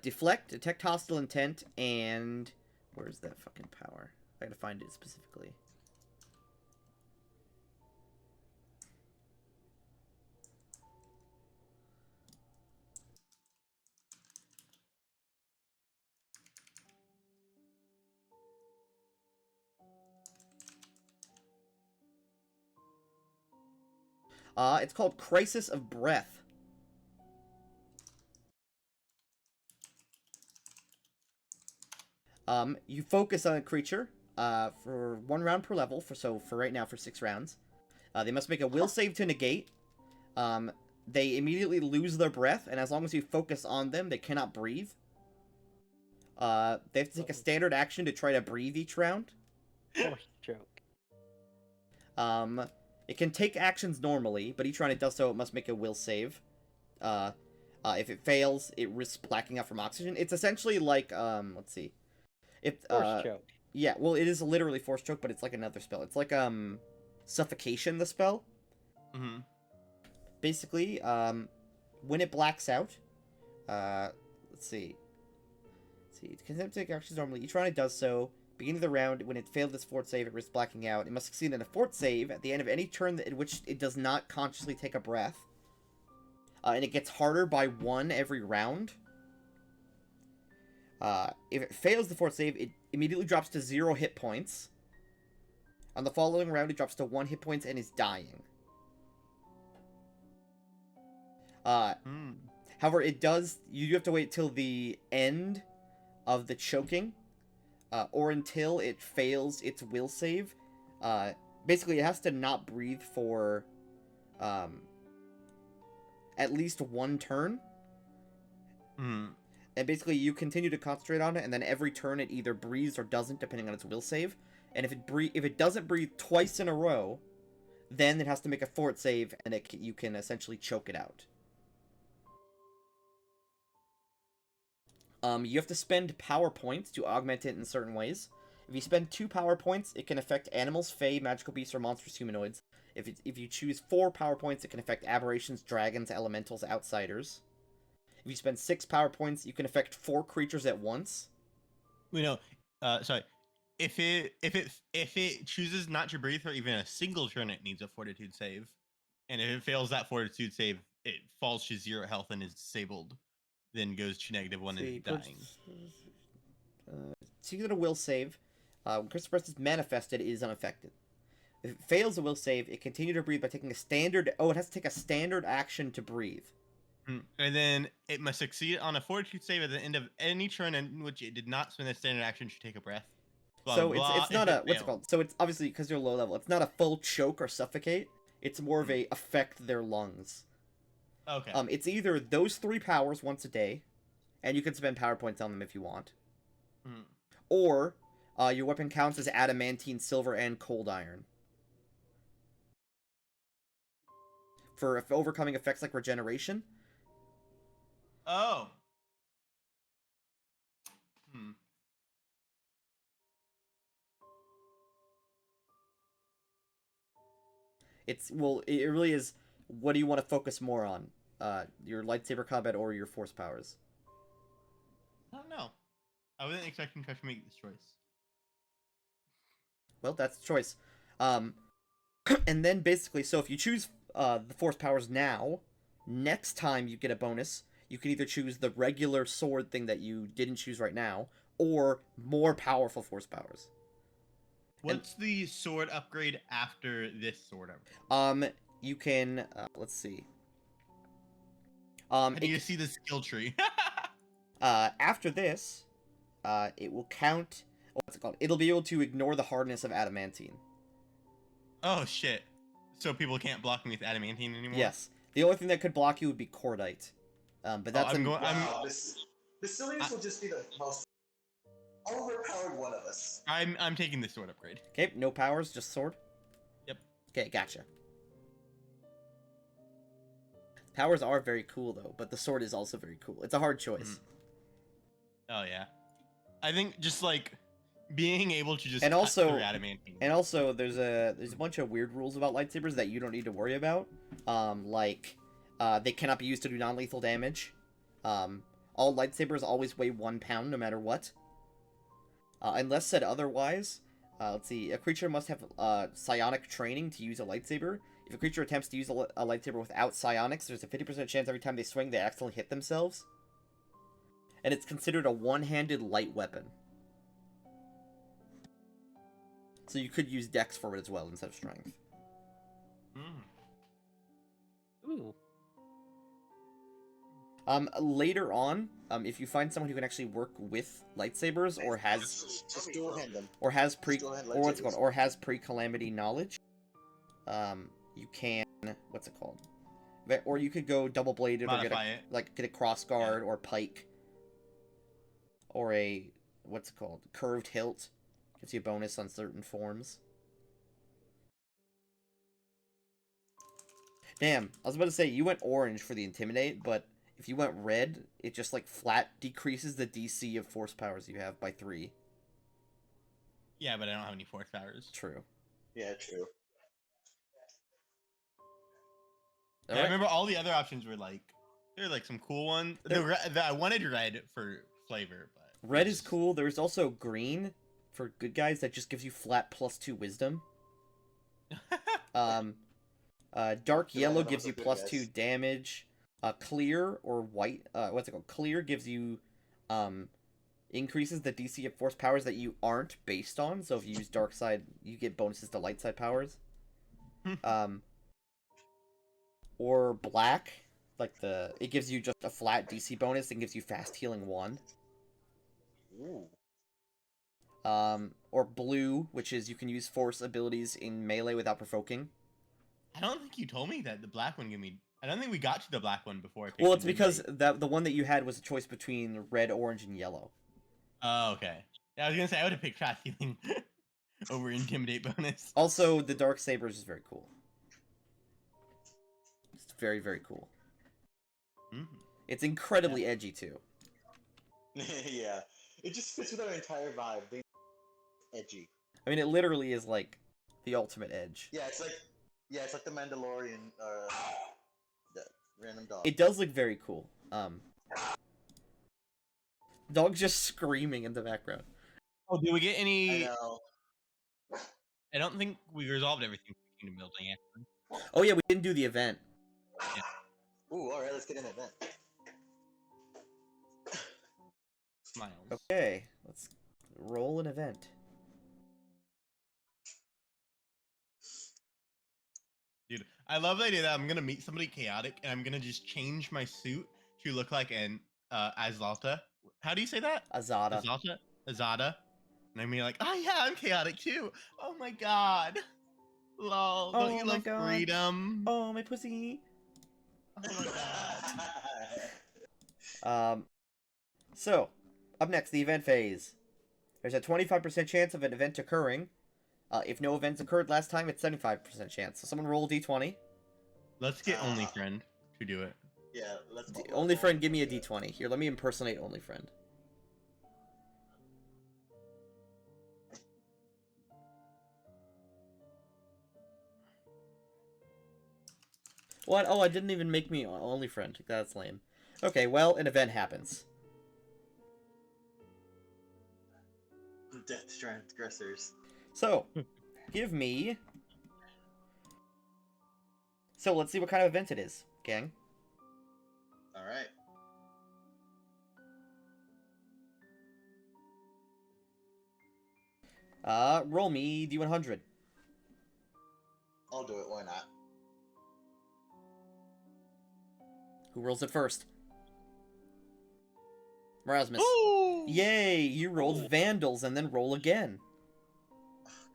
deflect, detect hostile intent, and where's that fucking power? I gotta find it specifically. It's called Crisis of Breath. You focus on a creature for 1 round per level, for right now for 6 rounds. They must make a will save to negate. They immediately lose their breath, and as long as you focus on them, they cannot breathe. They have to take a standard action to try to breathe each round. Force choke. It can take actions normally, but each round it does so, it must make a will save. If it fails, it risks blacking out from oxygen. It's essentially like, let's see. Force choke. Yeah, well, it is literally force choke, but it's like another spell. It's like, suffocation, the spell. Mm-hmm. Basically, when it blacks out, let's see. It can take actions normally. Each round it does so. Beginning of the round, when it failed its fort save, it risks blacking out. It must succeed in a fort save at the end of any turn in which it does not consciously take a breath. And it gets harder by 1 every round. If it fails the fort save, it immediately drops to 0 hit points. On the following round, it drops to 1 hit points and is dying. However, you do have to wait till the end of the choking, or until it fails its will save. Basically, it has to not breathe for at least 1 turn. And basically, you continue to concentrate on it, and then every turn it either breathes or doesn't, depending on its will save. And if it doesn't breathe twice in a row, then it has to make a fort save, and you can essentially choke it out. You have to spend power points to augment it in certain ways. If you spend 2 power points, it can affect animals, fae, magical beasts, or monstrous humanoids. If you choose 4 power points, it can affect aberrations, dragons, elementals, outsiders. If you spend 6 power points, you can affect 4 creatures at once. Sorry. If it chooses not to breathe for even a single turn, it needs a fortitude save. And if it fails that fortitude save, it falls to 0 health and is disabled. Then goes to -1 and is dying. Secret a will save. When Christopher is manifested, it is unaffected. If it fails a will save, it continues to breathe by taking a standard... Oh, it has to take a standard action to breathe. And then it must succeed on a fortitude save at the end of any turn in which it did not spend a standard action to take a breath. Blah, So blah, it's not a... What's it called? So it's obviously, because you're low level, it's not a full choke or suffocate. It's more of a affect their lungs. Okay. It's either those 3 powers once a day, and you can spend power points on them if you want. Or your weapon counts as adamantine, silver, and cold iron. For overcoming effects like regeneration. Oh. It really is, what do you want to focus more on? Your lightsaber combat or your force powers? I don't know. I wasn't expecting Crush to make this choice. Well, that's the choice. And then basically, so if you choose the force powers now, next time you get a bonus, you can either choose the regular sword thing that you didn't choose right now, or more powerful force powers. What's the sword upgrade after this sword upgrade? You can, let's see. I need to see the skill tree. After this, it will count, what's it called? It'll be able to ignore the hardness of adamantine. Oh, shit. So people can't block me with adamantine anymore? Yes. The only thing that could block you would be cordite. But that's... Basilius will just be the most overpowered one of us. I'm taking the sword upgrade. Okay, no powers, just sword? Yep. Okay, gotcha. Powers are very cool, though, but the sword is also very cool. It's a hard choice. Oh, yeah. I think just, like, being able to just and cut also, through adamantine. And also, there's a bunch of weird rules about lightsabers that you don't need to worry about. They cannot be used to do non-lethal damage. All lightsabers always weigh 1 pound, no matter what. Unless said otherwise, let's see, a creature must have psionic training to use a lightsaber. If a creature attempts to use a lightsaber without psionics, there's a 50% chance every time they swing they accidentally hit themselves. And it's considered a one-handed light weapon. So you could use dex for it as well instead of strength. Ooh. Later on, if you find someone who can actually work with lightsabers or has just dual hand them. or has pre-calamity knowledge, you can, what's it called? Or you could go double bladed or get a crossguard or pike, or a curved hilt. Gives you a bonus on certain forms. Damn, I was about to say you went orange for the intimidate, but if you went red, it just like flat decreases the DC of force powers you have by 3. Yeah, but I don't have any force powers. True. Yeah, true. I remember all the other options were like they're like some cool ones. I wanted red for flavor, but Red is cool. There's also green for good guys that just gives you flat +2 wisdom. Dark Yeah, yellow that gives was you a good +2 guess. damage. Clear or white, what's it called? Clear gives you, increases the DC of force powers that you aren't based on. So if you use dark side, you get bonuses to light side powers. Or black, it gives you just a flat DC bonus and gives you fast healing 1. Ooh. Or blue, which is you can use force abilities in melee without provoking. I don't think you told me that the black one gave me. I don't think we got to the black one before I picked Well, it's the because midnight. the one that you had was a choice between red, orange, and yellow. Oh, okay. Yeah, I was gonna say I would have picked fast healing over intimidate bonus. Also, the dark sabers is very cool. It's very, very cool. Mm-hmm. It's incredibly edgy too. Yeah, it just fits with our entire vibe. Being edgy. I mean, it literally is like the ultimate edge. Yeah, it's like the Mandalorian, the random dog. It does look very cool. Dog just screaming in the background. Oh, did we get I any? know. I don't think we resolved everything for Kingdom Building yet. Oh yeah, we didn't do the event. Ooh, all right, let's get in it then. Smiles. Okay, let's roll an event. Dude, I love the idea that I'm gonna meet somebody chaotic and I'm gonna just change my suit to look like an Azalta. How do you say that? Azada. Azalta? Azada. And I'm gonna be like, oh yeah, I'm chaotic too. Oh my god. Lol. Don't Oh you my love god. freedom? Oh, my pussy. Oh my god. So, up next, the event phase. There's a 25% chance of an event occurring. If no events occurred last time, it's 75% chance. So someone roll a d20. Let's get Only Friend to do it. Yeah, let's. Only friend, give me a d20. Here, let me impersonate Only Friend. What? Oh, I didn't even make me Only Friend. That's lame. Okay, well, an event happens. Death transgressors. So, give me... So, let's see what kind of event it is, gang. Alright. Roll me d100. I'll do it, why not? Who rolls it first? Merasmus. Ooh! Yay! You rolled Vandals and then roll again.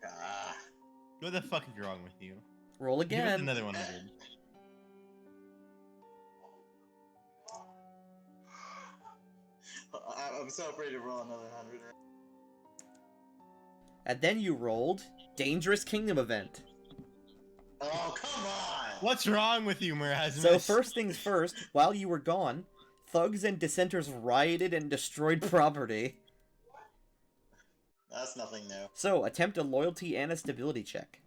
Ah. What the fuck is wrong with you? Roll Give us again. another 100. I'm so afraid to roll another 100. And then you rolled Dangerous Kingdom event. Oh, come on! What's wrong with you, Merasmus? So first things first, while you were gone, thugs and dissenters rioted and destroyed property. That's nothing new. So attempt a loyalty and a stability check.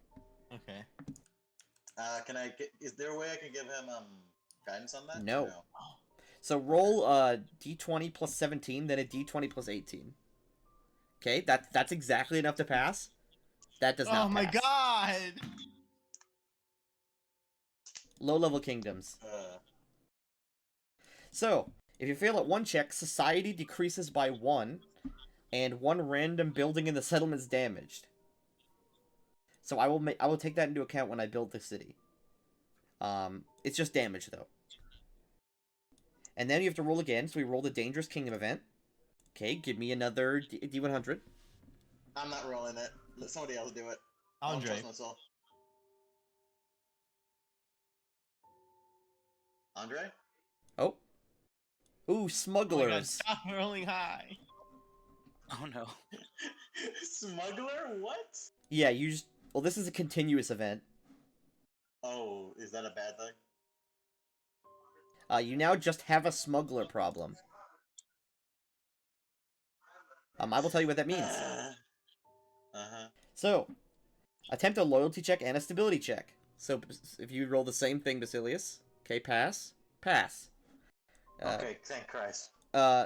Okay. Can I get? Is there a way I can give him guidance on that? No. So roll d20 plus 17, then a d20 plus 18. Okay, that's exactly enough to pass. That does not pass. Oh my god! Low-level kingdoms. So, if you fail at one check, society decreases by 1, and 1 random building in the settlement is damaged. So I will take that into account when I build the city. It's just damage, though. And then you have to roll again, so we roll the Dangerous Kingdom event. Okay, give me another D100. I'm not rolling it. Let somebody else do it. I don't Andre. trust myself. Andre? Oh. Ooh, Oh my god, smugglers. stop rolling high. Oh no. Smuggler? What? Yeah, you just... Well, this is a continuous event. Oh, is that a bad thing? You now just have a smuggler problem. I will tell you what that means. Uh-huh. So, attempt a loyalty check and a stability check. So, if you roll the same thing, Basilius. Okay, pass. Pass. Okay, thank Christ.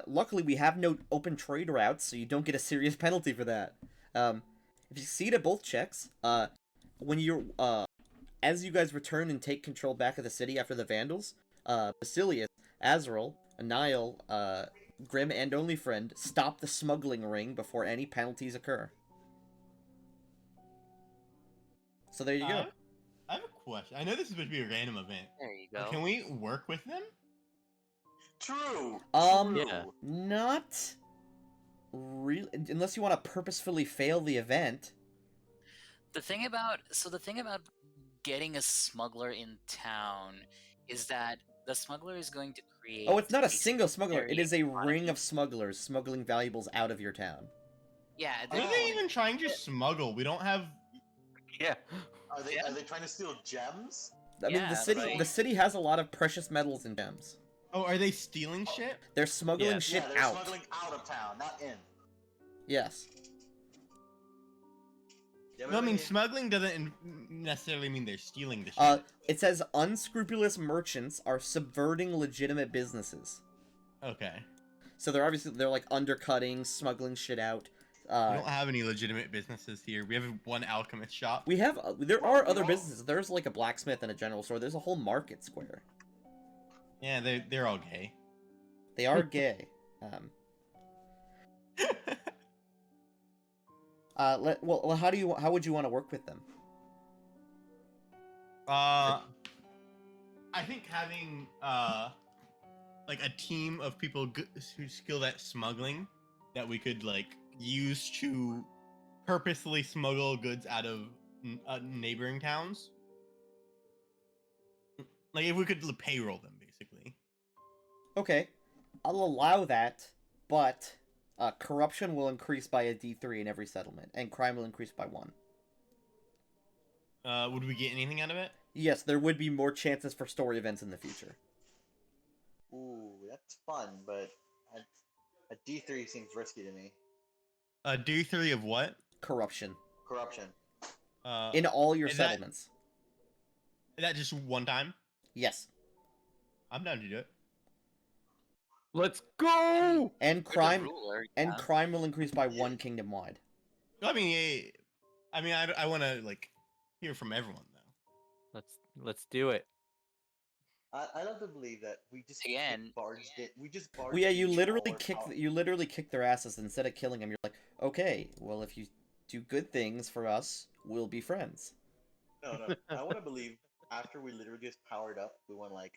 Luckily we have no open trade routes, so you don't get a serious penalty for that. If you succeed at both checks, when you're, as you guys return and take control back of the city after the Vandals, Basilius, Azrael, Anile, Grim, and Only Friend stop the smuggling ring before any penalties occur. So there you go. I have a question. I know this is supposed to be a random event. There you But go. can we work with them? True. Yeah. Not really, unless you want to purposefully fail the event. The thing about getting a smuggler in town is that the smuggler is going to create. Oh, it's not a single smuggler. secondary It is a economy. ring of smugglers smuggling valuables out of your town. Yeah, What are they even trying to smuggle? We don't have. Yeah. Are they trying to steal gems? I mean, Yeah, the city has a lot of precious metals and gems. Oh, are they stealing shit? They're smuggling Yeah. shit Yeah, they're out. smuggling out of town, not in. Yes. Yeah, No, I mean but- smuggling doesn't necessarily mean they're stealing the shit. It says unscrupulous merchants are subverting legitimate businesses. Okay. So they're like undercutting, smuggling shit out. We don't have any legitimate businesses here. We have one alchemist shop. There are other businesses. There's like a blacksmith and a general store. There's a whole market square. Yeah, they're all gay. They are gay. Well, how would you want to work with them? I think having like a team of people who's skilled at smuggling that we could like use to purposely smuggle goods out of neighboring towns. Like if we could payroll them, basically. Okay, I'll allow that, but corruption will increase by a D3 in every settlement, and crime will increase by 1. Would we get anything out of it? Yes, there would be more chances for story events in the future. Ooh, that's fun, but a D3 seems risky to me. A D3 of what? Corruption. Corruption. In all your is that- settlements. Is that just one time? Yes. I'm down to do it. Let's go! And With the crime ruler, and yeah. crime will increase by 1 kingdom wide. I mean, I want to like hear from everyone though. Let's do it. I love to believe that we just Again- barged it. We just barged. Well, yeah, you into literally our kick power. you literally kick their asses. Instead of killing them, you're like, okay, well, if you do good things for us, we'll be friends. No. I want to believe after we literally just powered up, we went like,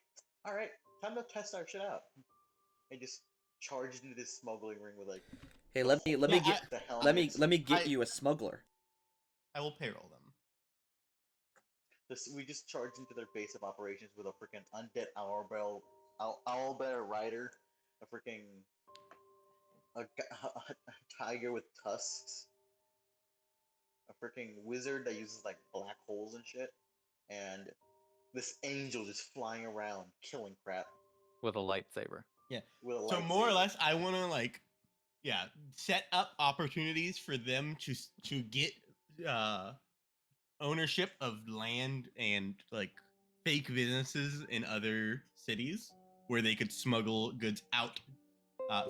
all right, time to test our shit out, and just charged into this smuggling ring with like. Hey, let me get the let me helmets. get you a smuggler. I will payroll them. We just charged into their base of operations with a freaking undead owlbear rider, a freaking a tiger with tusks, a freaking wizard that uses like black holes and shit, and this angel just flying around killing crap With a lightsaber. with a So more or lightsaber. less, I want to like, yeah, set up opportunities for them to get ownership of land and like fake businesses in other cities where they could smuggle goods out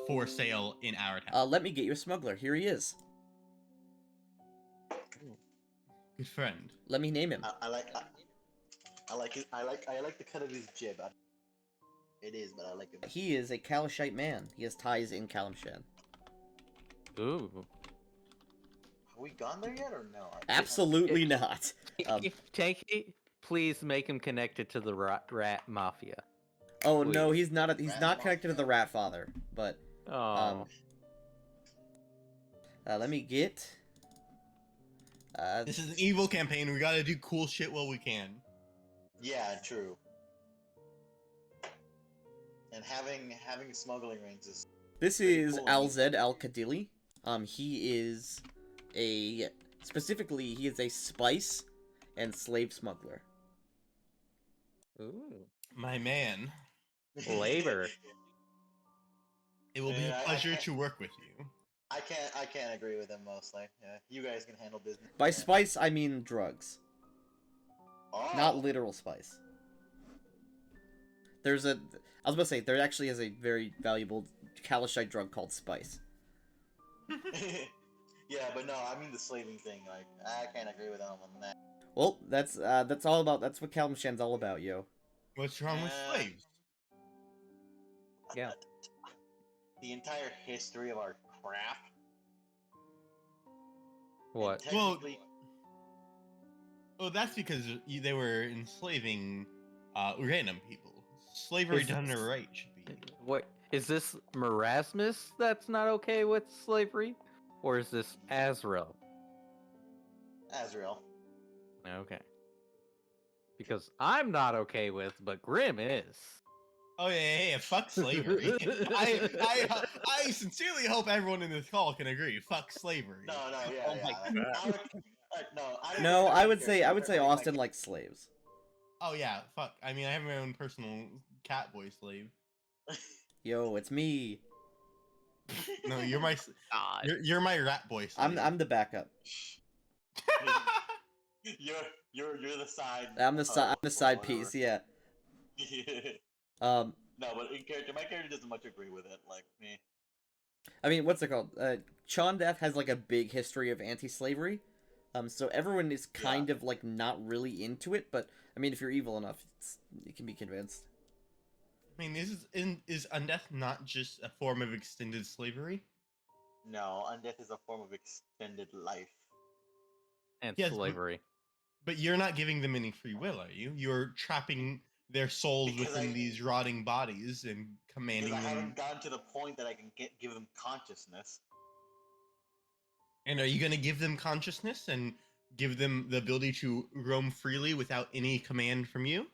for sale in our town. Let me get you a smuggler. Here he is. Good friend. Let me name him. I like the cut of his jib. It is, but I like it. He is a Kalashite man. He has ties in Kalamshan. Ooh. Have we gone there yet or no? Absolutely not. Take it. Please make him connected to the rat mafia. Oh no, Please. he's not. He's not connected to the Rat Father. But Oh. let me get. This is an evil campaign. We gotta do cool shit while we can. Yeah, true. And having smuggling rings is This pretty is cool. Alzed Al Kadili. He is he is a spice and slave smuggler. Ooh. My man, Labor. it will be Yeah, a I pleasure can't- to work with you. I can't agree with him mostly. Yeah, you guys can handle business. By Yeah. spice, I mean drugs, Oh, not literal spice. There's a. I was about to say there actually is a very valuable Kalashite drug called spice. Yeah, but no, I mean the slaving thing. Like, I can't agree with him on that. Well, that's all about. That's what Kalimshan's all about, yo. What's wrong with slaves? Yeah. The entire history of our craft. What? And technically, Well, that's because they were enslaving random people. Slavery Is done this- right should be. What is this Marasmus that's not okay with slavery, or is this Azrael? Azrael. Okay. Because I'm not okay with, but Grim is. Oh yeah, fuck slavery. I sincerely hope everyone in this call can agree. Fuck slavery. No, yeah, Oh my yeah. Like, I would, no, I don't No, think I would care. say Austin likes slaves. Oh yeah, fuck. I mean, I have my own personal cat boy slave. Yo, it's me. No, you're my God. you're my rat boy slave. I'm the backup. You're the side. I'm the oh, side whatever. piece. Yeah. No, but in character, my character doesn't much agree with it. Like me. I mean, what's it called? Chondath has like a big history of anti-slavery. So everyone is kind of like not really into it, but I mean, if you're evil enough, you can be convinced. I mean, is undeath not just a form of extended slavery? No, undeath is a form of extended life. And Yes, but- slavery. But you're not giving them any free will, are you? You're trapping their souls Because within I- these rotting bodies and commanding Because I them. haven't gotten to the point that I can give them consciousness. And are you going to give them consciousness and give them the ability to roam freely without any command from you?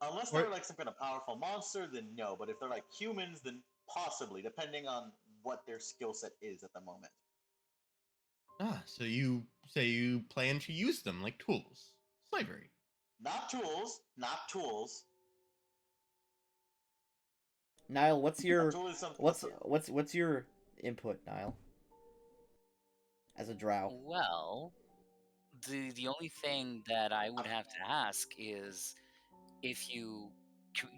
Unless Or- they're like some kind of powerful monster, then no. But if they're like humans, then possibly, depending on what their skill set is at the moment. Ah, so you say you plan to use them like tools. Slavery. Not tools. Not tools. Niall, what's your A tool is something. what's your input, Niall? As a drow. Well, the only thing that I would have to ask is if you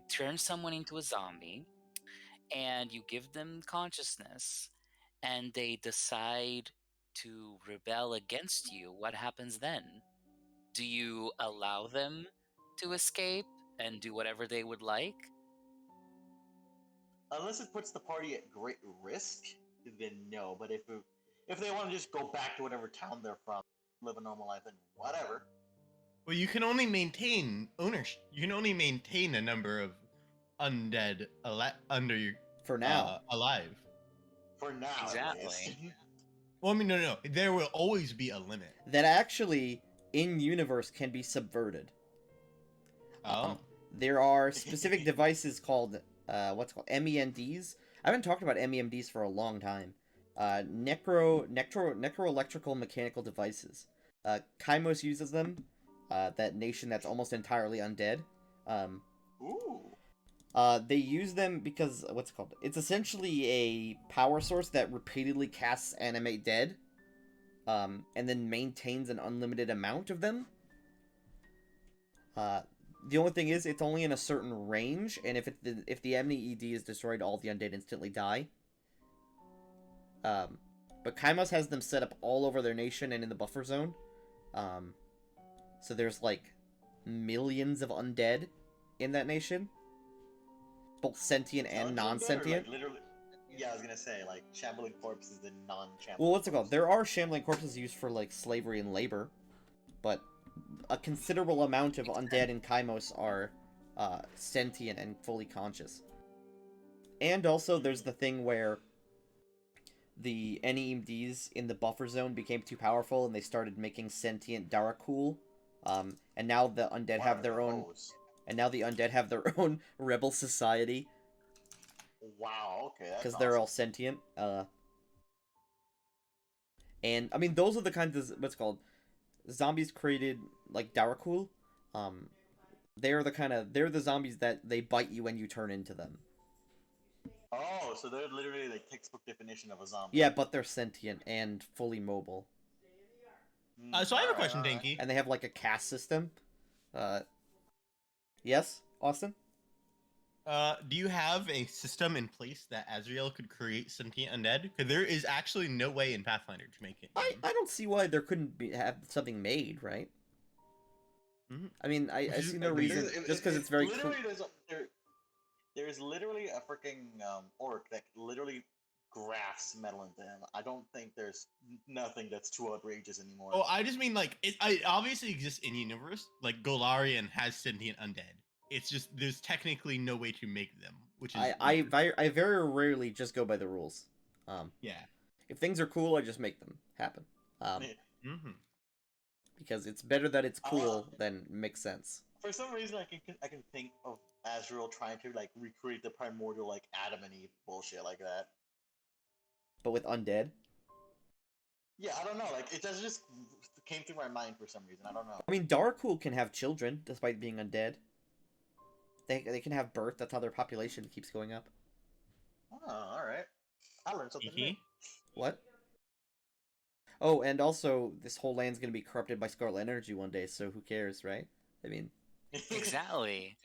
turn someone into a zombie and you give them consciousness and they decide to rebel against you, what happens then? Do you allow them to escape and do whatever they would like? Unless it puts the party at great risk, then no. But if they want to just go back to whatever town they're from, live a normal life, then whatever. Well, you can only maintain ownership. You can only maintain a number of undead under your For now. alive. For now, at Exactly. least. Well, I mean, no. There will always be a limit. That actually in universe can be subverted. Oh, There are specific devices called what's it called MEMDs. I haven't talked about MEMDs for a long time. Necroelectrical mechanical devices. Kaimos uses them. That nation that's almost entirely undead. Ooh. They use them because what's it called? It's essentially a power source that repeatedly casts animate dead, and then maintains an unlimited amount of them. The only thing is, it's only in a certain range, and if the MED is destroyed, all the undead instantly die. But Kaimos has them set up all over their nation and in the buffer zone. So there's like millions of undead in that nation, both sentient and Sounds non-sentient. like literally, yeah, I was gonna say like shambling corpses and non-shambling. Well, what's it called? There are shambling corpses used for like slavery and labor, but a considerable amount of undead in Kaimos are sentient and fully conscious. And also, there's the thing where the NEMDs in the buffer zone became too powerful, and they started making sentient Darakul. And now the undead have their own. And now the undead have their own rebel society Wow. Okay. because they're all sentient. And I mean, those are the kinds of what's it called zombies created like Darakul. They're the zombies that they bite you when you turn into them. Oh, so they're literally like textbook definition of a zombie. Yeah, but they're sentient and fully mobile, Hmm, so I have a alright, question, alright. Danky. and they have like a caste system. Yes. Austin? Do you have a system in place that Azrael could create sentient undead? Because there is actually no way in Pathfinder to make it. I don't see why there couldn't be have something made, right? Mhm. I mean, I Which is- see no like, reason just because it's very cool. literally there's literally a freaking orc that literally grafts metal into him. I don't think there's nothing that's too outrageous anymore. Oh, I just mean like it obviously exists in universe. Like Golarion has sentient undead. It's just there's technically no way to make them, which is weird. I very rarely just go by the rules. Yeah. If things are cool, I just make them happen. Mm-hmm. Because it's better that it's cool than makes sense. For some reason, I can think of Azrael trying to like recreate the primordial like Adam and Eve bullshit like that. But with undead? Yeah, I don't know. Like it just came through my mind for some reason. I don't know. I mean, Darkul can have children despite being undead. They can have birth. That's how their population keeps going up. Oh, all right. I learned something new. What? Oh, and also, this whole land's gonna be corrupted by Scarlet Energy one day, so who cares, right? I mean... Exactly.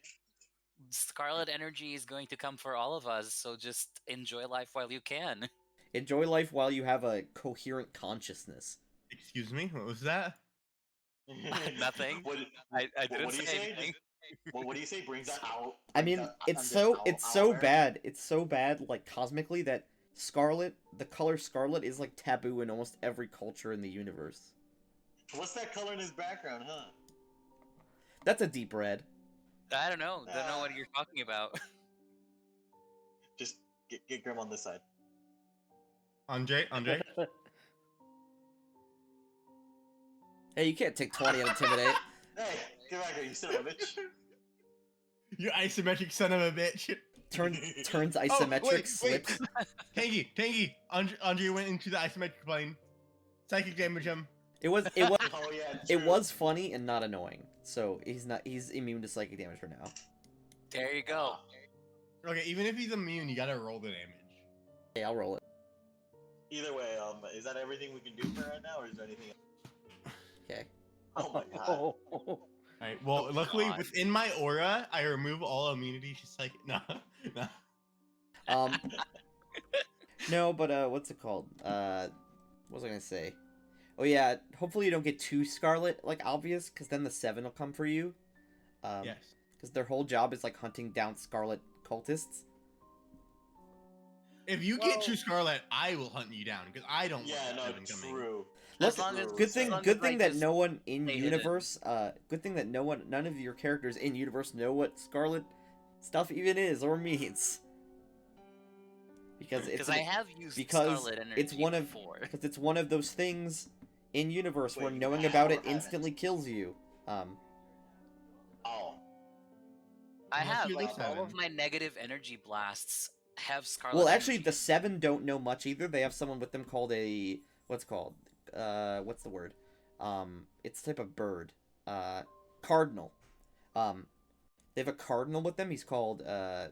Scarlet energy is going to come for all of us, so just enjoy life while you can. Enjoy life while you have a coherent consciousness. Excuse me, what was that? Nothing. I didn't what do you say say? anything. What do you say? Brings that out. I mean, it's so bad. It's so bad, like, cosmically, that Scarlet, the color Scarlet, is, like, taboo in almost every culture in the universe. What's that color in his background, huh? That's a deep red. I don't know. Don't know what you're talking about. Just get Grim on this side. Andre? Hey, you can't take 20 and Intimidate. Hey, get back here, you son of a bitch. You isometric son of a bitch. Turns Oh, isometric, slips. Tangy. Andre went into the isometric plane. Psychic damage him. It was Oh, yeah, it true. was funny and not annoying. So he's immune to psychic damage for now. There you go. Okay, even if he's immune, you gotta roll the damage. Okay, I'll roll it. Either way, is that everything we can do for right now, or is there anything else? Okay. Oh my god. Alright, well, Oh, luckily, God. within my aura, I remove all immunity to psychic. No. No, but what's it called? What was I gonna say? Oh yeah, hopefully you don't get too Scarlet, like, obvious, because then the 7 will come for you. Yes. Because their whole job is, like, hunting down Scarlet cultists. If you get True Scarlet, I will hunt you down, because I don't Yeah, want no, the seven coming. true. As long as Good thing that just no one in stay universe, good thing that none of your characters in universe know what Scarlet stuff even is or means. Because I have used Scarlet energy it's one of before. because it's one of those things in universe where Wait, knowing you about have it or haven't? instantly kills you. Oh. I Unless have you're the all of seven. my negative energy blasts have Scarlet. Well, actually, energy. the 7 don't know much either. They have someone with them called a what's the word? It's a type of bird. Cardinal. They have a cardinal with them. He's called I'm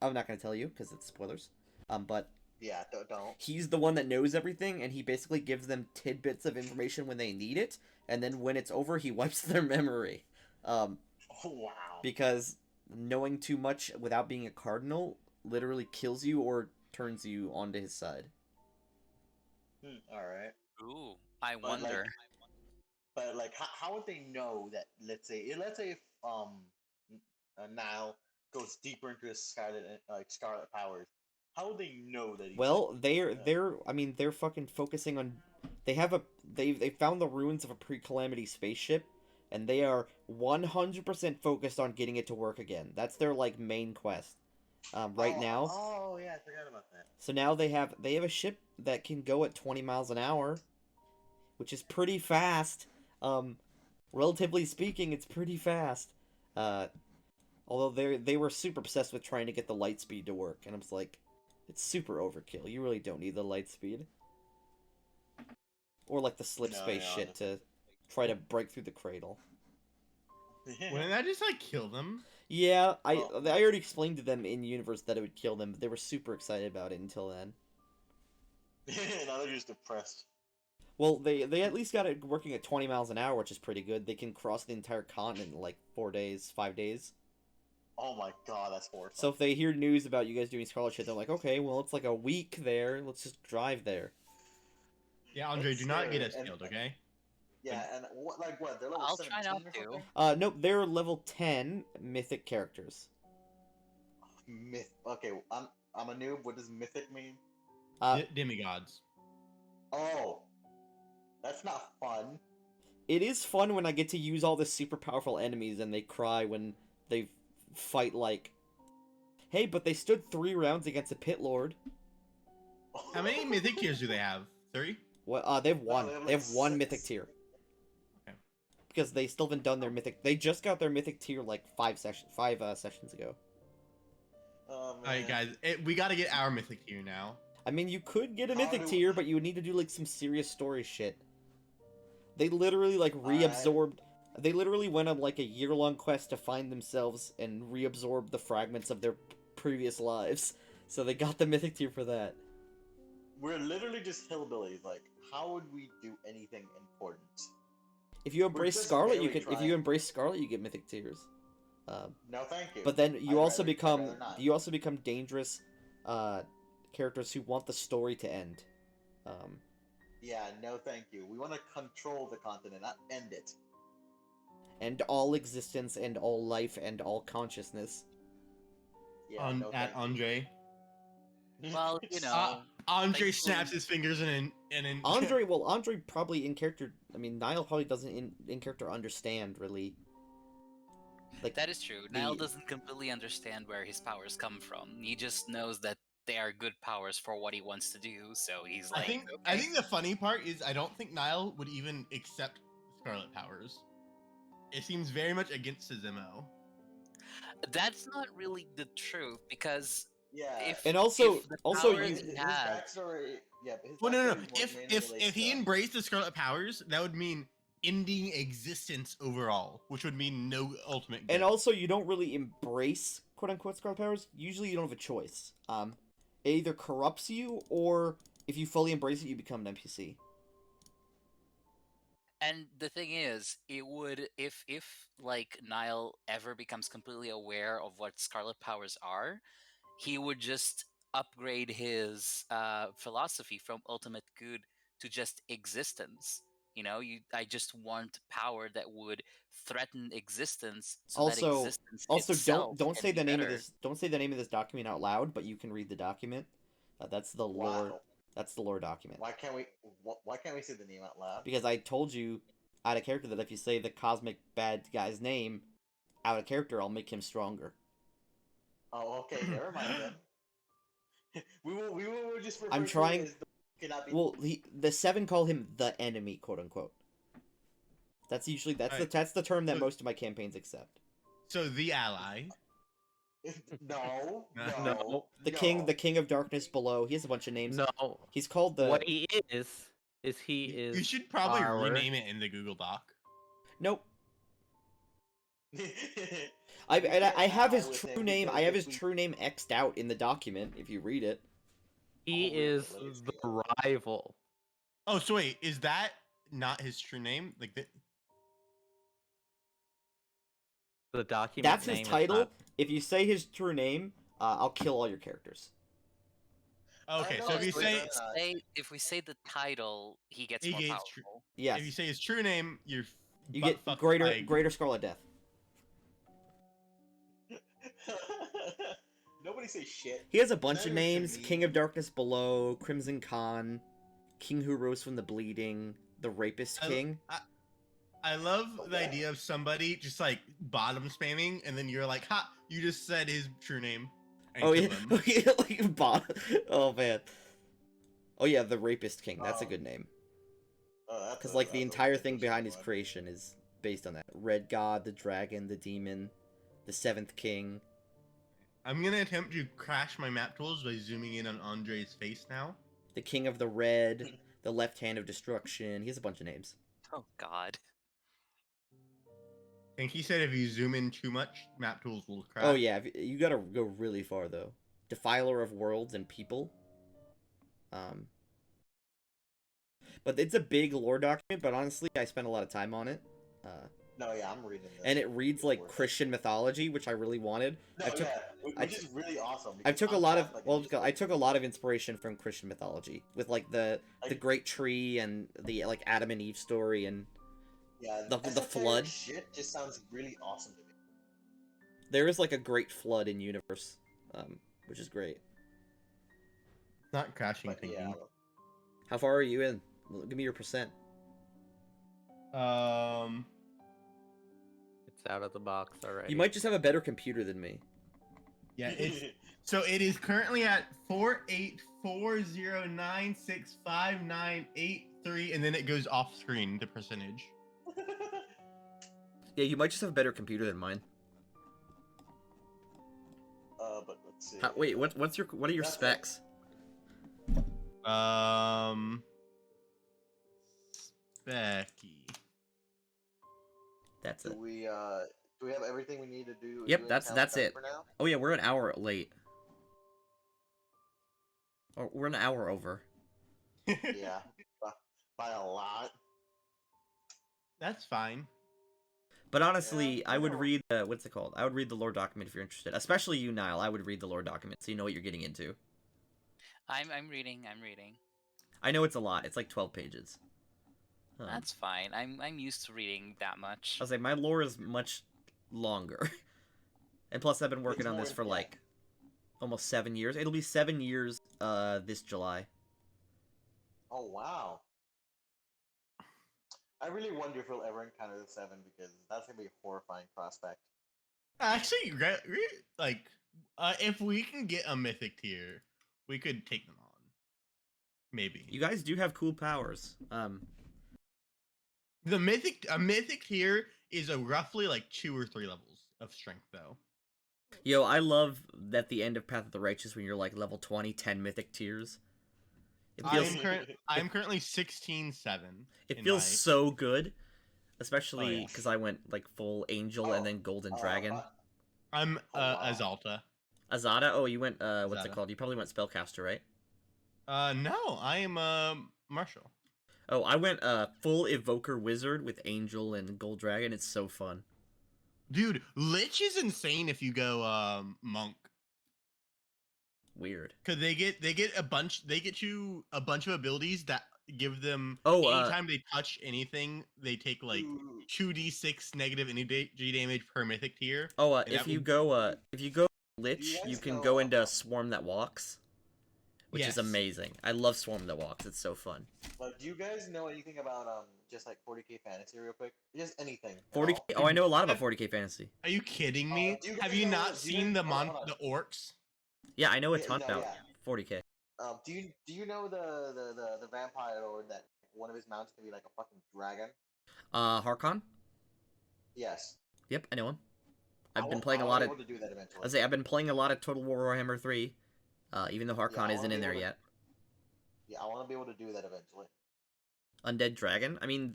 not gonna tell you because it's spoilers. But Yeah, don't. he's the one that knows everything, and he basically gives them tidbits of information when they need it, and then when it's over, he wipes their memory. Oh, wow. Because knowing too much without being a cardinal literally kills you or turns you onto his side. Alright. Ooh, I But, wonder. But like, how would they know that? Let's say if Niall goes deeper into his scarlet powers, how would they know that? Well, they're fucking focusing on. They found the ruins of a pre-calamity spaceship, and they are 100% focused on getting it to work again. That's their like main quest. Right now. Oh yeah, I forgot about that. So now they have a ship that can go at 20 miles an hour, which is pretty fast. Relatively speaking, it's pretty fast. Although they were super obsessed with trying to get the light speed to work, and I was like, it's super overkill. You really don't need the light speed. Or like the slip space shit to try to break through the cradle. Wouldn't that just like kill them? Yeah, I already explained to them in universe that it would kill them, but they were super excited about it until then. Now they're just depressed. Well, they at least got it working at 20 miles an hour, which is pretty good. They can cross the entire continent in like 4 days, 5 days. Oh my god, that's horrifying. So if they hear news about you guys doing Scarlet shit, they're like, okay, well, it's like a week there. Let's just drive there. Yeah, Andre, That's do not get scary, us and- killed, okay? Yeah, and what? They're level I'll 17 try not or to. something? Nope, they're level 10 mythic characters. Myth. Okay, I'm a noob. What does mythic mean? Demigods. Oh, that's not fun. It is fun when I get to use all the super powerful enemies and they cry when they fight like, hey, but they stood 3 rounds against a pit lord. How many mythic tiers do they have? 3? Well, they have one. they have They like have one 6. mythic tier. Okay. Because they still haven't done their mythic. They just got their mythic tier like 5 sessions ago. Oh, man. Alright, guys, we gotta get our mythic tier now. I mean, you could get a How mythic do- tier, but you would need to do like some serious story shit. They literally like Alright. reabsorbed. They literally went on like a year-long quest to find themselves and reabsorb the fragments of their previous lives. So they got the mythic tier for that. We're literally just hillbillies. Like, how would we do anything important? If you embrace just Scarlet, you barely can. If trying. you embrace Scarlet, you get mythic tiers. No, thank you. But then you I'd also rather- I'd become rather not. you also become dangerous characters who want the story to end. Yeah, no, thank you. We want to control the continent, not end it. And all existence and all life and all consciousness. Yeah, no, At thank Andre. you. Well, you know, Andre Thankfully- snaps his fingers and Andre probably in character. I mean, Niall probably doesn't in character understand really. Like that is true. Niall the- doesn't completely understand where his powers come from. He just knows that they are good powers for what he wants to do. So he's I like, think okay. the funny part is I don't think Niall would even accept Scarlet powers. It seems very much against his MO. That's not really the truth because Yeah. if And also- if the also powers you- his he has, backstory. Yeah, but his Well, no. backstory more If mainly if relates if he to- embraced the Scarlet powers, that would mean ending existence overall, which would mean no ultimate good. And also, you don't really embrace quote unquote Scarlet powers. Usually, you don't have a choice. It either corrupts you, or if you fully embrace it, you become an NPC. and the thing is, it would if like Niall ever becomes completely aware of what Scarlet powers are, he would just upgrade his philosophy from ultimate good to just existence. You know, I just want power that would threaten existence, so that Also- existence Also, itself don't can say be the name of better. this. Don't say the name of this document out loud, but you can read the document. That's the lore. Wow. That's the lore document. Why can't we? Why can't we say the name out loud? Because I told you out of character that if you say the cosmic bad guy's name out of character, I'll make him stronger. Oh, okay. Never mind then. We will just. I'm refer to trying- it as the cannot be. Well, the 7 call him the enemy, quote unquote. That's usually Alright. that's the term that So- most of my campaigns accept. So the ally. No. No. The king of darkness below. He has a bunch of names. No. He's called the What he is he is You should probably our- rename it in the Google Doc. Nope. no. I have his true name. I have his true name X'd out in the document if you read it. he Oh, is let me see the rival. Oh, so wait, is that not his true name? Like the The document That's name his is title. not- If you say his true name, I'll kill all your characters. Okay, know, so if you it's say like- If we say the title, he gets He more gains powerful. Yes. if you say his true name, you're You butt get fucked greater by- greater Scarlet Death. Nobody say shit. He has a bunch That of is names: to me. King of Darkness Below, Crimson Khan, King Who Rose from the Bleeding, the Rapist I- King. I love the Okay. idea of somebody just like bottom spamming, and then you're like, "Ha! You just said his true name." and Oh kill yeah, him. yeah, like oh man. Oh yeah, the Rapist King. That's a Oh. good name. Because Because like the entire thing behind his creation is based on that. Red God, the Dragon, the Demon, the Seventh King. I'm gonna attempt to crash my map tools by zooming in on Andre's face now. The King of the Red, the Left Hand of Destruction. He has a bunch of names. Oh God. And he said if you zoom in too much, map tools will crash. Oh yeah, you gotta go really far though. Defiler of Worlds and People. But it's a big lore document. But honestly, I spent a lot of time on it. No, yeah, I'm reading this. and it reads It's like worth it. Christian mythology, which I really wanted. No, I took yeah, I which took is really awesome. I Because took a I'm lot of Catholic and well, just, I took a lot of inspiration from Christian mythology with like the like, great tree and the like Adam and Eve story and yeah, the esoteric flood. shit just sounds really awesome to me. There is like a great flood in universe, which is great. It's not crashing But yeah, thinking. How far are you in? Give me your percent. It's out of the box already. You might just have a better computer than me. Yeah, it's so it is currently at 484096598 and then it goes off screen the percentage. Yeah, you might just have a better computer than mine. but let's see. Wait, what are your That's specs? Specky. That's Do it. we have everything we need to do? Yep, do in that's town it. for now? Oh yeah, we're an hour late. Oh, we're an hour over. Yeah, by a lot. That's fine. But honestly, Yeah, I would no. read what's it called? I would read the lore document if you're interested. Especially you, Niall. I would read the lore document so you know what you're getting into. I'm reading. I'm reading. I know it's a lot. It's like 12 pages. That's fine. I'm used to reading that much. I was like, my lore is much longer. And plus, I've been working It's on more this for in like almost 7 years. It'll be 7 years this July. Oh wow. I really wonder if we'll ever encounter the Seven because that's gonna be a horrifying prospect. Actually, like if we can get a mythic tier, we could take them on. Maybe. You guys do have cool powers. A mythic tier is a roughly like 2 or 3 levels of strength though. Yo, I love at the end of Path of the Righteous when you're like level 20, 10 mythic tiers. It feels I'm currently 16-7. it feels so good, especially yeah. because I went like full angel and then golden dragon. I'm wow. Azalta. Azada? Oh, you went what's it Azada. called? You probably went spellcaster, right? No, I am Marshall. Oh, I went full evoker wizard with angel and gold dragon. It's so fun. Dude, Lich is insane if you go monk. Weird. Cause they get you a bunch of abilities that give them anytime they touch anything, they take like 2d6 negative energy damage per mythic tier. Oh, if you go Lich, you can go into Swarm That Walks, which is amazing. I love Swarm That Walks. It's so fun. But do you guys know anything about just like 40k fantasy real quick? Just anything. 40k? Oh, I know a lot about 40k fantasy. Are you kidding me? Do you Have guys you know- not do you seen guys- the hold on. the orcs? Yeah, I know a Yeah, ton no, about yeah. 40k. Do you know the vampire lord that one of his mounts can be like a fucking dragon? Harkon? Yes. Yep, I know him. I I've been wa- playing I a wanna lot be of. able to do that eventually. I say I've been playing a lot of Total War Warhammer 3, even though Harkon I isn't wanna in be there able to- yet. Yeah, I want to be able to do that eventually. Undead Dragon. I mean,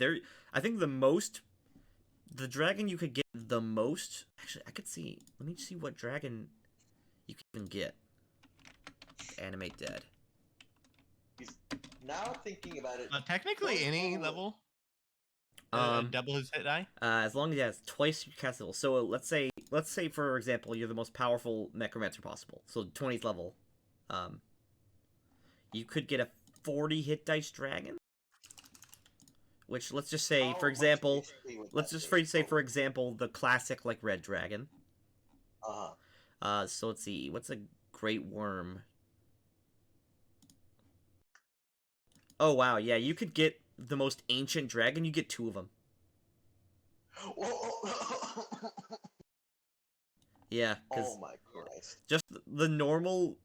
I think the dragon you could get the most. Actually, I could see. Let me see what dragon you can even get. Animate dead. Now thinking about it, Technically, going any forward- level. Um, Double his hit die. As long as he has twice your cast level. So let's say for example you're the most powerful necromancer possible. So 20th level. You could get a 40 hit dice dragon. Which let's just say, How for much example, HP would let's that just be? say for example the classic like red dragon. Uh-huh. So let's see, what's a great worm? Oh wow, yeah, you could get the most ancient dragon. You get 2 of them. Yeah, because Oh my Christ. just the normal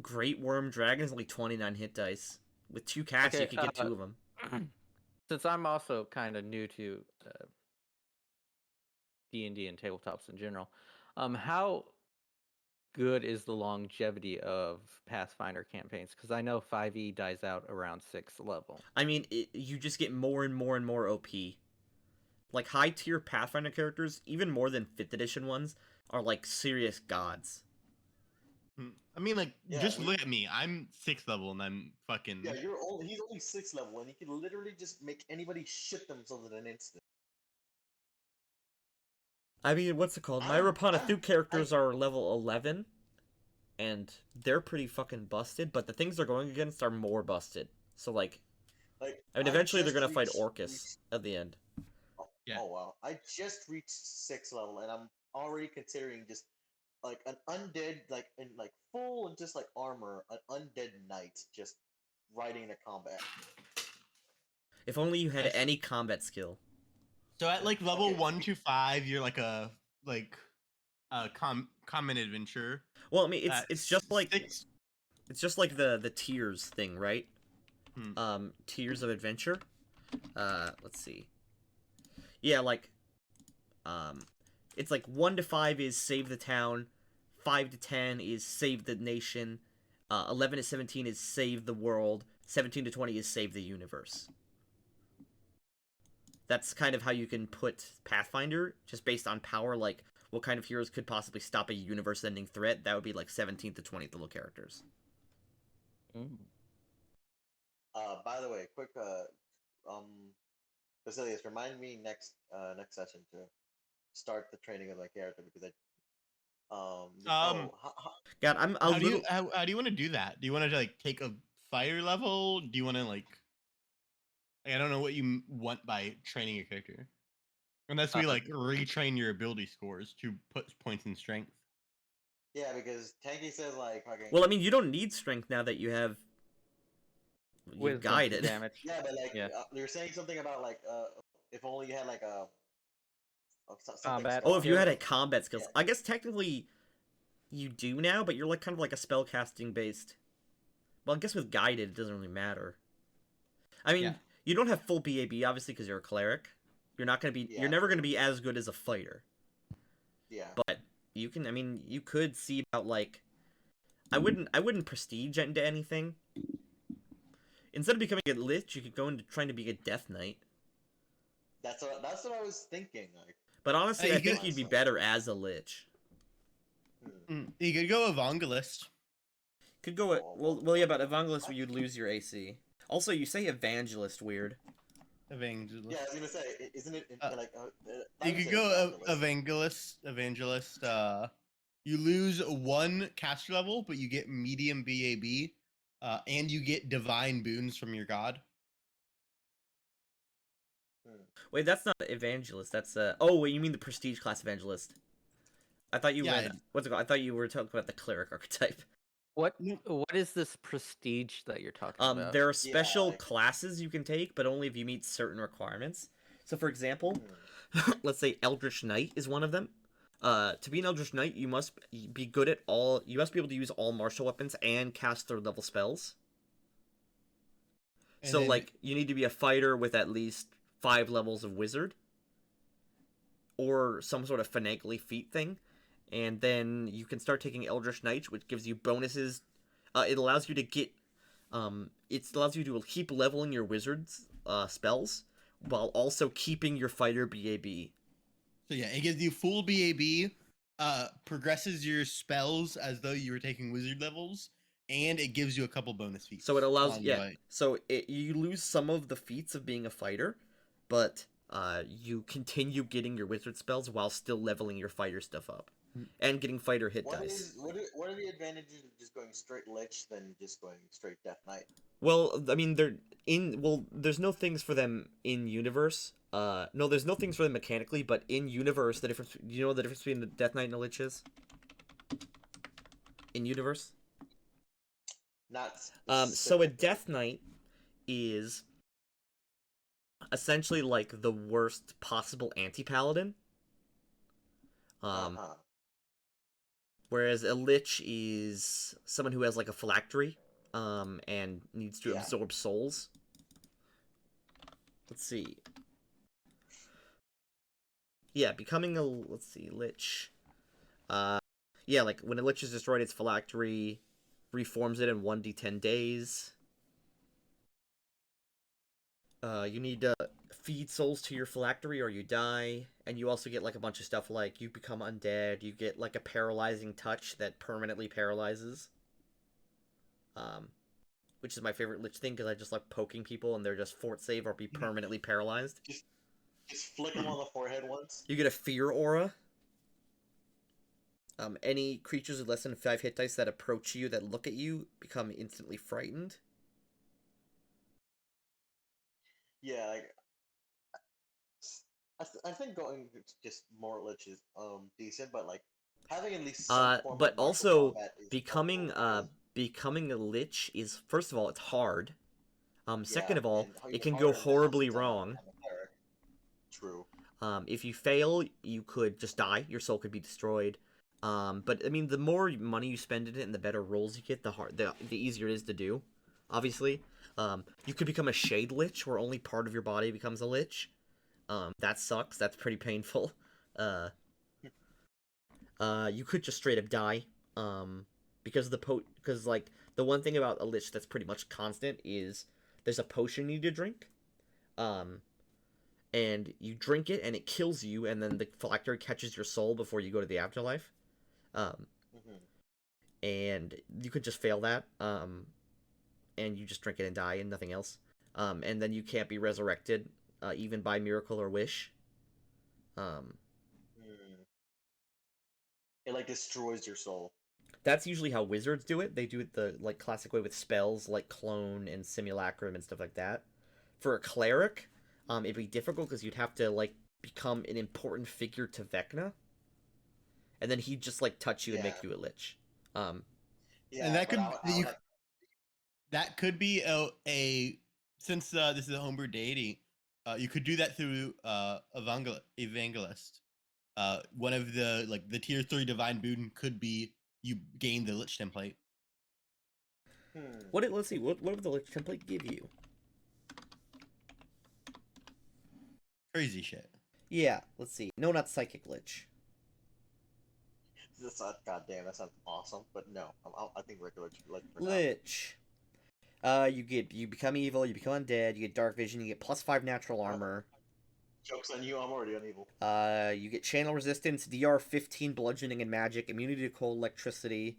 great worm dragon is only 29 hit dice. With 2 casts, Okay, you could get 2 of them. Since I'm also kind of new to D&D and tabletops in general, how good is the longevity of Pathfinder campaigns? Because I know 5e dies out around 6th level. I mean, you just get more and more and more OP. Like high tier Pathfinder characters, even more than 5th edition ones, are like serious gods. I mean, like, Yeah, just look at me. I'm 6th level, and I'm fucking. Yeah, he's only 6th level, and he can literally just make anybody shit themselves in an instant. I mean, what's it called? My I'm- Rapana I'm- Thu characters are level 11, and they're pretty fucking busted, but the things they're going against are more busted. So, like, Like, I mean, I eventually they're just gonna fight reached- Orcus reached- at the end. Oh, Yeah. oh wow! I just reached 6th level, and I'm already considering just like an undead, like in like full and just like armor, an undead knight just riding into combat. If only you had Yes. any combat skill. So at like level Okay. 1 to 5, you're like a common adventurer. Well, I mean, At it's just like 6, the tiers thing, right? Hmm. Tiers of adventure. Let's see. Yeah, like, it's like 1 to 5 is save the town, 5 to 10 is save the nation, 11 to 17 is save the world, 17 to 20 is save the universe. That's kind of how you can put Pathfinder, just based on power, like, what kind of heroes could possibly stop a universe-ending threat. That would be like 17th to 20th level characters. By the way, quick Basilius, remind me next session to start the training of my character because God, I'm a How do little... you how do you want to do that? Do you want to like take a fire level? Do you want to like I don't know what you want by training your character. Unless we like retrain your ability scores to put points in strength. yeah, because Tanky says like fucking Well, I mean, you don't need strength now that you have... You Wisdom guided. damage. yeah, but like Yeah. you're saying something about like if only you had like a something Combat. Oh, if you had a skills. combat skills. Yeah. I guess technically you do now, but you're like kind of like a spellcasting based. Well, I guess with guided it doesn't really matter. I mean, Yeah. you don't have full BAB obviously because you're a cleric. You're not gonna be. Yeah. You're never gonna be as good as a fighter. yeah. But you can. I mean, you could see about like. I wouldn't prestige into anything. Instead of becoming a lich, you could go into trying to be a death knight. That's what I was thinking. Like, But honestly, Hey, I you think could- you'd be better as a lich. You could go evangelist. Could go. Well, yeah, but evangelist, you'd lose your AC. Also, you say evangelist weird. Evangelist. yeah, I was gonna say, isn't it like You could go evangelist. You lose 1 caster level, but you get medium BAB, and you get divine boons from your god. Wait, that's not evangelist. That's Oh, wait, you mean the prestige class evangelist? I thought you Yeah, meant what's it called? I thought you were talking about the cleric archetype. What is this prestige that you're talking about? There are special like- classes you can take, but only if you meet certain requirements. So, for example, let's say Eldritch Knight is one of them. To be an Eldritch Knight, you must be good at all. You must be able to use all martial weapons and cast 3rd level spells. And So, then- like, you need to be a fighter with at least 5 levels of wizard, or some sort of finagly feat thing, and then you can start taking Eldritch Knight, which gives you bonuses. It allows you to get, it allows you to keep leveling your wizard's spells while also keeping your fighter BAB. So yeah, it gives you full BAB, progresses your spells as though you were taking wizard levels, and it gives you a couple bonus feats. So it allows, along the yeah. way. So you lose some of the feats of being a fighter, but you continue getting your wizard spells while still leveling your fighter stuff up, and getting fighter hit dice. What are the advantages of just going straight lich than just going straight death knight? Well, I mean, there's no things for them in universe. No, there's no things for them mechanically, but in universe, the difference. Do you know what the difference between the Death Knight and a Lich is? In universe. Not So a specifically. Death Knight is essentially like the worst possible anti-paladin. Uh-huh. Whereas a Lich is someone who has like a phylactery, and needs to Yeah. absorb souls. Let's see. Yeah, becoming a Lich. Yeah, like when a Lich is destroyed, its phylactery reforms it in 1d10 days. You need to feed souls to your phylactery or you die, and you also get like a bunch of stuff like you become undead, you get like a paralyzing touch that permanently paralyzes. Which is my favorite Lich thing because I just like poking people and they're just fort save or be permanently paralyzed. Just flick him on the forehead once. You get a fear aura, Any creatures with less than 5 hit dice that approach you, that look at you, become instantly frightened. Yeah, like, I think going just more lich is decent, but like having at least some form But of martial also combat is becoming helpful because becoming a lich is, first of all, it's hard. Second yeah, of all, and it even can go harder now horribly since wrong. I'm a cleric. True. If you fail, you could just die. Your soul could be destroyed. But I mean, the more money you spend in it and the better rolls you get, the easier it is to do. Obviously, you could become a shade lich, where only part of your body becomes a lich. That sucks. That's pretty painful. Uh, you could just straight up die. Because because like the one thing about a lich that's pretty much constant is there's a potion you need to drink. Um, and you drink it and it kills you, and then the phylactery catches your soul before you go to the afterlife. Um, Hmm. and you could just fail that. And you just drink it and die and nothing else. And then you can't be resurrected, even by miracle or wish. Um, Hmm. It like destroys your soul. that's usually how wizards do it. They do it the like classic way with spells like clone and simulacrum and stuff like that. For a cleric, it'd be difficult because you'd have to like become an important figure to Vecna, and then he'd just like touch you and Yeah, make you a lich. Um, And yeah, but I would like that could be a since this is a homebrew deity, you could do that through evangelist. One of the like the tier 3 divine boon could be you gain the lich template. let's see, what would the lich template give you? Crazy shit. Yeah, let's see. No, not psychic lich. this. Goddamn, that sounds awesome. But no, I think regular like for now. Lich. You become evil, you become undead, you get dark vision, you get +5 natural armor. Joke's on you. I'm already on evil. You get channel resistance, DR 15 bludgeoning and magic, immunity to cold electricity.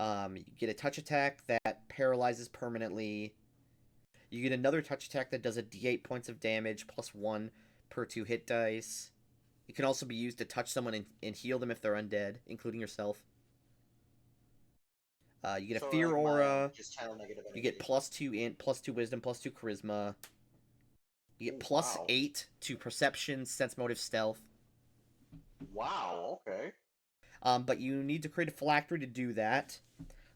You get a touch attack that paralyzes permanently. You get another touch attack that does a D8 points of damage, +1 per 2 hit dice. It can also be used to touch someone and heal them if they're undead, including yourself. You get a So fear like aura. just channel negative You energy. get +2 int, +2 wisdom, +2 charisma. You get Ooh, plus wow. 8 to perception, sense motive, stealth. Wow. Okay. But you need to create a phylactery to do that.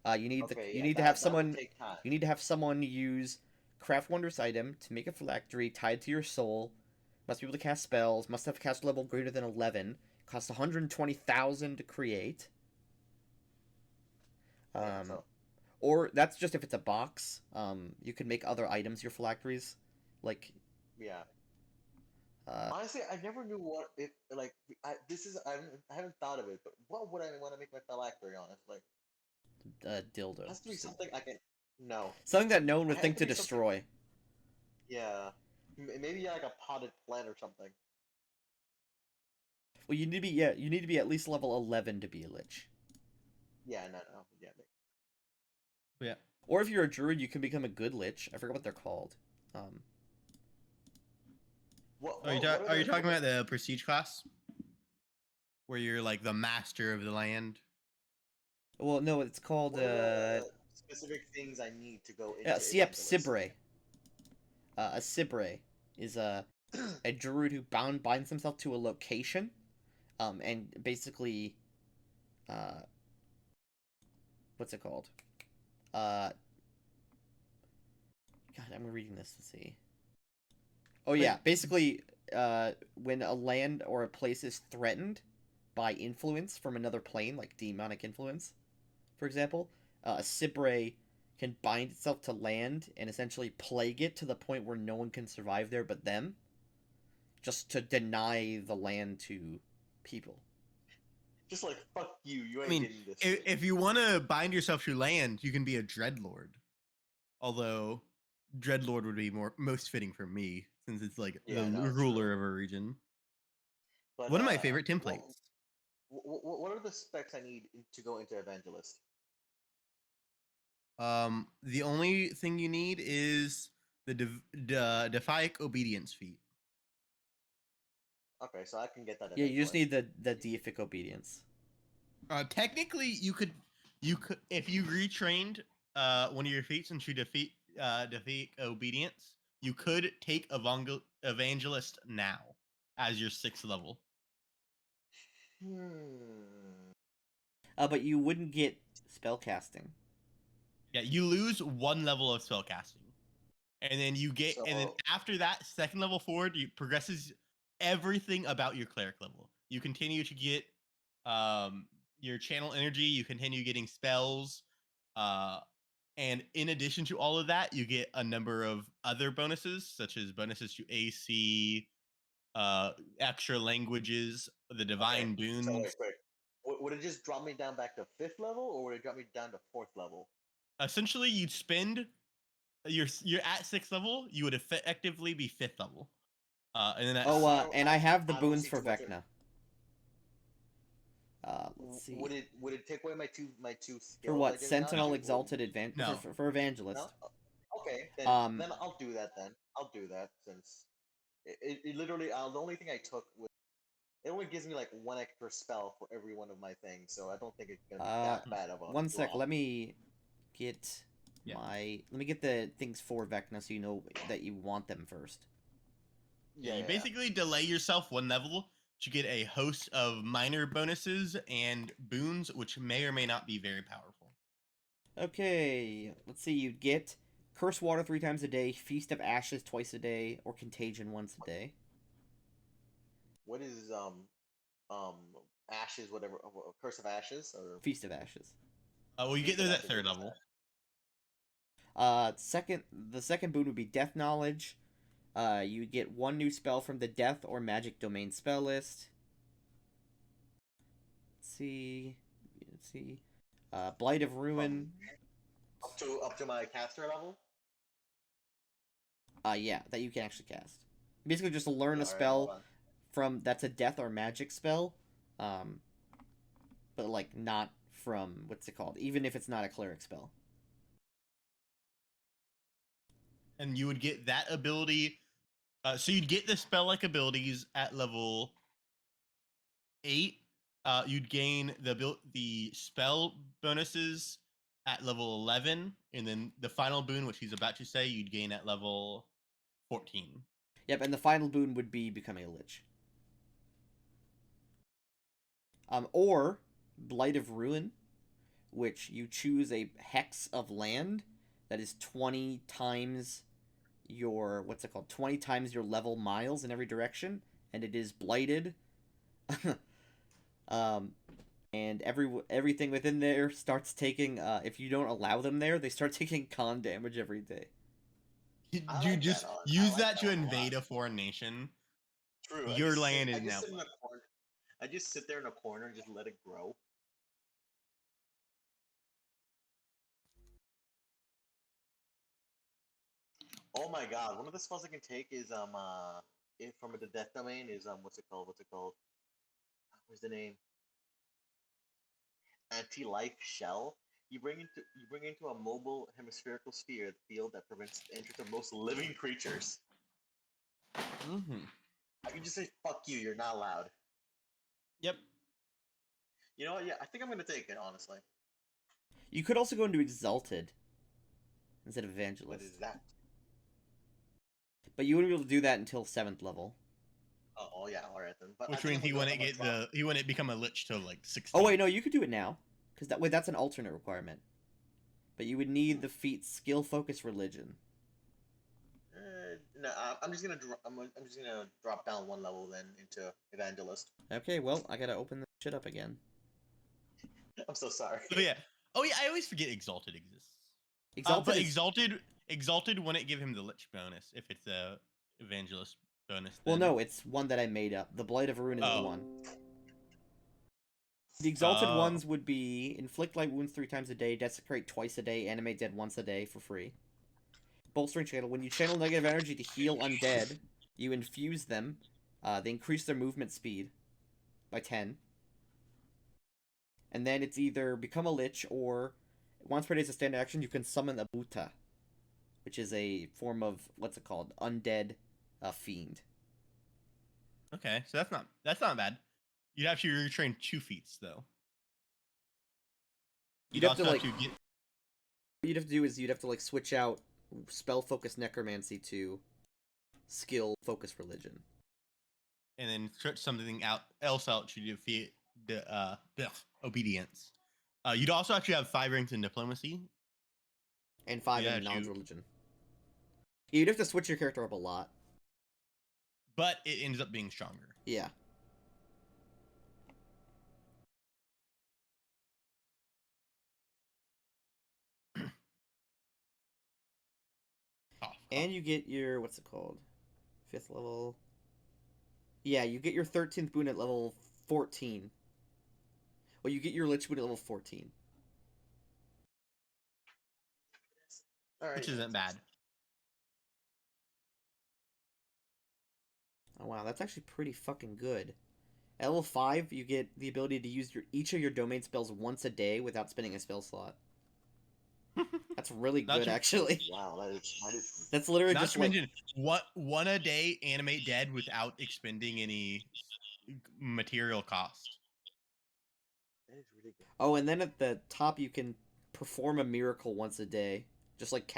Okay. You Yeah. need to have That would someone take time. you need to have someone use craft wondrous item to make a phylactery tied to your soul. Must be able to cast spells. Must have cast level greater than 11. Costs 120,000 to create. Damn. Um, So or that's just if it's a box. You can make other items your phylacteries, like yeah. uh, Honestly, I never knew what if like this is I haven't thought of it, but what would I want to make my phylactery on? It's like dildo. has to be something I can. No, Something that no one it would has think to to be something. destroy. Yeah, maybe like a potted plant or something. Well, you need to be at least level 11 to be a lich. Yeah, no, yeah. Yeah. Or if you're a druid, you can become a good lich. I forget what they're called. Um, What Are you the talking about the prestige class where you're like the master of the land? well, no, it's called what are the specific things I need to go into yep, evangelist? Sibre. A Sibre is a druid who binds himself to a location, and basically, uh, what's it called? God, I'm reading this to see. Oh yeah, Like, basically, when a land or a place is threatened by influence from another plane, like demonic influence, for example, a Sibre can bind itself to land and essentially plague it to the point where no one can survive there but them, just to deny the land to people. Just like fuck you, you I ain't mean, getting this if thing. you want to bind yourself to land, you can be a dreadlord. Although dreadlord would be most fitting for me since it's like the Yeah, no, ruler true. of a region. But One of my favorite what templates. what are the specs I need to go into evangelist? The only thing you need is the Defiant Obedience feat. Okay, so I can get that Yeah, you just eventually. need the deific obedience. Technically, you could if you retrained one of your feats into defeat obedience, you could take evangelist now as your 6th level. But you wouldn't get spellcasting. Yeah, you lose 1 level of spellcasting, and then and then So after that, 2nd level forward, you progresses everything about your cleric level. You continue to get um your channel energy. You continue getting spells. Uh, And in addition to all of that, you get a number of other bonuses, such as bonuses to AC, extra languages, the divine so boons. wait, quick. Would it just drop me down back to 5th level, or would it drop me down to 4th level? Essentially, you'd spend you're at 6th level, you would effectively be 5th level. And then And I have the I don't boons see for too much Vecna. Let's see. Would it take away my two skills? For I what? just got? Sentinel, Or- Exalted, No. for Evangelist. No. Okay, then Um, I'll do that. Then I'll do that since it literally the only thing I took was it only gives me like 1 extra spell for every one of my things, so I don't think it's gonna be that bad of a one sec. drop. Let me get Yeah. let me get the things for Vecna so you know that you want them first. You basically delay yourself 1 level to get a host of minor bonuses and boons, which may or may not be very powerful. Okay, let's see. You get Curse Water 3 times a day, Feast of Ashes twice a day, or Contagion once a day. What is ashes? Whatever, curse of ashes or Feast of Ashes. Well, you get Feast of those at Ashes, 3rd what is level. The second boon would be Death Knowledge. You get 1 new spell from the Death or Magic Domain spell list. Let's see. Blight of Ruin. Up to my caster level. Yeah, that you can actually cast. Basically, just learn a Alright, spell hold on. from that's a death or magic spell, but like not from what's it called? Even if it's not a cleric spell. And you would get that ability. So you'd get the spell-like abilities at level 8. You'd gain the spell bonuses at level 11, and then the final boon, which he's about to say, you'd gain at level 14. Yep, and the final boon would be becoming a lich. Or Blight of Ruin, which you choose a hex of land that is 20 times your 20 times your level miles in every direction, and it is blighted. And everything within there starts taking if you don't allow them there, they start taking con damage every day. You like just that use like that to that a lot. invade a foreign nation. True. Your land is now. I just sit there in a corner and just let it grow. Oh my god! One of the spells I can take is from the death domain is what's it called? Where's the name? Anti-life shell. You bring into a mobile hemispherical sphere field that prevents the entrance of most living creatures. Mm-hmm. I can just say fuck you. You're not allowed. Yep. You know what? Yeah, I think I'm gonna take it honestly. You could also go into Exalted instead of Evangelist. What is that? But you wouldn't be able to do that until 7th level. Oh yeah, alright then. But Which means he wouldn't become a lich till like 16. Oh wait, no, you could do it now, because that's an alternate requirement. But you would need the feat Skill, Focus, Religion. No, I'm just gonna drop down 1 level then into Evangelist. Okay, well, I gotta open this shit up again. I'm so sorry. Oh yeah, I always forget Exalted exists. Exalted wouldn't give him the lich bonus if it's a Evangelist bonus. Well, no, it's one that I made up. The Blight of Ruin is the one. The Exalted ones would be Inflict Light Wounds 3 times a day, Desecrate twice a day, Animate Dead once a day for free. Bolstering Channel. When you channel negative energy to heal undead, you infuse them. They increase their movement speed by 10. And then it's either Become a Lich, or once per day as a standard action, you can summon a Buta, which is a form of, undead fiend. Okay, so that's not bad. You'd have to retrain 2 feats though. You'd have also to like. get What you'd have to do is you'd have to like switch out spell focus necromancy to skill focus religion. and then search something else out to defeat the obedience. You'd also actually have 5 ranks in diplomacy. And 5 Yeah, in knowledge you- religion. You'd have to switch your character up a lot. but it ends up being stronger. Yeah. And you get your, what's it called? 5th level. Yeah, you get your 13th boon at level 14. Well, you get your Lich boon at level 14. All right. Which isn't bad. Oh wow, that's actually pretty fucking good. At level 5, you get the ability to use each of your domain spells once a day without spending a spell slot. That's really Not good, to- actually. Wow, that is. That's literally Not just to like... mention, one a day animate dead without expending any material cost. That is really good. Oh, and then at the top you can perform a miracle once a day. Just like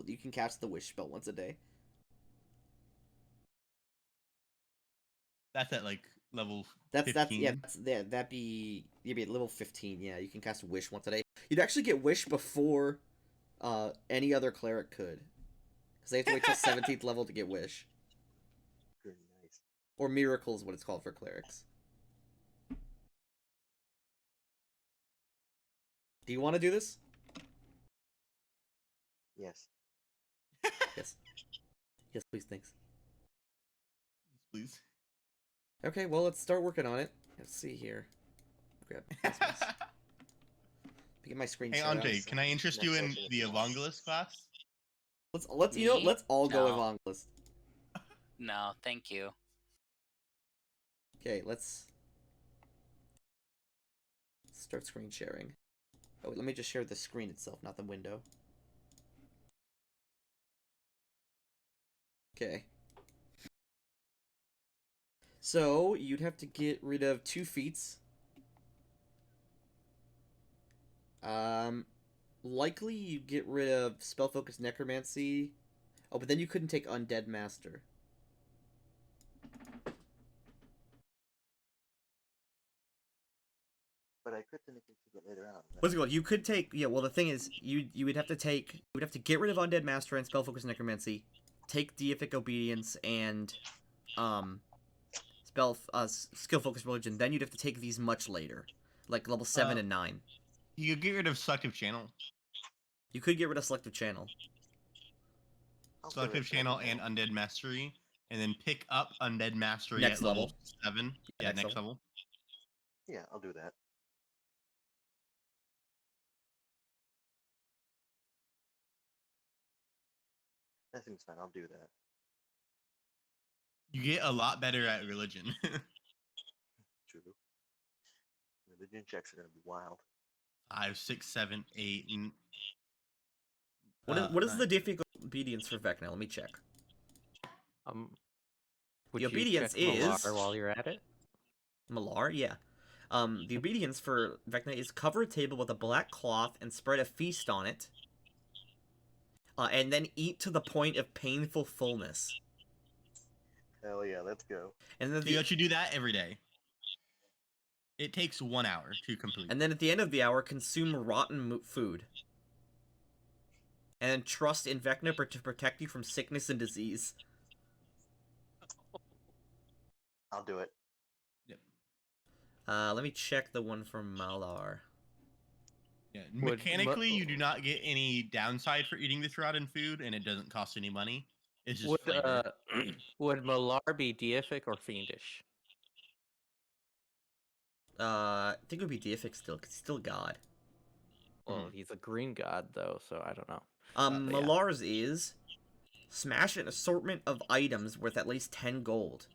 you can cast the wish spell once a day. That's at like level That's 15. that'd be you'd be at level 15. Yeah, you can cast wish once a day. You'd actually get wish before any other cleric could, because they have to wait till 17th level to get wish. Very nice. Or miracle is what it's called for clerics. Do you want to do this? Yes. Yes. Yes, please, thanks. Please. Okay, well, let's start working on it. Let's see here. Grab this. Get my screen Hey share out. Andre, can I interest you in the Evangelist class? Let's Me? let's all go No. Evangelist. No, thank you. Okay, let's start screen sharing. Oh, let me just share the screen itself, not the window. Okay. So, you'd have to get rid of 2 feats. Likely you get rid of Spell Focus Necromancy. Oh, but then you couldn't take Undead Master. But I could technically take it later on. What's it called? You could take, yeah, well the thing is, you would have to get rid of Undead Master and Spell Focus Necromancy, take Deific Obedience and, Skill Focus Religion, then you'd have to take these much later. Like level 7 and 9. You could get rid of Selective Channel. You could get rid of Selective Channel. I'll Selective figure it Channel out. and Undead Mastery. And then pick up Undead Mastery Next at level level. 7. Yeah, Yeah, next next level. Yeah, I'll do that. That seems fine. I'll do that. You get a lot better at religion. True. Religion checks are gonna be wild. 5, 6, 7, 8. And, What is 9. the Deific Obedience for Vecna? Let me check. Would The obedience you check Malar is- while you're at it. Malar, yeah. The obedience for Vecna is cover a table with a black cloth and spread a feast on it. And then eat to the point of painful fullness. Hell yeah, let's go. And then You actually do that every day. It takes 1 hour to complete. and then at the end of the hour, consume rotten food. And trust in Vecna to protect you from sickness and disease. I'll do it. Yep. Let me check the one from Malar. Yeah. Would- Mechanically, but- you do not get any downside for eating this rotten food, and it doesn't cost any money. It's just Would flavor. would Malar be deific or fiendish? I think it would be Deific still, 'cause he's still God. Well, he's a green god though, so I don't know. but yeah. Malar's is smash an assortment of items worth at least 10 gold.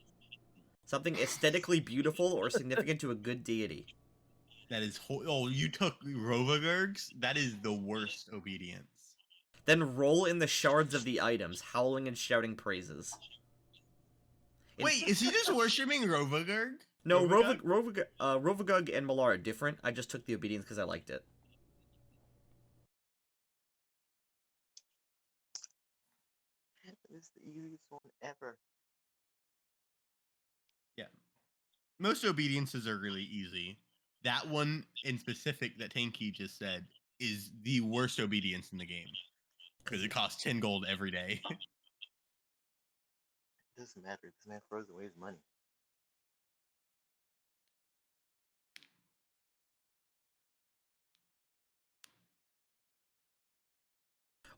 Something aesthetically beautiful or significant to a good deity. That is oh, you took Rovagurgs? That is the worst obedience. Then roll in the shards of the items, howling and shouting praises. Wait, is he just worshipping Rovagurg? No, Rovagug? Rovagug and Malar are different. I just took the obedience because I liked it. easiest one ever. Yeah. Most obediences are really easy. That one in specific that Tanky just said is the worst obedience in the game because it costs 10 gold every day. It doesn't matter. This man throws away his money.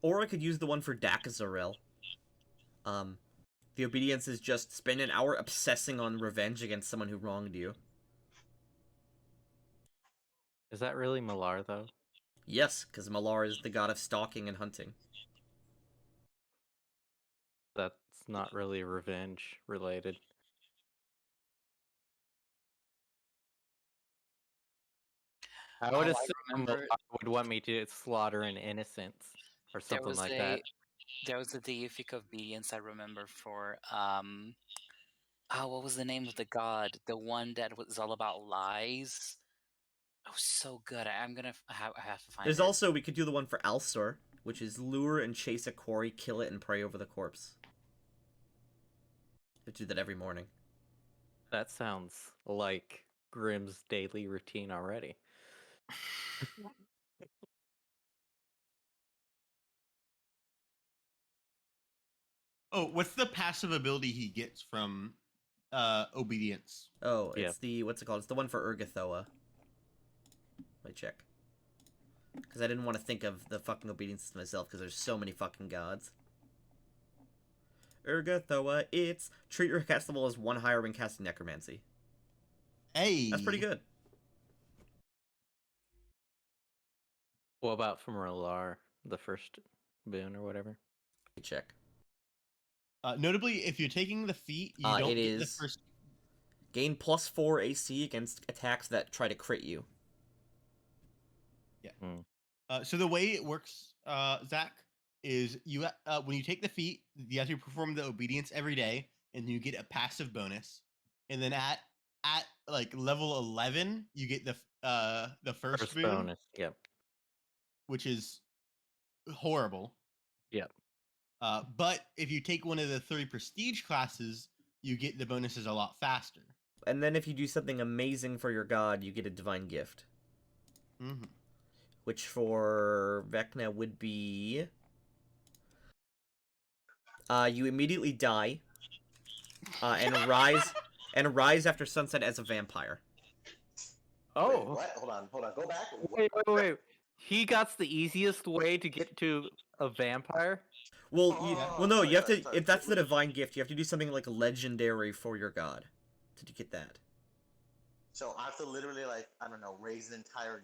Or I could use the one for Dakazarel. The obedience is just spend an hour obsessing on revenge against someone who wronged you. Is that really Malar though? Yes, because Malar is the god of stalking and hunting. That's not really revenge related. I would Oh, I assume remember Malar would want me to slaughter an innocent or there something was like that. a deific obedience I remember for what was the name of the god? The one that was all about lies. It was so good. I have to find There's it. also, we could do the one for Alsor, which is lure and chase a quarry, kill it, and pray over the corpse. I do that every morning. That sounds like Grimm's daily routine already. Oh, what's the passive ability he gets from obedience? Oh, Yeah. it's the, what's it called? It's the one for Urgathoa. Let me check. Because I didn't want to think of the fucking obedience myself, because there's so many fucking gods. Urgathoa, it's treat your castable as one higher when casting Necromancy. Hey, That's pretty good. What about from Malar, the first boon or whatever? Let me check. Notably, if you're taking the feat, you don't It get the is first. gain +4 AC against attacks that try to crit you. Yeah. Hmm. So the way it works, Zach, is you when you take the feat, you have to perform the obedience every day, and you get a passive bonus. And then at like level 11, you get the first boon, bonus. Yep. which is horrible. Yep. But if you take one of the 3 prestige classes, you get the bonuses a lot faster. And then if you do something amazing for your god, you get a divine gift. Mm-hmm. Which for Vecna would be... you immediately die. And rise after sunset as a vampire. Oh. Wait, what? Hold on. Go back. Wait. He got the easiest way to get to a vampire? Well, no, sorry, you have to... sorry. If that's the divine gift, you have to do something like legendary for your god to get that. So I have to literally, like, I don't know, raise an entire.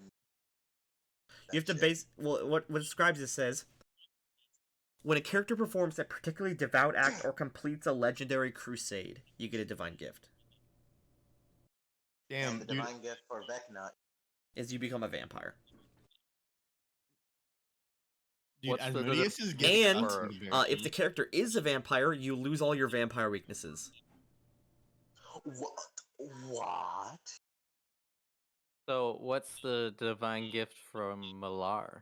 You have to base... Well, what describes it says... When a character performs a particularly devout act or completes a legendary crusade, you get a divine gift. Damn, And the dude. divine gift for Vecna. Is you become a vampire. Dude, What's the Asmodeus is And getting if the character is a vampire, you lose all your vampire weaknesses. What? So what's the divine gift from Malar?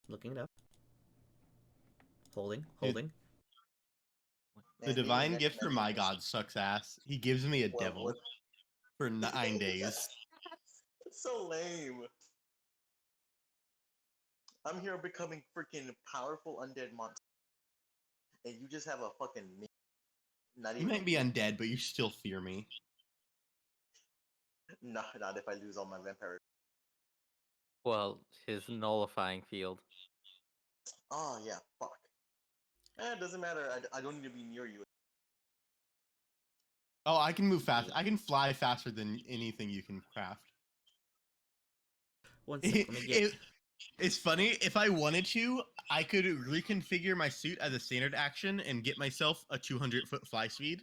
Looking it up. Holding. The Man, the being divine a gift for my necromancer- god sucks ass. He gives me a Well, devil what- for 9 days. It's so lame. I'm here becoming freaking powerful undead monster, and you just have a fucking not You even. might be undead, but you still fear me. No, not if I lose all my vampire. Well, his nullifying field. Oh yeah, fuck. It doesn't matter. I don't need to be near you. Oh, I can move fast. I can fly faster than anything you can craft. One second, let me get... It's funny. If I wanted to, I could reconfigure my suit as a standard action and get myself a 200-foot fly speed.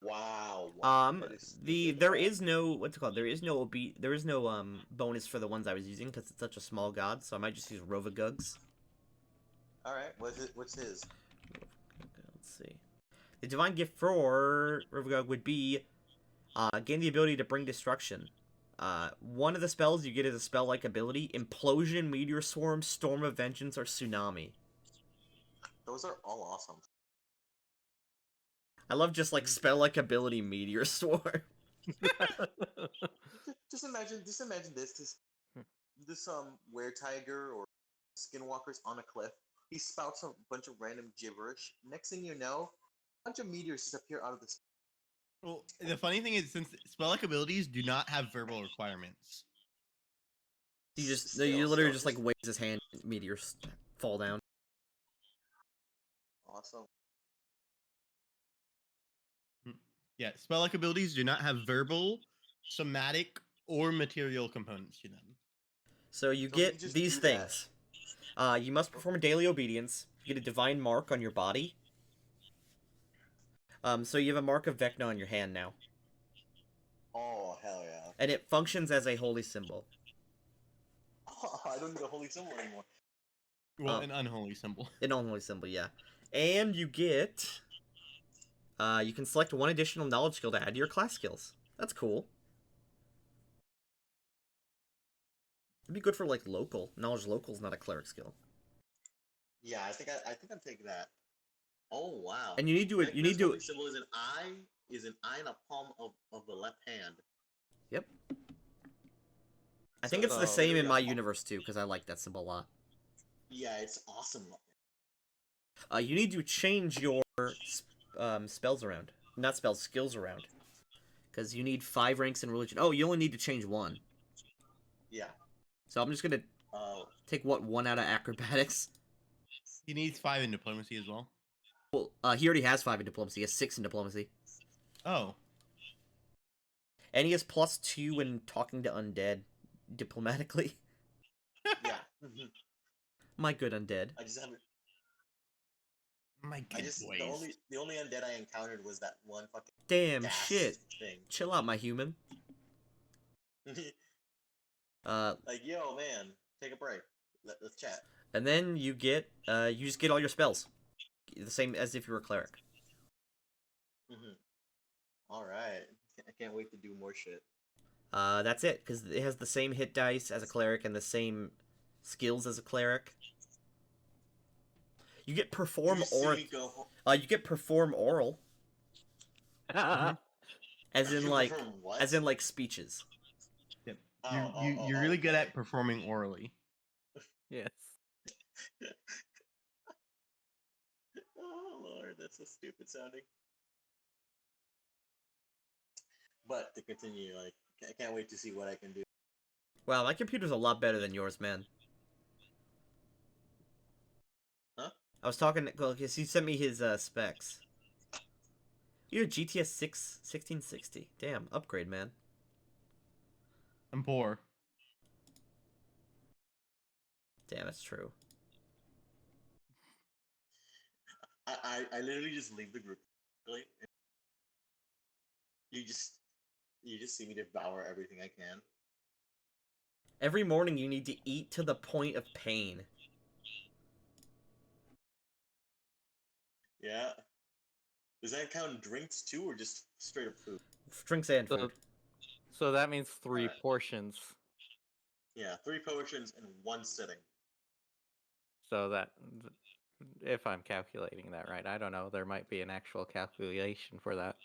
Wow. that is stupid. There is no... What's it called? There is no bonus for the ones I was using, because it's such a small god, so I might just use Rovagugs. Alright, what's his? Let's see. The divine gift for Rovagug would be gain the ability to bring destruction. One of the spells you get is a spell-like ability: Implosion, Meteor Swarm, Storm of Vengeance, or Tsunami. Those are all awesome. I love just like spell-like ability Meteor Swarm. Just imagine this were tiger or skinwalker's on a cliff. He spouts a bunch of random gibberish. Next thing you know, a bunch of meteors just appear out of the sky. Well, the funny thing is, since spell-like abilities do not have verbal requirements, You literally just like waves his hand, meteors fall down. Awesome. yeah, spell-like abilities do not have verbal, somatic, or material components to them. So you So we get just these do that. things. You must perform a daily obedience. You get a divine mark on your body. So you have a mark of Vecna on your hand now, Oh hell yeah! and it functions as a holy symbol. Oh, I don't need a holy symbol anymore. Well, an unholy symbol. An unholy symbol, yeah. And you get, you can select one additional knowledge skill to add to your class skills. That's cool. It'd be good for like local. Knowledge local is not a cleric skill. Yeah, I think I'm taking that. Oh wow! And you need to Vecna's holy symbol is an eye in a palm of the left hand. Yep. I think it's the same in my universe too, because I like that symbol a lot. Yeah, it's awesome looking. You need to change your spells around. Not spells, skills around. Because you need 5 ranks in religion. Oh, you only need to change 1. Yeah. So I'm just going to take, 1 out of acrobatics? He needs 5 in diplomacy as well. Well, he already has 5 in diplomacy. He has 6 in diplomacy. Oh. And he has +2 in talking to undead diplomatically. Yeah. My good undead. I just haven't. My good boys. The only undead I encountered was that one fucking Damn gas shit. thing. Chill out, my human. Like, yo, man, take a break. Let's chat. And then you get, you just get all your spells. The same as if you were a cleric. Alright. I can't wait to do more shit. That's it, because it has the same hit dice as a cleric and the same skills as a cleric. You get perform oral. You get perform oral. As in like speeches. Yep. You're really good at performing orally. Yes. Oh lord, that's so stupid sounding. But to continue, like, I can't wait to see what I can do. Wow, my computer's a lot better than yours, man. Huh? I was talking, well, because he sent me his specs. You're a GTS 1660. Damn, upgrade, man. I'm poor. Damn, that's true. I literally just leave the group. Really? You just see me devour everything I can. Every morning you need to eat to the point of pain. Yeah. Does that count drinks too, or just straight up food? Drinks and food. So that means 3 portions. Yeah, 3 potions in 1 sitting. So that, if I'm calculating that right, I don't know. There might be an actual calculation for that.